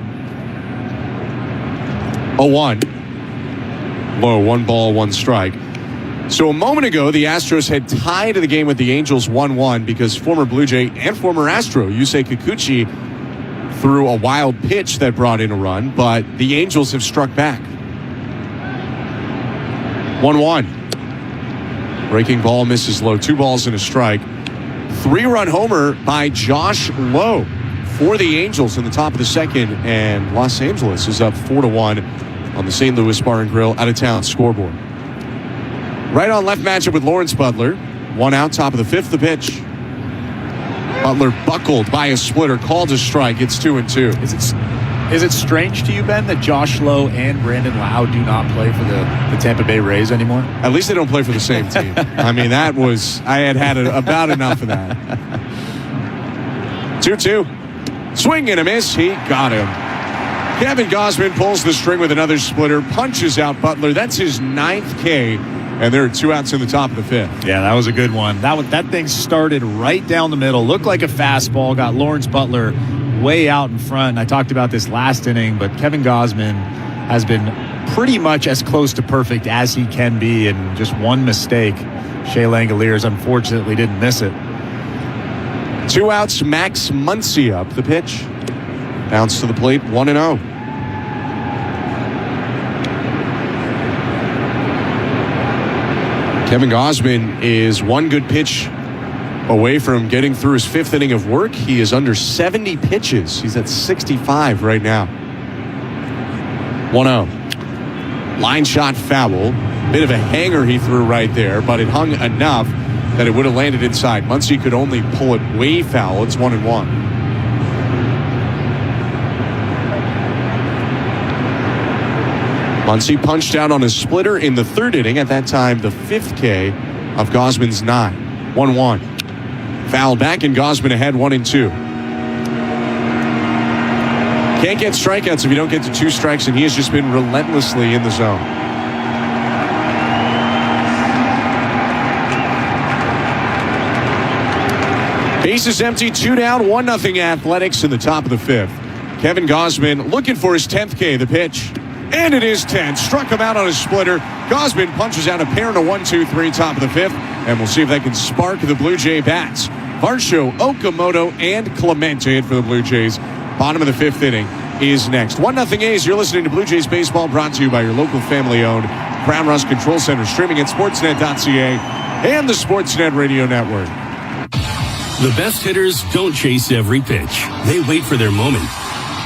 0-1. Low, 1 ball, 1 strike. So a moment ago, the Astros had tied the game with the Angels 1-1 because former Blue Jay and former Astro Yusei Kikuchi threw a wild pitch that brought in a run, but the Angels have struck back. 1-1. Breaking ball misses low. 2 balls and a strike. 3-run homer by Josh Lowe for the Angels in the top of the second, and Los Angeles is up 4-1 on the St. Louis Bar and Grill out-of-town scoreboard. Right on left matchup with Lawrence Butler. 1 out, top of the 5th, the pitch. Butler buckled by a splitter, called a strike. It's 2-2. Is it strange to you, Ben, that Josh Lowe and Brandon Lau do not play for the Tampa Bay Rays anymore? At least they don't play for the same team. I mean, I had about enough of that. 2-2. Swing and a miss. He got him. Kevin Gausman pulls the string with another splitter, punches out Butler. That's his 9th K, and there are 2 outs in the top of the 5th. Yeah, that was a good one. That thing started right down the middle. Looked like a fastball. Got Lawrence Butler way out in front. I talked about this last inning, but Kevin Gausman has been pretty much as close to perfect as he can be, and just one mistake. Shea Langoliers unfortunately didn't miss it. 2 outs, Max Muncy up the pitch. Bounce to the plate, 1-0. Kevin Gausman is one good pitch away from getting through his 5th inning of work. He is under 70 pitches. He's at 65 right now. 1-0. Line shot foul. Bit of a hanger he threw right there, but it hung enough that it would have landed inside. Muncy could only pull it way foul. It's 1-1. Muncy punched out on a splitter in the 3rd inning. At that time, the 5th K of Gausman's 9. 1-1. Foul back, and Gausman ahead 1-2. Can't get strikeouts if you don't get to 2 strikes, and he has just been relentlessly in the zone. Bases empty, 2 down, 1-0 Athletics in the top of the 5th. Kevin Gausman looking for his 10th K, the pitch. And it is 10. Struck him out on a splitter. Gausman punches out a pair in a 1-2-3 top of the 5th. And we'll see if that can spark the Blue Jay bats. Varsho, Okamoto, and Clemente in for the Blue Jays. Bottom of the 5th inning is next. 1-0 A's. You're listening to Blue Jays Baseball, brought to you by your local family-owned Crown Rust Control Center, streaming at sportsnet.ca and the Sportsnet Radio Network. The best hitters don't chase every pitch. They wait for their moment.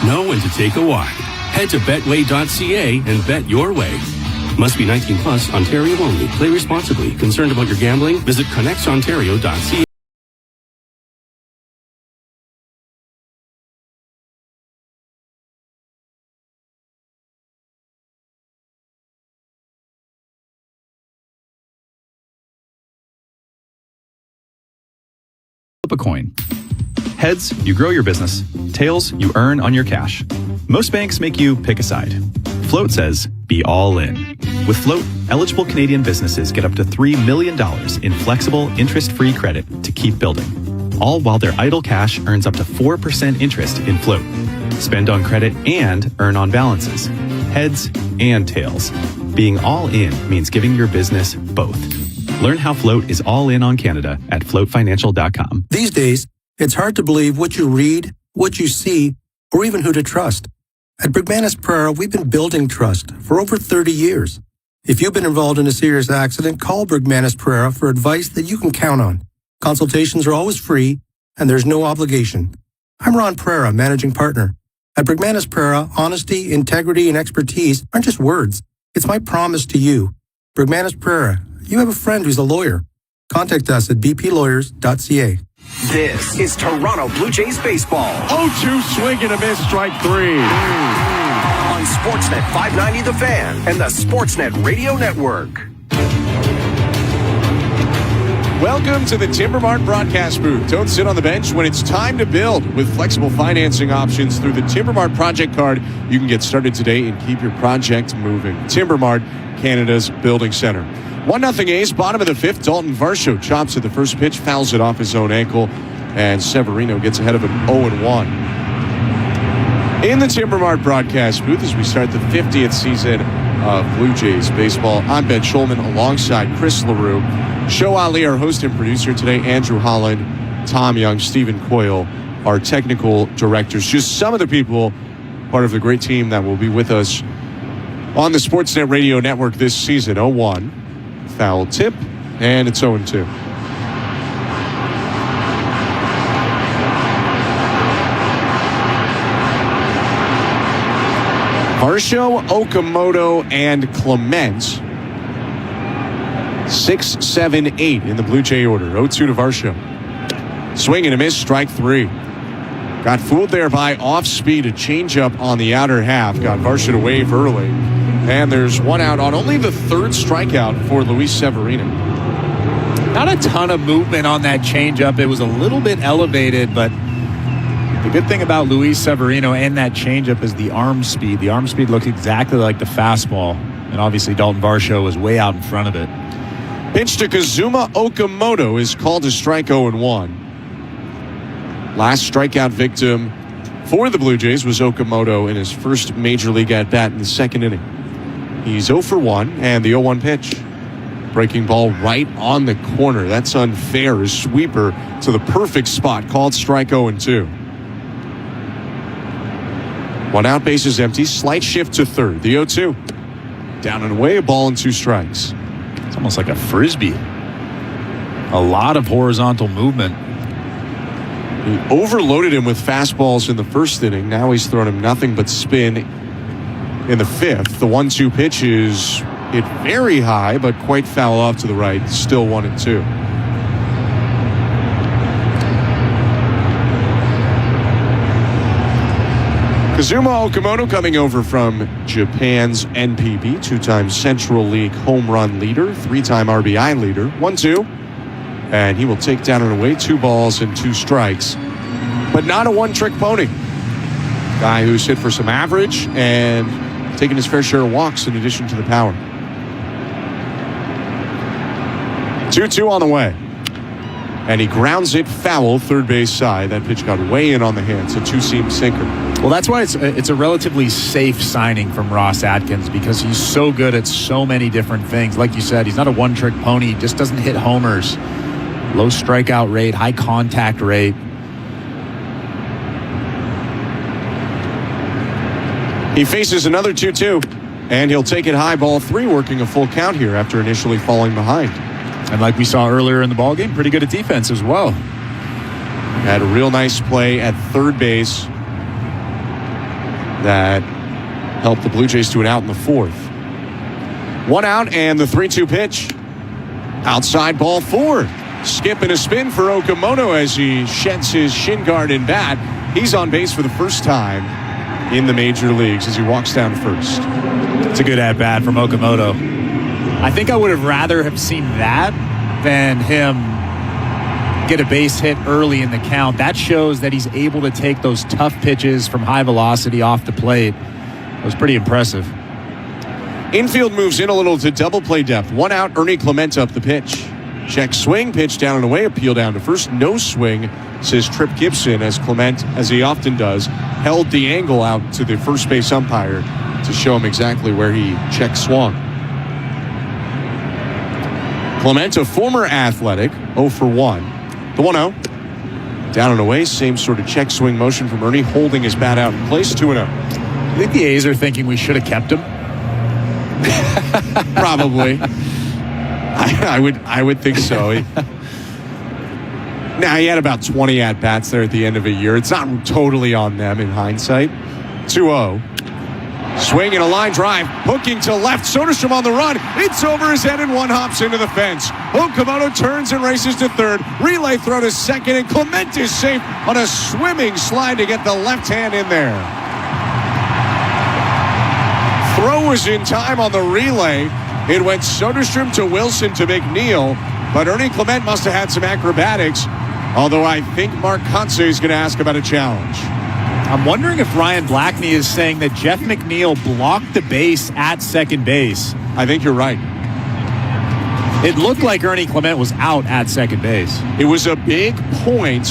Know when to take a walk. Head to betway.ca and bet your way. Must be 19 plus, Ontario only. Play responsibly. Concerned about your gambling? Visit connectsontario.ca. a coin. Heads, you grow your business. Tails, you earn on your cash. Most banks make you pick a side. Float says, be all in. With Float, eligible Canadian businesses get up to $3 million in flexible, interest-free credit to keep building. All while their idle cash earns up to 4% interest in Float. Spend on credit and earn on balances. Heads and tails. Being all in means giving your business both. Learn how Float is all in on Canada at floatfinancial.com. These days, it's hard to believe what you read, what you see, or even who to trust. At Brigmanis Prera, we've been building trust for over 30 years. If you've been involved in a serious accident, call Brigmanis Prera for advice that you can count on. Consultations are always free, and there's no obligation. I'm Ron Prera, managing partner. At Brigmanis Prera, honesty, integrity, and expertise aren't just words. It's my promise to you. Brigmanis Prera, you have a friend who's a lawyer. Contact us at bplawyers.ca. This is Toronto Blue Jays baseball. 0-2 swing and a miss, strike 3. On Sportsnet 590 The Fan and the Sportsnet Radio Network. Welcome to the Timbermart broadcast booth. Don't sit on the bench when it's time to build. With flexible financing options through the Timbermart Project Card, you can get started today and keep your project moving. Timbermart, Canada's building center. 1-0 A's, bottom of the fifth. Dalton Varsho chops at the first pitch, fouls it off his own ankle, and Severino gets ahead of him 0-1. In the Timbermart broadcast booth as we start the 50th season of Blue Jays baseball, I'm Ben Schulman alongside Chris LaRue. Show Ali, our host and producer today, Andrew Holland, Tom Young, Stephen Coyle, our technical directors. Just some of the people, part of the great team that will be with us on the Sportsnet Radio Network this season. 0-1. Foul tip, and it's 0-2. Varsho, Okamoto, and Clement. 6, 7, 8 in the Blue Jay order. 0-2 to Varsho. Swing and a miss, strike 3. Got fooled there by off speed, a changeup on the outer half. Got Varsho to wave early. And there's one out on only the third strikeout for Luis Severino. Not a ton of movement on that changeup. It was a little bit elevated, but the good thing about Luis Severino and that changeup is the arm speed. The arm speed looked exactly like the fastball. And obviously Dalton Varsho was way out in front of it. Pitch to Kazuma Okamoto is called a strike 0-1. Last strikeout victim for the Blue Jays was Okamoto in his first major league at-bat in the second inning. He's 0 for 1, and the 0-1 pitch. Breaking ball right on the corner. That's unfair. A sweeper to the perfect spot, called strike 0-2. One out, bases empty. Slight shift to third. The 0-2. Down and away, a ball and 2 strikes. It's almost like a frisbee. A lot of horizontal movement. He overloaded him with fastballs in the first inning. Now he's thrown him nothing but spin in the fifth. The 1-2 pitch is hit very high, but quite foul off to the right. Still 1-2. Kazuma Okamoto coming over from Japan's NPB, 2-time Central League home run leader, 3-time RBI leader. 1-2. And he will take down and away 2 balls and 2 strikes. But not a one-trick pony. Guy who's hit for some average and taking his fair share of walks in addition to the power. 2-2 on the way. And he grounds it foul third base side. That pitch got way in on the hands. A 2-seam sinker. Well, that's why it's a relatively safe signing from Ross Atkins, because he's so good at so many different things. Like you said, he's not a one-trick pony. He just doesn't hit homers. Low strikeout rate, high contact rate. He faces another 2-2, and he'll take it high, ball 3, working a full count here after initially falling behind. And like we saw earlier in the ballgame, pretty good at defense as well. Had a real nice play at third base that helped the Blue Jays to an out in the fourth. 1 out, and the 3-2 pitch. Outside, ball 4. Skip and a spin for Okamoto as he sheds his shin guard and bat. He's on base for the first time in the major leagues as he walks down first. It's a good at-bat from Okamoto. I think I would have rather have seen that than him get a base hit early in the count. That shows that he's able to take those tough pitches from high velocity off the plate. It was pretty impressive. Infield moves in a little to double play depth. 1 out, Ernie Clement up the pitch. Check swing, pitch down and away, appeal down to first. No swing, says Trip Gibson, as Clement, as he often does, held the angle out to the first base umpire to show him exactly where he check swung. Clement, a former Athletic, 0 for 1. The 1-0. Down and away, same sort of check swing motion from Ernie, holding his bat out in place, 2-0. I think the A's are thinking we should have kept him. Probably. I would think so. Now, he had about 20 at-bats there at the end of a year. It's not totally on them in hindsight. 2-0. Swing and a line drive. Hooking to left. Soderstrom on the run. It's over his head and one hops into the fence. Okamoto turns and races to third. Relay throw to second, and Clement is safe on a swimming slide to get the left hand in there. Throw was in time on the relay. It went Soderstrom to Wilson to McNeil, but Ernie Clement must have had some acrobatics, although I think Mark Kontze is going to ask about a challenge. I'm wondering if Ryan Blackney is saying that Jeff McNeil blocked the base at second base. I think you're right. It looked like Ernie Clement was out at second base. It was a big point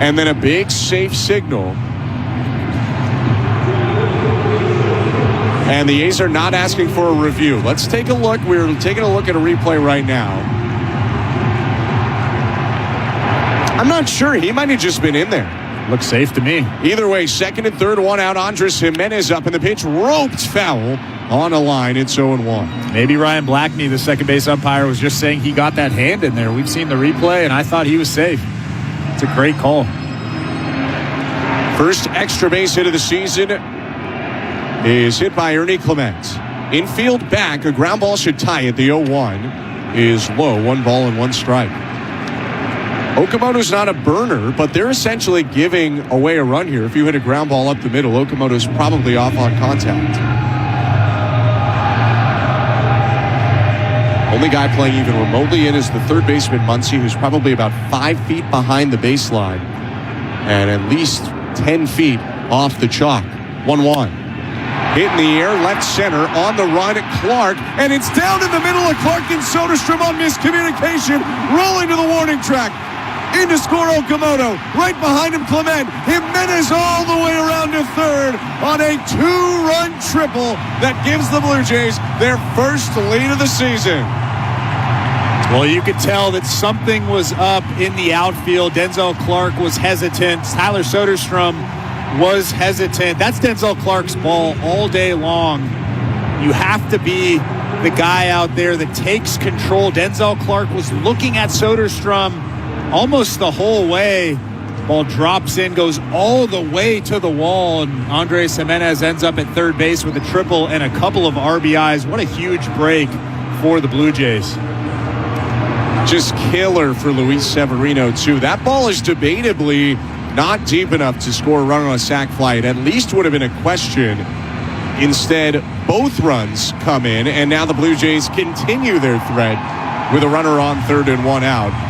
and then a big safe signal. And the A's are not asking for a review. Let's take a look. We're taking a look at a replay right now. I'm not sure. He might have just been in there. Looks safe to me. Either way, second and third, 1 out. Andres Jimenez up in the pitch. Roped foul on a line. It's 0-1. Maybe Ryan Blackney, the second base umpire, was just saying he got that hand in there. We've seen the replay, and I thought he was safe. It's a great call. First extra base hit of the season is hit by Ernie Clement. Infield back. A ground ball should tie it. The 0-1 is low. 1 ball and 1 strike. Okamoto's not a burner, but they're essentially giving away a run here. If you hit a ground ball up the middle, Okamoto's probably off on contact. Only guy playing even remotely in is the third baseman, Muncy, who's probably about 5 feet behind the baseline and at least 10 feet off the chalk. 1-1. Hit in the air, left center, on the run at Clark, and it's down in the middle of Clark and Soderstrom on miscommunication, rolling to the warning track. In to score Okamoto. Right behind him, Clement. Jimenez all the way around to third on a 2-run triple that gives the Blue Jays their first lead of the season. Well, you could tell that something was up in the outfield. Denzel Clark was hesitant. Tyler Soderstrom was hesitant. That's Denzel Clark's ball all day long. You have to be the guy out there that takes control. Denzel Clark was looking at Soderstrom almost the whole way. Ball drops in, goes all the way to the wall, and Andres Jimenez ends up at third base with a triple and a couple of RBIs. What a huge break for the Blue Jays. Just killer for Luis Severino, too. That ball is debatably not deep enough to score a run on a sac fly. It at least would have been a question. Instead, both runs come in, and now the Blue Jays continue their threat with a runner on third and 1 out.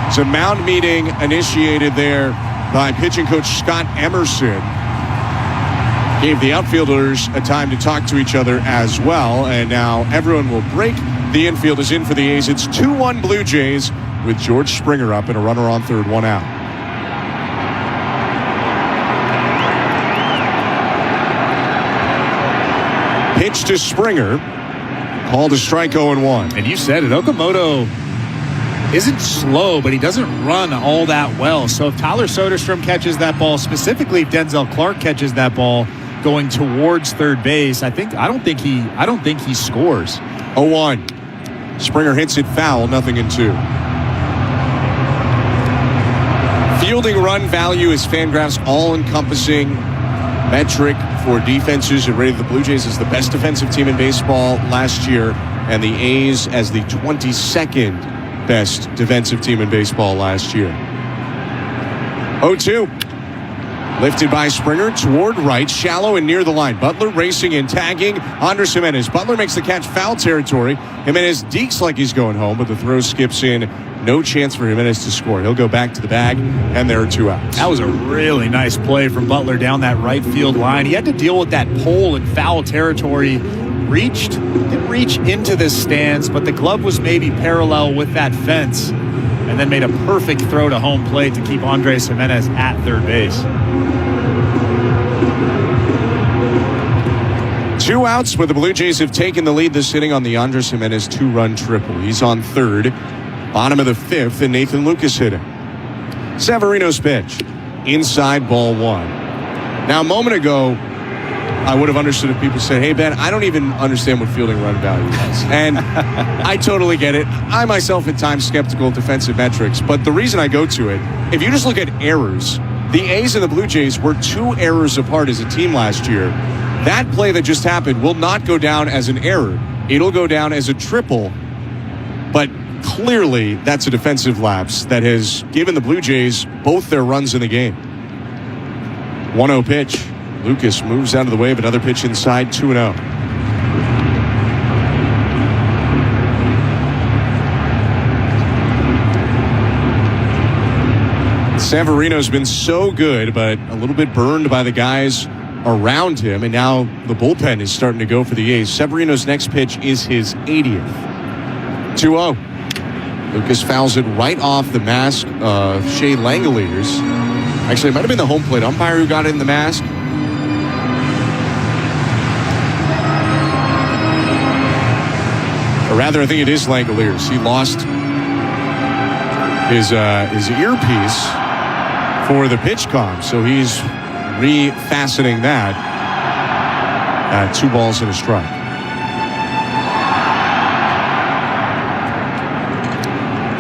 It's a mound meeting initiated there by pitching coach Scott Emerson. Gave the outfielders a time to talk to each other as well, and now everyone will break. The infield is in for the A's. It's 2-1 Blue Jays with George Springer up and a runner on third, 1 out. Pitch to Springer. Called a strike, 0-1. And you said it, Okamoto isn't slow, but he doesn't run all that well. So if Tyler Soderstrom catches that ball, specifically if Denzel Clark catches that ball going towards third base, I don't think he scores. 0-1. Springer hits it foul, 0-2. Fielding run value is Fangraph's all-encompassing metric for defenses. It rated the Blue Jays as the best defensive team in baseball last year, and the A's as the 22nd best defensive team in baseball last year. 0-2. Lifted by Springer toward right, shallow and near the line. Butler racing and tagging Andres Jimenez. Butler makes the catch, foul territory. Jimenez dekes like he's going home, but the throw skips in No chance for Jimenez to score. He'll go back to the bag, and there are 2 outs. That was a really nice play from Butler down that right field line. He had to deal with that pole in foul territory. Didn't reach into the stands, but the glove was maybe parallel with that fence, and then made a perfect throw to home plate to keep Andres Jimenez at third base. 2 outs, where the Blue Jays have taken the lead this inning on the Andres Jimenez 2-run triple. He's on third, bottom of the 5th, and Nathan Lucas hitting. Severino's pitch, inside, ball 1. Now, a moment ago, I would have understood if people said, hey, Ben, I don't even understand what fielding run value is. And I totally get it. I myself at times skeptical of defensive metrics, but the reason I go to it, if you just look at errors, the A's and the Blue Jays were 2 errors apart as a team last year. That play that just happened will not go down as an error. It'll go down as a triple. But clearly, that's a defensive lapse that has given the Blue Jays both their runs in the game. 1-0 pitch. Lucas moves out of the way of another pitch inside, 2-0. Severino's been so good, but a little bit burned by the guys around him, and now the bullpen is starting to go for the A's. Severino's next pitch is his 80th. 2-0. Lucas fouls it right off the mask of Shea Langoliers. Actually, it might have been the home plate umpire who got it in the mask. Or rather, I think it is Langoliers. He lost his earpiece for the pitch comp, so he's refastening that at 2 balls and a strike.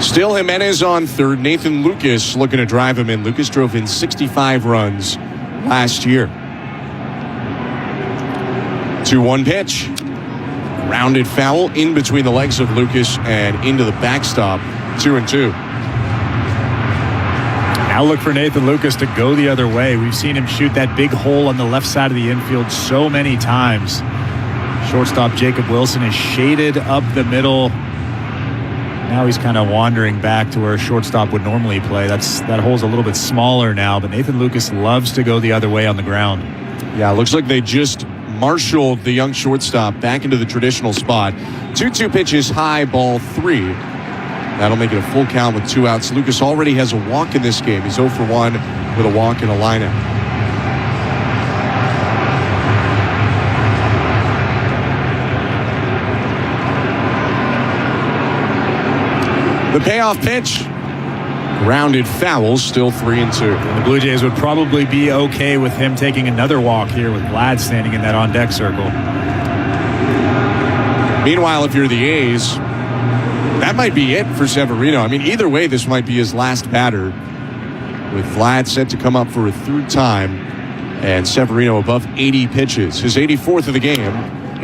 Still Jimenez on third. Nathan Lucas looking to drive him in. Lucas drove in 65 runs last year. 2-1 pitch. Rounded foul in between the legs of Lucas and into the backstop. 2-2. Now look for Nathan Lucas to go the other way. We've seen him shoot that big hole on the left side of the infield so many times. Shortstop Jacob Wilson is shaded up the middle. Now he's kind of wandering back to where a shortstop would normally play. That hole's a little bit smaller now, but Nathan Lucas loves to go the other way on the ground. Yeah, looks like they just marshaled the young shortstop back into the traditional spot. 2-2 pitches, high, ball 3. That'll make it a full count with 2 outs. Lucas already has a walk in this game. He's 0 for 1 with a walk and a lineout. The payoff pitch. Grounded foul, still 3-2. The Blue Jays would probably be okay with him taking another walk here with Vlad standing in that on-deck circle. Meanwhile, if you're the A's, that might be it for Severino. I mean, either way, this might be his last batter, with Vlad set to come up for a 3rd time, and Severino above 80 pitches. His 84th of the game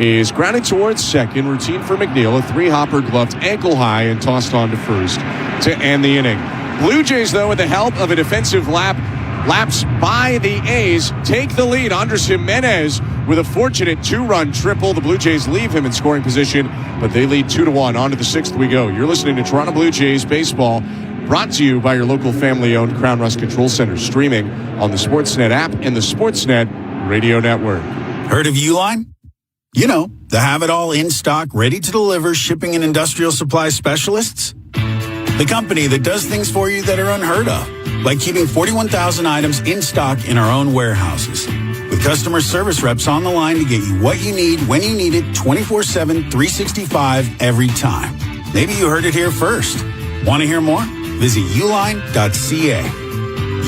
is grounded towards second, routine for McNeil, a 3-hopper gloved ankle high and tossed on to first to end the inning. Blue Jays, though, with the help of a defensive lapse by the A's, take the lead. Andres Jimenez with a fortunate 2-run triple. The Blue Jays leave him in scoring position, but they lead 2-1. On to the 6th we go. You're listening to Toronto Blue Jays Baseball, brought to you by your local family-owned Crown Rust Control Center, streaming on the Sportsnet app and the Sportsnet Radio Network. Heard of Uline? You know, the have-it-all in stock, ready to deliver shipping and industrial supply specialists. The company that does things for you that are unheard of, like keeping 41,000 items in stock in our own warehouses, with customer service reps on the line to get you what you need when you need it 24/7, 365 every time. Maybe you heard it here first. Want to hear more? Visit uline.ca.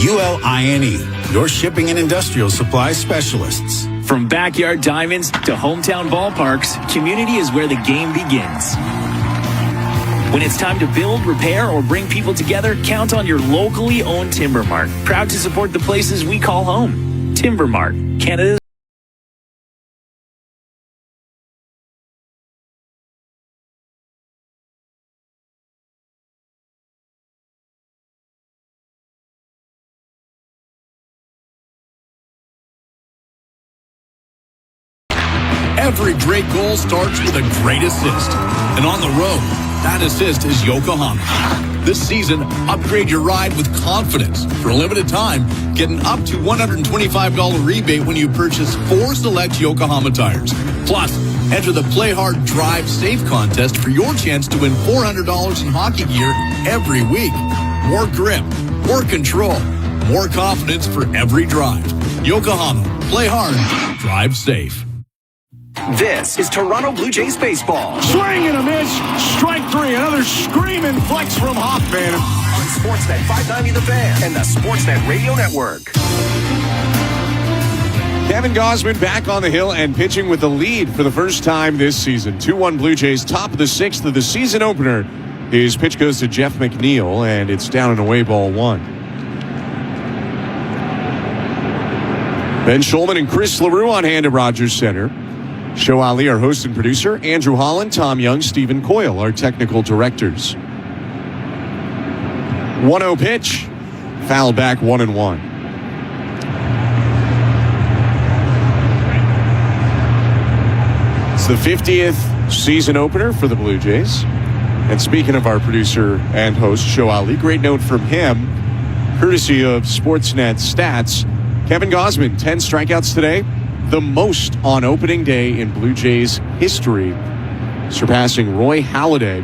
ULINE, your shipping and industrial supply specialists. From backyard diamonds to hometown ballparks, community is where the game begins. When it's time to build, repair, or bring people together, count on your locally owned Timber Mart. Proud to support the places we call home. Timber Mart, Canada's. Every great goal starts with a great assist. And on the road, That assist is Yokohama. This season, upgrade your ride with confidence. For a limited time, get an up to $125 rebate when you purchase 4 select Yokohama tires. Plus, enter the Play Hard Drive Safe contest for your chance to win $400 in hockey gear every week. More grip, more control, more confidence for every drive. Yokohama, play hard, drive safe. This is Toronto Blue Jays baseball. Swing and a miss. Strike 3. Another screaming flex from Hoffman. On Sportsnet 590 The Fan and the Sportsnet Radio Network. Kevin Gausman back on the hill and pitching with the lead for the first time this season. 2-1 Blue Jays, top of the 6th of the season opener. His pitch goes to Jeff McNeil, and it's down and away, ball 1. Ben Schulman and Chris LaRue on hand at Rogers Center. Show Ali, our host and producer. Andrew Holland, Tom Young, Stephen Coyle, our technical directors. 1-0 pitch. Foul back, 1-1. It's the 50th season opener for the Blue Jays. And speaking of our producer and host, Show Ali, great note from him, courtesy of Sportsnet Stats. Kevin Gausman, 10 strikeouts today. The most on opening day in Blue Jays history, surpassing Roy Halladay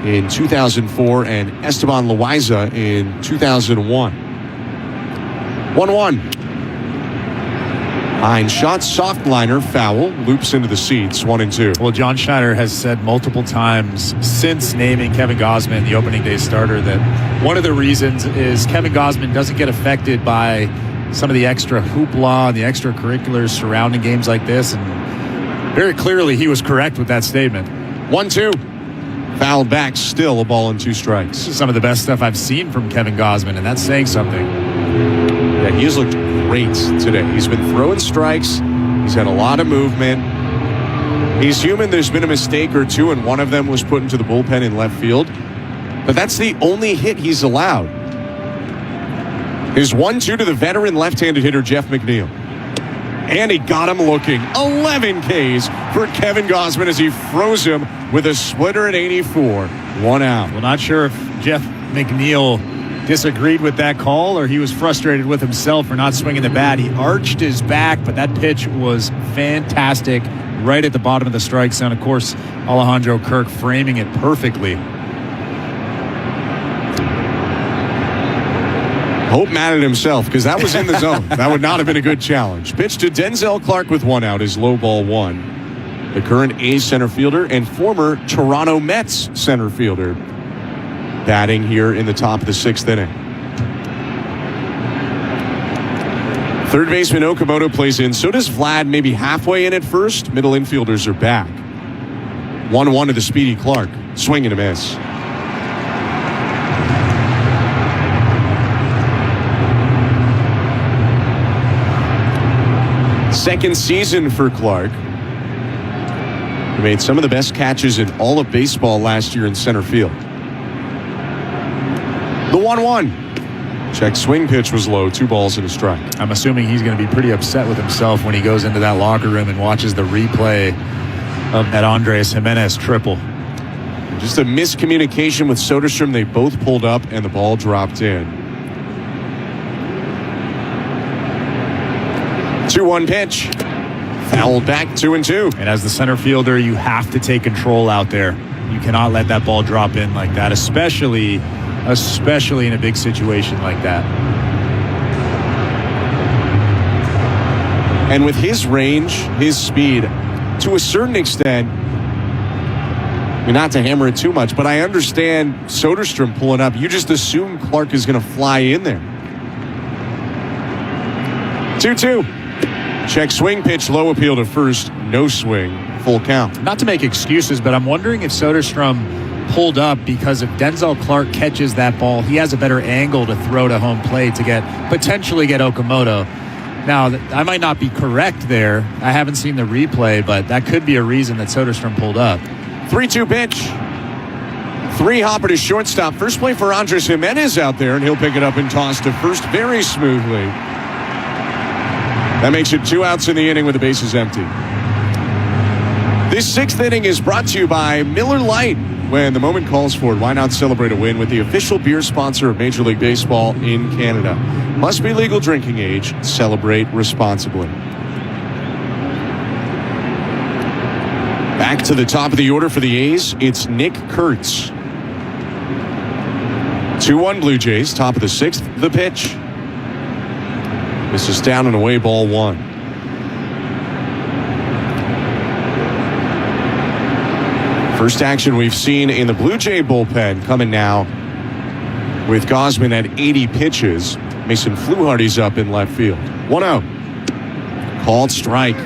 in 2004 and Esteban Loaiza in 2001. 1-1. Hine shot, soft liner, foul, loops into the seats, 1-2. Well, John Schneider has said multiple times since naming Kevin Gausman the opening day starter that one of the reasons is Kevin Gausman doesn't get affected by some of the extra hoopla and the extracurriculars surrounding games like this. And very clearly he was correct with that statement. 1-2. Fouled back, still a ball and 2 strikes. This is some of the best stuff I've seen from Kevin Gausman, and that's saying something. Yeah, he has looked great today. He's been throwing strikes. He's had a lot of movement. He's human. There's been a mistake or two, and one of them was put into the bullpen in left field. But that's the only hit he's allowed. His 1-2 to the veteran left-handed hitter, Jeff McNeil. And he got him looking. 11 Ks for Kevin Gausman as he froze him with a splitter at 84. 1 out. Well, not sure if Jeff McNeil disagreed with that call or he was frustrated with himself for not swinging the bat. He arched his back, but that pitch was fantastic right at the bottom of the strike zone. Of course, Alejandro Kirk framing it perfectly. Hope mad at himself because that was in the zone. That would not have been a good challenge. Pitch to Denzel Clark with 1 out is low ball 1. The current A's center fielder and former Toronto Mets center fielder batting here in the top of the 6th inning. Third baseman Okamoto plays in. So does Vlad, maybe halfway in at first. Middle infielders are back. 1-1 to the speedy Clark. Swing and a miss. Second season for Clark. He made some of the best catches in all of baseball last year in center field. The 1-1. Check swing pitch was low. 2 balls and a strike. I'm assuming he's going to be pretty upset with himself when he goes into that locker room and watches the replay of that Andres Jimenez triple. Just a miscommunication with Soderstrom. They both pulled up and the ball dropped in. 2-1 pitch. Fouled back, 2-2. And as the center fielder, you have to take control out there. You cannot let that ball drop in like that, especially in a big situation like that. And with his range, his speed, to a certain extent, not to hammer it too much, but I understand Soderstrom pulling up. You just assume Clark is going to fly in there. 2-2. Check swing pitch, low appeal to first, no swing, full count. Not to make excuses, but I'm wondering if Soderstrom pulled up because if Denzel Clark catches that ball, he has a better angle to throw to home plate to potentially get Okamoto. Now, I might not be correct there. I haven't seen the replay, but that could be a reason that Soderstrom pulled up. 3-2 pitch. 3-hopper to shortstop. First play for Andres Jimenez out there, and he'll pick it up and toss to first very smoothly. That makes it 2 outs in the inning with the bases empty. This 6th inning is brought to you by Miller Lite. when the moment calls for it, why not celebrate a win with the official beer sponsor of Major League Baseball in Canada? Must be legal drinking age. Celebrate responsibly. Back to the top of the order for the A's, it's Nick Kurtz. 2-1 Blue Jays, top of the 6th, the pitch. This is down and away, ball 1. First action we've seen in the Blue Jay bullpen coming now with Gausman at 80 pitches. Mason Fluharty's up in left field. 1-0. Called strike.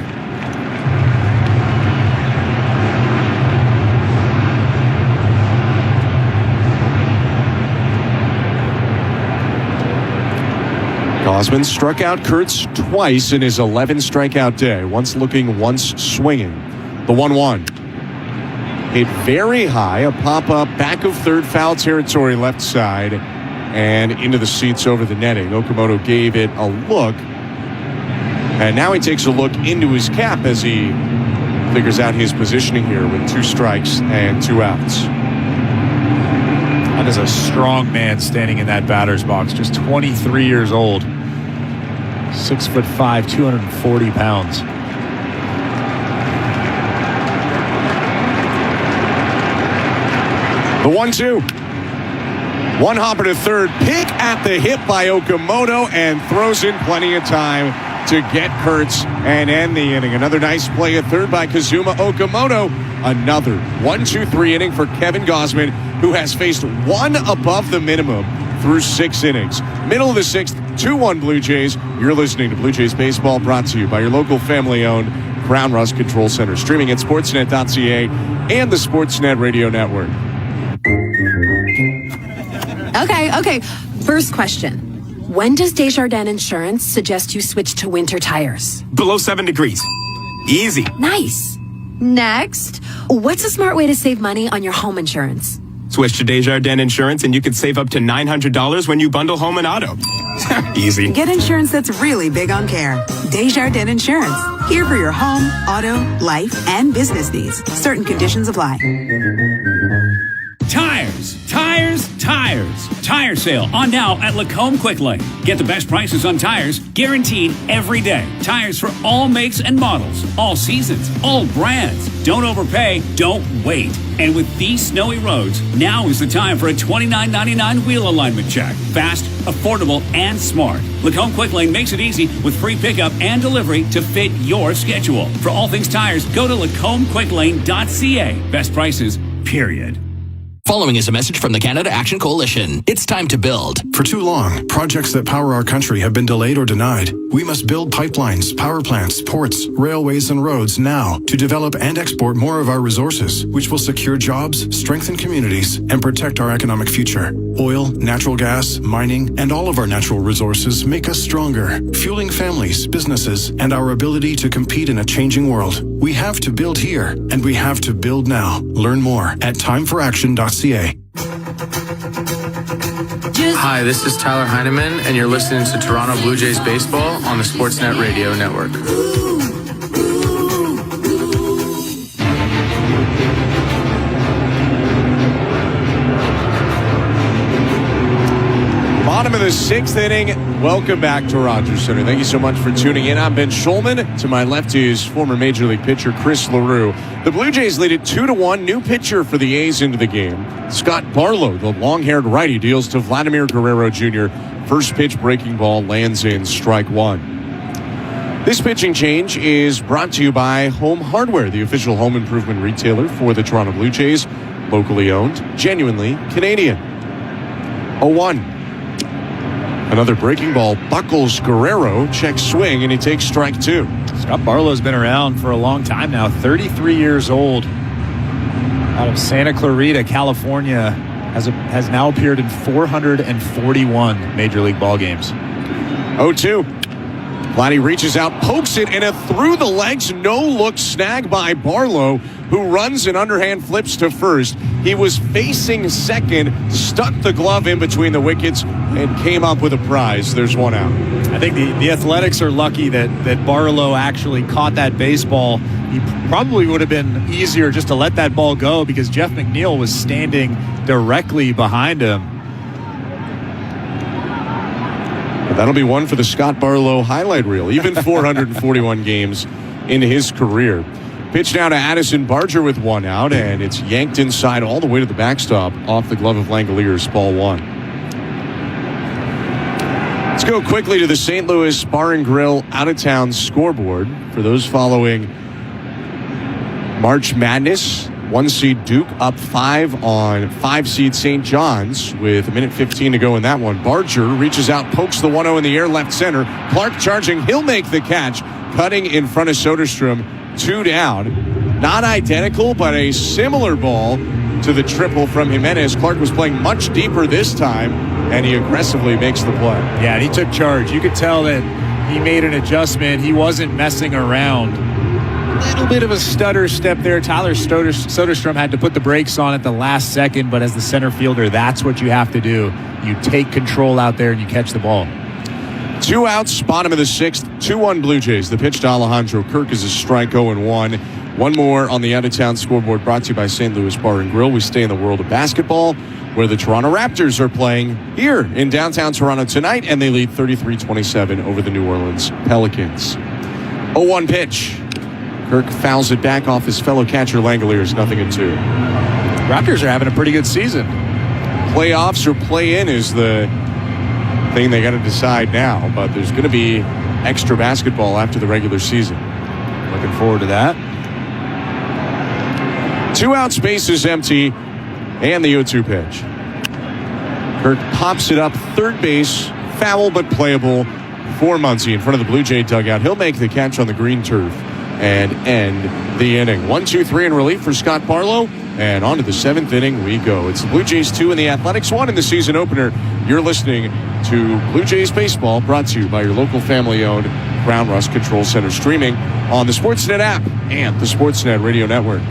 Gausman struck out Kurtz twice in his 11 strikeout day. Once looking, once swinging. The 1-1. Hit very high, a pop-up back of third, foul territory left side, and into the seats over the netting. Okamoto gave it a look, and now he takes a look into his cap as he figures out his positioning here with 2 strikes and 2 outs. That is a strong man standing in that batter's box, just 23 years old. 6'5", 240 pounds. The 1-2. One hopper to third. Pick at the hip by Okamoto and throws in plenty of time to get Kurtz and end the inning. Another nice play at third by Kazuma Okamoto. Another 1-2-3 inning for Kevin Gausman, who has faced 1 above the minimum through 6 innings. Middle of the 6th, 2-1 Blue Jays. You're listening to Blue Jays Baseball, brought to you by your local family-owned Crown Rust Control Center. Streaming at sportsnet.ca and the Sportsnet Radio Network. Okay. First question. When does Desjardins Insurance suggest you switch to winter tires? Below 7 degrees. Easy. Nice. Next, what's a smart way to save money on your home insurance? Switch to Desjardins Insurance and you can save up to $900 when you bundle home and auto. Easy. Get insurance that's really big on care. Desjardins Insurance. Here for your home, auto, life, and business needs. Certain conditions apply. Tires. Tire sale on now at Lacombe Quick Lane. Get the best prices on tires guaranteed every day. Tires for all makes and models, all seasons, all brands. Don't overpay, don't wait. And with these snowy roads, now is the time for a $29.99 wheel alignment check. Fast, affordable, and smart. Lacombe Quick Lane makes it easy with free pickup and delivery to fit your schedule. For all things tires, go to lacombequicklane.ca. Best prices, period. Following is a message from the Canada Action Coalition. It's time to build. For too long, projects that power our country have been delayed or denied. We must build pipelines, power plants, ports, railways, and roads now to develop and export more of our resources, which will secure jobs, strengthen communities, and protect our economic future. Oil, natural gas, mining, and all of our natural resources make us stronger, fueling families, businesses, and our ability to compete in a changing world. We have to build here, and we have to build now. Learn more at timeforaction.ca. Hi, this is Tyler Heineman, and you're listening to Toronto Blue Jays Baseball on the Sportsnet Radio Network. Bottom of the 6th inning. Welcome back to Rogers Center. Thank you so much for tuning in. I'm Ben Schulman. To my left is former Major League pitcher Chris LaRue. The Blue Jays lead it 2-1. New pitcher for the A's into the game. Scott Barlow, the long-haired righty, deals to Vladimir Guerrero Jr. First pitch breaking ball lands in strike 1. This pitching change is brought to you by Home Hardware, the official home improvement retailer for the Toronto Blue Jays. Locally owned, genuinely Canadian. 0-1. Another breaking ball buckles Guerrero, check swing, and he takes strike 2. Scott Barlow's been around for a long time now, 33 years old. Out of Santa Clarita, California, has now appeared in 441 Major League ball games. 0-2. Vladdy reaches out, pokes it, and a through the legs, no-look snag by Barlow, who runs and underhand flips to first. He was facing second, stuck the glove in between the wickets, and came up with a prize. There's one out. I think the Athletics are lucky that Barlow actually caught that baseball. He probably would have been easier just to let that ball go because Jeff McNeil was standing directly behind him. That'll be one for the Scott Barlow highlight reel, even 441 games in his career. Pitch now to Addison Barger with one out, and it's yanked inside all the way to the backstop off the glove of Langoliers, ball one. Let's go quickly to the St. Louis Bar and Grill out-of-town scoreboard. For those following March Madness, 1-seed Duke up 5 on 5-seed St. John's with 1:15 to go in that one. Barger reaches out, pokes the 1-0 in the air, left center. Clark charging. He'll make the catch, cutting in front of Soderstrom. 2 down. Not identical, but a similar ball to the triple from Jimenez. Clark was playing much deeper this time, and he aggressively makes the play. Yeah, and he took charge. You could tell that he made an adjustment. He wasn't messing around. Little bit of a stutter step there. Tyler Soderstrom had to put the brakes on at the last second, but as the center fielder, that's what you have to do. You take control out there and you catch the ball. 2 outs, bottom of the 6th, 2-1 Blue Jays. The pitch to Alejandro Kirk is a strike, 0-1. One more on the out-of-town scoreboard brought to you by St. Louis Bar and Grill. We stay in the world of basketball, where the Toronto Raptors are playing here in downtown Toronto tonight, and they lead 33-27 over the New Orleans Pelicans. 0-1 pitch. Kirk fouls it back off his fellow catcher Langoliers, 0-2. Raptors are having a pretty good season. Playoffs or play-in is the thing they got to decide now, but there's going to be extra basketball after the regular season. Looking forward to that. 2 outs, base is empty, and the 0-2 pitch. Kirk pops it up third base, foul but playable for Muncy in front of the Blue Jay dugout. He'll make the catch on the green turf and end the inning. 1-2-3 in relief for Scott Barlow, and on to the 7th inning we go. It's the Blue Jays 2 and the Athletics 1 in the season opener. You're listening to Blue Jays Baseball, brought to you by your local family-owned Ground Rust Control Center, streaming on the Sportsnet app and the Sportsnet Radio Network.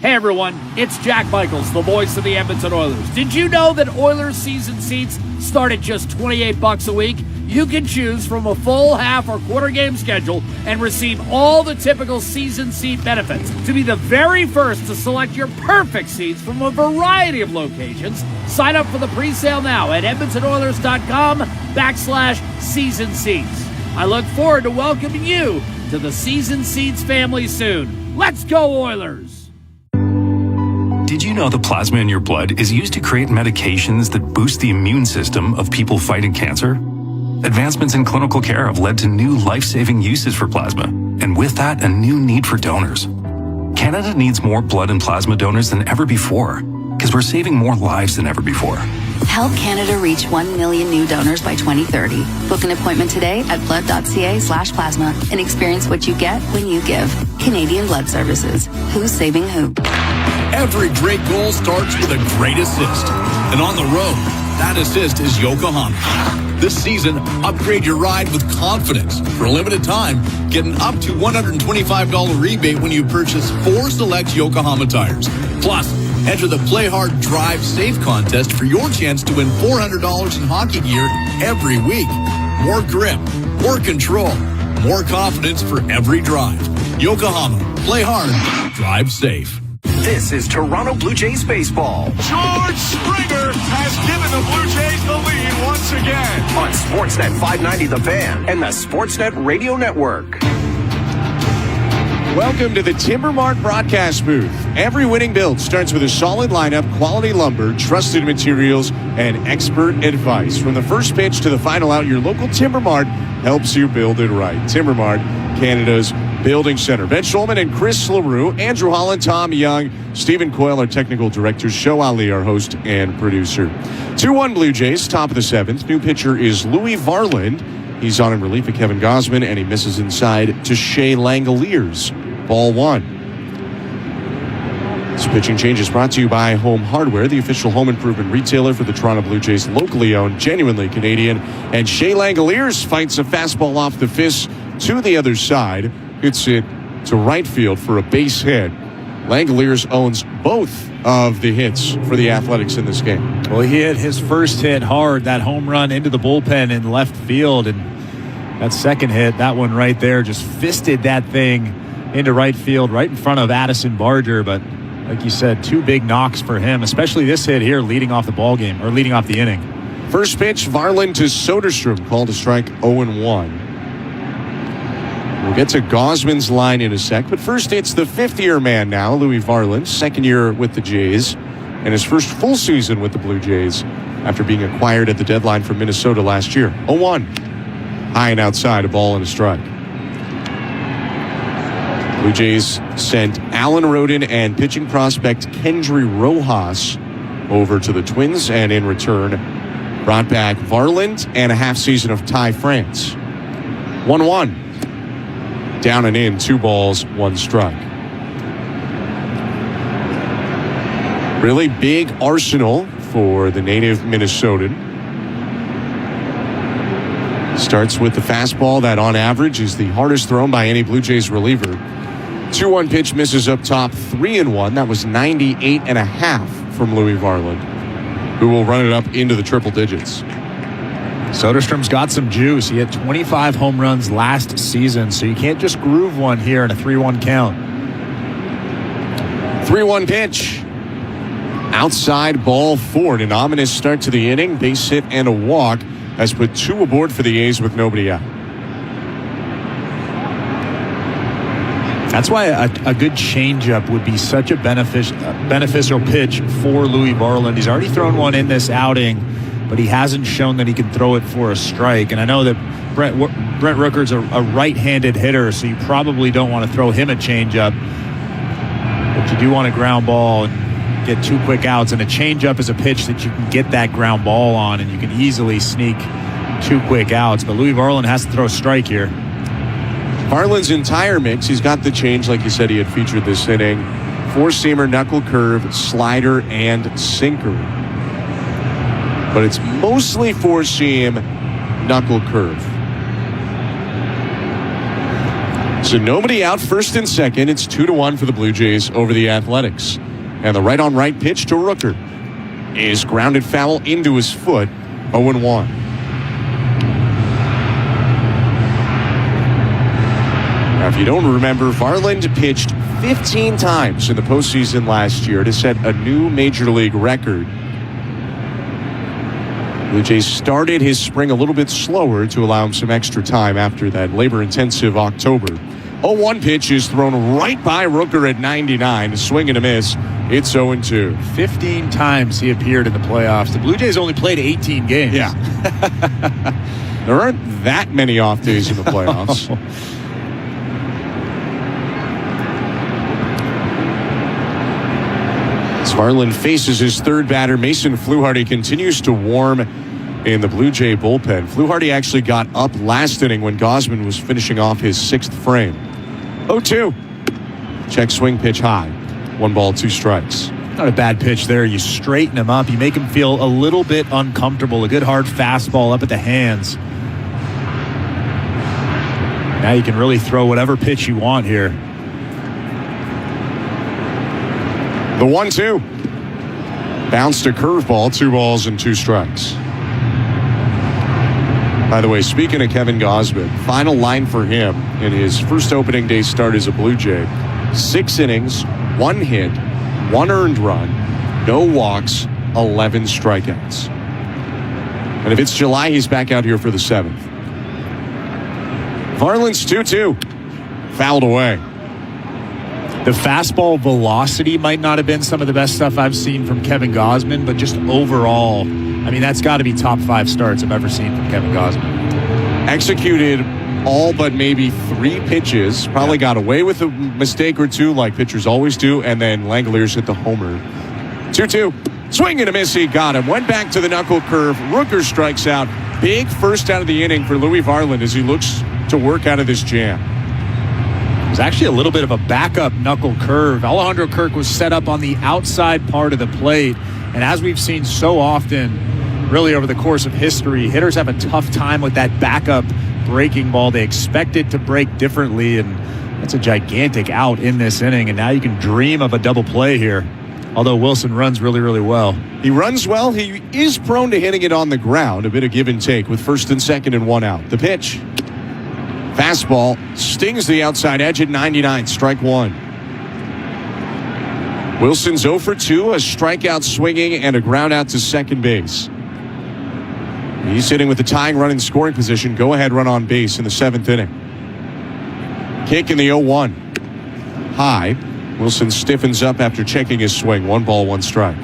Hey everyone, it's Jack Michaels, the voice of the Edmonton Oilers. Did you know that Oilers season seats start at just $28 a week? You can choose from a full, half, or quarter game schedule and receive all the typical season seat benefits. To be the very first to select your perfect seats from a variety of locations, sign up for the pre-sale now at EdmontonOilers.com/season seats. I look forward to welcoming you to the season seats family soon. Let's go Oilers! Did you know the plasma in your blood is used to create medications that boost the immune system of people fighting cancer? Advancements in clinical care have led to new life-saving uses for plasma, and with that, a new need for donors. Canada needs more blood and plasma donors than ever before, because we're saving more lives than ever before. Help Canada reach 1 million new donors by 2030. Book an appointment today at blood.ca/plasma and experience what you get when you give. Canadian Blood Services. Who's saving who? Every great goal starts with a great assist. And on the road, that assist is Yokohama. This season, upgrade your ride with confidence. For a limited time, get an up to $125 rebate when you purchase 4 select Yokohama tires. Plus, enter the Play Hard, Drive Safe contest for your chance to win $400 in hockey gear every week. More grip, more control, more confidence for every drive. Yokohama, play hard, drive safe. This is Toronto Blue Jays baseball. George Springer has given the Blue Jays the lead once again. On Sportsnet 590 The Fan and the Sportsnet Radio Network. Welcome to the Timber Mart broadcast booth. Every winning build starts with a solid lineup, quality lumber, trusted materials, and expert advice. From the first pitch to the final out, your local Timber Mart helps you build it right. Timber Mart, Canada's building center. Ben Schulman and Chris LaRue, Andrew Holland, Tom Young, Stephen Coyle, our technical director, Show Ali, our host and producer. 2-1 Blue Jays, top of the 7th. New pitcher is Louis Varland. He's on in relief of Kevin Gosman, and he misses inside to Shea Langoliers. Ball 1. This pitching change is brought to you by Home Hardware, the official home improvement retailer for the Toronto Blue Jays, locally owned, genuinely Canadian. And Shea Langoliers fights a fastball off the fist to the other side. Hits it to right field for a base hit. Langoliers owns both of the hits for the Athletics in this game. Well, he hit his first hit hard, that home run into the bullpen in left field, and that second hit, that one right there, just fisted that thing into right field, right in front of Addison Barger. But like you said, 2 big knocks for him, especially this hit here leading off the ball game, or leading off the inning. First pitch, Varland to Soderstrom, called a strike 0-1. We'll get to Gosman's line in a sec, but first it's the 5th-year man now, Louis Varland, second year with the Jays, and his first full season with the Blue Jays after being acquired at the deadline from Minnesota last year. 0-1. High and outside, a ball and a strike. Blue Jays sent Alan Roden and pitching prospect Kendry Rojas over to the Twins, and in return brought back Varland and a half season of Ty France. 1-1. Down and in, 2 balls, 1 strike. Really big arsenal for the native Minnesotan. Starts with the fastball that on average is the hardest thrown by any Blue Jays reliever. 2-1 pitch misses up top, 3-1. That was 98.5 from Louis Varland, who will run it up into the triple digits. Soderstrom's got some juice. He had 25 home runs last season, so you can't just groove one here in a 3-1 count. 3-1 pitch. Outside ball 4. An ominous start to the inning. Base hit and a walk has put 2 aboard for the A's with nobody out. That's why a good changeup would be such a beneficial pitch for Louis Varland. He's already thrown one in this outing, but he hasn't shown that he can throw it for a strike. And I know that Brent Rooker's a right-handed hitter, so you probably don't want to throw him a changeup. But you do want a ground ball and get 2 quick outs. And a changeup is a pitch that you can get that ground ball on, and you can easily sneak 2 quick outs. But Louis Varland has to throw a strike here. Varland's entire mix, he's got the change, like you said, he had featured this inning. 4-seamer, knuckle curve, slider, and sinker. But it's mostly 4-seam, knuckle curve. So nobody out, first and second. It's 2-1 for the Blue Jays over the Athletics. And the right-on-right pitch to Rooker is grounded foul into his foot, 0-1. Now, if you don't remember, Varland pitched 15 times in the postseason last year to set a new Major League record. Blue Jays started his spring a little bit slower to allow him some extra time after that labor-intensive October. 0-1 pitch is thrown right by Rooker at 99. A swing and a miss. It's 0-2. 15 times he appeared in the playoffs. The Blue Jays only played 18 games. Yeah. There aren't that many off days in the playoffs. Varland faces his third batter. Mason Fluharty continues to warm in the Blue Jay bullpen. Fluharty actually got up last inning when Gosman was finishing off his 6th frame. 0-2. Check swing pitch high. 1 ball, 2 strikes. Not a bad pitch there. You straighten him up. You make him feel a little bit uncomfortable. A good hard fastball up at the hands. Now you can really throw whatever pitch you want here. The 1-2. Bounced a curveball, 2 balls and 2 strikes. By the way, speaking of Kevin Gosman, final line for him in his first opening day start as a Blue Jay. 6 innings, 1 hit, 1 earned run, no walks, 11 strikeouts. And if it's July, he's back out here for the 7th. Varland's 2-2. Fouled away. The fastball velocity might not have been some of the best stuff I've seen from Kevin Gosman, but just overall, I mean, that's got to be top 5 starts I've ever seen from Kevin Gosman. Executed all but maybe 3 pitches. Probably got away with a mistake or 2 like pitchers always do, and then Langoliers hit the homer. 2-2. Swing and a miss, he got him. Went back to the knuckle curve. Rooker strikes out. Big first out of the inning for Louis Varland as he looks to work out of this jam. It was actually a little bit of a backup knuckle curve. Alejandro Kirk was set up on the outside part of the plate. And as we've seen so often, really over the course of history, hitters have a tough time with that backup breaking ball. They expect it to break differently. And That's a gigantic out in this inning, and now you can dream of a double play here. Although Wilson runs really, really well. He runs well. He is prone to hitting it on the ground. A bit of give and take with first and second and one out. The pitch. Fastball stings the outside edge at 99. Strike one. Wilson's 0 for 2. A strikeout swinging and a ground out to second base. He's sitting with the tying run in scoring position. Go ahead run on base in the 7th inning. Kick in the 0-1. High. Wilson stiffens up after checking his swing. 1 ball, 1 strike.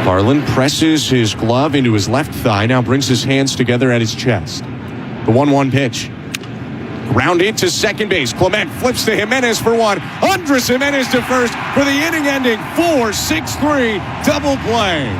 Garland presses his glove into his left thigh. Now brings his hands together at his chest. The 1-1 pitch. Ground into second base. Clement flips to Jimenez for one. Andres Jimenez to first for the inning-ending 4-6-3 double play.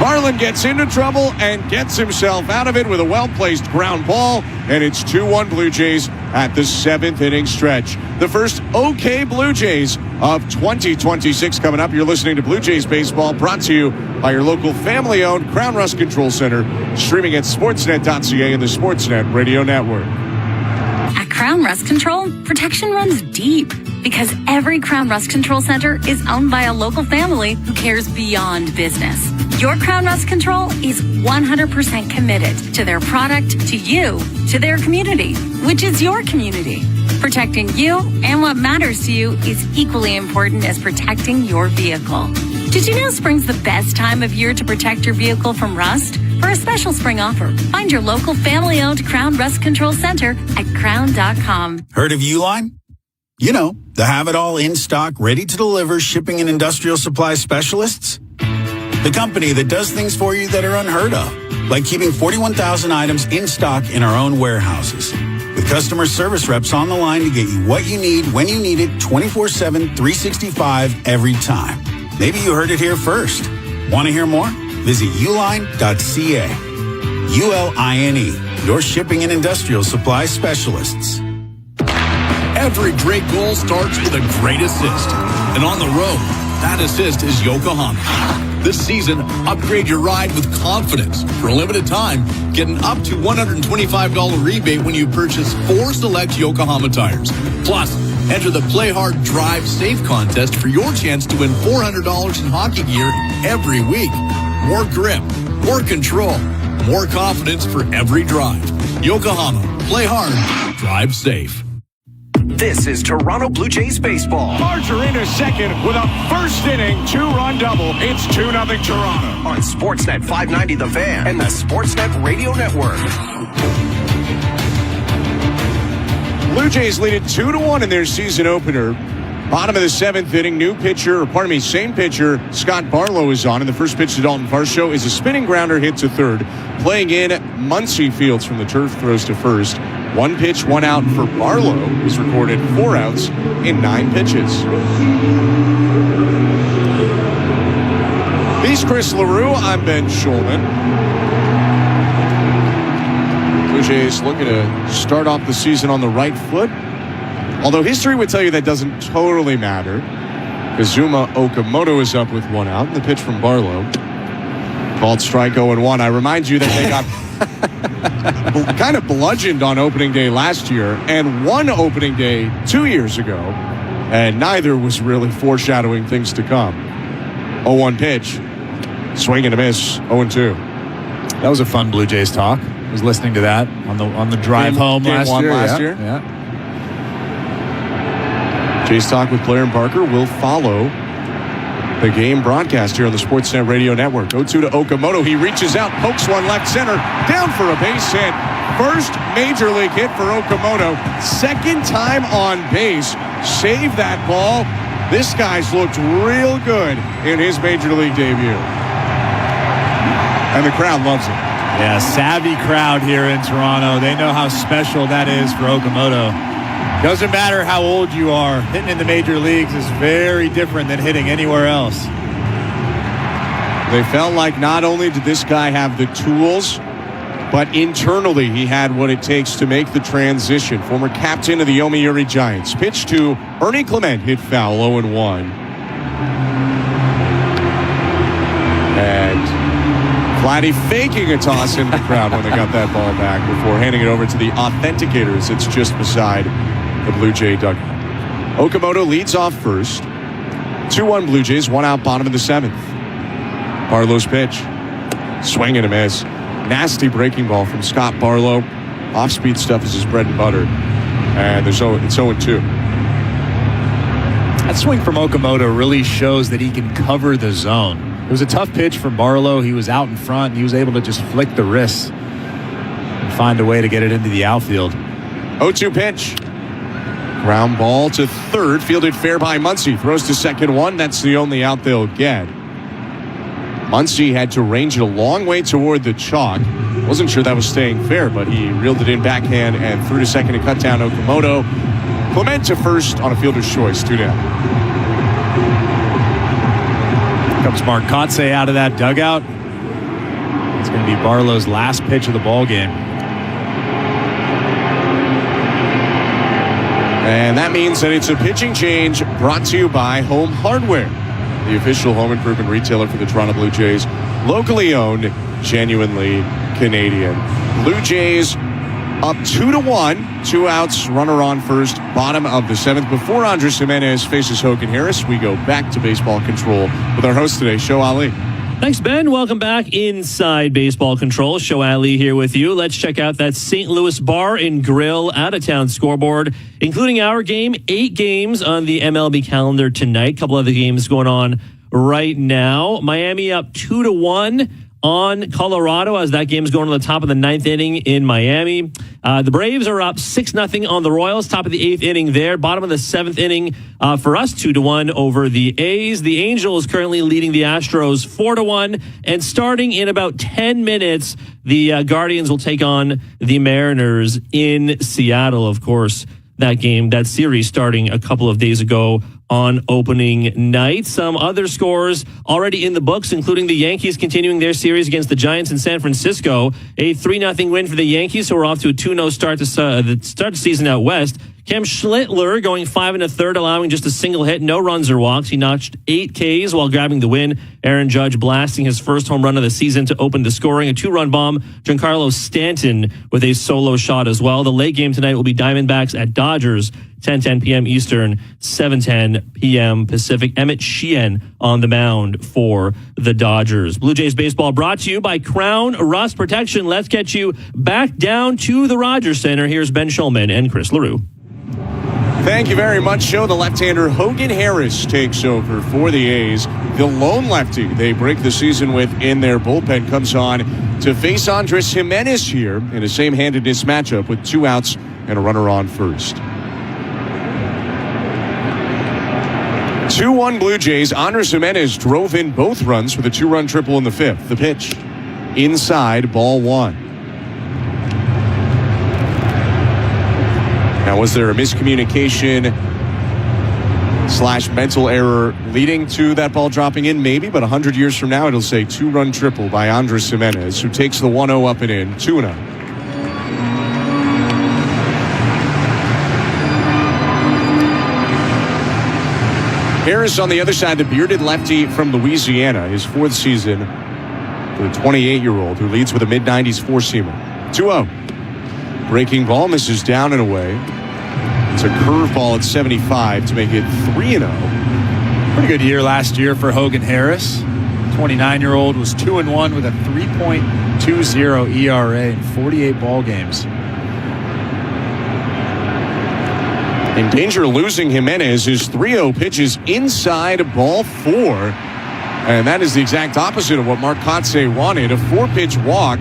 Garland gets into trouble and gets himself out of it with a well-placed ground ball, and it's 2-1 Blue Jays at the 7th inning stretch. The first OK Blue Jays of 2026 coming up. You're listening to Blue Jays Baseball, brought to you by your local family-owned Crown Rust Control Center, streaming at sportsnet.ca and the Sportsnet Radio Network. At Crown Rust Control, protection runs deep because every Crown Rust Control Center is owned by a local family who cares beyond business. Your Crown Rust Control is 100% committed to their product, to you, to their community, which is your community. Protecting you and what matters to you is equally important as protecting your vehicle. Did you know spring's the best time of year to protect your vehicle from rust? For a special spring offer, find your local family-owned Crown Rust Control Center at crown.com. Heard of Uline? You know, the have-it-all in-stock, ready-to-deliver shipping and industrial supply specialists. The company that does things for you that are unheard of, like keeping 41,000 items in stock in our own warehouses. With customer service reps on the line to get you what you need when you need it 24/7, 365 every time. Maybe you heard it here first. Want to hear more? Visit uline.ca. ULINE, your shipping and industrial supply specialists. Every great goal starts with a great assist. And on the road, that assist is Yokohama. This season, upgrade your ride with confidence. For a limited time, get an up to $125 rebate when you purchase 4 select Yokohama tires. Plus, enter the Play Hard, Drive Safe contest for your chance to win $400 in hockey gear every week. More grip, more control, more confidence for every drive. Yokohama, play hard, drive safe. This is Toronto Blue Jays baseball. Marger into second with a first inning 2-run double. It's 2-0 Toronto. On Sportsnet 590 The Fan and the Sportsnet Radio Network. Blue Jays lead it 2-1 in their season opener. Bottom of the 7th inning, same pitcher, Scott Barlow is on. And the first pitch to Dalton Varsho is a spinning grounder hit to third. Playing in, Muncie Fields from the turf throws to first. 1 pitch, 1 out for Barlow is recorded. 4 outs in 9 pitches. He's Chris LaRue. I'm Ben Schulman. Blue Jays looking to start off the season on the right foot. Although history would tell you that doesn't totally matter. Kazuma Okamoto is up with 1 out. The pitch from Barlow. Called strike 0-1. I remind you that they got kind of bludgeoned on opening day last year and won opening day 2 years ago. And neither was really foreshadowing things to come. 0-1 pitch. Swing and a miss. 0-2. That was a fun Blue Jays talk. I was listening to that on the drive home last year. Yeah. Jays Talk with Blair and Parker will follow the game broadcast here on the Sportsnet Radio Network. 0-2 to Okamoto. He reaches out, pokes one left center, down for a base hit. First major league hit for Okamoto. Second time on base. Save that ball. This guy's looked real good in his major league debut. And the crowd loves it. Yeah, savvy crowd here in Toronto. They know how special that is for Okamoto. Doesn't matter how old you are. Hitting in the major leagues is very different than hitting anywhere else. They felt like not only did this guy have the tools, but internally he had what it takes to make the transition. Former captain of the Yomiuri Giants. Pitch to Ernie Clement, hit foul, 0-1. And Vladdy faking a toss in the crowd when they got that ball back before handing it over to the authenticators. It's just beside the Blue Jay dugout. Okamoto leads off first. 2-1 Blue Jays, 1 out, bottom of the 7th. Barlow's pitch. Swing and a miss. Nasty breaking ball from Scott Barlow. Off-speed stuff is his bread and butter. And it's 0-2. That swing from Okamoto really shows that he can cover the zone. It was a tough pitch from Barlow. He was out in front, and he was able to just flick the wrists and find a way to get it into the outfield. 0-2 pitch. Ground ball to third, fielded fair by Muncy. Throws to second one. That's the only out they'll get. Muncy had to range it a long way toward the chalk. Wasn't sure that was staying fair, but he reeled it in backhand and threw to second to cut down Okamoto. Clement to first on a fielder's choice, 2 down. Comes Mark Kotze out of that dugout. It's going to be Barlow's last pitch of the ball game. And that means that it's a pitching change brought to you by Home Hardware, the official home improvement retailer for the Toronto Blue Jays. Locally owned, genuinely Canadian. Blue Jays up 2-1. 2 outs, runner on first, bottom of the 7th. Before Andres Jimenez faces Hogan Harris, we go back to baseball control with our host today, Show Ali. Thanks, Ben. Welcome back inside Baseball Control. Show Ali here with you. Let's check out that St. Louis Bar and Grill out-of-town scoreboard, including our game. 8 games on the MLB calendar tonight. Couple other games going on right now. Miami up 2-1 on Colorado as that game is going to the top of the 9th inning in Miami. The Braves are up 6-0 on the Royals, top of the 8th inning there. Bottom of the 7th inning for us, 2-1 over the A's. The Angels currently leading the Astros 4-1. And starting in about 10 minutes, the Guardians will take on the Mariners in Seattle, of course. That series starting a couple of days ago on opening night. Some other scores already in the books, including the Yankees continuing their series against the Giants in San Francisco. A 3-0 win for the Yankees, who are off to a 2-0 start to the season out west. Cam Schlittler going 5 1/3, allowing just a single hit, no runs or walks. He notched 8 Ks while grabbing the win. Aaron Judge blasting his first home run of the season to open the scoring. A 2-run bomb. Giancarlo Stanton with a solo shot as well. The late game tonight will be Diamondbacks at Dodgers, 10:10 p.m. Eastern, 7:10 p.m. Pacific. Emmett Sheehan on the mound for the Dodgers. Blue Jays baseball brought to you by Crown Rust Protection. Let's get you back down to the Rogers Center. Here's Ben Schulman and Chris LaRue. Thank you very much, Joe. The left-hander Hogan Harris takes over for the A's. The lone lefty they break the season with in their bullpen comes on to face Andres Jimenez here in a same-handedness matchup with 2 outs and a runner on first. 2-1 Blue Jays. Andres Jimenez drove in both runs with a 2-run triple in the 5th. The pitch inside, ball 1. Now, was there a miscommunication / mental error leading to that ball dropping in? Maybe, but 100 years from now, it'll say 2-run triple by Andres Jimenez, who takes the 1-0 up and in, 2-0. Harris on the other side, the bearded lefty from Louisiana, his 4th season for the 28-year-old who leads with a mid-90s 4-seamer. 2-0. Breaking ball misses down and away. It's a curveball at 75 to make it 3-0. Pretty good year last year for Hogan Harris. 29-year-old was 2-1 with a 3.20 ERA in 48 ball games. In danger of losing Jimenez. His 3-0 pitches inside ball 4. And that is the exact opposite of what Mark Kotze wanted. A 4-pitch walk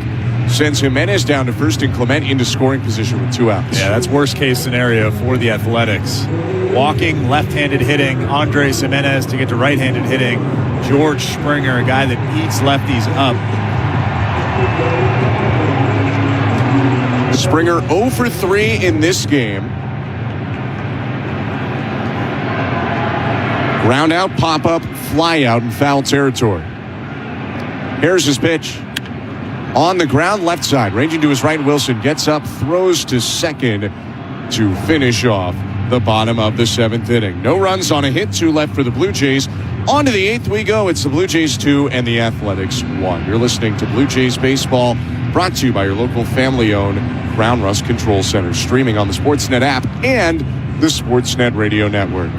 sends Jimenez down to first and Clement into scoring position with 2 outs. Yeah, that's worst case scenario for the Athletics. Walking, left-handed hitting, Andres Jimenez to get to right-handed hitting. George Springer, a guy that eats lefties up. Springer 0 for 3 in this game. Ground out, pop up, fly out in foul territory. Harris's pitch. On the ground, left side, ranging to his right, Wilson gets up, throws to second to finish off the bottom of the 7th inning. No runs on a hit, 2 left for the Blue Jays. On to the 8th we go. It's the Blue Jays 2 and the Athletics 1. You're listening to Blue Jays Baseball, brought to you by your local family-owned Ground Rust Control Center, streaming on the Sportsnet app and the Sportsnet Radio Network.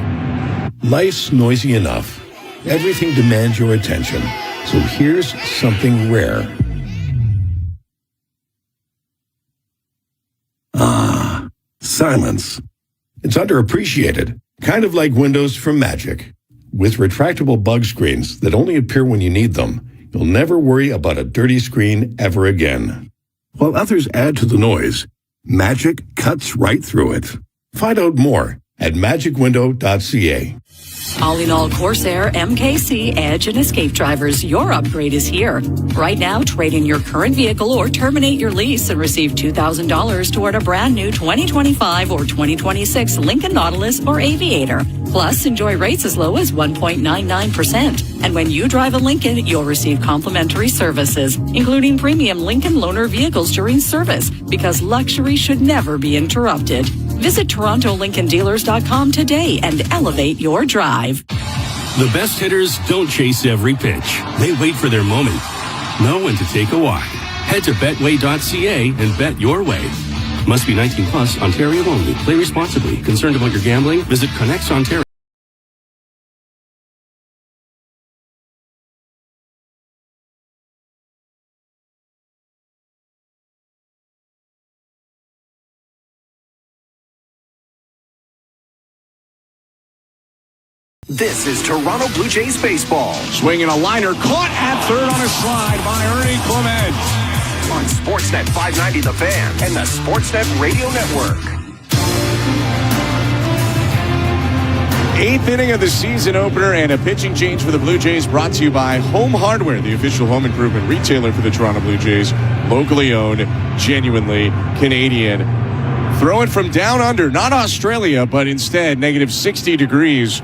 Life's noisy enough. Everything demands your attention. So here's something rare. Ah, silence. It's underappreciated, kind of like Windows from Magic. With retractable bug screens that only appear when you need them, you'll never worry about a dirty screen ever again. While others add to the noise, Magic cuts right through it. Find out more at magicwindow.ca. All in all Corsair, MKC, Edge, and Escape drivers, your upgrade is here. Right now, trade in your current vehicle or terminate your lease and receive $2,000 toward a brand new 2025 or 2026 Lincoln Nautilus or Aviator. Plus, enjoy rates as low as 1.99%. And when you drive a Lincoln, you'll receive complimentary services, including premium Lincoln loaner vehicles during service, because luxury should never be interrupted. Visit TorontoLincolnDealers.com today and elevate your drive. The best hitters don't chase every pitch. They wait for their moment. Know when to take a walk. Head to betway.ca and bet your way. Must be 19 plus, Ontario only. Play responsibly. Concerned about your gambling? Visit Connects Ontario. This is Toronto Blue Jays baseball. Swinging a liner, caught at third on a slide by Ernie Clement. On Sportsnet 590 The Fan and the Sportsnet Radio Network. 8th inning of the season opener and a pitching change for the Blue Jays, brought to you by Home Hardware, the official home improvement retailer for the Toronto Blue Jays. Locally owned, genuinely Canadian. Throwing from down under, not Australia, but instead negative 60 degrees.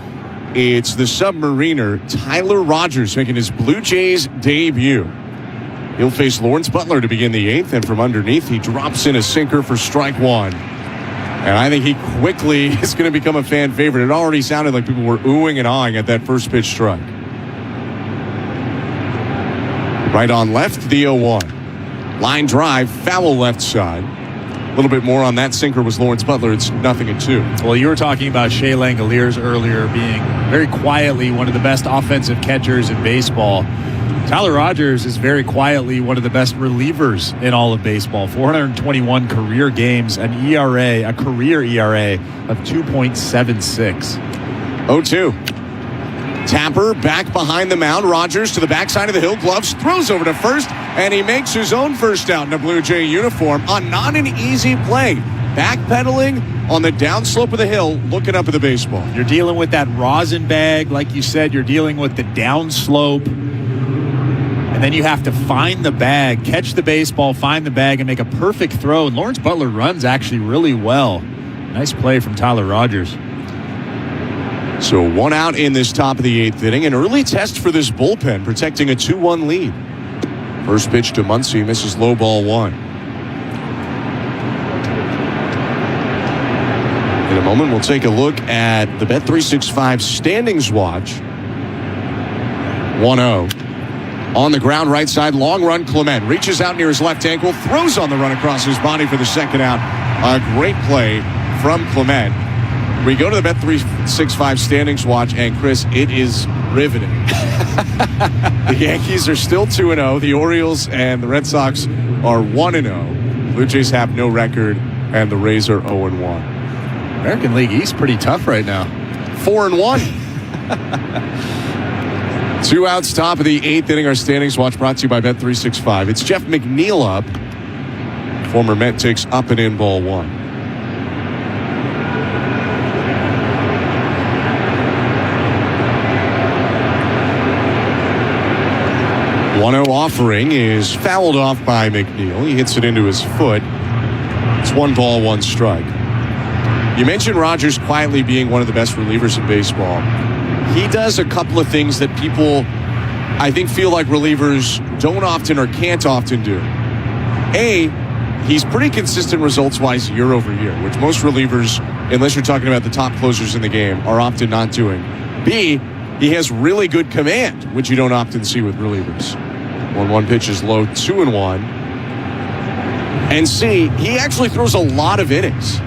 It's the Submariner, Tyler Rogers, making his Blue Jays debut. He'll face Lawrence Butler to begin the 8th, and from underneath, he drops in a sinker for strike one. And I think he quickly is going to become a fan favorite. It already sounded like people were oohing and awing at that first pitch strike. Right on left, the 0-1. Line drive, foul left side. A little bit more on that sinker was Lawrence Butler. It's 0-2. Well, you were talking about Shea Langoliers earlier being very quietly one of the best offensive catchers in baseball. Tyler Rogers is very quietly one of the best relievers in all of baseball. 421 career games, a career ERA of 2.76. 0-2. Tapper back behind the mound. Rogers to the backside of the hill. Gloves, throws over to first, and he makes his own first out in a Blue Jay uniform on not an easy play. Backpedaling on the downslope of the hill, looking up at the baseball. You're dealing with that rosin bag. Like you said, you're dealing with the downslope. And then you have to find the bag, catch the baseball, find the bag, and make a perfect throw. And Lawrence Butler runs actually really well. Nice play from Tyler Rogers. So one out in this top of the 8th inning. An early test for this bullpen, protecting a 2-1 lead. First pitch to Muncy, misses low ball one. In a moment, we'll take a look at the Bet365 standings watch. 1-0. On the ground, right side, long run, Clement reaches out near his left ankle, throws on the run across his body for the second out. A great play from Clement. We go to the Bet365 standings watch, and Chris, it is riveting. The Yankees are still 2-0. The Orioles and the Red Sox are 1-0. Blue Jays have no record, and the Rays are 0-1. American League East pretty tough right now. 4-1. 2 outs, top of the 8th inning. Our standings watch brought to you by Bet365. It's Jeff McNeil up. Former Met takes up and in ball one. 1-0 offering is fouled off by McNeil. He hits it into his foot. It's 1 ball, 1 strike. You mentioned Rogers quietly being one of the best relievers in baseball. He does a couple of things that people, I think, feel like relievers don't often or can't often do. A, he's pretty consistent results-wise year over year, which most relievers, unless you're talking about the top closers in the game, are often not doing. B, he has really good command, which you don't often see with relievers. 1-1 pitch is low, 2-1. And C, he actually throws a lot of innings.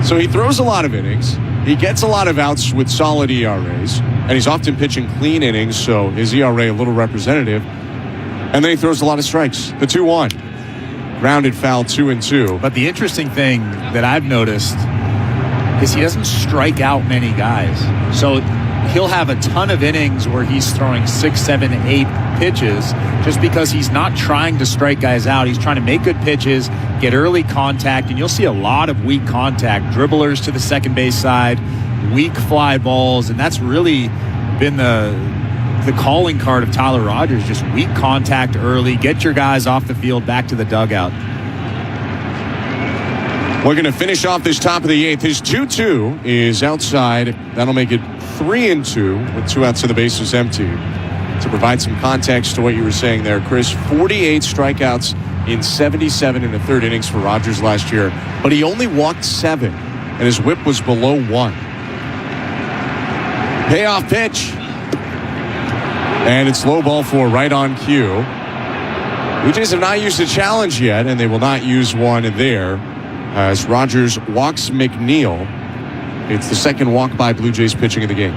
So he throws a lot of innings. He gets a lot of outs with solid ERAs. And he's often pitching clean innings, so his ERA a little representative. And then he throws a lot of strikes. The 2-1. Grounded foul, 2-2. But the interesting thing that I've noticed is he doesn't strike out many guys. So he'll have a ton of innings where he's throwing 6, 7, 8 pitches just because he's not trying to strike guys out. He's trying to make good pitches, get early contact, and you'll see a lot of weak contact. Dribblers to the second base side, weak fly balls, and that's really been the calling card of Tyler Rogers, just weak contact early, get your guys off the field, back to the dugout. We're going to finish off this top of the 8th. His 2-2 is outside. That'll make it 3-2 with 2 outs and the bases empty. To provide some context to what you were saying there, Chris, 48 strikeouts in 77 and a third innings for Rogers last year, but he only walked 7, and his whip was below 1. Payoff pitch. And it's low ball 4 right on cue. Blue Jays have not used a challenge yet, and they will not use one there as Rogers walks McNeil. It's the second walk by Blue Jays pitching in the game.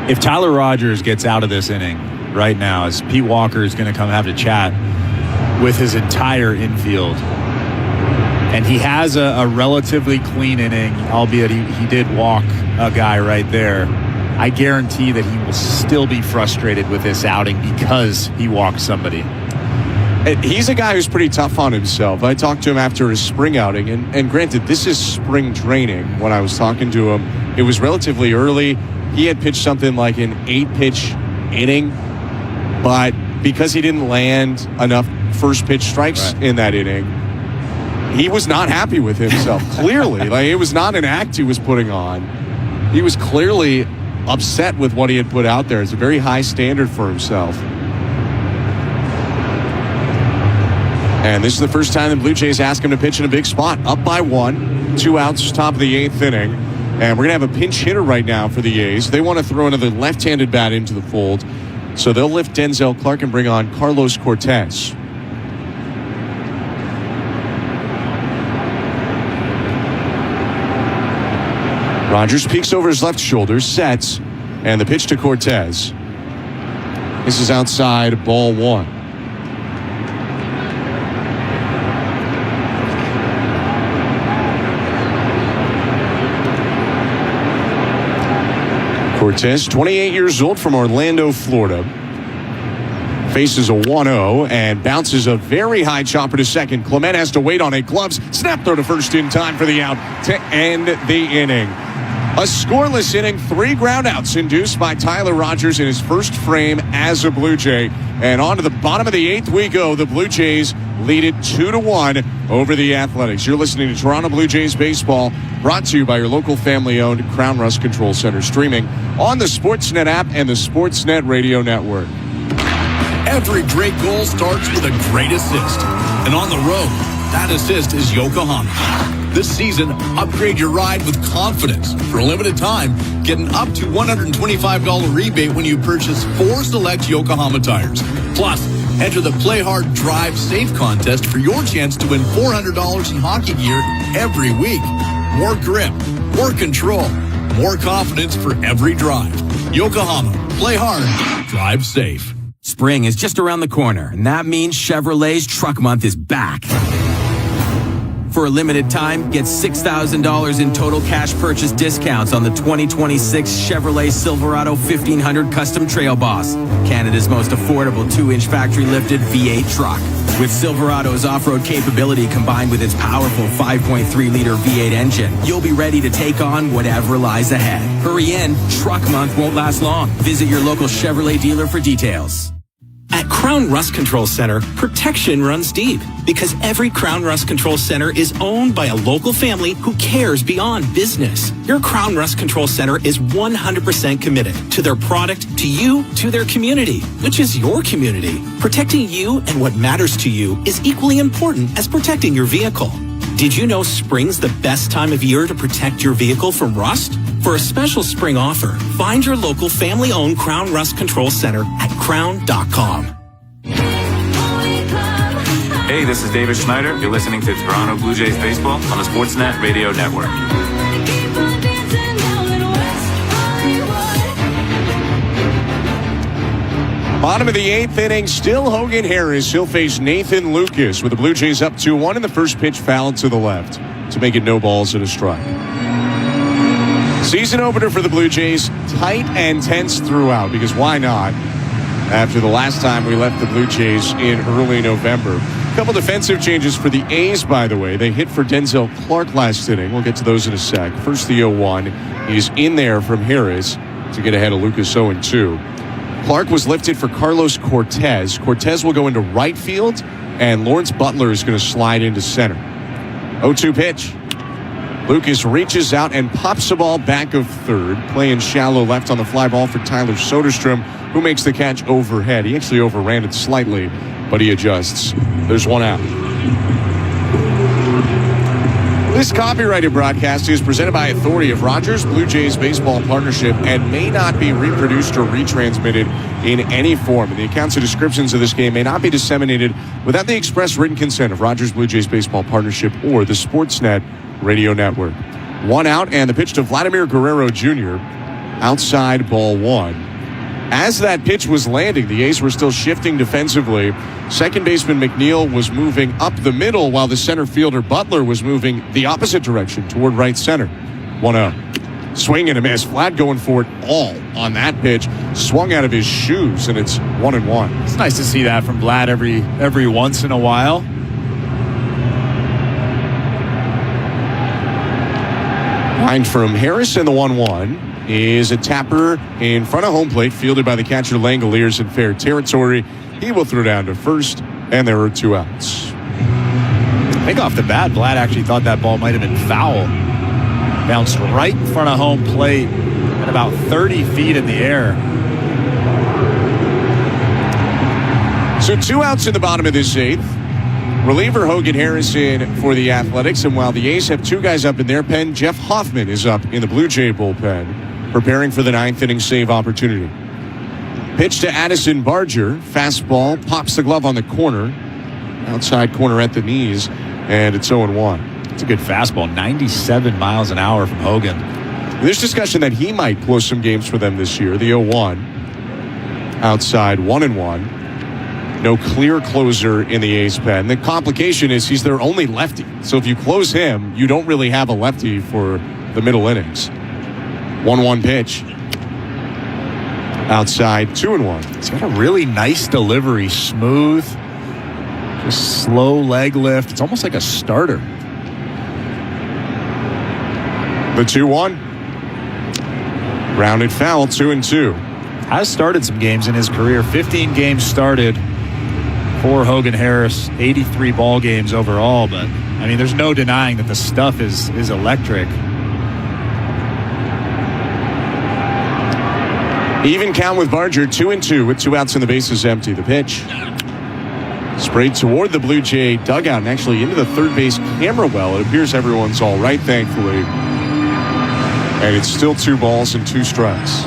If Tyler Rogers gets out of this inning right now, as Pete Walker is going to come have a chat with his entire infield, and he has a relatively clean inning, albeit he did walk a guy right there, I guarantee that he will still be frustrated with this outing because he walked somebody. He's a guy who's pretty tough on himself. I talked to him after his spring outing, and granted, this is spring training. When I was talking to him, it was relatively early. He had pitched something like an 8-pitch inning, but because he didn't land enough first pitch strikes in that inning, he was not happy with himself. Clearly, like, it was not an act he was putting on. He was clearly upset with what he had put out there. It's a very high standard for himself. And this is the first time the Blue Jays ask him to pitch in a big spot. Up by 1, 2 outs, top of the 8th inning. And we're going to have a pinch hitter right now for the A's. They want to throw another left-handed bat into the fold. So they'll lift Denzel Clark and bring on Carlos Cortez. Rogers peeks over his left shoulder, sets, and the pitch to Cortez. This is outside, ball 1. Cortez, 28 years old, from Orlando, Florida. Faces a 1-0 and bounces a very high chopper to second. Clement has to wait on it. Gloves, snap throw to first in time for the out to end the inning. A scoreless inning, 3 groundouts induced by Tyler Rogers in his first frame as a Blue Jay. And on to the bottom of the 8th we go. The Blue Jays lead it 2-1 over the Athletics. You're listening to Toronto Blue Jays baseball, brought to you by your local family-owned Crown Rust Control Center, streaming on the Sportsnet app and the Sportsnet Radio Network. Every great goal starts with a great assist. And on the road, that assist is Yokohama. This season, upgrade your ride with confidence. For a limited time, get an up to $125 rebate when you purchase 4 select Yokohama tires. Plus, enter the Play Hard, Drive Safe contest for your chance to win $400 in hockey gear every week. More grip, more control, more confidence for every drive. Yokohama, play hard, drive safe. Spring is just around the corner, and that means Chevrolet's Truck Month is back. For a limited time, get $6,000 in total cash purchase discounts on the 2026 Chevrolet Silverado 1500 Custom Trail Boss, Canada's most affordable 2-inch factory-lifted V8 truck. With Silverado's off-road capability combined with its powerful 5.3-liter V8 engine, you'll be ready to take on whatever lies ahead. Hurry in, Truck Month won't last long. Visit your local Chevrolet dealer for details. At Crown Rust Control Center, protection runs deep because every Crown Rust Control Center is owned by a local family who cares beyond business. Your Crown Rust Control Center is 100% committed to their product, to you, to their community, which is your community. Protecting you and what matters to you is equally important as protecting your vehicle. Did you know spring's the best time of year to protect your vehicle from rust? For a special spring offer, find your local family-owned Crown Rust Control Center at crown.com. Hey, this is David Schneider. You're listening to Toronto Blue Jays Baseball on the Sportsnet Radio Network. Bottom of the 8th inning, still Hogan Harris. He'll face Nathan Lucas with the Blue Jays up 2-1 and the first pitch fouled to the left to make it no balls and a strike. Season opener for the Blue Jays, tight and tense throughout, because why not? After the last time we left the Blue Jays in early November. A couple defensive changes for the A's, by the way. They hit for Denzel Clark last inning. We'll get to those in a sec. First the 0-1. He's in there from Harris to get ahead of Lucas 0-2. Clark was lifted for Carlos Cortez. Cortez will go into right field, and Lawrence Butler is going to slide into center. 0-2 pitch. Lucas reaches out and pops the ball back of third, playing shallow left on the fly ball for Tyler Soderstrom, who makes the catch overhead. He actually overran it slightly, but he adjusts. There's one out. This copyrighted broadcast is presented by authority of Rogers Blue Jays Baseball Partnership and may not be reproduced or retransmitted in any form. And the accounts and descriptions of this game may not be disseminated without the express written consent of Rogers Blue Jays Baseball Partnership or the Sportsnet Radio Network. One out, and the pitch to Vladimir Guerrero Jr. outside ball one. As that pitch was landing, the A's were still shifting defensively. Second baseman McNeil was moving up the middle while the center fielder Butler was moving the opposite direction toward right center. 1-0. Swing and a miss. Vlad going for it all on that pitch. Swung out of his shoes, and it's 1-1. It's nice to see that from Vlad every once in a while. Line from Harris, and the 1-1 is a tapper in front of home plate, fielded by the catcher Langoliers in fair territory. He will throw down to first, and there are 2 outs. I think off the bat, Vlad actually thought that ball might have been foul. Bounced right in front of home plate at about 30 feet in the air. So 2 outs in the bottom of this 8th. Reliever Hogan Harrison for the Athletics, and while the A's have 2 guys up in their pen, Jeff Hoffman is up in the Blue Jay bullpen, preparing for the 9th inning save opportunity. Pitch to Addison Barger. Fastball pops the glove on the corner. Outside corner at the knees, and it's 0-1. It's a good fastball, 97 miles an hour from Hogan. There's discussion that he might close some games for them this year. The 0-1. Outside 1-1. No clear closer in the A's pen. The complication is he's their only lefty. So if you close him, you don't really have a lefty for the middle innings. 1-1 pitch. Outside 2-1. He's got a really nice delivery. Smooth. Just slow leg lift. It's almost like a starter. The 2-1. Grounded foul, 2-2. Has started some games in his career. 15 games started for Hogan Harris, 83 ball games overall, but I mean, there's no denying that the stuff is electric. Even count with Barger, 2-2 with 2 outs and the bases empty. The pitch sprayed toward the Blue Jay dugout and actually into the third base camera well. It appears everyone's all right, thankfully. And it's still 2 balls and 2 strikes.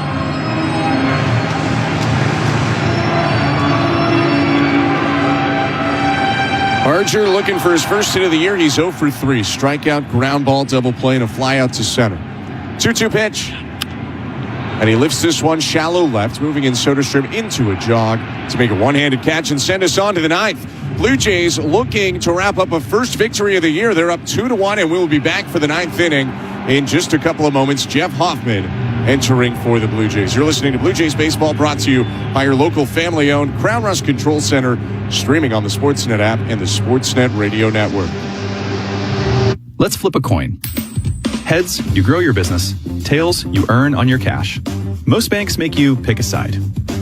Barger looking for his first hit of the year. He's 0 for 3. Strikeout, ground ball, double play, and a fly out to center. 2-2 pitch. And he lifts this one shallow left, moving in Soderstrom into a jog to make a one-handed catch and send us on to the 9th. Blue Jays looking to wrap up a first victory of the year. They're up 2-1, and we'll be back for the 9th inning in just a couple of moments. Jeff Hoffman entering for the Blue Jays. You're listening to Blue Jays Baseball, brought to you by your local family-owned Crown Rust Control Center, streaming on the Sportsnet app and the Sportsnet Radio Network. Let's flip a coin. Heads, you grow your business. Tails, you earn on your cash. Most banks make you pick a side.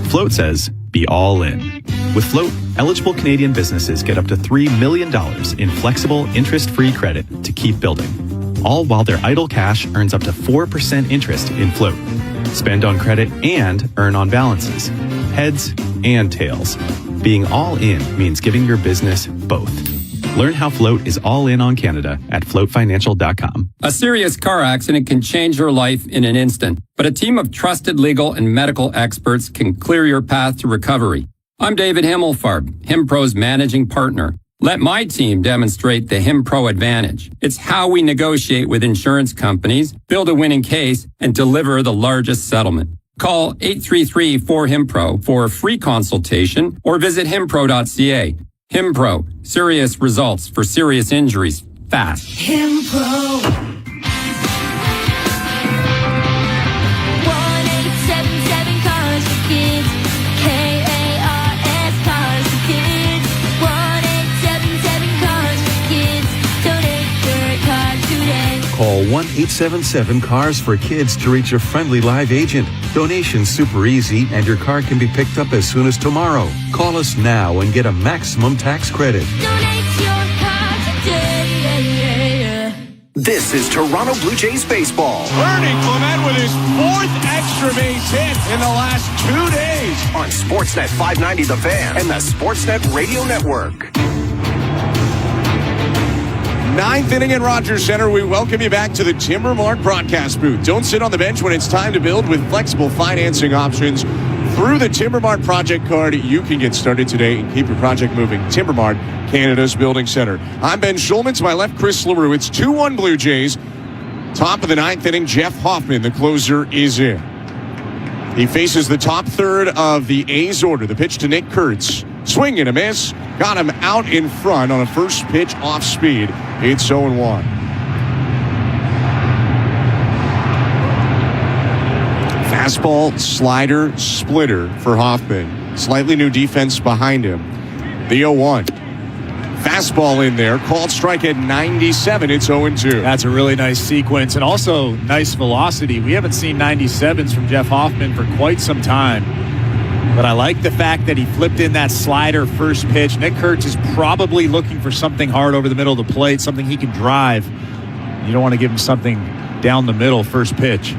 Float says, be all in. With Float, eligible Canadian businesses get up to $3 million in flexible, interest-free credit to keep building. All while their idle cash earns up to 4% interest in Float. Spend on credit and earn on balances. Heads and tails. Being all in means giving your business both. Learn how Float is all in on Canada at floatfinancial.com. A serious car accident can change your life in an instant, but a team of trusted legal and medical experts can clear your path to recovery. I'm David Himmelfarb, HimPro's managing partner. Let my team demonstrate the HimPro advantage. It's how we negotiate with insurance companies, build a winning case, and deliver the largest settlement. Call 833-4HIMPRO for a free consultation or visit himpro.ca. HimPro, serious results for serious injuries, fast. HimPro. 1-877 Cars for Kids. K-A-R-S Cars for Kids. 1-877 Cars for Kids. Donate your car today. Call 1-877-CARS-FOR-KIDS to reach a friendly live agent. Donation's super easy, and your car can be picked up as soon as tomorrow. Call us now and get a maximum tax credit. Donate your car today. This is Toronto Blue Jays baseball. Ernie Clement with his 4th extra base hit in the last 2 days. On Sportsnet 590 The Fan and the Sportsnet Radio Network. 9th inning in Rogers Center. We welcome you back to the Timber Mart broadcast booth. Don't sit on the bench when it's time to build with flexible financing options. Through the Timber Mart project card, you can get started today and keep your project moving. Timber Mart, Canada's building center. I'm Ben Schulman. To my left, Chris LaRue. It's 2-1 Blue Jays. Top of the 9th inning, Jeff Hoffman, the closer, is in. He faces the top third of the A's order. The pitch to Nick Kurtz. Swing and a miss. Got him out in front on a first pitch off speed. It's 0-1. Fastball, slider, splitter for Hoffman. Slightly new defense behind him. The 0-1. Fastball in there. Called strike at 97. It's 0-2. That's a really nice sequence and also nice velocity. We haven't seen 97s from Jeff Hoffman for quite some time. But I like the fact that he flipped in that slider first pitch. Nick Kurtz is probably looking for something hard over the middle of the plate, something he can drive. You don't want to give him something down the middle first pitch.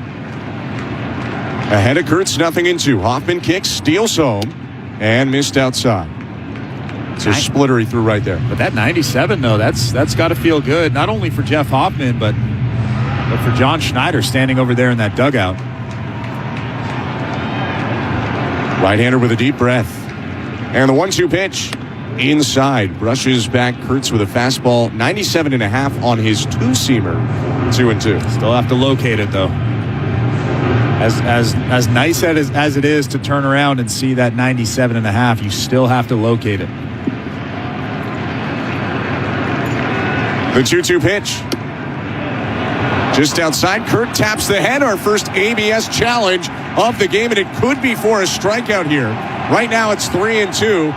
Ahead of Kurtz, 0-2. Hoffman kicks, steals home, and missed outside. It's a splitter he threw right there. But that 97, though, that's got to feel good, not only for Jeff Hoffman, but for John Schneider standing over there in that dugout. Right-hander with a deep breath. And the 1-2 pitch inside. Brushes back Kurtz with a fastball. 97.5 on his two-seamer. 2-2. Still have to locate it, though. As nice as it is to turn around and see that 97.5, you still have to locate it. The 2-2 pitch. Just outside, Kurt taps the head. Our first ABS challenge of the game, and it could be for a strikeout here. Right now it's 3-2.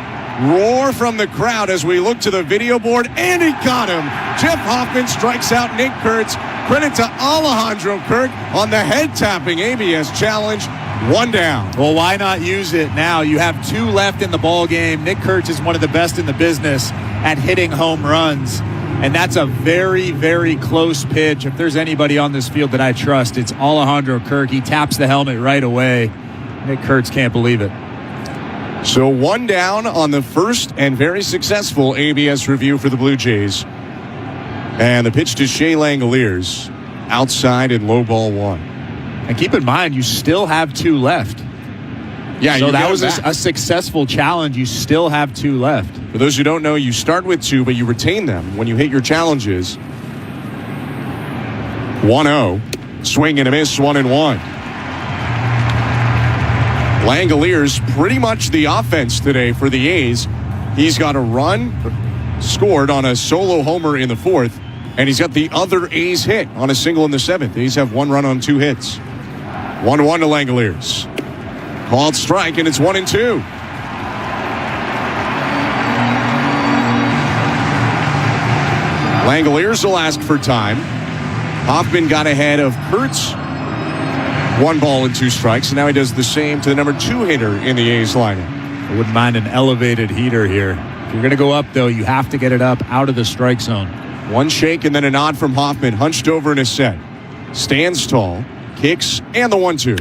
Roar from the crowd as we look to the video board, and he got him. Jeff Hoffman strikes out Nick Kurtz. Credit to Alejandro Kirk on the head-tapping ABS challenge. 1 down. Well, why not use it now? You have 2 left in the ball game. Nick Kurtz is one of the best in the business at hitting home runs. And that's a very, very close pitch. If there's anybody on this field that I trust, it's Alejandro Kirk. He taps the helmet right away. Nick Kurtz can't believe it. So 1 down on the first and very successful ABS review for the Blue Jays. And the pitch to Shea Langoliers. Outside and low ball 1. And keep in mind, you still have 2 left. Yeah, so that was a successful challenge. You still have 2 left. For those who don't know, you start with 2, but you retain them when you hit your challenges. 1-0. Swing and a miss, 1-1. Langoliers pretty much the offense today for the A's. He's got a run scored on a solo homer in the 4th, and he's got the other A's hit on a single in the 7th. A's have 1 run on 2 hits. 1-1 to Langoliers. Called strike, and it's 1-2. Langoliers will ask for time. Hoffman got ahead of Kurtz. 1 ball and 2 strikes, and now he does the same to the number 2 hitter in the A's lineup. I wouldn't mind an elevated heater here. If you're going to go up, though, you have to get it up out of the strike zone. 1 shake and then a nod from Hoffman, hunched over in a set. Stands tall, kicks, and the 1-2.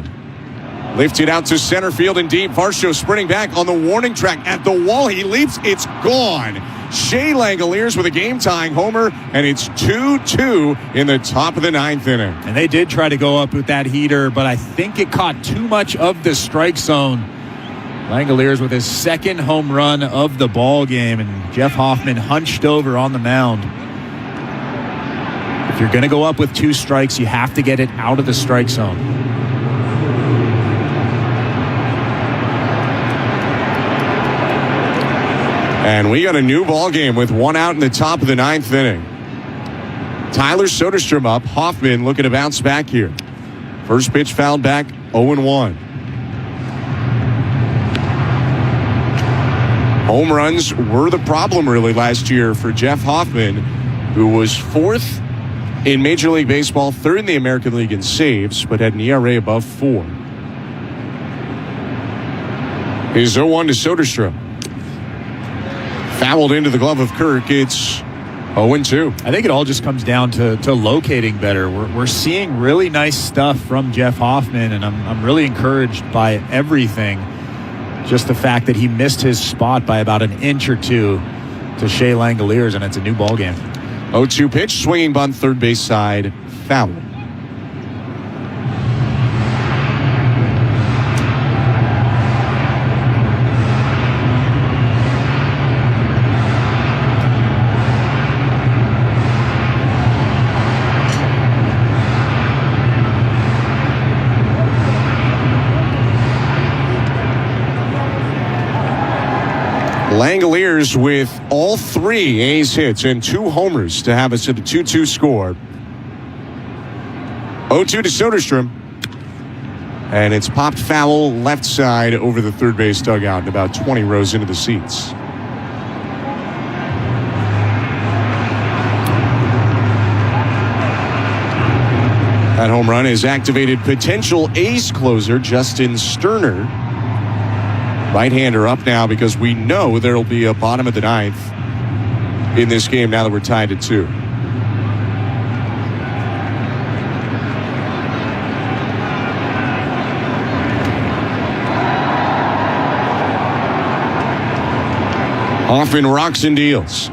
Lifted out to center field and deep. Varsho sprinting back on the warning track at the wall. He leaps. It's gone. Shea Langoliers with a game-tying homer, and it's 2-2 in the top of the ninth inning. And they did try to go up with that heater, but I think it caught too much of the strike zone. Langoliers with his second home run of the ball game, and Jeff Hoffman hunched over on the mound. If you're going to go up with 2 strikes, you have to get it out of the strike zone. And we got a new ball game with 1 out in the top of the ninth inning. Tyler Soderstrom up. Hoffman looking to bounce back here. First pitch fouled back, 0-1. Home runs were the problem really last year for Jeff Hoffman, who was 4th in Major League Baseball, 3rd in the American League in saves, but had an ERA above 4. Here's 0-1 to Soderstrom. Fouled into the glove of Kirk. It's 0-2. I think it all just comes down to locating better. We're seeing really nice stuff from Jeff Hoffman, and I'm really encouraged by everything. Just the fact that he missed his spot by about an inch or 2 to Shea Langoliers, and it's a new ball game. 0-2 pitch, swinging bunt, third base side, foul. Langoliers with all 3 A's hits and 2 homers to have us to the 2-2 score. 0-2 to Soderstrom. And it's popped foul left side over the third base dugout and about 20 rows into the seats. That home run has activated potential ace closer Justin Sterner. Right-hander up now because we know there will be a bottom of the ninth in this game now that we're tied at 2. Hoffman rocks and deals.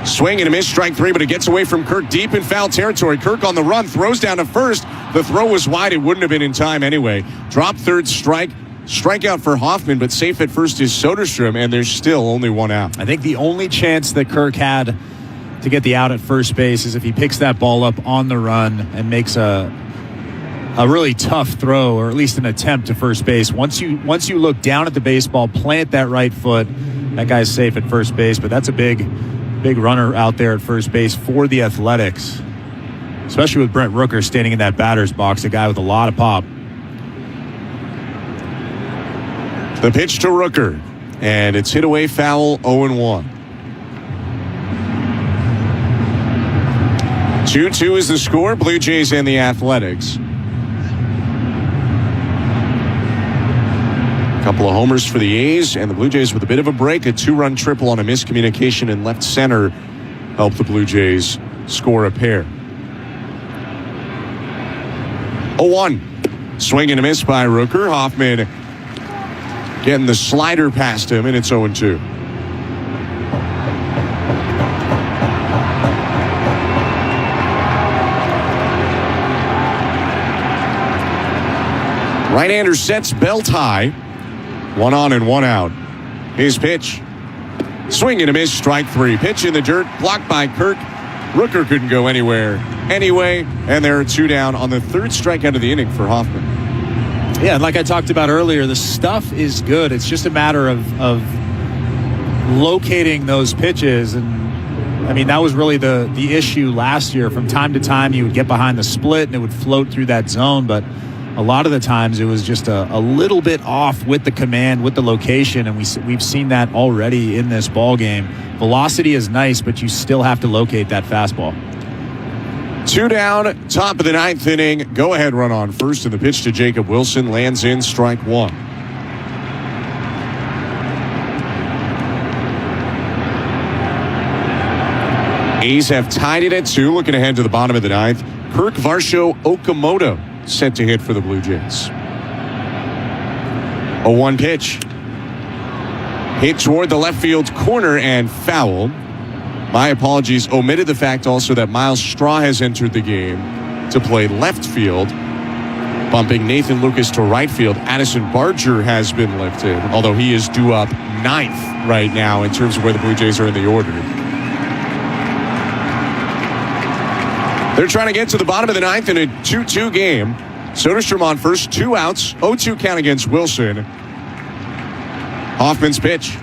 Swing and a miss, strike 3, but it gets away from Kirk deep in foul territory. Kirk on the run, throws down to first. The throw was wide. It wouldn't have been in time anyway. Drop third, strike. Strikeout for Hoffman, but safe at first is Soderstrom, and there's still only 1 out. I think the only chance that Kirk had to get the out at first base is if he picks that ball up on the run and makes a really tough throw, or at least an attempt to first base. Once you look down at the baseball, plant that right foot, that guy's safe at first base. But that's a big runner out there at first base for the Athletics, especially with Brent Rooker standing in that batter's box, a guy with a lot of pop. The pitch to Rooker, and it's hit away foul, 0-1. 2-2 is the score, Blue Jays and the Athletics. A couple of homers for the A's, and the Blue Jays with a bit of a break. A 2-run triple on a miscommunication in left center helped the Blue Jays score a pair. 0-1. Swing and a miss by Rooker. Hoffman getting the slider past him, and it's 0-2. Right-hander sets belt high. 1 on and 1 out. His pitch. Swing and a miss, strike 3. Pitch in the dirt, blocked by Kirk. Rooker couldn't go anywhere anyway, and there are 2 down on the 3rd strikeout of the inning for Hoffman. Yeah, and like I talked about earlier, the stuff is good. It's just a matter of locating those pitches. And I mean, that was really the issue last year. From time to time, you would get behind the split and it would float through that zone. But a lot of the times it was just a little bit off with the command, with the location. And we've seen that already in this ball game. Velocity is nice, but you still have to locate that fastball. 2 down, top of the 9th inning. Go-ahead run on first, and the pitch to Jacob Wilson lands in, strike 1. A's have tied it at 2, looking ahead to the bottom of the 9th. Kirk Varsho Okamoto set to hit for the Blue Jays. 0-1 pitch. Hit toward the left field corner and foul. My apologies. Omitted the fact also that Miles Straw has entered the game to play left field, bumping Nathan Lucas to right field. Addison Barger has been lifted, although he is due up 9th right now in terms of where the Blue Jays are in the order. They're trying to get to the bottom of the 9th in a 2-2 game. Soderstrom on first, 2 outs, 0-2 count against Wilson. Hoffman's pitch.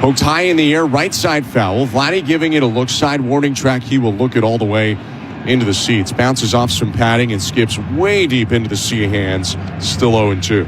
Poked high in the air, right side foul. Vladdy giving it a look, side warning track. He will look it all the way into the seats. Bounces off some padding and skips way deep into the sea of hands. Still 0-2.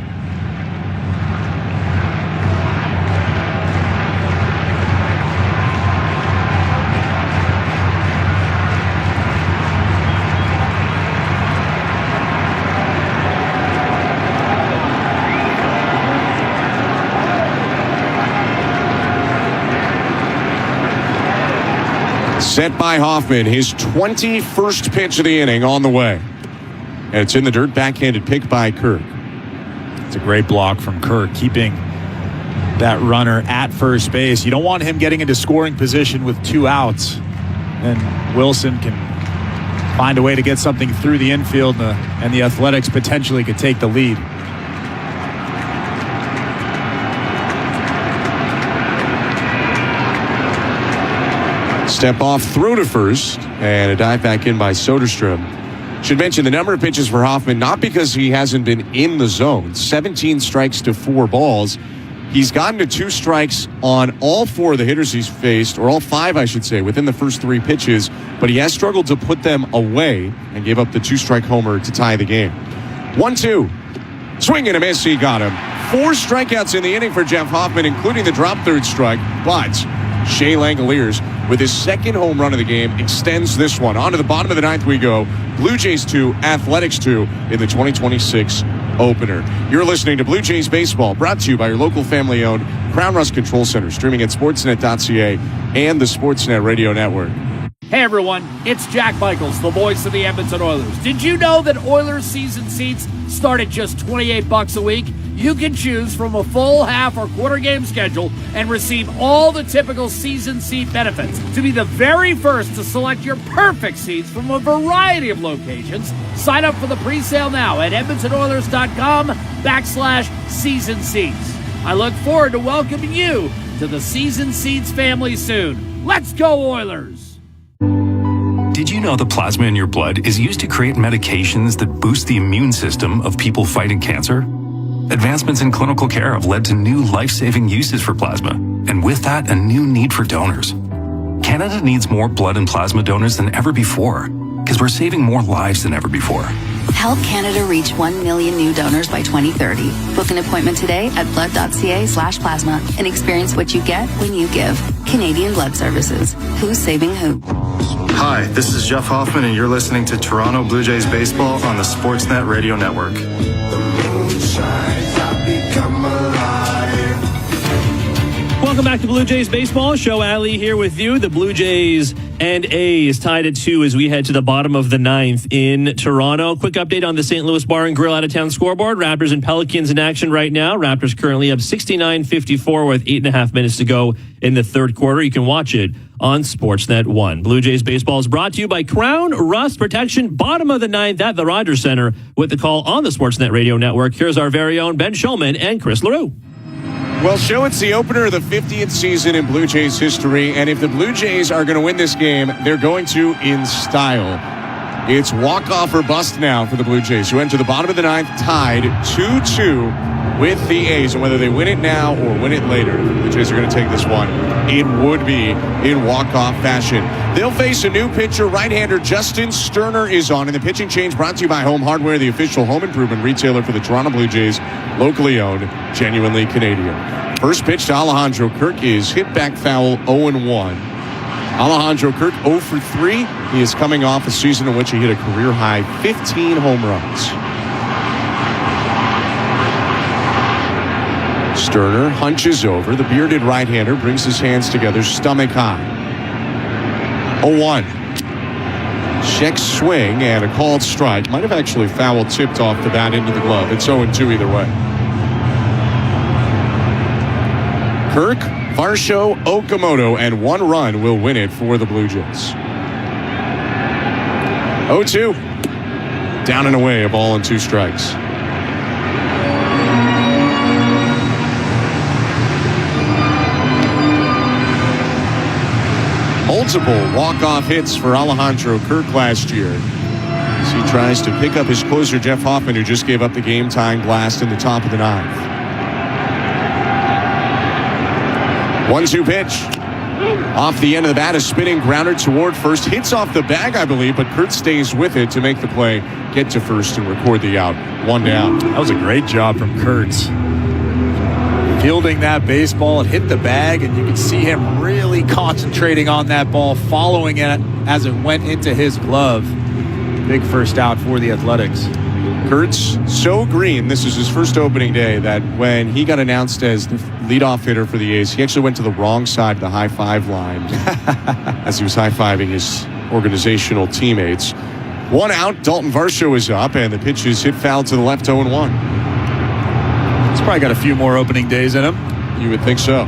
Set by Hoffman, his 21st pitch of the inning on the way. And it's in the dirt, backhanded pick by Kirk. It's a great block from Kirk, keeping that runner at first base. You don't want him getting into scoring position with 2 outs. And Wilson can find a way to get something through the infield, and the Athletics potentially could take the lead. Step off, throw to first, and a dive back in by Soderstrom. Should mention the number of pitches for Hoffman, not because he hasn't been in the zone. 17 strikes to 4 balls. He's gotten to 2 strikes on all 4 of the hitters he's faced, or all 5, I should say, within the first 3 pitches, but he has struggled to put them away and gave up the 2-strike homer to tie the game. 1-2. Swing and a miss, he got him. 4 strikeouts in the inning for Jeff Hoffman, including the drop third strike, but Shea Langoliers, with his second home run of the game, extends this one. On to the bottom of the 9th we go. Blue Jays 2, Athletics 2 in the 2026 opener. You're listening to Blue Jays Baseball, brought to you by your local family-owned Crown Rust Control Center, streaming at sportsnet.ca and the Sportsnet Radio Network. Hey everyone, it's Jack Michaels, the voice of the Edmonton Oilers. Did you know that Oilers season seats start at just $28 a week? You can choose from a full, half, or quarter game schedule and receive all the typical season seat benefits. To be the very first to select your perfect seats from a variety of locations, sign up for the pre-sale now at EdmontonOilers.com/season seats. I look forward to welcoming you to the season seats family soon. Let's go Oilers! Did you know the plasma in your blood is used to create medications that boost the immune system of people fighting cancer? Advancements in clinical care have led to new life-saving uses for plasma, and with that, a new need for donors. Canada needs more blood and plasma donors than ever before, because we're saving more lives than ever before. Help Canada reach 1 million new donors by 2030. Book an appointment today at blood.ca/plasma and experience what you get when you give. Canadian Blood Services. Who's saving who? Hi, this is Jeff Hoffman, and you're listening to Toronto Blue Jays Baseball on the Sportsnet Radio Network. Welcome back to Blue Jays Baseball. Show Ali here with you. The Blue Jays and A's tied at 2 as we head to the bottom of the 9th in Toronto. Quick update on the St. Louis Bar and Grill out-of-town scoreboard. Raptors and Pelicans in action right now. Raptors currently up 69-54 with 8.5 minutes to go in the third quarter. You can watch it on Sportsnet 1. Blue Jays Baseball is brought to you by Crown Rust Protection. Bottom of the 9th at the Rogers Center with the call on the Sportsnet Radio Network. Here's our very own Ben Shulman and Chris LaRue. Well, Joe, it's the opener of the 50th season in Blue Jays history, and if the Blue Jays are going to win this game, they're going to in style. It's walk-off or bust now for the Blue Jays, who enter the bottom of the 9th tied 2-2 with the A's, and whether they win it now or win it later, the Blue Jays are going to take this one. It would be in walk-off fashion. They'll face a new pitcher, right-hander Justin Sterner is on, and the pitching change brought to you by Home Hardware, the official home improvement retailer for the Toronto Blue Jays, locally owned, genuinely Canadian. First pitch to Alejandro Kirk is hit back foul 0-1. Alejandro Kirk 0 for 3. He is coming off a season in which he hit a career-high 15 home runs. Sterner hunches over. The bearded right-hander brings his hands together, stomach high. 0-1. Check swing and a called strike. Might have actually foul tipped off the bat into the glove. It's 0-2 either way. Kirk Varsho, Okamoto, and 1 run will win it for the Blue Jays. 0-2. Down and away, a ball and 2 strikes. Multiple walk-off hits for Alejandro Kirk last year as he tries to pick up his closer Jeff Hoffman, who just gave up the game-tying blast in the top of the 9th. 1-2 pitch. Off the end of the bat, a spinning grounder toward first. Hits off the bag, I believe, but Kurt stays with it to make the play, get to first, and record the out. 1 down. That was a great job from Kurtz. Fielding that baseball, it hit the bag, and you can see him really concentrating on that ball, following it as it went into his glove. Big first out for the Athletics. Kurtz so green, this is his first opening day, that when he got announced as the leadoff hitter for the A's, he actually went to the wrong side of the high five line as he was high-fiving his organizational teammates. 1 out, Dalton Varsho is up, and the pitch is hit foul to the left, 0-1. He's probably got a few more opening days in him. You would think so.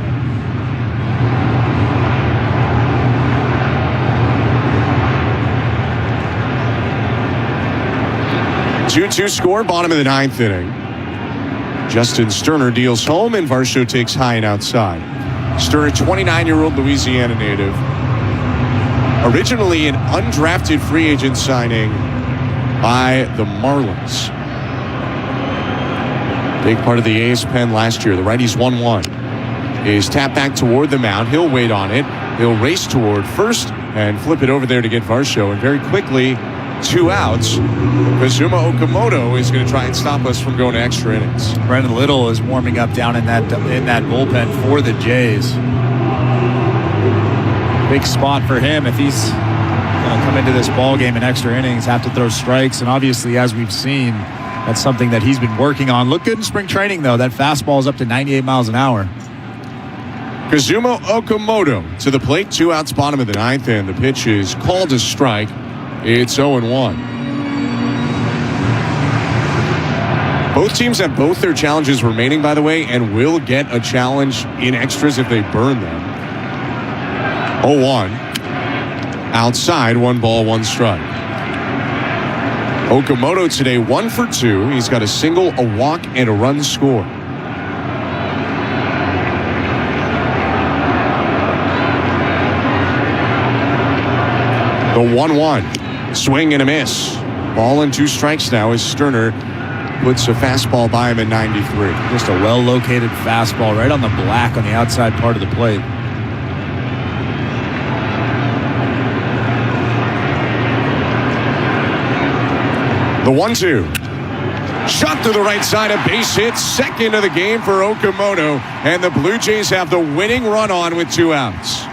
Two-2 score, bottom of the 9th inning. Justin Sterner deals home, and Varsho takes high and outside. Sterner, 29-year-old Louisiana native. Originally an undrafted free agent signing by the Marlins. Big part of the A's pen last year. The righty's 1-1. A's tap back toward the mound. He'll wait on it. He'll race toward first and flip it over there to get Varsho. And very quickly, 2 outs. Kazuma Okamoto is going to try and stop us from going to extra innings. Brendan Little is warming up down in that bullpen for the Jays. Big spot for him if he's going to come into this ball game in extra innings, have to throw strikes, and obviously, as we've seen, that's something that he's been working on. Looked good in spring training, though. That fastball is up to 98 miles an hour. Kazuma Okamoto to the plate, 2 outs, bottom of the 9th, and the pitch is called a strike. It's 0-1. Both teams have both their challenges remaining, by the way, and will get a challenge in extras if they burn them. 0-1. Outside, 1 ball, 1 strike. Okamoto today 1 for 2. He's got a single, a walk, and a run scored. The 1-1. Swing and a miss. Ball and 2 strikes now as Sterner puts a fastball by him at 93. Just a well-located fastball right on the black on the outside part of the plate. The 1-2. Shot to the right side, a base hit, second of the game for Okamoto, and the Blue Jays have the winning run on with 2 outs.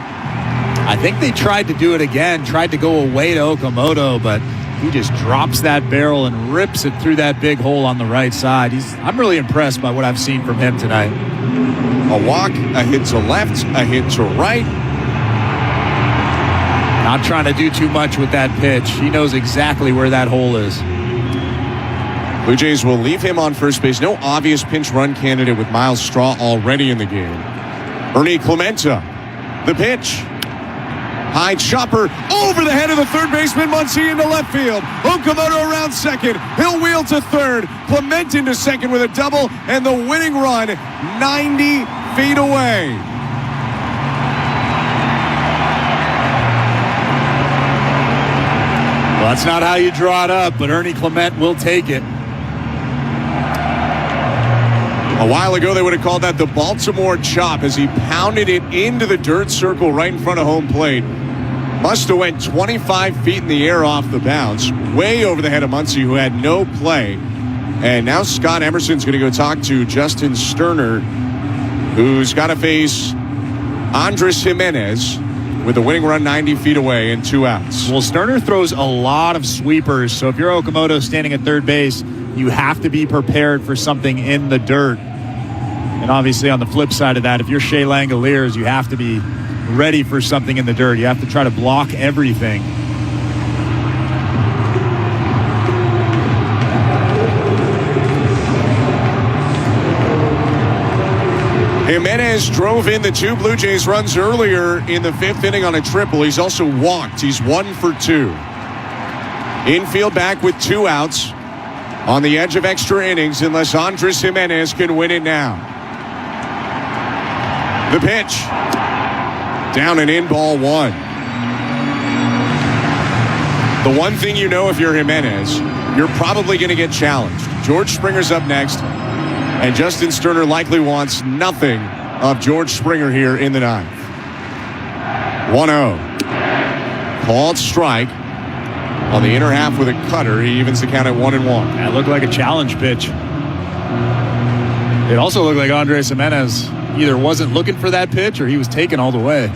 I think they tried to do it again, tried to go away to Okamoto, but he just drops that barrel and rips it through that big hole on the right side. I'm really impressed by what I've seen from him tonight. A walk, a hit to left, a hit to right. Not trying to do too much with that pitch. He knows exactly where that hole is. Blue Jays will leave him on first base. No obvious pinch run candidate with Miles Straw already in the game. Ernie Clementa, the pitch. High chopper over the head of the third baseman, Muncy into left field. Okamoto around second. He'll wheel to third. Clement into second with a double, and the winning run 90 feet away. Well, that's not how you draw it up, but Ernie Clement will take it. A while ago, they would have called that the Baltimore chop as he pounded it into the dirt circle right in front of home plate. Must have went 25 feet in the air off the bounce, way over the head of Muncy, who had no play. And now Scott Emerson's going to go talk to Justin Sterner, who's got to face Andres Jimenez with the winning run 90 feet away and 2 outs. Well, Sterner throws a lot of sweepers, so if you're Okamoto standing at third base, you have to be prepared for something in the dirt. And obviously on the flip side of that, if you're Shea Langoliers, you have to be ready for something in the dirt. You have to try to block everything. Jimenez Jimenez drove in the 2 Blue Jays runs earlier in the 5th inning on a triple. He's also walked. He's 1 for 2. Infield back with 2 outs on the edge of extra innings unless Andres Jimenez can win it now. The pitch. Down and in, ball 1. The one thing you know if you're Jimenez, you're probably going to get challenged. George Springer's up next, and Justin Sterner likely wants nothing of George Springer here in the 9th. 1-0. Called strike on the inner half with a cutter. He evens the count at 1-1. That looked like a challenge pitch. It also looked like Andres Jimenez either wasn't looking for that pitch or he was taken all the way.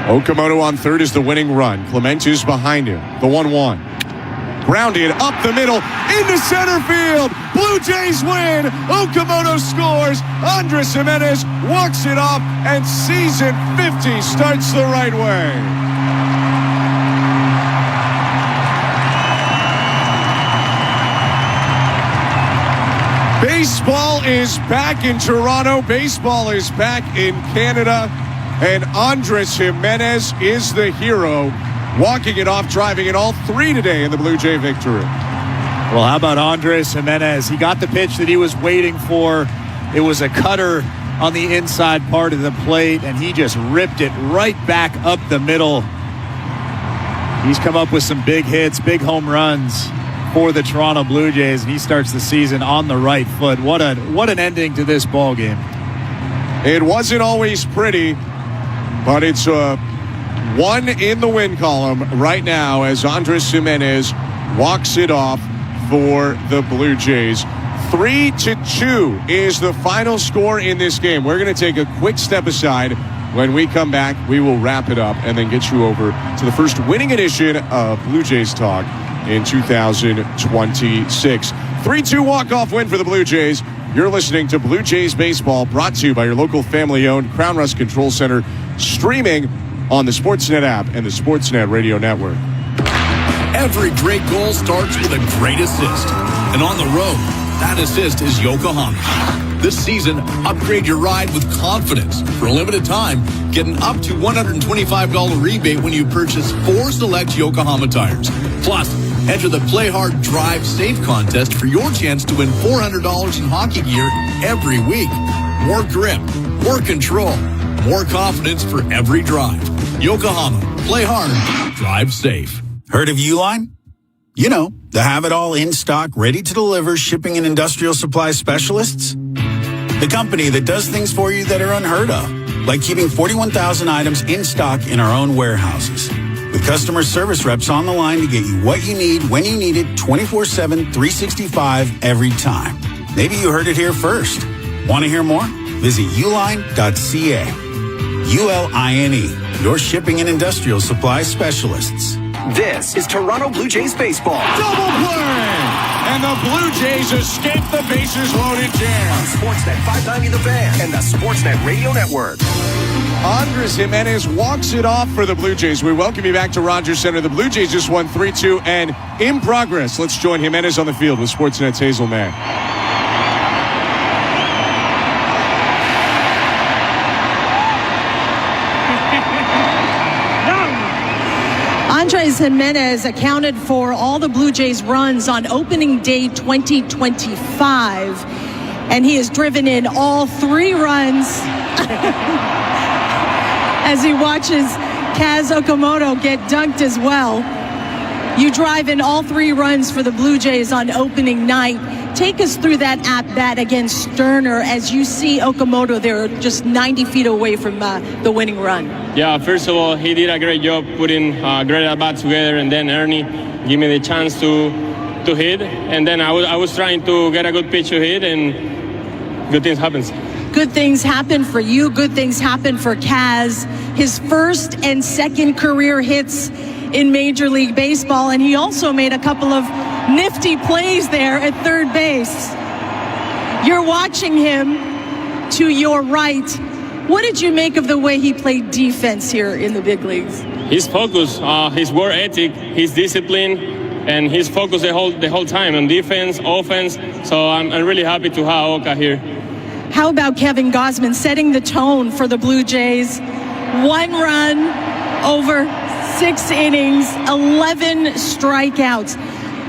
Okamoto on third is the winning run. Clemente's behind him. The 1-1. Grounded up the middle into center field. Blue Jays win. Okamoto scores. Andres Jimenez walks it off, and season 50 starts the right way. Baseball is back in Toronto. Baseball is back in Canada. And Andres Jimenez is the hero, walking it off, driving it all 3 today in the Blue Jay victory. Well, how about Andres Jimenez? He got the pitch that he was waiting for. It was a cutter on the inside part of the plate, and he just ripped it right back up the middle. He's come up with some big hits, big home runs for the Toronto Blue Jays, and he starts the season on the right foot. What an ending to this ball game. It wasn't always pretty, but it's a 1 in the win column right now as Andres Jimenez walks it off for the Blue Jays. 3-2 is the final score in this game. We're going to take a quick step aside. When we come back, we will wrap it up and then get you over to the first winning edition of Blue Jays Talk in 2026. 3-2 walk-off win for the Blue Jays. You're listening to Blue Jays Baseball, brought to you by your local family-owned Crown Rust Control Center, streaming on the Sportsnet app and the Sportsnet Radio Network. Every great goal starts with a great assist. And on the road, that assist is Yokohama. This season, upgrade your ride with confidence. For a limited time, get an up to $125 rebate when you purchase 4 select Yokohama tires. Plus, enter the Play Hard, Drive Safe contest for your chance to win $400 in hockey gear every week. More grip, more control, more confidence for every drive. Yokohama, play hard, drive safe. Heard of Uline? You know, the have-it-all in-stock, ready-to-deliver shipping and industrial supply specialists. The company that does things for you that are unheard of, like keeping 41,000 items in stock in our own warehouses. With customer service reps on the line to get you what you need, when you need it, 24/7, 365, every time. Maybe you heard it here first. Want to hear more? Visit uline.ca. ULINE, your shipping and industrial supply specialists. This is Toronto Blue Jays baseball. Double play! And the Blue Jays escape the bases loaded jam. On Sportsnet 590 The Fan and the Sportsnet Radio Network. Andres Jimenez walks it off for the Blue Jays. We welcome you back to Rogers Center. The Blue Jays just won 3-2 and in progress. Let's join Jimenez on the field with Sportsnet's Hazel May. Andres Jimenez accounted for all the Blue Jays runs on opening day 2025, and he has driven in all 3 runs as he watches Kaz Okamoto get dunked as well. You drive in all 3 runs for the Blue Jays on opening night. Take us through that at-bat against Sterner as you see Okamoto there just 90 feet away from the winning run. Yeah, first of all, he did a great job putting great at-bat together, and then Ernie gave me the chance to hit, and then I was trying to get a good pitch to hit, and good things happen. Good things happen for you. Good things happen for Kaz. His first and second career hits in Major League Baseball, and he also made a couple of nifty plays there at third base. You're watching him to your right. What did you make of the way he played defense here in the big leagues? His focus, his work ethic, his discipline, and his focus the whole time on defense, offense. So I'm really happy to have Oka here. How about Kevin Gausman setting the tone for the Blue Jays? 1 run over 6 innings, 11 strikeouts.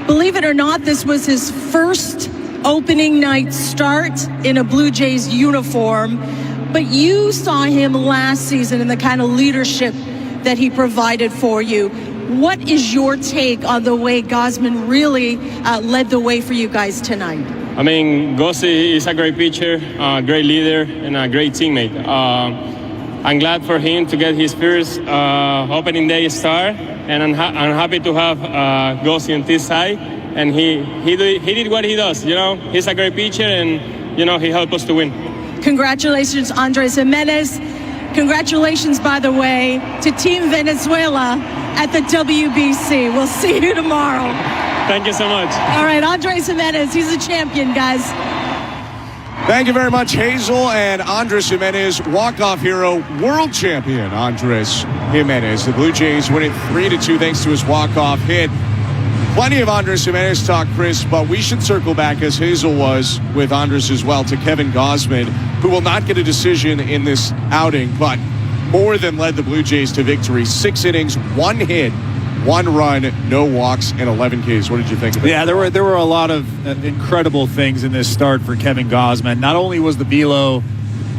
Believe it or not, this was his first opening night start in a Blue Jays uniform. But you saw him last season in the kind of leadership that he provided for you. What is your take on the way Gausman really led the way for you guys tonight? I mean, Gossi is a great pitcher, great leader, and a great teammate. I'm glad for him to get his first opening day start, and I'm happy to have Gossi on this side. And he did what he does. You know, he's a great pitcher, and he helped us to win. Congratulations, Andres Jimenez. Congratulations, by the way, to Team Venezuela at the WBC. We'll see you tomorrow. Thank you so much. All right, Andres Jimenez, he's a champion, guys. Thank you very much, Hazel and Andres Jimenez, walk-off hero, world champion Andres Jimenez. The Blue Jays win it 3-2 thanks to his walk-off hit. Plenty of Andres Jimenez talk, Chris, but we should circle back, as Hazel was with Andres as well, to Kevin Gausman, who will not get a decision in this outing, but more than led the Blue Jays to victory. 6 innings, 1 hit, 1 run, no walks, and 11 Ks. What did you think of it? Yeah, there were a lot of incredible things in this start for Kevin Gausman. Not only was the velo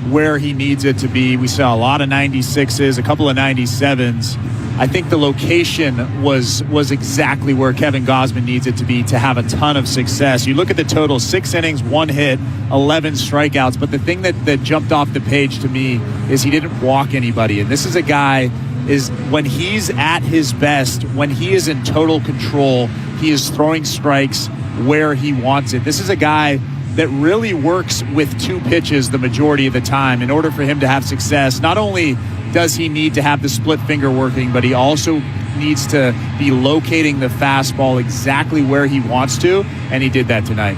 where he needs it to be, we saw a lot of 96s, a couple of 97s. I think the location was exactly where Kevin Gausman needs it to be to have a ton of success. You look at the total, 6 innings, 1 hit, 11 strikeouts. But the thing that jumped off the page to me is he didn't walk anybody. And this is a guy, is when he's at his best, when he is in total control, he is throwing strikes where he wants it. This is a guy that really works with 2 pitches the majority of the time in order for him to have success. Not only does he need to have the split finger working, but he also needs to be locating the fastball exactly where he wants to, and he did that tonight.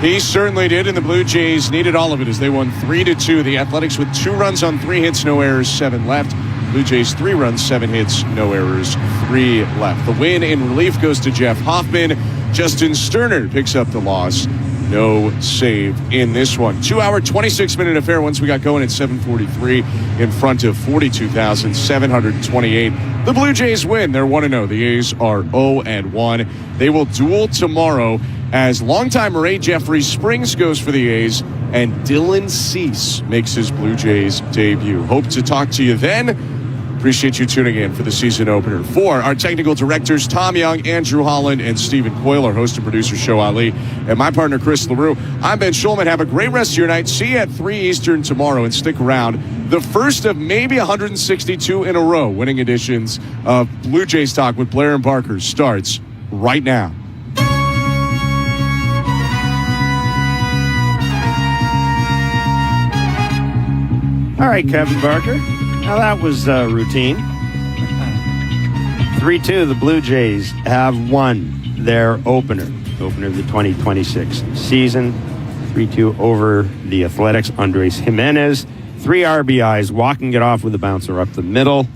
He certainly did, and the Blue Jays needed all of it as they won 3-2. The Athletics with 2 runs on 3 hits, no errors, 7 left. Blue Jays 3 runs, 7 hits, no errors, 3 left. The win in relief goes to Jeff Hoffman. Justin Sterner picks up the loss. No save in this one. 2-hour, 26-minute affair once we got going at 7:43 in front of 42,728. The Blue Jays win. They're 1-0. The A's are 0-1. They will duel tomorrow as longtime Ray Jeffrey Springs goes for the A's and Dylan Cease makes his Blue Jays debut. Hope to talk to you then. Appreciate you tuning in for the season opener. For our technical directors, Tom Young, Andrew Holland, and Stephen Coyle, our host and producer, Show Ali, and my partner, Chris LaRue. I'm Ben Schulman. Have a great rest of your night. See you at 3 Eastern tomorrow, and stick around. The first of maybe 162 in a row winning editions of Blue Jays Talk with Blair and Barker starts right now. All right, Kevin Barker. Now that was routine. 3-2, the Blue Jays have won their opener of the 2026 season. 3-2 over the Athletics. Andres Jimenez, 3 RBIs, walking it off with a bouncer up the middle.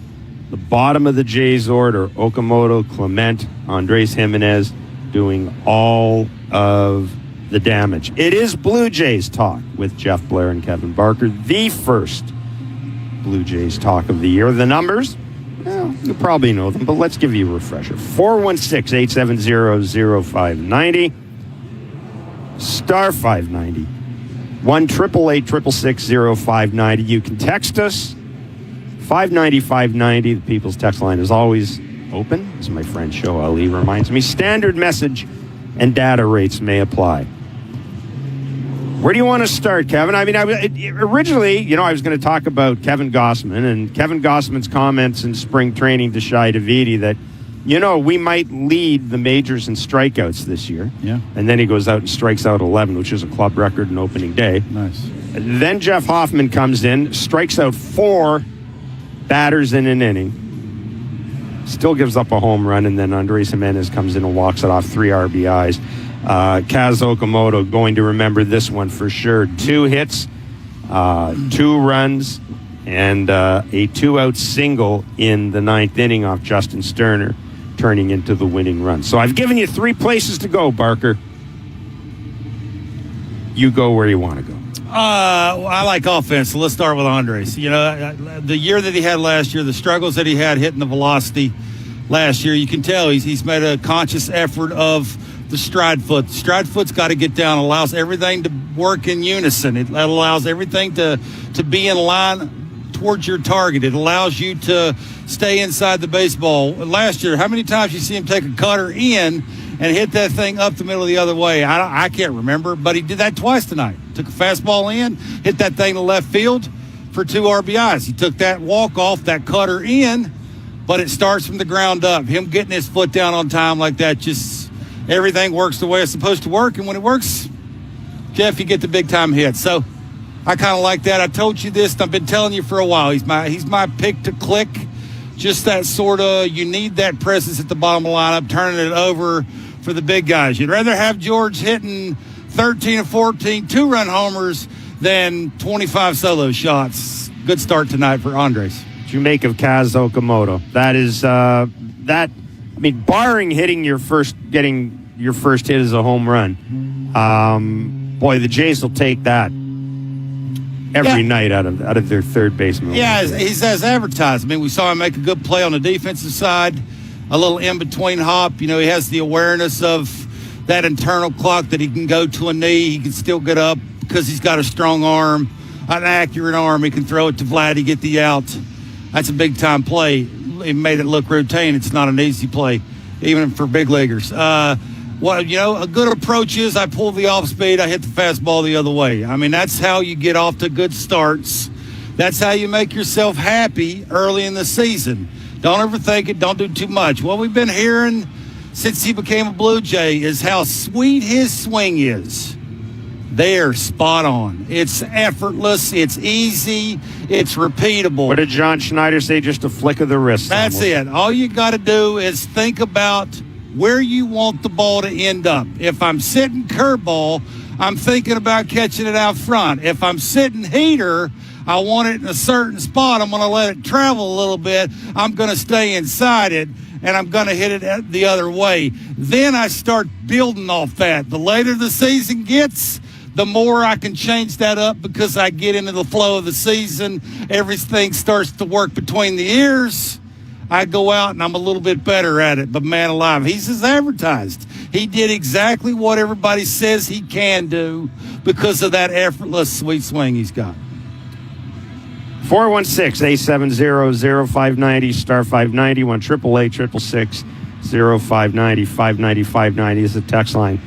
The bottom of the Jays order, Okamoto, Clement, Andres Jimenez doing all of the damage. It is Blue Jays Talk with Jeff Blair and Kevin Barker, the first Blue Jays Talk of the year. The numbers, well, you probably know them, but let's give you a refresher. 416-870-0590, star 590, 1-888-666-0590. You can text us, 590-590. The People's Text line is always open, as my friend Show Ali reminds me. Standard message and data rates may apply. Where do you want to start, Kevin? I mean, originally, I was going to talk about Kevin Gausman and Kevin Gausman's comments in spring training to Shai Davidi that, we might lead the majors in strikeouts this year. Yeah. And then he goes out and strikes out 11, which is a club record in opening day. Nice. Then Jeff Hoffman comes in, strikes out 4 batters in an inning, still gives up a home run, and then Andres Jimenez comes in and walks it off, 3 RBIs. Kaz Okamoto going to remember this one for sure. 2 hits, 2 runs, and a 2-out single in the 9th inning off Justin Sterner, turning into the winning run. So I've given you 3 places to go, Barker. You go where you want to go. I like offense, so let's start with Andres. You know, the year that he had last year, the struggles that he had hitting the velocity last year, you can tell he's made a conscious effort of the stride foot. The stride foot's got to get down. It allows everything to work in unison. It allows everything to be in line towards your target. It allows you to stay inside the baseball. Last year, how many times you see him take a cutter in and hit that thing up the middle the other way? I can't remember, but he did that twice tonight. Took a fastball in, hit that thing to left field for 2 RBIs. He took that walk-off, that cutter in, but it starts from the ground up. Him getting his foot down on time like that, just everything works the way it's supposed to work. And when it works, Jeff, you get the big-time hit. So I kind of like that. I told you this, and I've been telling you for a while. He's my pick to click. Just that sort of, you need that presence at the bottom of the lineup, turning it over for the big guys. You'd rather have George hitting 13 or 14 2-run homers than 25 solo shots. Good start tonight for Andres. What you make of Kaz Okamoto? That is barring getting your first hit as a home run. Boy, the Jays will take that every night out of their third baseman. Yeah, he's as advertised. I mean, we saw him make a good play on the defensive side, a little in-between hop. You know, he has the awareness of that internal clock that he can go to a knee. He can still get up because he's got a strong arm, an accurate arm. He can throw it to Vladdy, get the out. That's a big-time play. He made it look routine. It's not an easy play, even for big leaguers. A good approach is I pull the off speed, I hit the fastball the other way. I mean, that's how you get off to good starts. That's how you make yourself happy early in the season. Don't overthink it. Don't do too much. What we've been hearing since he became a Blue Jay is how sweet his swing is. They're spot on. It's effortless. It's easy. It's repeatable. What did John Schneider say? Just a flick of the wrist. That's it. All you got to do is think about where you want the ball to end up. If I'm sitting curveball, I'm thinking about catching it out front. If I'm sitting heater, I want it in a certain spot. I'm going to let it travel a little bit. I'm going to stay inside it, and I'm going to hit it the other way. Then I start building off that. The later the season gets, the more I can change that up because I get into the flow of the season. Everything starts to work between the ears. I go out and I'm a little bit better at it. But man alive, he's as advertised. He did exactly what everybody says he can do because of that effortless sweet swing he's got. 416-870-0590, star 590, 1-888-666-0590, 590 is the text line.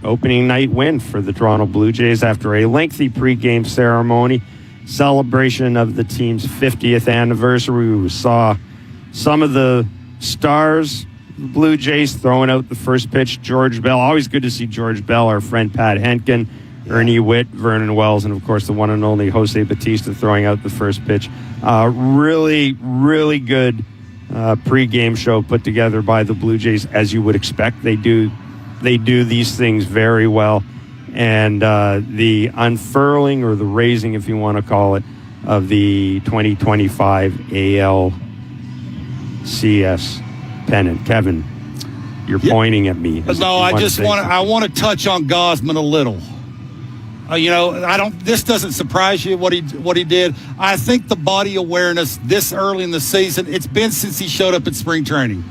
Opening night win for the Toronto Blue Jays after a lengthy pregame ceremony. Celebration of the team's 50th anniversary. We saw some of the stars, the Blue Jays, throwing out the first pitch. George Bell, always good to see George Bell, our friend Pat Henkin, Ernie Witt, Vernon Wells, and of course the one and only Jose Batista throwing out the first pitch. Really, really good pregame show put together by the Blue Jays, as you would expect. They do these things very well. And the unfurling, or the raising, if you want to call it, of the 2025 ALCS pennant. Kevin, you're pointing at me. No, I want to touch on Gausman a little. This doesn't surprise you what he did. I think the body awareness this early in the season, it's been since he showed up at spring training.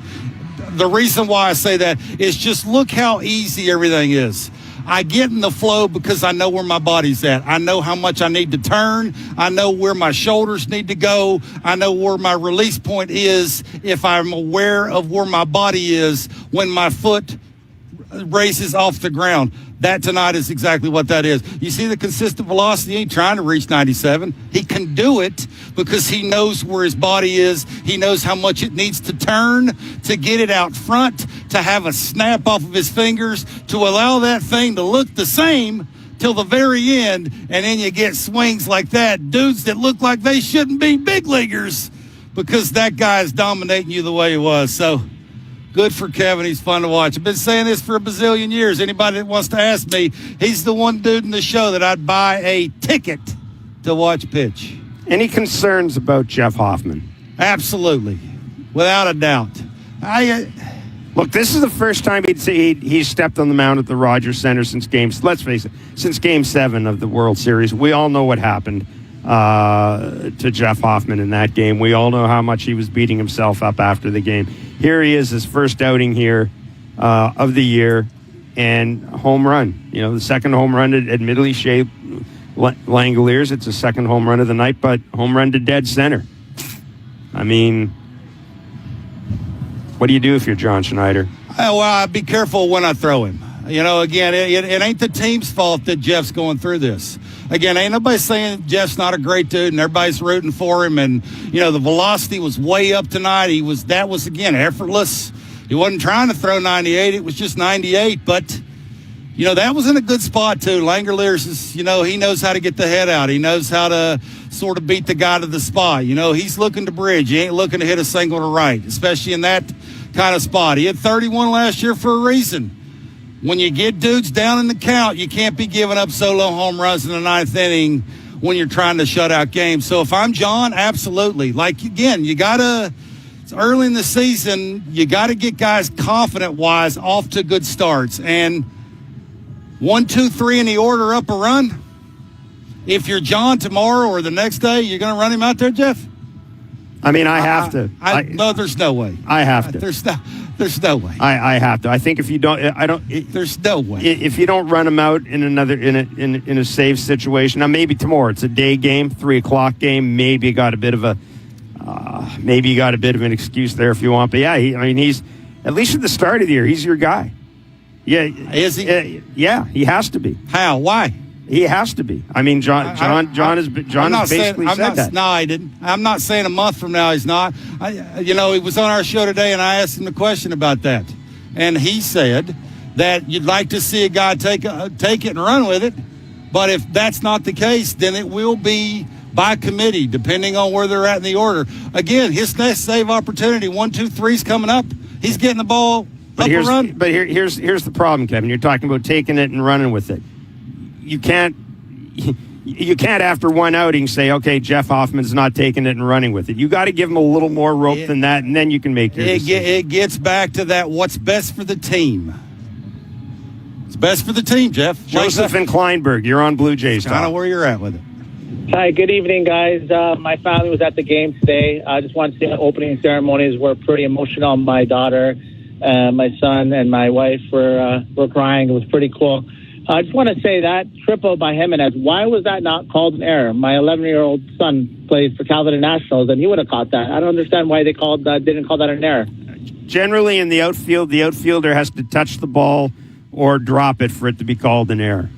The reason why I say that is just look how easy everything is. I get in the flow because I know where my body's at. I know how much I need to turn. I know where my shoulders need to go. I know where my release point is if I'm aware of where my body is when my foot races off the ground. That tonight is exactly what that is. You see the consistent velocity? He ain't trying to reach 97. He can do it because he knows where his body is. He knows how much it needs to turn to get it out front, to have a snap off of his fingers, to allow that thing to look the same till the very end, and then you get swings like that. Dudes that look like they shouldn't be big leaguers because that guy is dominating you the way he was. So good for Kevin. He's fun to watch. I've been saying this for a bazillion years. Anybody that wants to ask me, he's the one dude in the show that I'd buy a ticket to watch pitch. Any concerns about Jeff Hoffman? Absolutely. Without a doubt. Look, this is the first time he's stepped on the mound at the Rogers Center since let's face it, since Game 7 of the World Series. We all know what happened to Jeff Hoffman in that game. We all know how much he was beating himself up after the game. Here he is, his first outing here of the year, and home run. You know, the second home run, admittedly, Shea Langoliers. It's the second home run of the night, but home run to dead center. I mean, what do you do if you're John Schneider? Well, I'd be careful when I throw him. You know, again, it ain't the team's fault that Jeff's going through this. Again, ain't nobody saying Jeff's not a great dude and everybody's rooting for him. And, you know, the velocity was way up tonight. That was, again, effortless. He wasn't trying to throw 98. It was just 98. But, you know, that was in a good spot, too. Langoliers is, you know, he knows how to get the head out. He knows how to sort of beat the guy to the spot. You know, he's looking to bridge. He ain't looking to hit a single to right, especially in that kind of spot. He had 31 last year for a reason. When you get dudes down in the count, you can't be giving up solo home runs in the ninth inning when you're trying to shut out games. So if I'm John, absolutely. Like, again, it's early in the season, you got to get guys confident-wise off to good starts. And 1, 2, 3 in the order up a run. If you're John tomorrow or the next day, you're going to run him out there, Jeff? I mean, I have to. No, there's no way. I have to. There's no way. I have to. I think if you don't, there's no way. If you don't run him out in a safe situation, now maybe tomorrow it's a day game, 3:00 game. Maybe you got a bit of an excuse there if you want. But yeah, he's at least at the start of the year, he's your guy. Yeah, is he? Yeah, he has to be. How? Why? He has to be. I mean, John has basically said that. No, I didn't. I'm not saying a month from now he's not. He was on our show today, and I asked him a question about that, and he said that you'd like to see a guy take it and run with it, but if that's not the case, then it will be by committee, depending on where they're at in the order. Again, his next save opportunity, 1, 2, 3 is coming up. He's getting the ball up and run. But here's the problem, Kevin. You're talking about taking it and running with it. You can't after one outing say, okay, Jeff Hoffman's not taking it and running with it. You got to give him a little more rope than that, and then you can make your decision. It gets back to that what's best for the team. It's best for the team, Jeff. Joseph and Kleinberg, you're on Blue Jays. Kind of where you're at with it. Hi, good evening, guys. My family was at the game today. I just wanted to say the opening ceremonies were pretty emotional. My daughter, my son, and my wife were crying. It was pretty cool. I just want to say that triple by Jimenez, why was that not called an error? My 11-year-old son plays for Calvin Nationals, and he would have caught that. I don't understand why they didn't call that an error. Generally, in the outfield, the outfielder has to touch the ball or drop it for it to be called an error.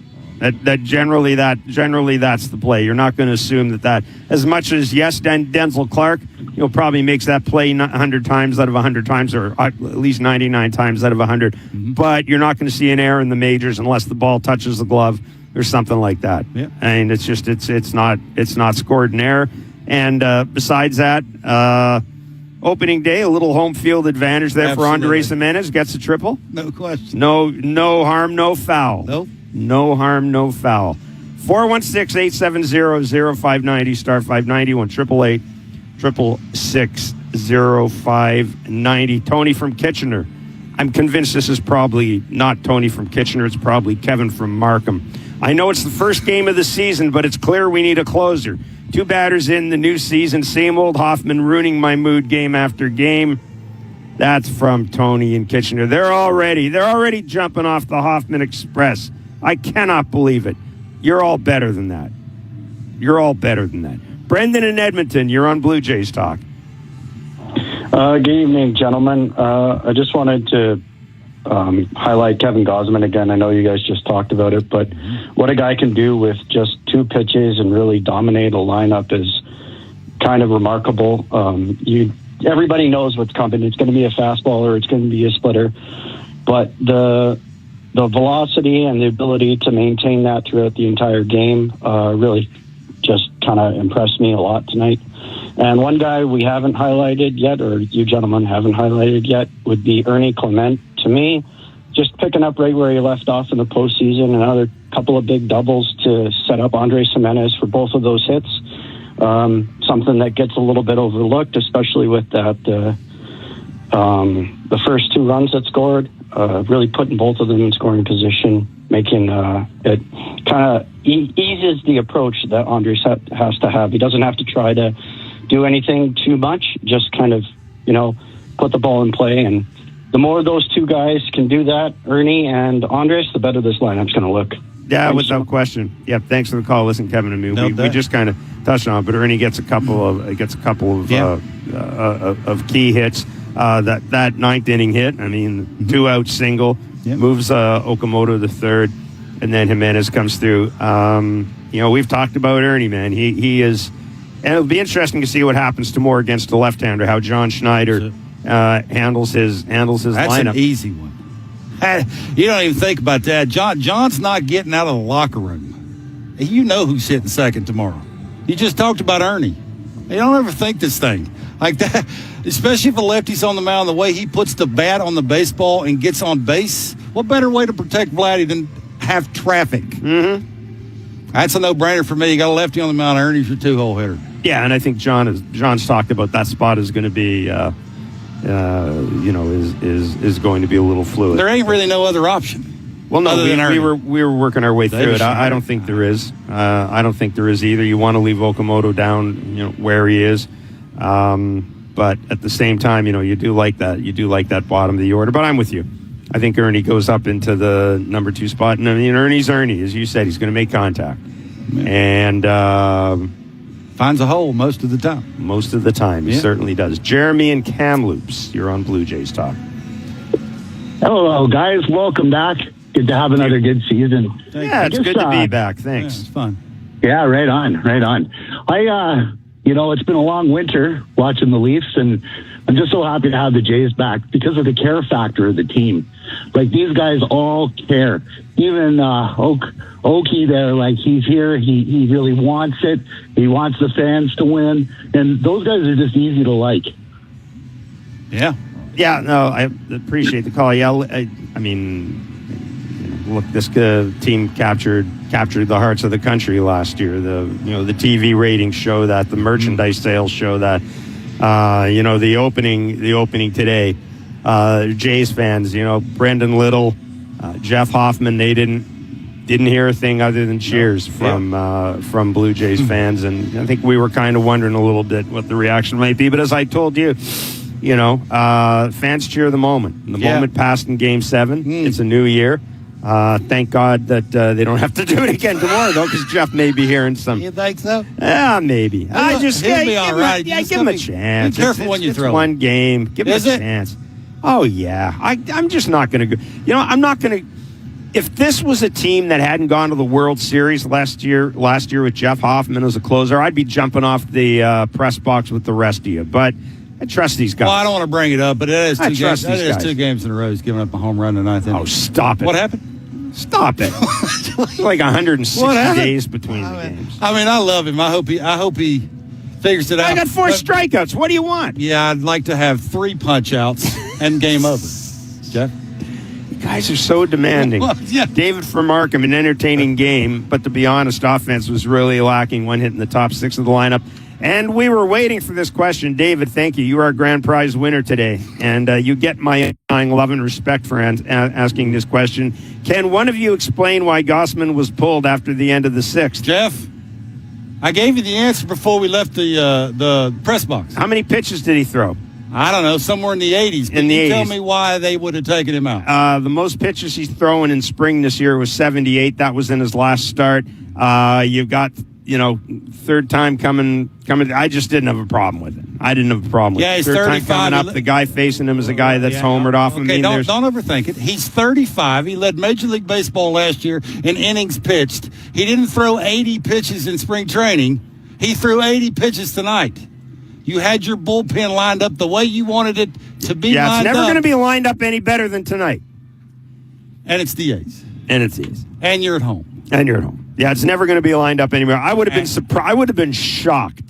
Generally that's the play. You're not going to assume that as much as Denzel Clark, probably makes that play 100 times out of 100 times, or at least 99 times out of 100. Mm-hmm. But you're not going to see an error in the majors unless the ball touches the glove or something like that. Yeah. And it's just it's not scored an error. And besides that, opening day, a little home field advantage there. Absolutely. For Andrés Giménez, gets a triple. No question. No harm, no foul. Nope. No harm, no foul. 416-870-0590, star 590, 1-888-666-0590. Tony from Kitchener. I'm convinced this is probably not Tony from Kitchener. It's probably Kevin from Markham. I know it's the first game of the season, but it's clear we need a closer. 2 batters in the new season. Same old Hoffman ruining my mood game after game. That's from Tony in Kitchener. They're already jumping off the Hoffman Express. I cannot believe it. You're all better than that. Brendan in Edmonton, you're on Blue Jays Talk. Good evening, gentlemen. I just wanted to highlight Kevin Gausman again. I know you guys just talked about it, but what a guy can do with just 2 pitches and really dominate a lineup is kind of remarkable. Everybody knows what's coming. It's going to be a fastball or it's going to be a splitter, but the velocity and the ability to maintain that throughout the entire game really just kind of impressed me a lot tonight. And one guy we haven't highlighted yet, or you gentlemen haven't highlighted yet, would be Ernie Clement. To me, just picking up right where he left off in the postseason, another couple of big doubles to set up Andrés Giménez for both of those hits. Something that gets a little bit overlooked, especially with that the first 2 runs that scored, really putting both of them in scoring position, making it kind of eases the approach that Andres has to have. He doesn't have to try to do anything too much, just kind of, put the ball in play. And the more those 2 guys can do that, Ernie and Andres, the better this lineup's going to look. Yeah, without question. Yep, thanks for the call. Listen, Kevin and me, we just kind of touched on it, but Ernie gets a couple of key hits. That 9th inning hit, 2-out single, moves Okamoto to third, and then Jimenez comes through. We've talked about Ernie, man. He is, and it'll be interesting to see what happens tomorrow against the left-hander, how John Schneider handles his That's lineup. An easy one. You don't even think about that. John's not getting out of the locker room. You know who's hitting second tomorrow. You just talked about Ernie. You don't ever think this thing like that, especially if a lefty's on the mound. The way he puts the bat on the baseball and gets on base, what better way to protect Vladdy than have traffic? Mm-hmm. That's a no-brainer for me. You got a lefty on the mound. Ernie's your 2-hole hitter. Yeah, and I think John's talked about that spot is going to be. Is going to be a little fluid. There ain't really no other option. Well, no, we were working our way through it. I don't think there is. I don't think there is either. You want to leave Okamoto down, where he is, but at the same time, you do like that. You do like that bottom of the order. But I'm with you. I think Ernie goes up into the number 2 spot, and Ernie's Ernie, as you said. He's going to make contact, and finds a hole most of the time. Most of the time, he certainly does. Jeremy and Kamloops, you're on Blue Jays Talk. Hello, guys. Welcome back. Good to have another good season. It's good to be back. Thanks. Yeah, it's fun. Yeah, right on. It's been a long winter watching the Leafs, and I'm just so happy to have the Jays back because of the care factor of the team. Like, these guys all care. Even Okie there, like, he's here. He really wants it. He wants the fans to win. And those guys are just easy to like. Yeah. Yeah, no, I appreciate the call. Yeah, look, this team captured the hearts of the country last year. The TV ratings show that, the merchandise sales show that. The opening today. Jays fans, Brendan Little, Jeff Hoffman, they didn't hear a thing other than cheers from Blue Jays fans, and I think we were kind of wondering a little bit what the reaction might be. But as I told you, fans cheer the moment. The moment passed in Game 7. It's a new year. Thank God that they don't have to do it again tomorrow, though, because Jeff may be hearing some. You think so? Yeah, maybe. He'll be all right. Give him a chance. Be careful when you throw. It's one game. Give him a chance. Oh, yeah. I'm just not going to go. I'm not going to. If this was a team that hadn't gone to the World Series last year with Jeff Hoffman as a closer, I'd be jumping off the press box with the rest of you. But I trust these guys. Well, I don't want to bring it up, but it is 2 games. That is 2 games in a row. He's giving up a home run in the 9th inning. Oh, stop it. What happened? Stop it. Like 160 days between the games. I love him. I hope he figures it out. I got 4 strikeouts. What do you want? Yeah, I'd like to have 3 punch-outs and game over. Jeff? You guys are so demanding. Well, yeah. David from Markham, an entertaining game, but to be honest, offense was really lacking. One hit in the top 6 of the lineup. And we were waiting for this question. David, thank you. You are our grand prize winner today. And you get my undying love and respect for asking this question. Can one of you explain why Gossman was pulled after the end of the 6th? Jeff, I gave you the answer before we left the press box. How many pitches did he throw? I don't know, somewhere in the 80s. In the 80s. Tell me why they would have taken him out. The most pitches he's throwing in spring this year was 78. That was in his last start. You've got, third time coming. I just didn't have a problem with it. I didn't have a problem with it. Yeah, he's third 35. time coming up, the guy facing him is a guy that's homered off. Okay, don't overthink it. He's 35. He led Major League Baseball last year in innings pitched. He didn't throw 80 pitches in spring training. He threw 80 pitches tonight. You had your bullpen lined up the way you wanted it to be lined up. Yeah, it's never going to be lined up any better than tonight. And it's the A's. And you're at home. Yeah, it's never going to be lined up anywhere. I would have been surprised. I would have been shocked.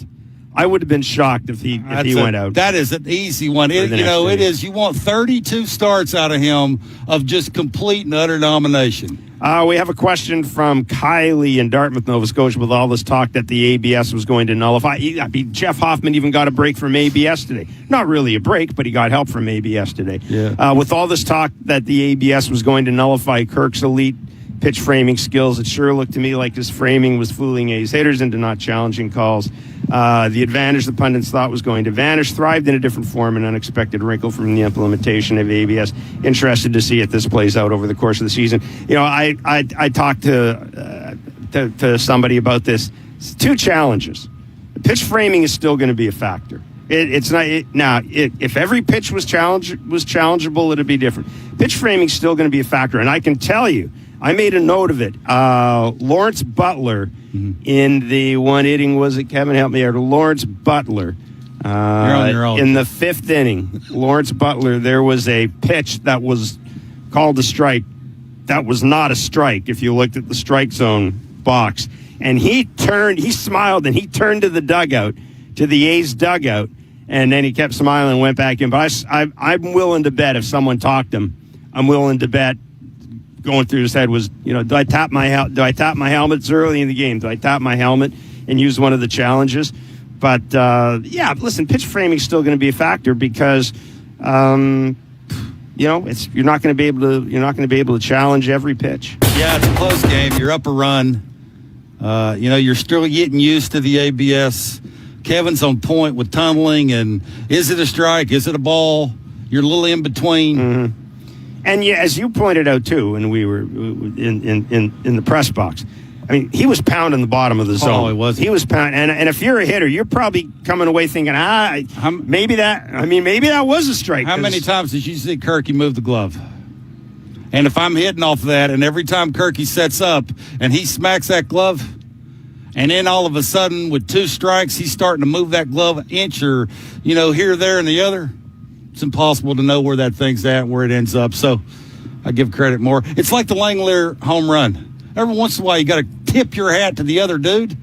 If he went out. That is an easy one. It is. You want 32 starts out of him of just complete and utter domination. We have a question from Kylie in Dartmouth, Nova Scotia, with all this talk that the ABS was going to nullify. Jeff Hoffman even got a break from ABS today. Not really a break, but he got help from ABS today. Yeah. With all this talk that the ABS was going to nullify Kirk's elite pitch framing skills, it sure looked to me like his framing was fooling A's hitters into not challenging calls. The advantage the pundits thought was going to vanish thrived in a different form, an unexpected wrinkle from the implementation of ABS. Interested to see if this plays out over the course of the season. I talked to somebody about this. It's two challenges. The pitch framing is still going to be a factor. If every pitch was challengeable, it'd be different. Pitch framing is still going to be a factor, and I can tell you, I made a note of it. Lawrence Butler in the one inning, was it Kevin? Help me out. Lawrence Butler. You're on your own. In the fifth inning, Lawrence Butler, there was a pitch that was called a strike. That was not a strike if you looked at the strike zone box. And he smiled, and he turned to the dugout, to the A's dugout, and then he kept smiling and went back in. But I'm willing to bet if someone talked him, I'm willing to bet going through his head was, do I tap my helmet? It's early in the game. Do I tap my helmet and use one of the challenges? But listen, pitch framing is still going to be a factor because you're not going to be able to challenge every pitch. Yeah, it's a close game. You're up a run. You're still getting used to the ABS. Kevin's on point with tunneling, and is it a strike? Is it a ball? You're a little in between. Mm-hmm. And as you pointed out too, and we were in the press box, I mean, he was pounding the bottom of the zone. Oh, he was. He was pounding, and if you're a hitter, you're probably coming away thinking, maybe that was a strike. How many times did you see Kirky move the glove? And if I'm hitting off that, and every time Kirky sets up and he smacks that glove, and then all of a sudden with 2 strikes, he's starting to move that glove an inch or, here, there, and the other. It's impossible to know where that thing's at and where it ends up. So I give credit more. It's like the Langelier home run. Every once in a while, you got to tip your hat to the other dude.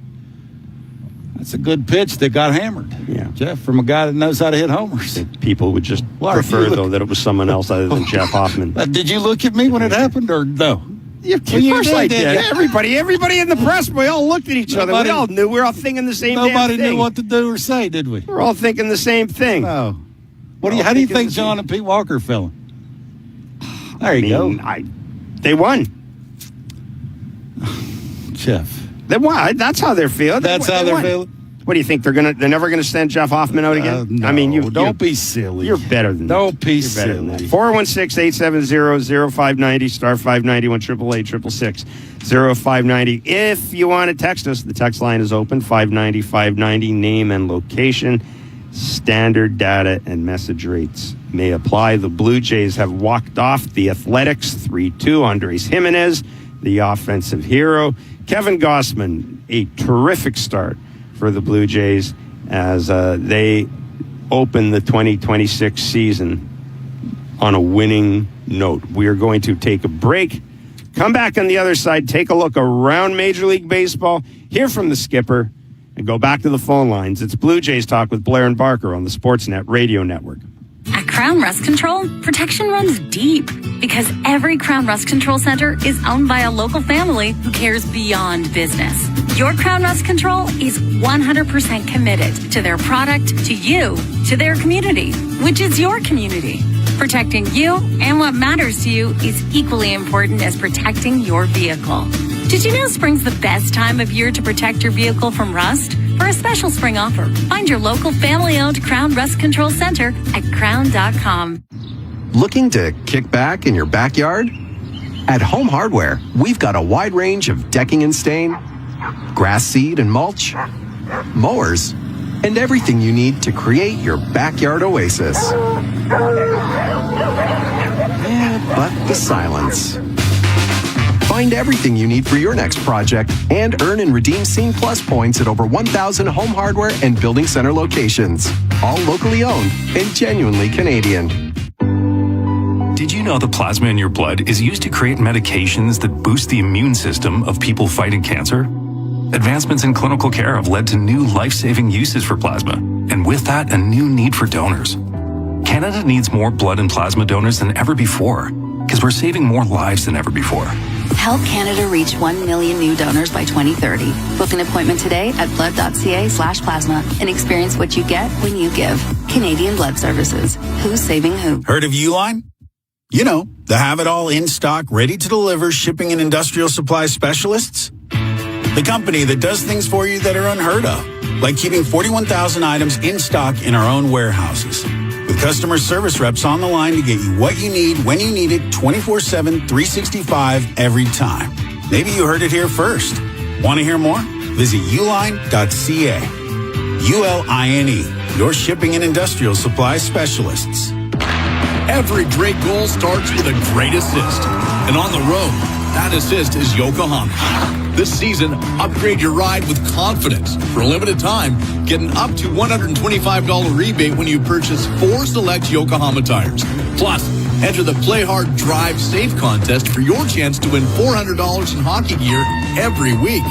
That's a good pitch that got hammered. Yeah, Jeff, from a guy that knows how to hit homers. People would just prefer, though, that it was someone else other than Jeff Hoffman. Did you look at me when it happened, or no? Yeah, of course I did. Everybody in the press, we all looked at each other. We all knew. We were all thinking the same damn thing. Nobody knew what to do or say, did we? We're all thinking the same thing. No. How do you think John and Pete Walker feeling? There you go. They won. Jeff. They won. That's how they're feeling. That's how they're feeling. What do you think? They're never gonna send Jeff Hoffman out again? No, I mean, don't be silly. You're better than that. Don't be silly. 416-870-0590 star 591 888-666-0590. If you want to text us, the text line is open. 590-590, name and location. Standard data and message rates may apply. The Blue Jays have walked off the Athletics 3-2. Andres Jimenez, the offensive hero. Kevin Gausman, a terrific start for the Blue Jays as they open the 2026 season on a winning note. We are going to take a break, come back on the other side, take a look around Major League Baseball, hear from the skipper, and go back to the phone lines. It's Blue Jays Talk with Blair and Barker on the Sportsnet Radio Network. At Crown Rust Control, protection runs deep because every Crown Rust Control Center is owned by a local family who cares beyond business. Your Crown Rust Control is 100% committed to their product, to you, to their community, which is your community. Protecting you and what matters to you is equally important as protecting your vehicle. Did you know spring's the best time of year to protect your vehicle from rust? For a special spring offer, find your local family-owned Crown Rust Control Center at crown.com. Looking to kick back in your backyard? At Home Hardware, we've got a wide range of decking and stain, grass seed and mulch, mowers, and everything you need to create your backyard oasis. Yeah, but the silence. Find everything you need for your next project and earn and redeem Scene Plus points at over 1,000 Home Hardware and Building Center locations. All locally owned and genuinely Canadian. Did you know the plasma in your blood is used to create medications that boost the immune system of people fighting cancer? Advancements in clinical care have led to new life-saving uses for plasma, and with that, a new need for donors. Canada needs more blood and plasma donors than ever before, because we're saving more lives than ever before. Help Canada reach 1 million new donors by 2030. Book an appointment today at blood.ca/plasma and experience what you get when you give. Canadian Blood Services. Who's saving who? Heard of Uline? You know, the have-it-all in-stock, ready-to-deliver shipping and industrial supply specialists. The company that does things for you that are unheard of, like keeping 41,000 items in stock in our own warehouses. With customer service reps on the line to get you what you need when you need it 24/7, 365 every time. Maybe you heard it here first. Want to hear more? Visit uline.ca. ULINE, your shipping and industrial supply specialists. Every great goal starts with a great assist. And on the road, that assist is Yokohama. This season, upgrade your ride with confidence. For a limited time, get an up to $125 rebate when you purchase 4 select Yokohama tires. Plus, enter the Play Hard, Drive Safe contest for your chance to win $400 in hockey gear every week.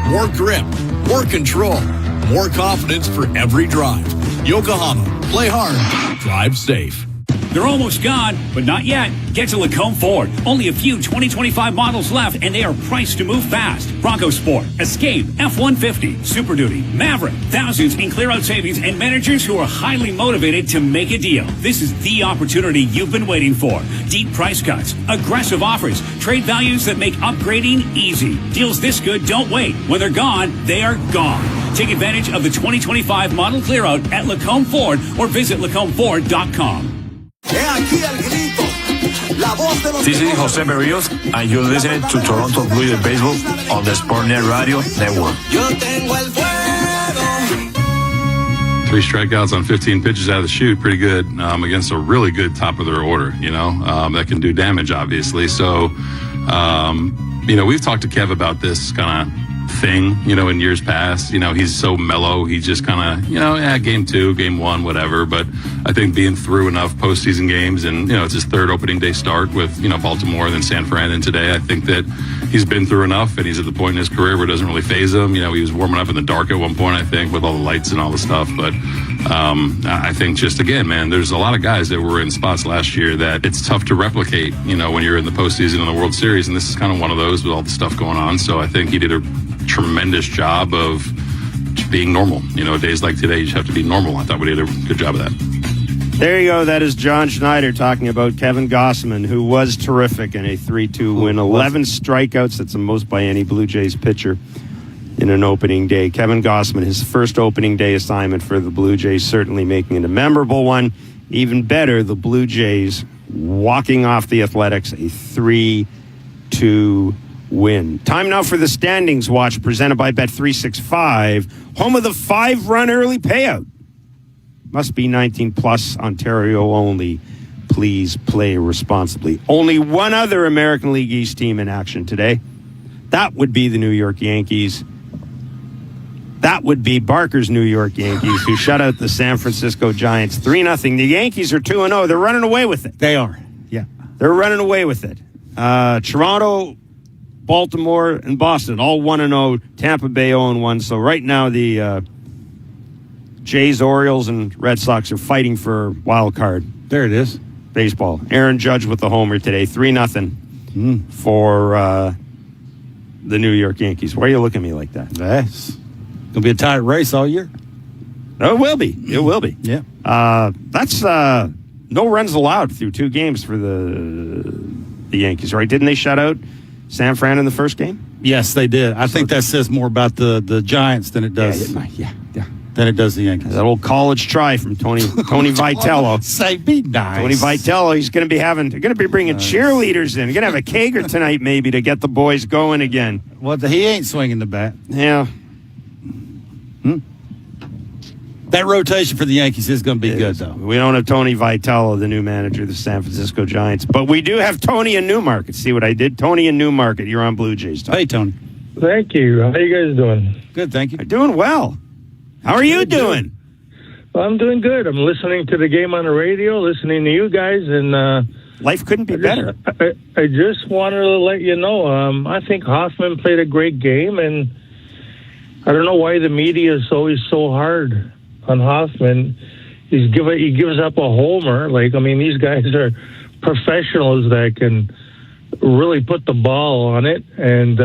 More grip, more control, more confidence for every drive. Yokohama, Play Hard, Drive Safe. They're almost gone, but not yet. Get to Lacombe Ford. Only a few 2025 models left, and they are priced to move fast. Bronco Sport, Escape, F-150, Super Duty, Maverick. Thousands in clear-out savings and managers who are highly motivated to make a deal. This is the opportunity you've been waiting for. Deep price cuts, aggressive offers, trade values that make upgrading easy. Deals this good don't wait. When they're gone, they are gone. Take advantage of the 2025 model clear-out at Lacombe Ford or visit lacombeford.com. This is Jose Berrios, and you're listening to Toronto Blue Jays Baseball on the Sportsnet Radio Network. 3 strikeouts on 15 pitches out of the chute, pretty good against a really good top of their order, that can do damage, obviously. So, we've talked to Kev about this kind of thing, in years past. He's so mellow. He just kind of, game 2, game 1, whatever. But I think being through enough postseason games and, it's his 3rd opening day start with, Baltimore and then San Fran and today, I think that he's been through enough and he's at the point in his career where it doesn't really faze him. He was warming up in the dark at one point, I think, with all the lights and all the stuff. But I think just, again, man, there's a lot of guys that were in spots last year that it's tough to replicate, when you're in the postseason in the World Series. And this is kind of one of those with all the stuff going on. So I think he did a tremendous job of just being normal. Days like today, you just have to be normal. I thought we did a good job of that. There you go. That is John Schneider talking about Kevin Gossman, who was terrific in a 3-2 win. 11 strikeouts. That's the most by any Blue Jays pitcher in an opening day. Kevin Gossman, his first opening day assignment for the Blue Jays, certainly making it a memorable one. Even better, the Blue Jays walking off the Athletics, a 3-2 win. Time now for the Standings Watch, presented by Bet365, home of the 5-run early payout. Must be 19 plus, Ontario only. Please play responsibly. Only one other American League East team in action today. That would be the New York Yankees. That would be Barker's New York Yankees, who shut out the San Francisco Giants 3-0. The Yankees are 2-0. They're running away with it. They are. Yeah. They're running away with it. Toronto, Baltimore, and Boston, all 1-0. Tampa Bay 0-1. So right now the Jays, Orioles, and Red Sox are fighting for wild card. There it is. Baseball. Aaron Judge with the homer today. 3-0 for the New York Yankees. Why are you looking at me like that? Yes. Going to be a tight race all year. Oh, it will be. It will be. Yeah. That's no runs allowed through 2 games for the Yankees, right? Didn't they shut out San Fran in the first game? Yes, they did. I think that says more about the Giants than it does. Yeah. Than it does the Yankees. That old college try from Tony Vitello. Say, be nice. Tony Vitello, he's going to be bringing cheerleaders in. He's going to have a kegger tonight maybe to get the boys going again. Well, he ain't swinging the bat. Yeah. That rotation for the Yankees is going to be good, though. We don't have Tony Vitello, the new manager of the San Francisco Giants, but we do have Tony in Newmarket. See what I did? Tony in Newmarket. You're on Blue Jays. Hey, Tony. Thank you. How you guys doing? Good, thank you. Doing well. How are you doing? Well, I'm doing good. I'm listening to the game on the radio, listening to you guys, and life couldn't be better. I just wanted to let you know, I think Hoffman played a great game, and I don't know why the media is always so hard on Hoffman. He gives up a homer. These guys are professionals that can really put the ball on it. And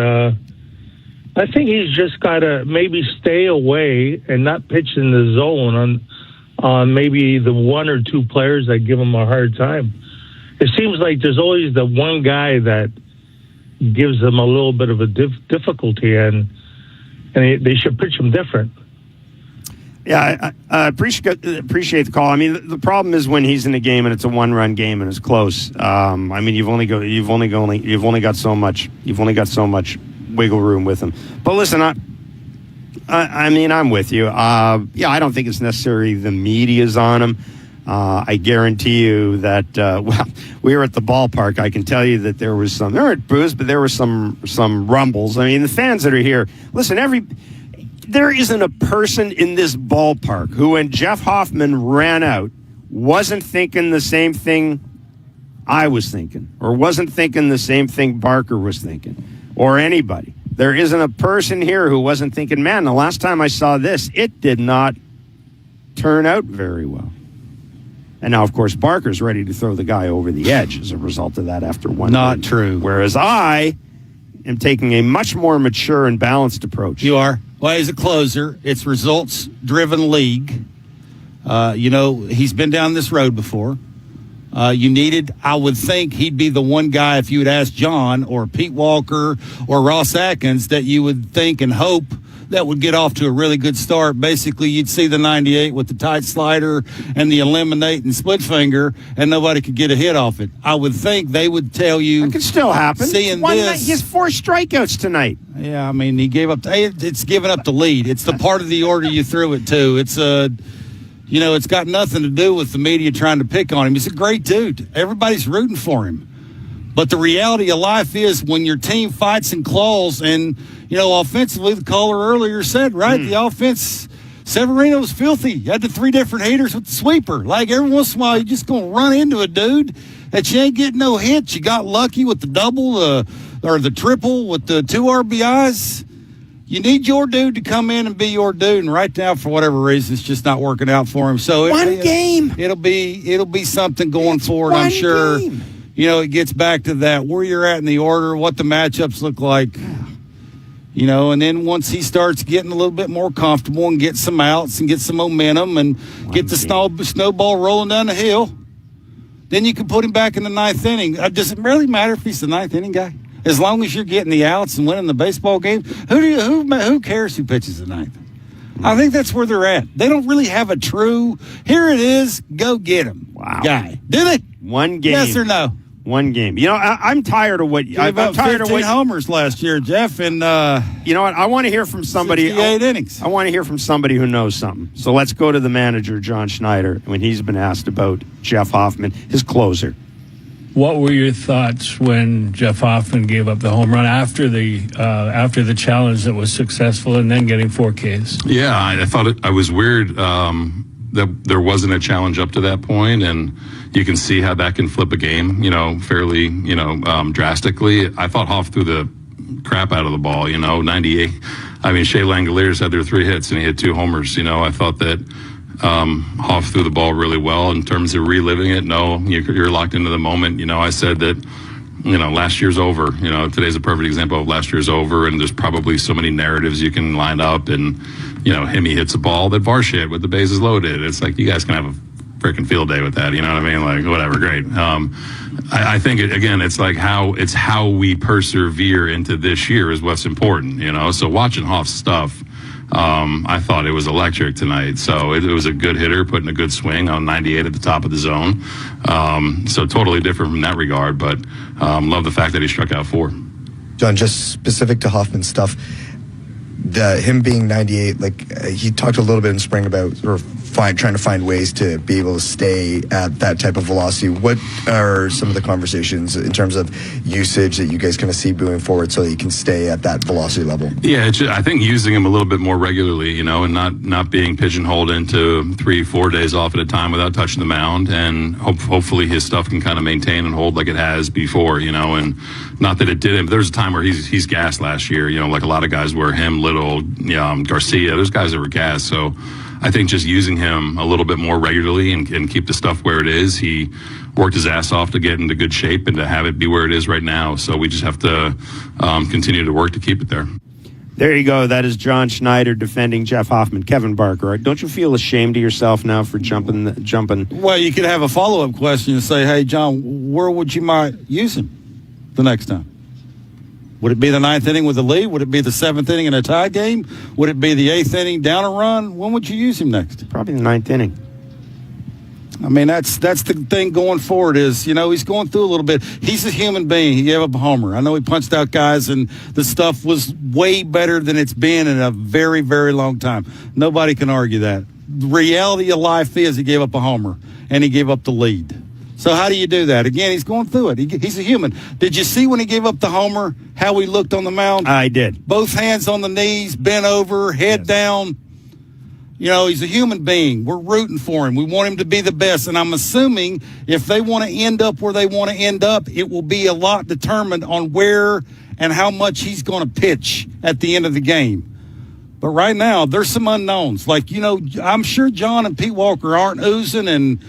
I think he's just got to maybe stay away and not pitch in the zone on maybe the one or two players that give him a hard time. It seems like there's always the one guy that gives them a little bit of a difficulty, and they should pitch him different. Yeah, I appreciate the call. I mean, the problem is when he's in a game and it's a one-run game and it's close. I mean, you've only got so much wiggle room with him. But listen, I mean, I'm with you. Yeah, I don't think it's necessarily the media's on him. I guarantee you that, we were at the ballpark. I can tell you that there weren't boos, but there were some rumbles. I mean, the fans that are here, listen, there isn't a person in this ballpark who, when Jeff Hoffman ran out, wasn't thinking the same thing I was thinking, or wasn't thinking the same thing Barker was thinking, or anybody. There isn't a person here who wasn't thinking, man, the last time I saw this, it did not turn out very well. And now, of course, Barker's ready to throw the guy over the edge as a result of that after one. Not true. Whereas I am taking a much more mature and balanced approach. You are. Well, as a closer, it's results-driven league. He's been down this road before. I would think he'd be the one guy, if you would ask John or Pete Walker or Ross Atkins, that you would think and hope that would get off to a really good start. Basically, you'd see the 98 with the tight slider and the eliminate and split finger, and nobody could get a hit off it. I would think they would tell you. That could still happen. Seeing this. He has 4 strikeouts tonight. Yeah, I mean, he gave up. It's giving up the lead. It's the part of the order you threw it to. It's got nothing to do with the media trying to pick on him. He's a great dude. Everybody's rooting for him. But the reality of life is when your team fights and claws and, offensively, the caller earlier said, right, the offense, Severino's filthy. You had the 3 different hitters with the sweeper. Like, every once in a while, you're just going to run into a dude that you ain't getting no hits. You got lucky with the double or the triple with the 2 RBIs. You need your dude to come in and be your dude, and right now, for whatever reason, it's just not working out for him. So game. It'll be something going forward, I'm sure. Game. It gets back to that, where you're at in the order, what the matchups look like. And then once he starts getting a little bit more comfortable and get some outs and get some momentum and get the snowball rolling down the hill, then you can put him back in the 9th inning. Does it really matter if he's the 9th inning guy? As long as you're getting the outs and winning the baseball game, who cares who pitches the 9th? I think that's where they're at. They don't really have a true, here it is, go get him guy. Do they? One game. Yes or no? One game. I'm tired of what I'm tired of 15 homers last year, Jeff, and you know what? I want to hear from somebody. 68 innings. I want to hear from somebody who knows something. So let's go to the manager, John Schneider, when he's been asked about Jeff Hoffman, his closer. What were your thoughts when Jeff Hoffman gave up the home run after the challenge that was successful and then getting 4 Ks? Yeah, I thought I was weird that there wasn't a challenge up to that point, and you can see how that can flip a game, fairly, drastically. I thought Hoff threw the crap out of the ball, 98. I mean, Shea Langoliers had their 3 hits and he had 2 homers. I thought that Hoff threw the ball really well. In terms of reliving it, no, you're locked into the moment. I said that, last year's over. Today's a perfect example of last year's over, and there's probably so many narratives you can line up. And, he hits a ball that Varsh hit with the bases loaded. It's like, you guys can have a freaking field day with that. You know what I mean? Like, whatever, great. I think, it's like how we persevere into this year is what's important, So watching Hoff's stuff, I thought it was electric tonight. So it was a good hitter putting a good swing on 98 at the top of the zone. So totally different from that regard, but love the fact that he struck out 4. John, just specific to Hoffman's stuff, him being 98, he talked a little bit in spring about trying to find ways to be able to stay at that type of velocity. What are some of the conversations in terms of usage that you guys kind of see moving forward so that you can stay at that velocity level? Yeah, I think using him a little bit more regularly, and not being pigeonholed into 3-4 days off at a time without touching the mound, and hopefully his stuff can kind of maintain and hold like it has before, and not that it didn't. But there was a time where he's gassed last year, like a lot of guys were. Him, Little, Garcia, those guys that were gassed. So I think just using him a little bit more regularly and keep the stuff where it is. He worked his ass off to get into good shape and to have it be where it is right now. So we just have to continue to work to keep it there. There you go. That is John Schneider defending Jeff Hoffman. Kevin Barker, don't you feel ashamed of yourself now for jumping? Well, you could have a follow-up question and say, hey, John, where would you might use him the next time? Would it be the 9th inning with the lead? Would it be the 7th inning in a tie game? Would it be the 8th inning down a run? When would you use him next? Probably the 9th inning. I mean, that's the thing going forward is, he's going through a little bit. He's a human being. He gave up a homer. I know he punched out guys, and the stuff was way better than it's been in a very, very long time. Nobody can argue that. The reality of life is he gave up a homer, and he gave up the lead. So how do you do that? Again, he's going through it. He's a human. Did you see when he gave up the homer, how he looked on the mound? I did. Both hands on the knees, bent over, head down. He's a human being. We're rooting for him. We want him to be the best. And I'm assuming if they want to end up where they want to end up, it will be a lot determined on where and how much he's going to pitch at the end of the game. But right now, there's some unknowns. Like, I'm sure John and Pete Walker aren't oozing and,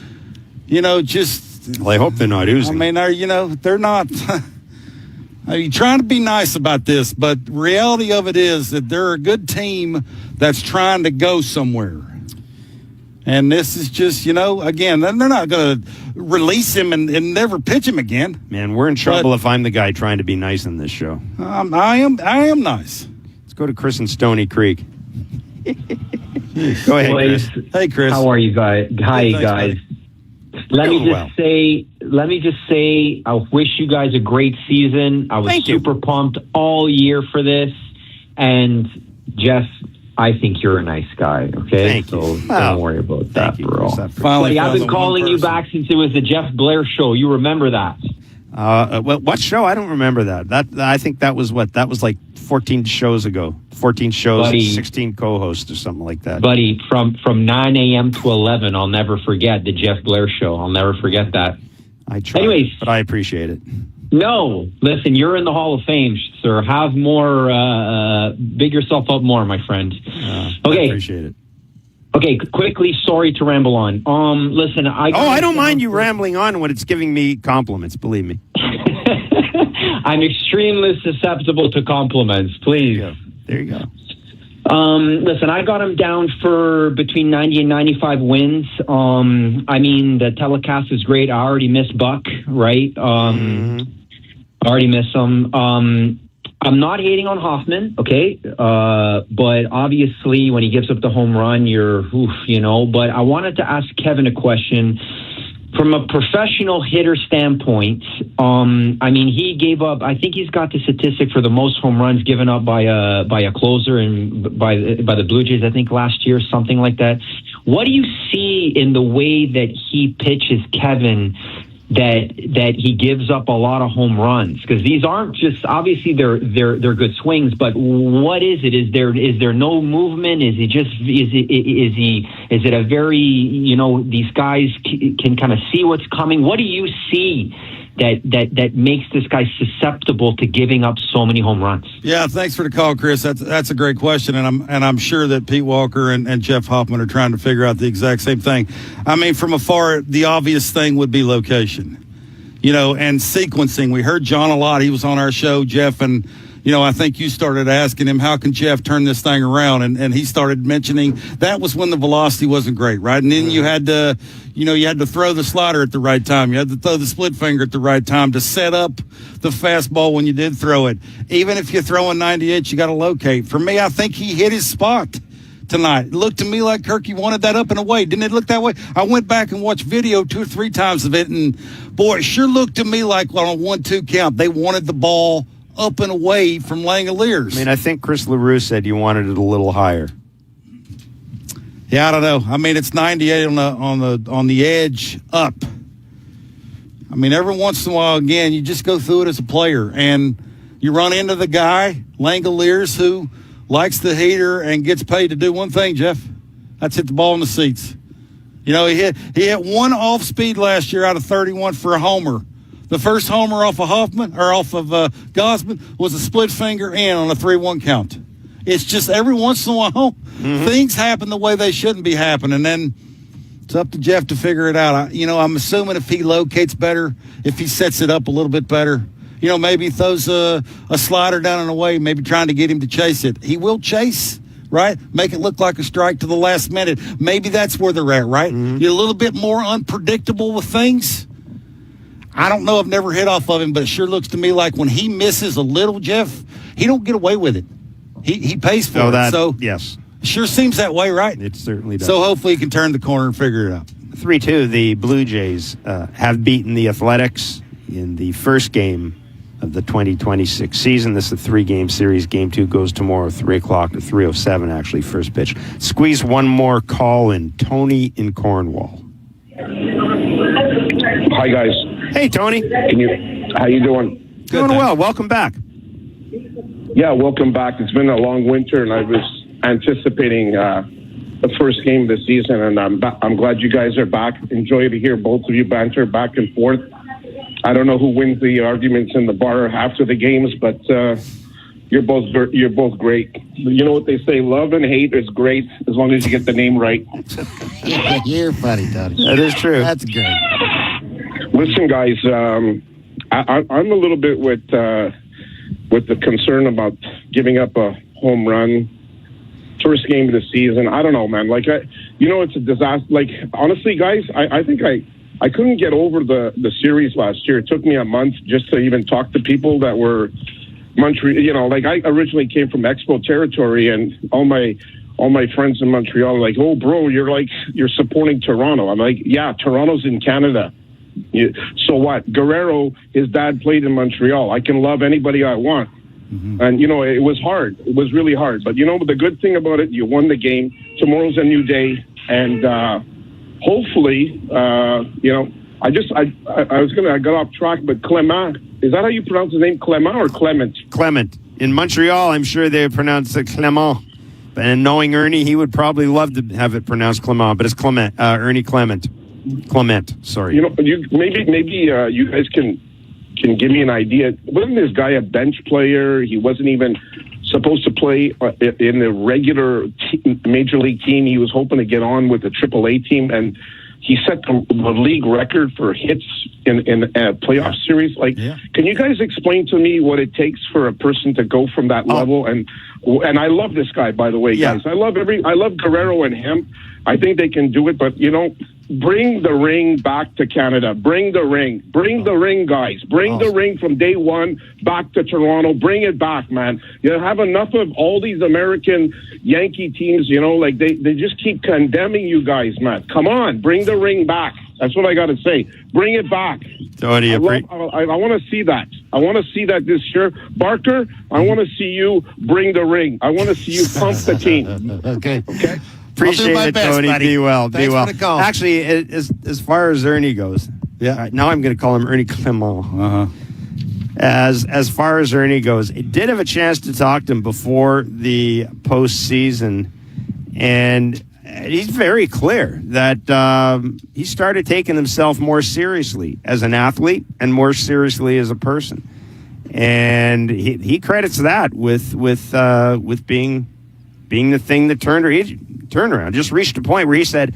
just... Well, I hope they're not oozing. I mean, they're not... I'm trying to be nice about this, but the reality of it is that they're a good team that's trying to go somewhere. And this is just, again, they're not going to release him and never pitch him again. Man, we're in trouble if I'm the guy trying to be nice in this show. I am nice. Let's go to Chris in Stony Creek. Go ahead, Chris. Hey, Chris. How are you guys? Hi, guys. Let me just say, I wish you guys a great season. I was super pumped all year for this. And Jeff, I think you're a nice guy. Okay, don't worry about that, bro. Buddy, I've been calling you back since it was the Jeff Blair show. You remember that? What show? I don't remember that. I think that was like 14 shows ago. 14 shows, buddy, 16 co-hosts or something like that. Buddy, from 9 a.m. to 11, I'll never forget the Jeff Blair show. I'll never forget that. I try, but I appreciate it. No, listen, you're in the Hall of Fame, sir. Have more, big yourself up more, my friend. Okay. I appreciate it. Okay, quickly, sorry to ramble on. Listen, I don't mind you rambling on when it's giving me compliments, believe me. I'm extremely susceptible to compliments, please. There you go. Listen, I got him down for between 90 and 95 wins. I mean, the telecast is great. I already missed Buck, right? I already missed him. I'm not hating on Hoffman, okay? But obviously, when he gives up the home run, But I wanted to ask Kevin a question. From a professional hitter standpoint, I mean, he gave up. I think he's got the statistic for the most home runs given up by a closer and by the Blue Jays. I think last year, something like that. What do you see in the way that he pitches, Kevin, that he gives up a lot of home runs? Because these aren't just obviously they're good swings, but what is it? Is there no movement? Is it a very these guys can kind of see what's coming? What do you see that makes this guy susceptible to giving up so many home runs? Yeah, thanks for the call, Chris. That's a great question, and I'm sure that Pete Walker and Jeff Hoffman are trying to figure out the exact same thing. I mean, from afar, the obvious thing would be location, and sequencing. We heard John a lot. He was on our show, Jeff, and I think you started asking him, how can Jeff turn this thing around? And he started mentioning that was when the velocity wasn't great, right? And then you had to, you had to throw the slider at the right time. You had to throw the split finger at the right time to set up the fastball when you did throw it. Even if you're throwing 98, you got to locate. For me, I think he hit his spot tonight. It looked to me like Kirky wanted that up and away. Didn't it look that way? I went back and watched video 2 or 3 times of it, and boy, it sure looked to me like on a 1-2 count, they wanted the ball up and away from Langoliers. I mean, I think Chris LaRue said you wanted it a little higher. Yeah, I don't know. I mean, it's 98 on the edge up. I mean, every once in a while, again, you just go through it as a player, and you run into the guy, Langoliers, who likes the heater and gets paid to do one thing, Jeff. That's hit the ball in the seats. He hit one off speed last year out of 31 for a homer. The first homer off of Hoffman or off of Gosman was a split finger in on a 3-1 count. It's just every once in a while, things happen the way they shouldn't be happening. And then it's up to Jeff to figure it out. I'm assuming if he locates better, if he sets it up a little bit better, maybe he throws a slider down and away, maybe trying to get him to chase it. He will chase, right? Make it look like a strike to the last minute. Maybe that's where they're at, right? You're a little bit more unpredictable with things. I don't know. I've never hit off of him, but it sure looks to me like when he misses a little, Jeff, he don't get away with it. He pays for it. So yes, sure seems that way, right? It certainly does. So hopefully he can turn the corner and figure it out. 3-2, the Blue Jays have beaten the Athletics in the first game of the 2026 season. This is a 3-game series. Game 2 goes tomorrow, 3 o'clock to 3:07, actually, first pitch. Squeeze one more call in. Tony in Cornwall. Hi, guys. Hey, Tony. How you doing? Doing well. Welcome back. Yeah, welcome back. It's been a long winter, and I was anticipating the first game of the season, and I'm glad you guys are back. Enjoy to hear both of you banter back and forth. I don't know who wins the arguments in the bar after the games, but you're both great. You know what they say: love and hate is great as long as you get the name right. You're funny, Tony. That is true. That's great. Listen, guys, I'm a little bit with the concern about giving up a home run first game of the season. I don't know, man. It's a disaster. Honestly, guys, I think I couldn't get over the series last year. It took me a month just to even talk to people that were Montreal. I originally came from Expo territory, and all my friends in Montreal are like, "Oh, bro, you're supporting Toronto." I'm like, "Yeah, Toronto's in Canada. So what? Guerrero, his dad played in Montreal. I can love anybody I want." And, it was hard. It was really hard. But, the good thing about it, you won the game. Tomorrow's a new day. And hopefully, I got off track, but Clement, is that how you pronounce his name? Clement or Clement? Clement. In Montreal, I'm sure they pronounce it Clement. And knowing Ernie, he would probably love to have it pronounced Clement, but it's Clement. Ernie Clement. Clement, sorry. Maybe you guys can give me an idea. Wasn't this guy a bench player? He wasn't even supposed to play in the regular major league team. He was hoping to get on with the AAA team, and he set the league record for hits in a playoff series. Can you guys explain to me what it takes for a person to go from that level? And I love this guy, by the way, guys. I love Guerrero and him. I think they can do it, but bring the ring back to Canada. Bring the ring. Bring the ring, guys. Bring the ring from day one back to Toronto. Bring it back, man. You have enough of all these American Yankee teams, they just keep condemning you guys, man. Come on, bring the ring back. That's what I got to say. Bring it back. Tony, I want to see that. I want to see that this year. Barker, I want to see you bring the ring. I want to see you pump the team. Okay. Appreciate it, best, Tony. buddy. Be well. Thanks be well. For the call. Actually, as far as Ernie goes, now I'm going to call him Ernie Clement. As far as Ernie goes, I did have a chance to talk to him before the postseason, and he's very clear that he started taking himself more seriously as an athlete and more seriously as a person, and he credits that with being the thing that turned around. Just reached a point where he said,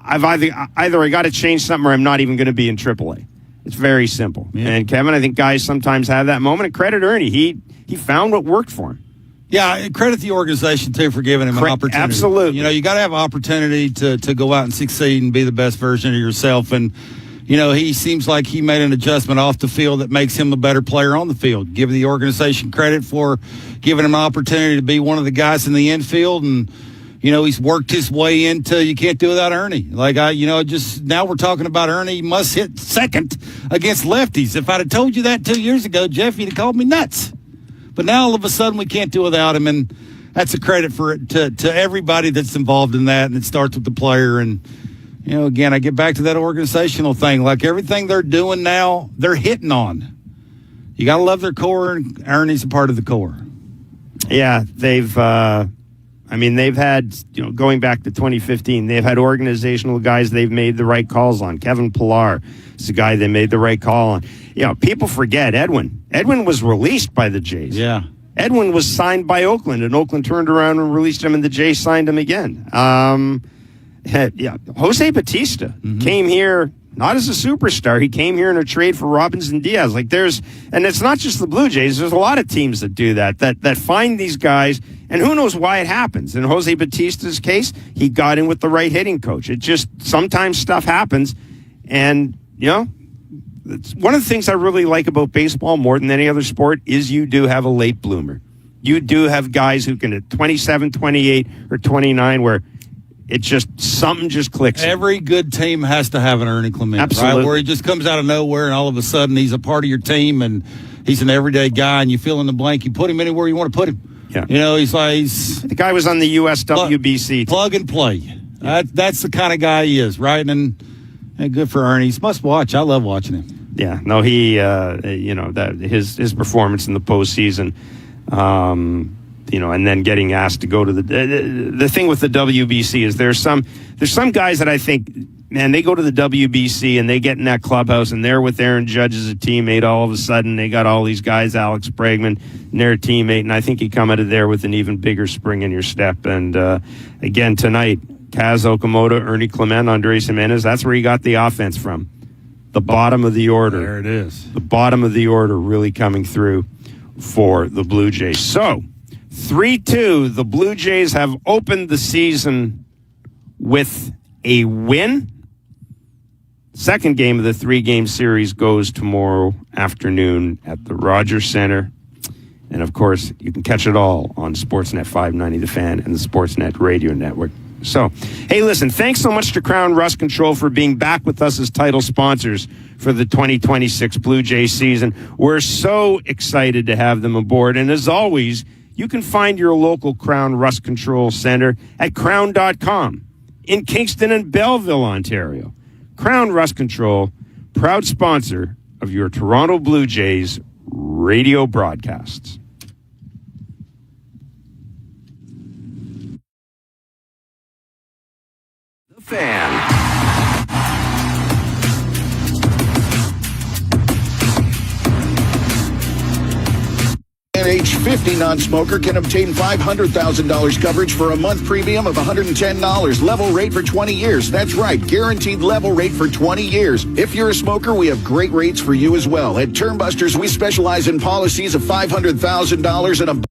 "I've either I got to change something or I'm not even going to be in AAA." It's very simple. Yeah. And Kevin, I think guys sometimes have that moment. And credit Ernie, he found what worked for him. Yeah, credit the organization too for giving him an opportunity. Absolutely. You got to have an opportunity to go out and succeed and be the best version of yourself. And he seems like he made an adjustment off the field that makes him a better player on the field. Give the organization credit for giving him an opportunity to be one of the guys in the infield, and he's worked his way into you can't do without Ernie. Just now we're talking about Ernie must hit second against lefties. If I'd have told you that 2 years ago, Jeff, you'd have called me nuts. But now all of a sudden we can't do without him, and that's a credit to everybody that's involved in that, and it starts with the player. And again, I get back to that organizational thing. Like everything they're doing now, they're hitting on. You got to love their core, and Ernie's a part of the core. Yeah, they've had, going back to 2015, they've had organizational guys they've made the right calls on. Kevin Pillar is the guy they made the right call on. People forget Edwin. Edwin was released by the Jays. Yeah. Edwin was signed by Oakland, and Oakland turned around and released him, and the Jays signed him again. Jose Bautista came here not as a superstar. He came here in a trade for Robinson Diaz. And it's not just the Blue Jays. There's a lot of teams that do that find these guys, and who knows why it happens. In Jose Bautista's case, he got in with the right hitting coach. It just, sometimes stuff happens, and, it's one of the things I really like about baseball more than any other sport is you do have a late bloomer. You do have guys who can at 27, 28, or 29 where something just clicks. Every good team has to have an Ernie Clement, Absolutely. right? Where he just comes out of nowhere and all of a sudden he's a part of your team and he's an everyday guy and you fill in the blank. You put him anywhere you want to put him. Yeah. He's the guy was on the USWBC. Plug and play. Yeah. That's the kind of guy he is, right? And good for Ernie. He's must watch. I love watching him. Yeah, no, he, his performance in the postseason, and then getting asked to go to the thing with the WBC is there's some guys that I think, man, they go to the WBC and they get in that clubhouse and they're with Aaron Judge as a teammate. All of a sudden, they got all these guys, Alex Bregman, and their teammate, and I think you come out of there with an even bigger spring in your step. And again tonight, Kaz Okamoto, Ernie Clement, Andres Jimenez, that's where he got the offense from. The bottom of the order. There it is. The bottom of the order really coming through for the Blue Jays. So, 3-2, the Blue Jays have opened the season with a win. Second game of the 3-game series goes tomorrow afternoon at the Rogers Center. And, of course, you can catch it all on Sportsnet 590 The Fan and the Sportsnet Radio Network. So, hey, listen, thanks so much to Crown Rust Control for being back with us as title sponsors for the 2026 Blue Jays season. We're so excited to have them aboard. And as always, you can find your local Crown Rust Control Center at crown.com in Kingston and Belleville, Ontario. Crown Rust Control, proud sponsor of your Toronto Blue Jays radio broadcasts. Fan. An age 50 non-smoker can obtain $500,000 coverage for a month premium of $110. Level rate for 20 years. That's right, guaranteed level rate for 20 years. If you're a smoker, we have great rates for you as well. At Termbusters, we specialize in policies of $500,000 and above.